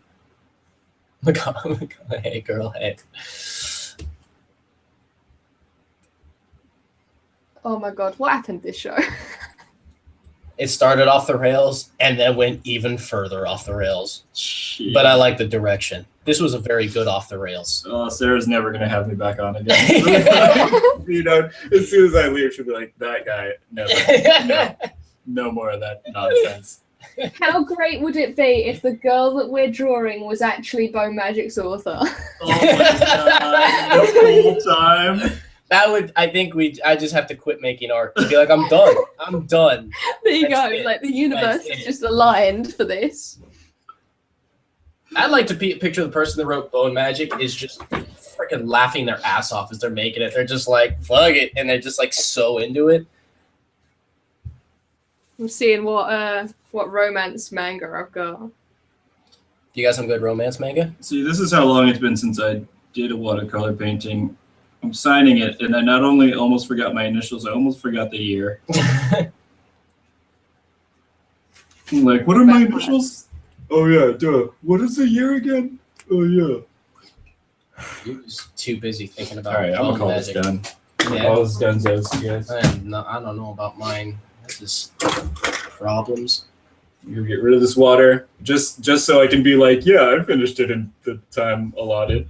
McConaughey, girl, hey. Oh my god, what happened this show? It started off the rails and then went even further off the rails. Shit. But I like the direction. This was a very good off the rails. Oh, Sarah's never gonna have me back on again. As soon as I leave, she'll be like, "That guy, no more of that nonsense." How great would it be if the girl that we're drawing was actually Bo Magic's author? Oh my god, the whole time. That would, I think I just have to quit making art. Be like, I'm done. I'm done. There you That's go. it. Like the universe That's is it. just aligned for this. I'd like to picture the person that wrote Bone Magic is just freaking laughing their ass off as they're making it. They're just like, fuck it. And they're just like so into it. I'm seeing what romance manga I've got. You got some good romance manga? See, this is how long it's been since I did a watercolor painting. I'm signing it, and I not only almost forgot my initials, I almost forgot the year. I'm like, what are my initials? Oh yeah, duh. What is the year again? Oh yeah. You're just too busy thinking about All right, I'm gonna Bone call Magic. this done. Yeah. All this done, you guys. I don't know about mine. This is problems. You get rid of this water, just so I can be like, yeah, I finished it in the time allotted.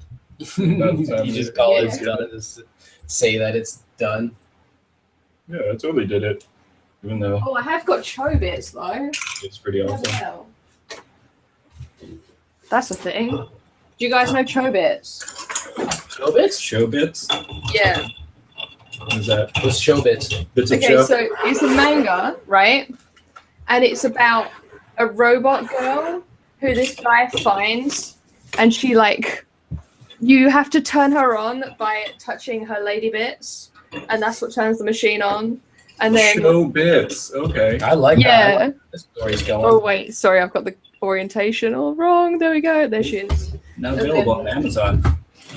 You just call it Yeah. done. Just say that it's done. Yeah, I totally did it, even though Oh, I have got Chobits though. it's pretty What awesome. the hell? That's a thing. Do you guys know Chobits? Showbits? Show bits? Yeah. What is that? What's showbits? Bits of Okay, show? so it's a manga, right? And it's about a robot girl who this guy finds, and she you have to turn her on by touching her lady bits, and that's what turns the machine on. And then Show bits. Okay. I like that. I yeah. like the story's going. Oh wait, sorry, I've got the orientation all wrong. There we go. There she is. Now available on Amazon.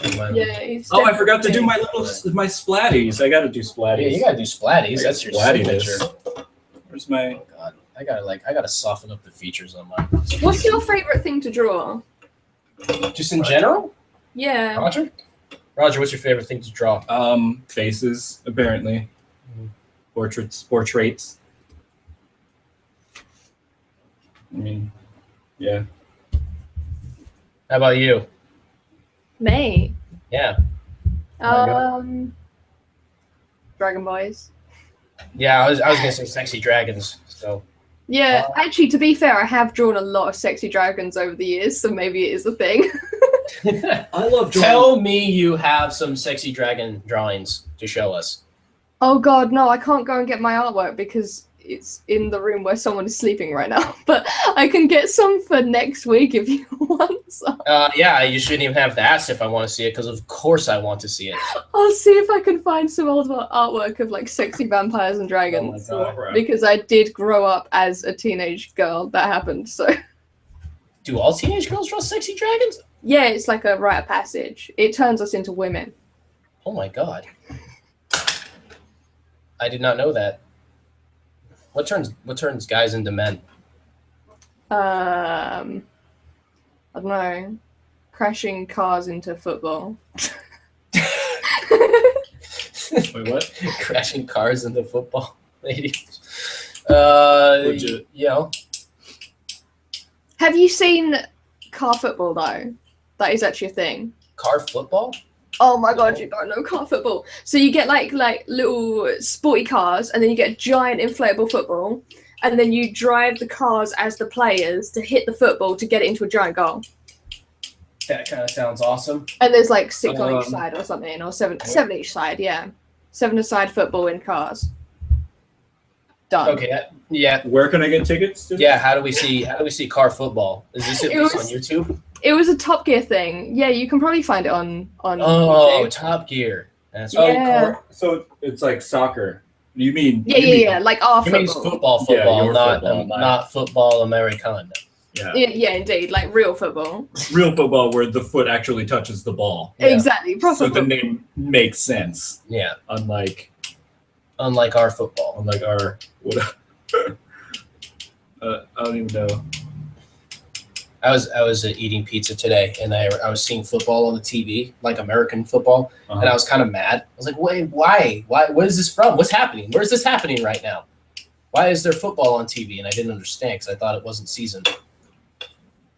Yeah. It's Oh, I forgot to do definitely- my splatties. I gotta do Yeah, splatties. you gotta do splatties. That's your signature. Where's my? Oh, God. I gotta soften up the features on mine. What's your favorite thing to draw? Just in general, Yeah. Roger. Roger, what's your favorite thing to draw? Faces apparently. Portraits. I mean, yeah. How about you? Me. Yeah, Dragon Boys. yeah. I was gonna say sexy dragons. So Yeah, actually, to be fair, I have drawn a lot of sexy dragons over the years, so maybe it is a thing. I love tell me you have some sexy dragon drawings to show us. Oh god, no, I can't go and get my artwork because it's in the room where someone is sleeping right now. But I can get some for next week if you want some. Yeah, you shouldn't even have to ask if I want to see it, because of course I want to see it. I'll see if I can find some old artwork of sexy vampires and dragons. Oh my God, bro. Because I did grow up as a teenage girl. That happened, so. Do all teenage girls draw sexy dragons? Yeah, it's like a rite of passage. It turns us into women. Oh my God. I did not know that. What turns guys into men? I don't know. Crashing cars into football. Wait, what? Crashing cars into football, ladies. Legit. You know, Have you seen car football though? That is actually a thing. car football? Oh my god, you don't know car football. So you get like little sporty cars, and then you get a giant inflatable football, and then you drive the cars as the players to hit the football to get it into a giant goal. That kind of sounds awesome. And there's like 6 on each Um, side or something, or seven each side, yeah. 7-a-side football in cars. Done. Okay. Yeah. Where can I get tickets to? Yeah. How do we see car football? Is this at It least was- on YouTube? It was a Top Gear thing. Yeah, you can probably find it on Oh, YouTube. Top Gear. That's Yeah. So it's like soccer. You mean? Yeah. Like our You mean football. football, your not football, not football Americano. Yeah. Yeah, indeed. Like real football. Real football where the foot actually touches the ball. Yeah. Exactly. Proper So the football. name makes sense. Yeah. Unlike Unlike our football. our what? I don't even know. I was eating pizza today, and I was seeing football on the TV, like American football, and I was kind of mad. I was like, wait, why? What is this from? What's happening? Where's this happening right now? Why is there football on TV? And I didn't understand because I thought it wasn't seasoned.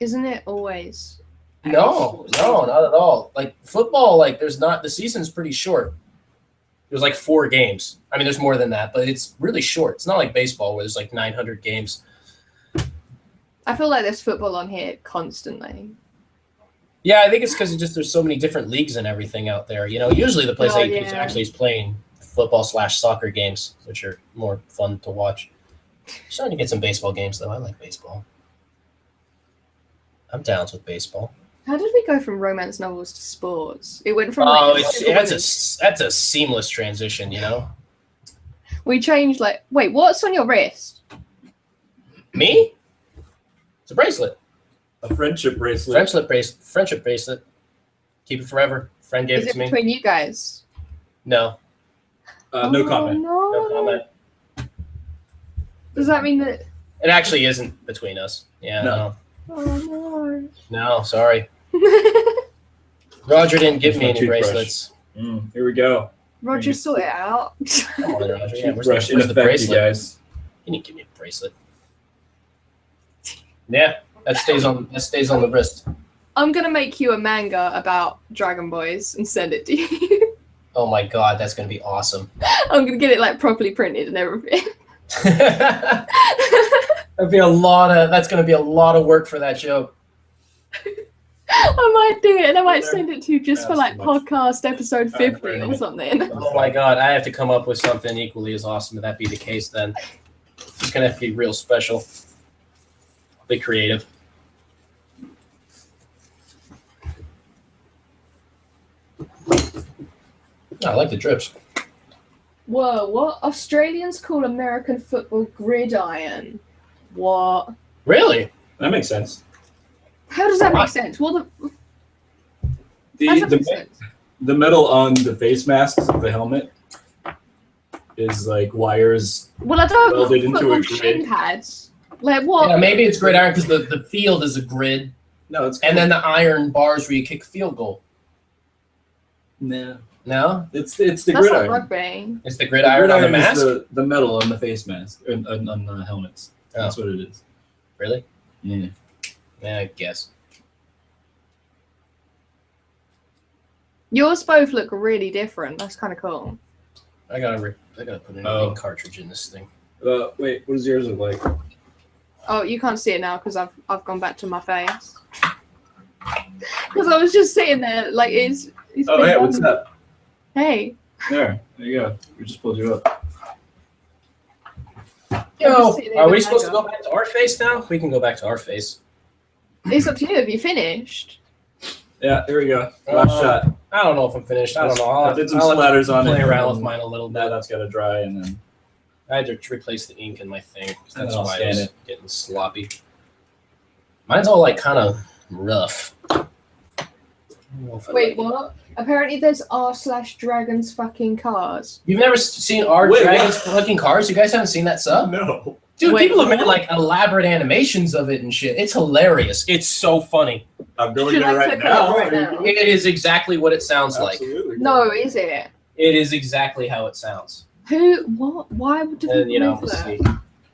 Isn't it always? No, not at all. Like football, like the season's pretty short. There's like 4 games. I mean, there's more than that, but it's really short. It's not like baseball where there's like 900 games. I feel like there's football on here constantly. Yeah, I think it's because there's so many different leagues and everything out there. You know, usually the place Oh, I yeah. actually is playing football/soccer games, which are more fun to watch. Starting to get some baseball games though. I like baseball. I'm down with baseball. How did we go from romance novels to sports? It went from Oh, like, that's a seamless transition. You know, we changed like wait, what's on your wrist? me. It's a bracelet. A friendship bracelet. Friendship bracelet. Keep it forever. Friend gave Is it it to me. between you guys? No, No comment. No. no comment. Does that mean that? It actually isn't between us. Yeah, No. Oh no, sorry. no. Roger didn't give Here's me my any toothbrush. bracelets. Here we go. Roger, sort it out. Come on, Roger. Yeah, Toothbrush in where's the effect, you bracelet? guys. You didn't give me a bracelet. Yeah, that stays on the wrist. I'm gonna make you a manga about Dragon Boys and send it to you. Oh my god, that's gonna be awesome. I'm gonna get it like properly printed and everything. That's gonna be a lot of work for that joke. I might do it and I might There. send it to you just for That's like too much. podcast episode 50 fair or enough. something. Oh my god, I have to come up with something equally as awesome if that be the case then. It's gonna have to be real special. Be creative. I like the drips. Whoa, what? Australians call American football gridiron. What? Really? That makes sense. How does that make sense? What the? The, How does that make the, sense? the metal on the face masks of the helmet is like wires. Well, I don't welded into football a shin grid. pads. Like what? Yeah, maybe it's gridiron because the field is a grid, No, it's and then the iron bars where you kick a field goal. no, No, it's the That's gridiron. not rugby. it's the gridiron on the mask. is the metal on the face mask on the helmets. Oh. That's what it is. Really? Yeah. Yeah, I guess. Yours both look really different. That's kind of cool. I gotta put an Oh. ink cartridge in this thing. Wait, what does yours look like? Oh, you can't see it now because I've gone back to my face. Because I was just sitting there like it's Oh, been hey, what's done. up? Hey. There you go. We just pulled you up. Yo, sitting there are we with supposed to Mango. go back to our face now? We can go back to our face. It's up to you. Have you finished? Yeah, here we go. Last shot. I don't know if I'm finished. I don't know. I did some I'll have to splatters on play it. around with mine a little Now bit. that's got to dry, and then I had to replace the ink in my thing. And That's I'll why scan it was it. getting sloppy. Mine's all like kind of rough. I don't know if I Wait, like it. what? Apparently there's r/dragons fucking cars. You've never seen our Wait, Dragons fucking cars? You guys haven't seen that sub? no. Dude, Wait, people have made what? like elaborate animations of it and shit. It's hilarious. It's so funny. I'm going Should there I right click now. on it right now? It is exactly what it sounds like. Absolutely. No, is it? It is exactly how it sounds. Who? What? Why would people And you know, make let's that? see.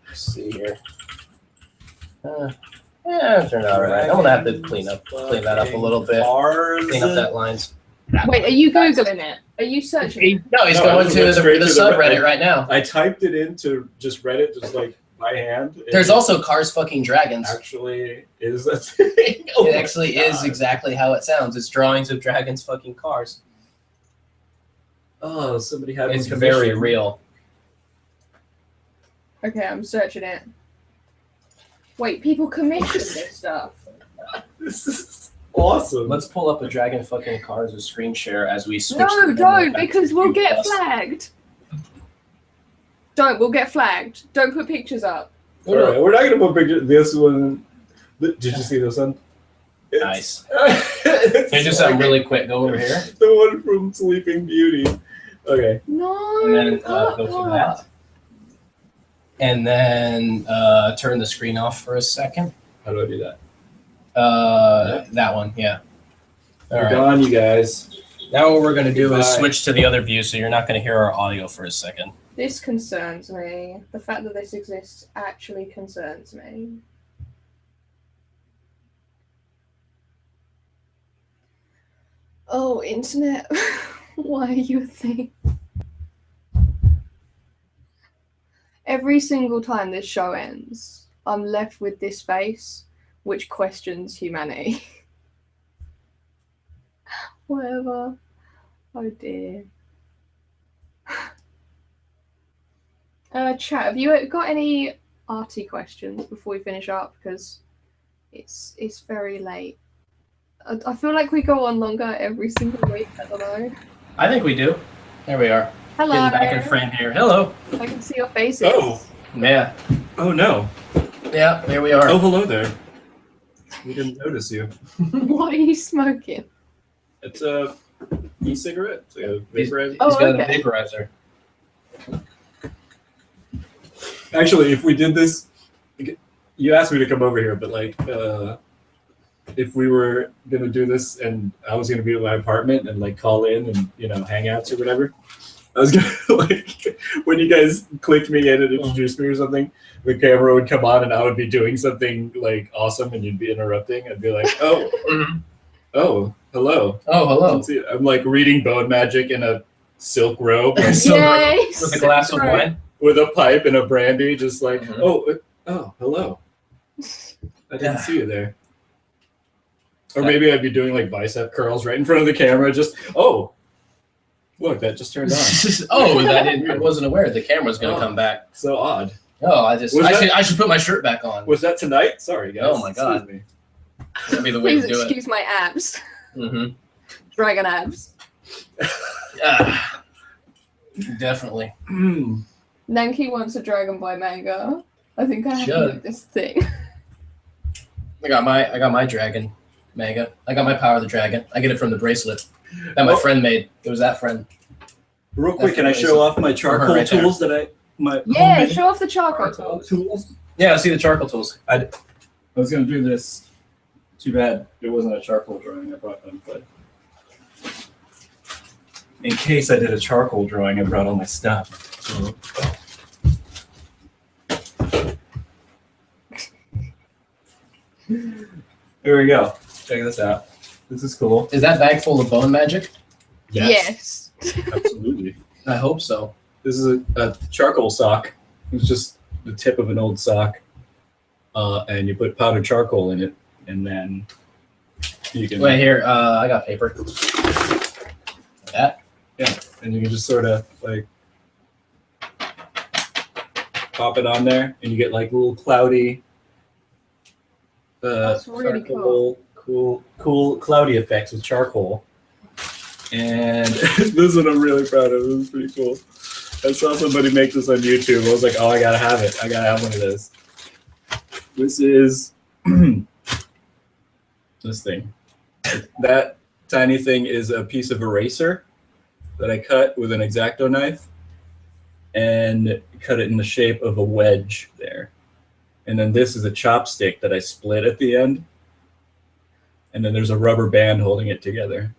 Let's see here. Yeah, it turned out alright. I'm gonna have to clean that up a little bit. Clean up that lines. Wait, are you googling it? Are you searching? No, he's No, I going just to went the straight to the subreddit right now. I typed it into just Reddit, just like by hand. and There's also Cars Fucking Dragons. actually is a thing. Oh It my actually is God. exactly how it sounds. It's drawings of dragons fucking cars. Oh, somebody had It's one very commissioned. real. Okay, I'm searching it. Wait, people commission this stuff. This is awesome. Let's pull up a Dragon fucking car as a screen share as we switch. No, the don't, back because to we'll Google get Plus. flagged. We'll get flagged. Don't put pictures up. All right, we're not gonna put pictures. This one. Did you see this one? Nice. It's Can I do something really quick? Go over here. The one from Sleeping Beauty. Okay. No. And then go to that. And then turn the screen off for a second. How do I do that? That one, yeah. All We're right. gone, you guys. Now what we're going to do is Goodbye. switch to the other view, so you're not going to hear our audio for a second. This concerns me. The fact that this exists actually concerns me. Oh, internet. Why are you a thing? Every single time this show ends, I'm left with this face, which questions humanity. Whatever. Oh dear. Chat, have you got any arty questions before we finish up? Because it's very late. I feel like we go on longer every single week. I don't know. I think we do. There we are. Hello. Getting back in frame here. Hello. I can see your faces. Oh. Yeah. Oh no. Yeah, there we are. Oh, hello there. We didn't notice you. What are you smoking? It's a e-cigarette. It's like a vaporizer. He's Oh, got okay. a vaporizer. Actually, if we did this, you asked me to come over here, but like, if we were gonna do this and I was gonna be at my apartment and like call in and hangouts or whatever, I was gonna like when you guys clicked me in and introduced me or something, the camera would come on and I would be doing something like awesome and you'd be interrupting. I'd be like, oh, oh, hello. Oh, hello. Let's see. I'm like reading bone magic in a silk robe like, So, Yay! with a glass of Right. wine. with a pipe and a brandy, just like, Mhm. oh, hello. I didn't see you there. Or maybe I'd be doing like bicep curls right in front of the camera. Just look, that just turned on. Oh, I wasn't aware the camera's going to come back. So odd. Oh, Was I should put my shirt back on. Was that tonight? Sorry, guys. Oh my God. Excuse me. That'd be the way Please to do it. excuse my abs. Mm-hmm. Dragon abs. Definitely. Nanki wants a Dragon Boy manga. I think I have to Should. make this thing. I got my dragon manga. I got my Power of the Dragon. I get it from the bracelet that my friend made. It was that friend. Real quick, can I show off my charcoal right there. tools that my Yeah, homemade show off the charcoal tools. tools? Yeah, I see the charcoal tools. I was gonna do this. Too bad it wasn't a charcoal drawing. I brought them, but in case I did a charcoal drawing, I brought all my stuff. Here we go. Check this out. This is cool. Is that bag full of bone magic? Yes. Absolutely. I hope so. This is a charcoal sock. It's just the tip of an old sock. And you put powdered charcoal in it, and then you can Wait here. I got paper. That. and you can just sort of like pop it on there, and you get like little cloudy, That's really cool cloudy effects with charcoal. And this is what I'm really proud of. This is pretty cool. I saw somebody make this on YouTube. I was like, oh, I gotta have it. I gotta have one of those. This is this thing. That tiny thing is a piece of eraser that I cut with an X-Acto knife and cut it in the shape of a wedge there. And then this is a chopstick that I split at the end. And then there's a rubber band holding it together.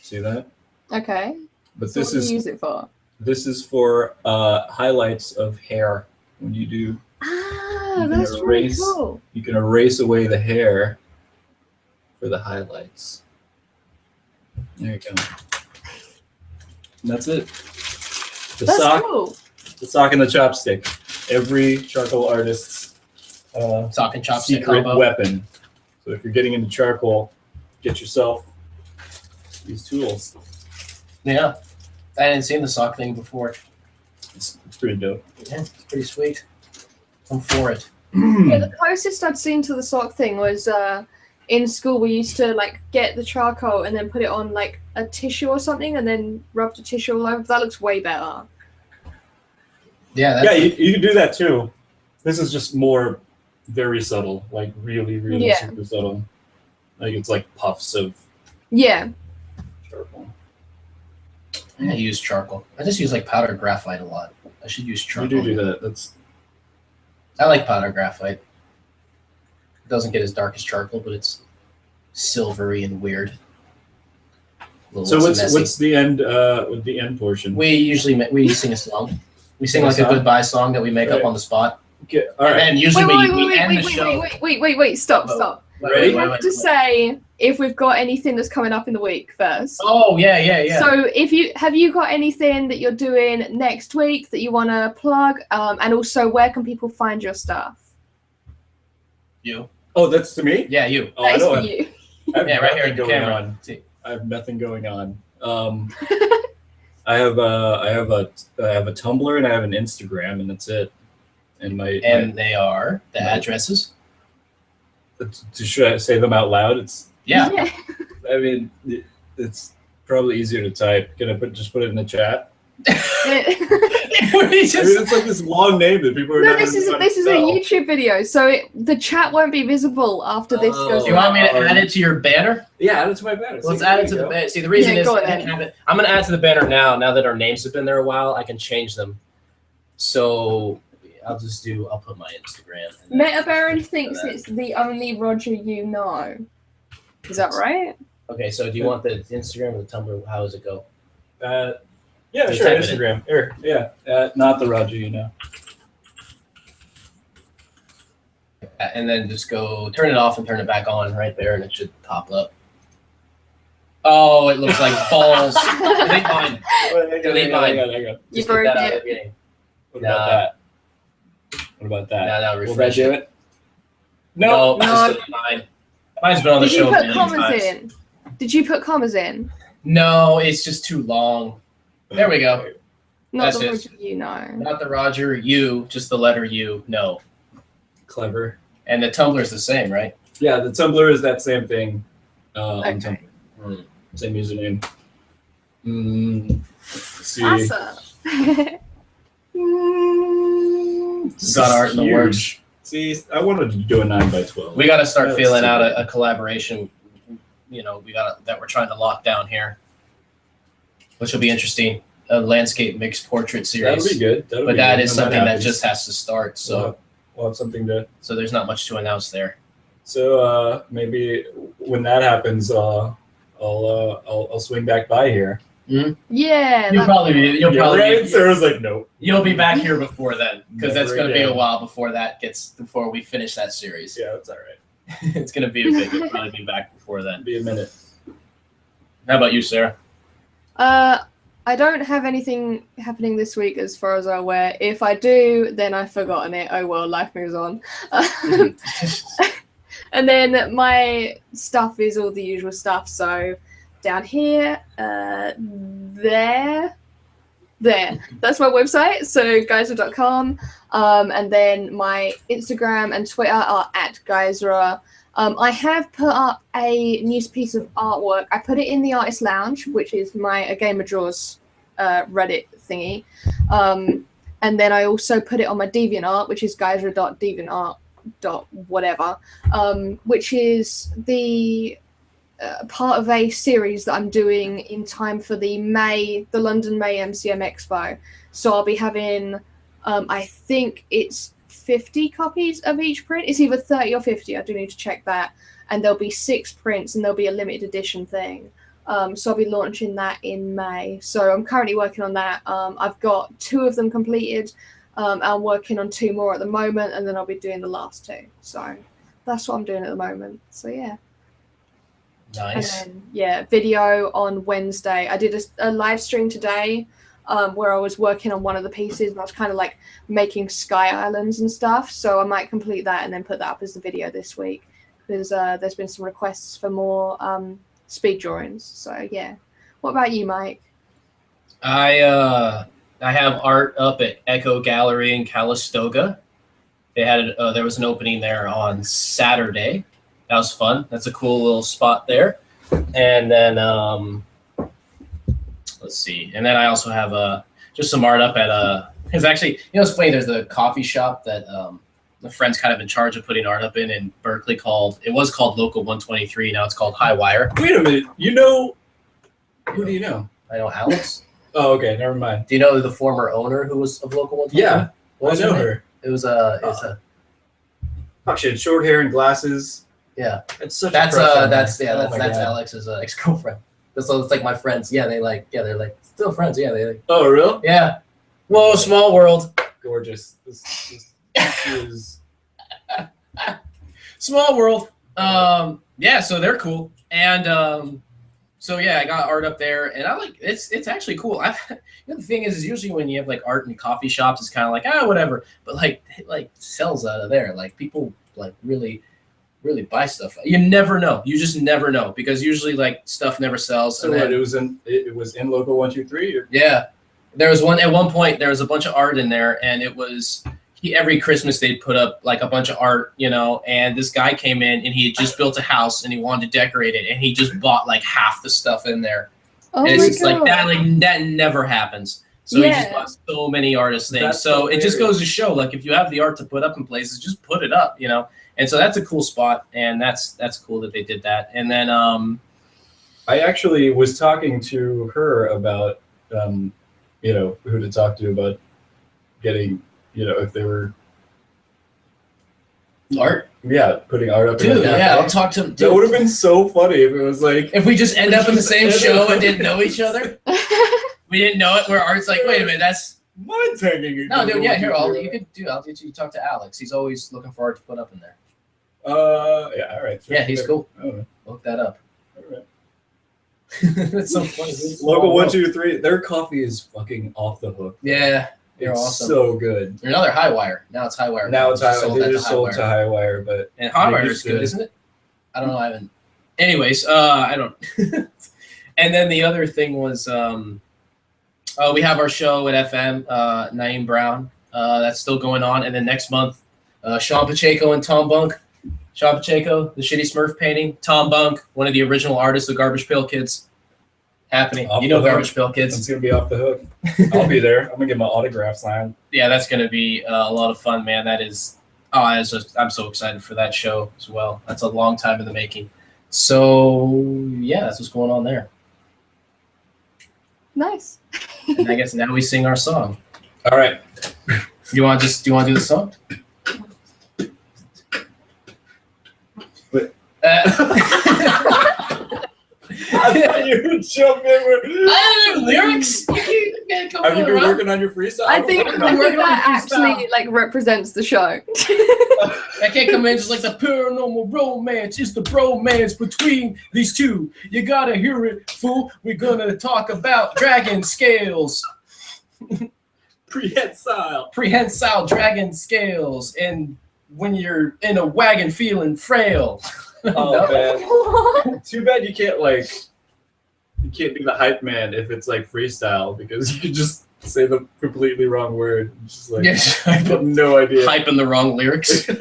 See that? Okay. But So this what do is you use it for? this is for highlights of hair. When you do, Ah, You can that's really erase- cool. you can erase away the hair for the highlights. There you go. And that's it. The That's sock, cool. the sock and the chopstick. Every charcoal artist's Sock and chopstick secret combo. weapon. So if you're getting into charcoal, get yourself these tools. Yeah. I hadn't seen the sock thing before. It's pretty dope. Yeah, it's pretty sweet. I'm for it. Yeah, the closest I'd seen to the sock thing was in school. We used to like get the charcoal and then put it on like a tissue or something, and then rub the tissue all over. That looks way better. Yeah, Yeah, you can do that too. This is just more very subtle, like really, really super subtle. Like it's like puffs of charcoal. I use charcoal. I just use like powdered graphite a lot. I should use charcoal. You do that. I like powdered graphite. It doesn't get as dark as charcoal, but it's silvery and weird. So what's the end? With the end portion? We sing a song. We sing like a goodbye song that we make up on the spot. Okay, all right. And usually we end the show. Wait, stop. Ready? We have to say if we've got anything that's coming up in the week first. Oh, yeah. So have you got anything that you're doing next week that you want to plug? And also, where can people find your stuff? You. Oh, that's to me? Yeah, you. Oh, I know. For you. Yeah, right here in the camera. On. I have nothing going on. I have a Tumblr and I have an Instagram, and that's it. And they are the addresses. Should I say them out loud? Yeah. I mean, it's probably easier to type. Can I just put it in the chat? It's like this long name that people are. No, this is a YouTube video, so the chat won't be visible after this goes. Do you want me to add it to your banner? Yeah, add it to my banner. Let's add it to the banner. See, the reason is I'm going to add to the banner now. Now that our names have been there a while, I can change them. So I'll put my Instagram. Meta Baron thinks it's the only Roger you know. Is that right? Okay, so do you want the Instagram or the Tumblr? How does it go? Yeah, sure. Instagram. Here, not the Roger you know. And then just go turn it off and turn it back on right there, and it should pop up. Oh, it looks like balls. Delete mine. Delete mine. You broke it. What about that? What about that? No, refresh Will that do it. No. Just delete mine. Mine's been on the show many times. Did you put commas in? No, it's just too long. There we go. Not the Roger you know. Not the Roger you, just the letter U. No. Clever. And the Tumblr's the same, right? Yeah, the Tumblr is that same thing. On Okay. Tumblr. Same username. Let's see. Awesome. Got art in the works. See, I wanted to do a 9x12. We got to start feeling out a collaboration. That we're trying to lock down here, which will be interesting. A landscape mixed portrait series. That'll be good. That is something that just has to start. So we'll have something to. So there's not much to announce there. So maybe when that happens, I'll swing back by here. Mm-hmm. Yeah. You'll probably. Sarah's like, nope. You'll be back here before then, because that's going to be a again. while before we finish that series. Yeah, that's all right. It's going to be a big. You'll probably be back before then. Be a minute. How about you, Sarah? I don't have anything happening this week as far as I'm aware. If I do, then I've forgotten it. Oh well, life moves on. And then my stuff is all the usual stuff. So down here, there. That's my website. So geyser.com. And then my Instagram and Twitter are @Geyser. I have put up a new piece of artwork. I put it in the Artist Lounge, which is a Game of Draws Reddit thingy. And then I also put it on my DeviantArt, which is geyser.deviantart.whatever, which is the part of a series that I'm doing in time for the London May MCM Expo. So I'll be having, I think it's 50 copies of each print. It's either 30 or 50. I do need to check that. And there'll be 6 prints, and there'll be a limited edition thing. So I'll be launching that in May. So I'm currently working on that. I've got 2 of them completed. I'm working on 2 more at the moment, and then I'll be doing the last 2. So that's what I'm doing at the moment. So yeah. Nice. And then, video on Wednesday. I did a live stream today where I was working on one of the pieces, and I was kind of like making sky islands and stuff. So I might complete that and then put that up as the video this week. Because there's been some requests for more speed drawings. So yeah. What about you, Mike? I have art up at Echo Gallery in Calistoga. They had there was an opening there on Saturday. That was fun. That's a cool little spot there. And then let's see. And then I also have just some art up at because actually, it's funny. There's a coffee shop that the friend's kind of in charge of putting art up in Berkeley it was called Local 123. Now it's called High Wire. Wait a minute. Who do you know? I know Alex. Oh, okay. Never mind. Do you know the former owner who was of Local 123? Yeah, What was I know her name? her. It was a Fuck, she had short hair and glasses. yeah. It's such That's a crush on her. that's Oh that's my that's God. Alex's ex-girlfriend. So it's like my friends. Yeah, they're like still friends. Yeah, Oh, really? yeah. Whoa, small world. Gorgeous. This is. Small world. Yeah, so they're cool. And so yeah, I got art up there, and I like it's actually cool. The thing is usually when you have like art in coffee shops, it's kind of like whatever. But like it like sells out of there. Like people like really buy stuff. You never know. You just never know because usually like stuff never sells. So what? It was in Local 123. Or? Yeah, there was at one point there was a bunch of art in there, and it was. Every Christmas they'd put up like a bunch of art, and this guy came in and he had just built a house and he wanted to decorate it and he just bought like half the stuff in there. Oh and my it's just God. like that never happens. So he just bought so many artist things. That's so hilarious. it just goes to show like if you have the art to put up in places, just put it up, And so that's a cool spot and that's cool that they did that. And then I actually was talking to her about who to talk to about getting if they were art. Yeah, putting art up. Dude, in a yeah, cafe. I'll talk to him. That would have been so funny if it was like If we just end up in the same just show ended and didn't know each other. We didn't know it. Where Art's like, wait a minute, that's mine's hanging. no, dude. Yeah, here, I'll get you to talk to Alex. He's always looking for art to put up in there. Yeah, all right. Sure, Yeah, he's cool. Oh, Look that up. all right. That's so funny. Local 123. Their coffee is fucking off the hook. Yeah, they're It's awesome. so good. Another High Wire. Now it's High Wire. Now it's Just high. sold They that just sold to High Wire, but And High they Wire is used good, to- isn't it? I don't know. I haven't. Anyways, I don't. And then the other thing was, we have our show at FM. Naeem Brown. That's still going on. And then next month, Sean Pacheco and Tom Bunk. Sean Pacheco, the Shitty Smurf painting. Tom Bunk, one of the original artists of Garbage Pail Kids. Happening. Off You know the hook. Garbage Pail Kids. It's gonna be off the hook. I'll be there. I'm gonna get my autograph signed. Yeah, that's going to be a lot of fun, man. That is, I'm so excited for that show as well. That's a long time in the making. So, yeah, that's what's going on there. Nice. And I guess now we sing our song. All right. Do you want to do the song? But- I I thought you would jump in with. don't know lyrics. You can't come Have you been around. working on your freestyle? I think working on that freestyle. actually like represents the show. I can't come in just like the paranormal romance. It's the bromance between these two. You gotta hear it, fool. We're gonna talk about dragon scales. Prehensile dragon scales. And when you're in a wagon feeling frail. Oh man. Too bad you can't be the hype man if it's like freestyle because you could just say the completely wrong word. Just like I have no idea. Hyping the wrong lyrics. Be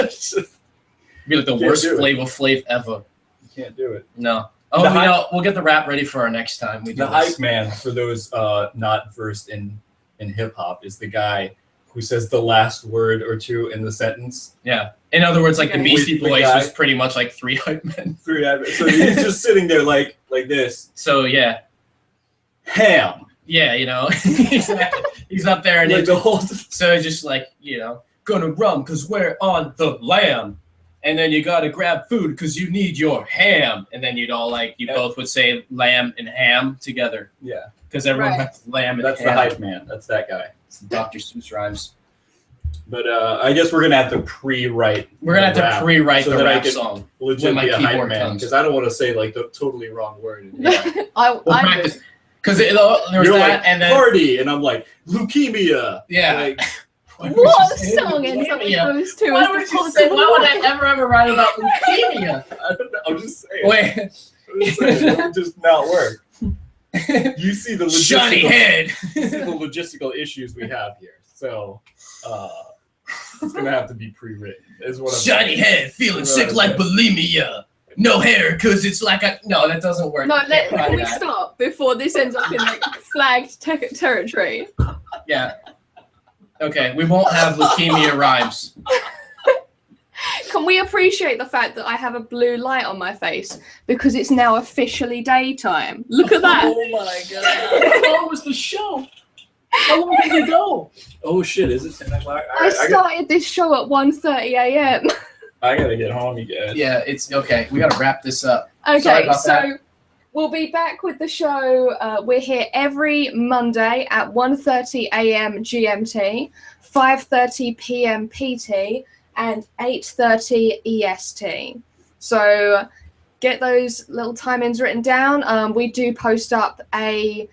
like the Can't worst do it. Flavor Flav ever. You can't do it. No. Oh, The we'll get the rap ready for our next time. We do The this. hype man, for those not versed in hip hop, is the guy who says the last word or two in the sentence. Yeah. In other words, like the Okay. Beastie With the Boys guy. was pretty much like three hype men. So he's just sitting there like this. So yeah. Ham. Yeah, exactly. He's up there and Like the whole. so it's just like, gonna run because we're on the lam. And then you gotta grab food because you need your ham. And then you'd all both would say lamb and ham together. Yeah, Because everyone Right. has lamb and that's ham. the hype man. That's that guy. It's Dr. Seuss rhymes. But I guess we're gonna have to pre-write. We're gonna have the to rap pre-write so the that I rap can song. legit When my be a hype keyboard man comes. because I don't want to say like the totally wrong word. I Practice. Because there was You're that like and then party, and I'm like leukemia. yeah. Like, Why would you what say song ends up with leukemia? those two? Why as would the you say? possible Why would one? I ever write about leukemia? I don't know. I'm just saying. Wait, I'm just saying, it would just not work. You see the shiny logistical, head. you see the logistical issues we have here. So It's gonna have to be pre-written. Is what I'm Shiny saying. head, feeling sick like bulimia. No hair, cause it's like a no. That doesn't work. No, You can't can find we that. stop before this ends up in like flagged territory? Yeah. Okay, we won't have leukemia rhymes. Can we appreciate the fact that I have a blue light on my face because it's now officially daytime? Look at that. Oh my god! How long was the show? How long did it go? Oh shit! Is it 10 o'clock? I started this show at 1:30 a.m. I gotta get home, you guys. Yeah, it's okay. We gotta wrap this up. Sorry Okay, about so that. we'll be back with the show. We're here every Monday at 1:30 a.m. GMT, 5:30 p.m. PT, and 8:30 EST. So get those little timings written down. We do post up a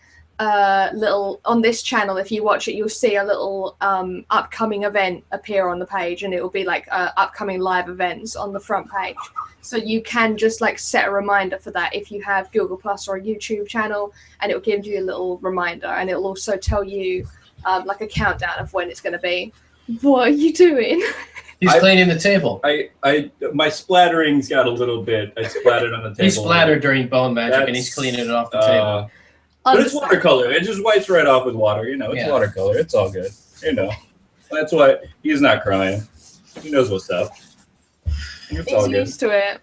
little on this channel. If you watch it, you'll see a little upcoming event appear on the page, and it will be like upcoming live events on the front page. So you can just like set a reminder for that if you have Google Plus or a YouTube channel, and it will give you a little reminder, and it will also tell you like a countdown of when it's going to be. What are you doing? He's cleaning the table. My splattering's got a little bit. I splattered on the table. He splattered during bone magic, and he's That's, cleaning it off the table. But it's watercolor. It just wipes right off with water. You know, it's watercolor. It's all good. You know, that's why he's not crying. He knows what's up. It's all He's good. used to it.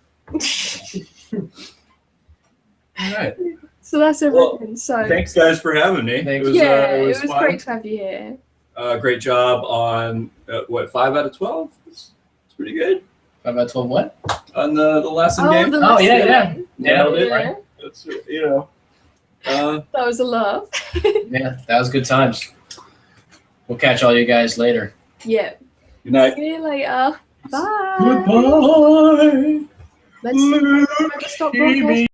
All right. So that's everything. Well, so thanks, guys, for having me. Thanks. it was fun. great to have you here. Great job on what 5 out of 12. It's pretty good 5 out of 12 what? on the lesson game. The Oh, yeah, lesson one. Nailed it. Yeah. That's you know. That was a love. Yeah, that was good times. We'll catch all you guys later. Yeah. Good night. See you later. Bye. Goodbye. Let's stop broadcasting.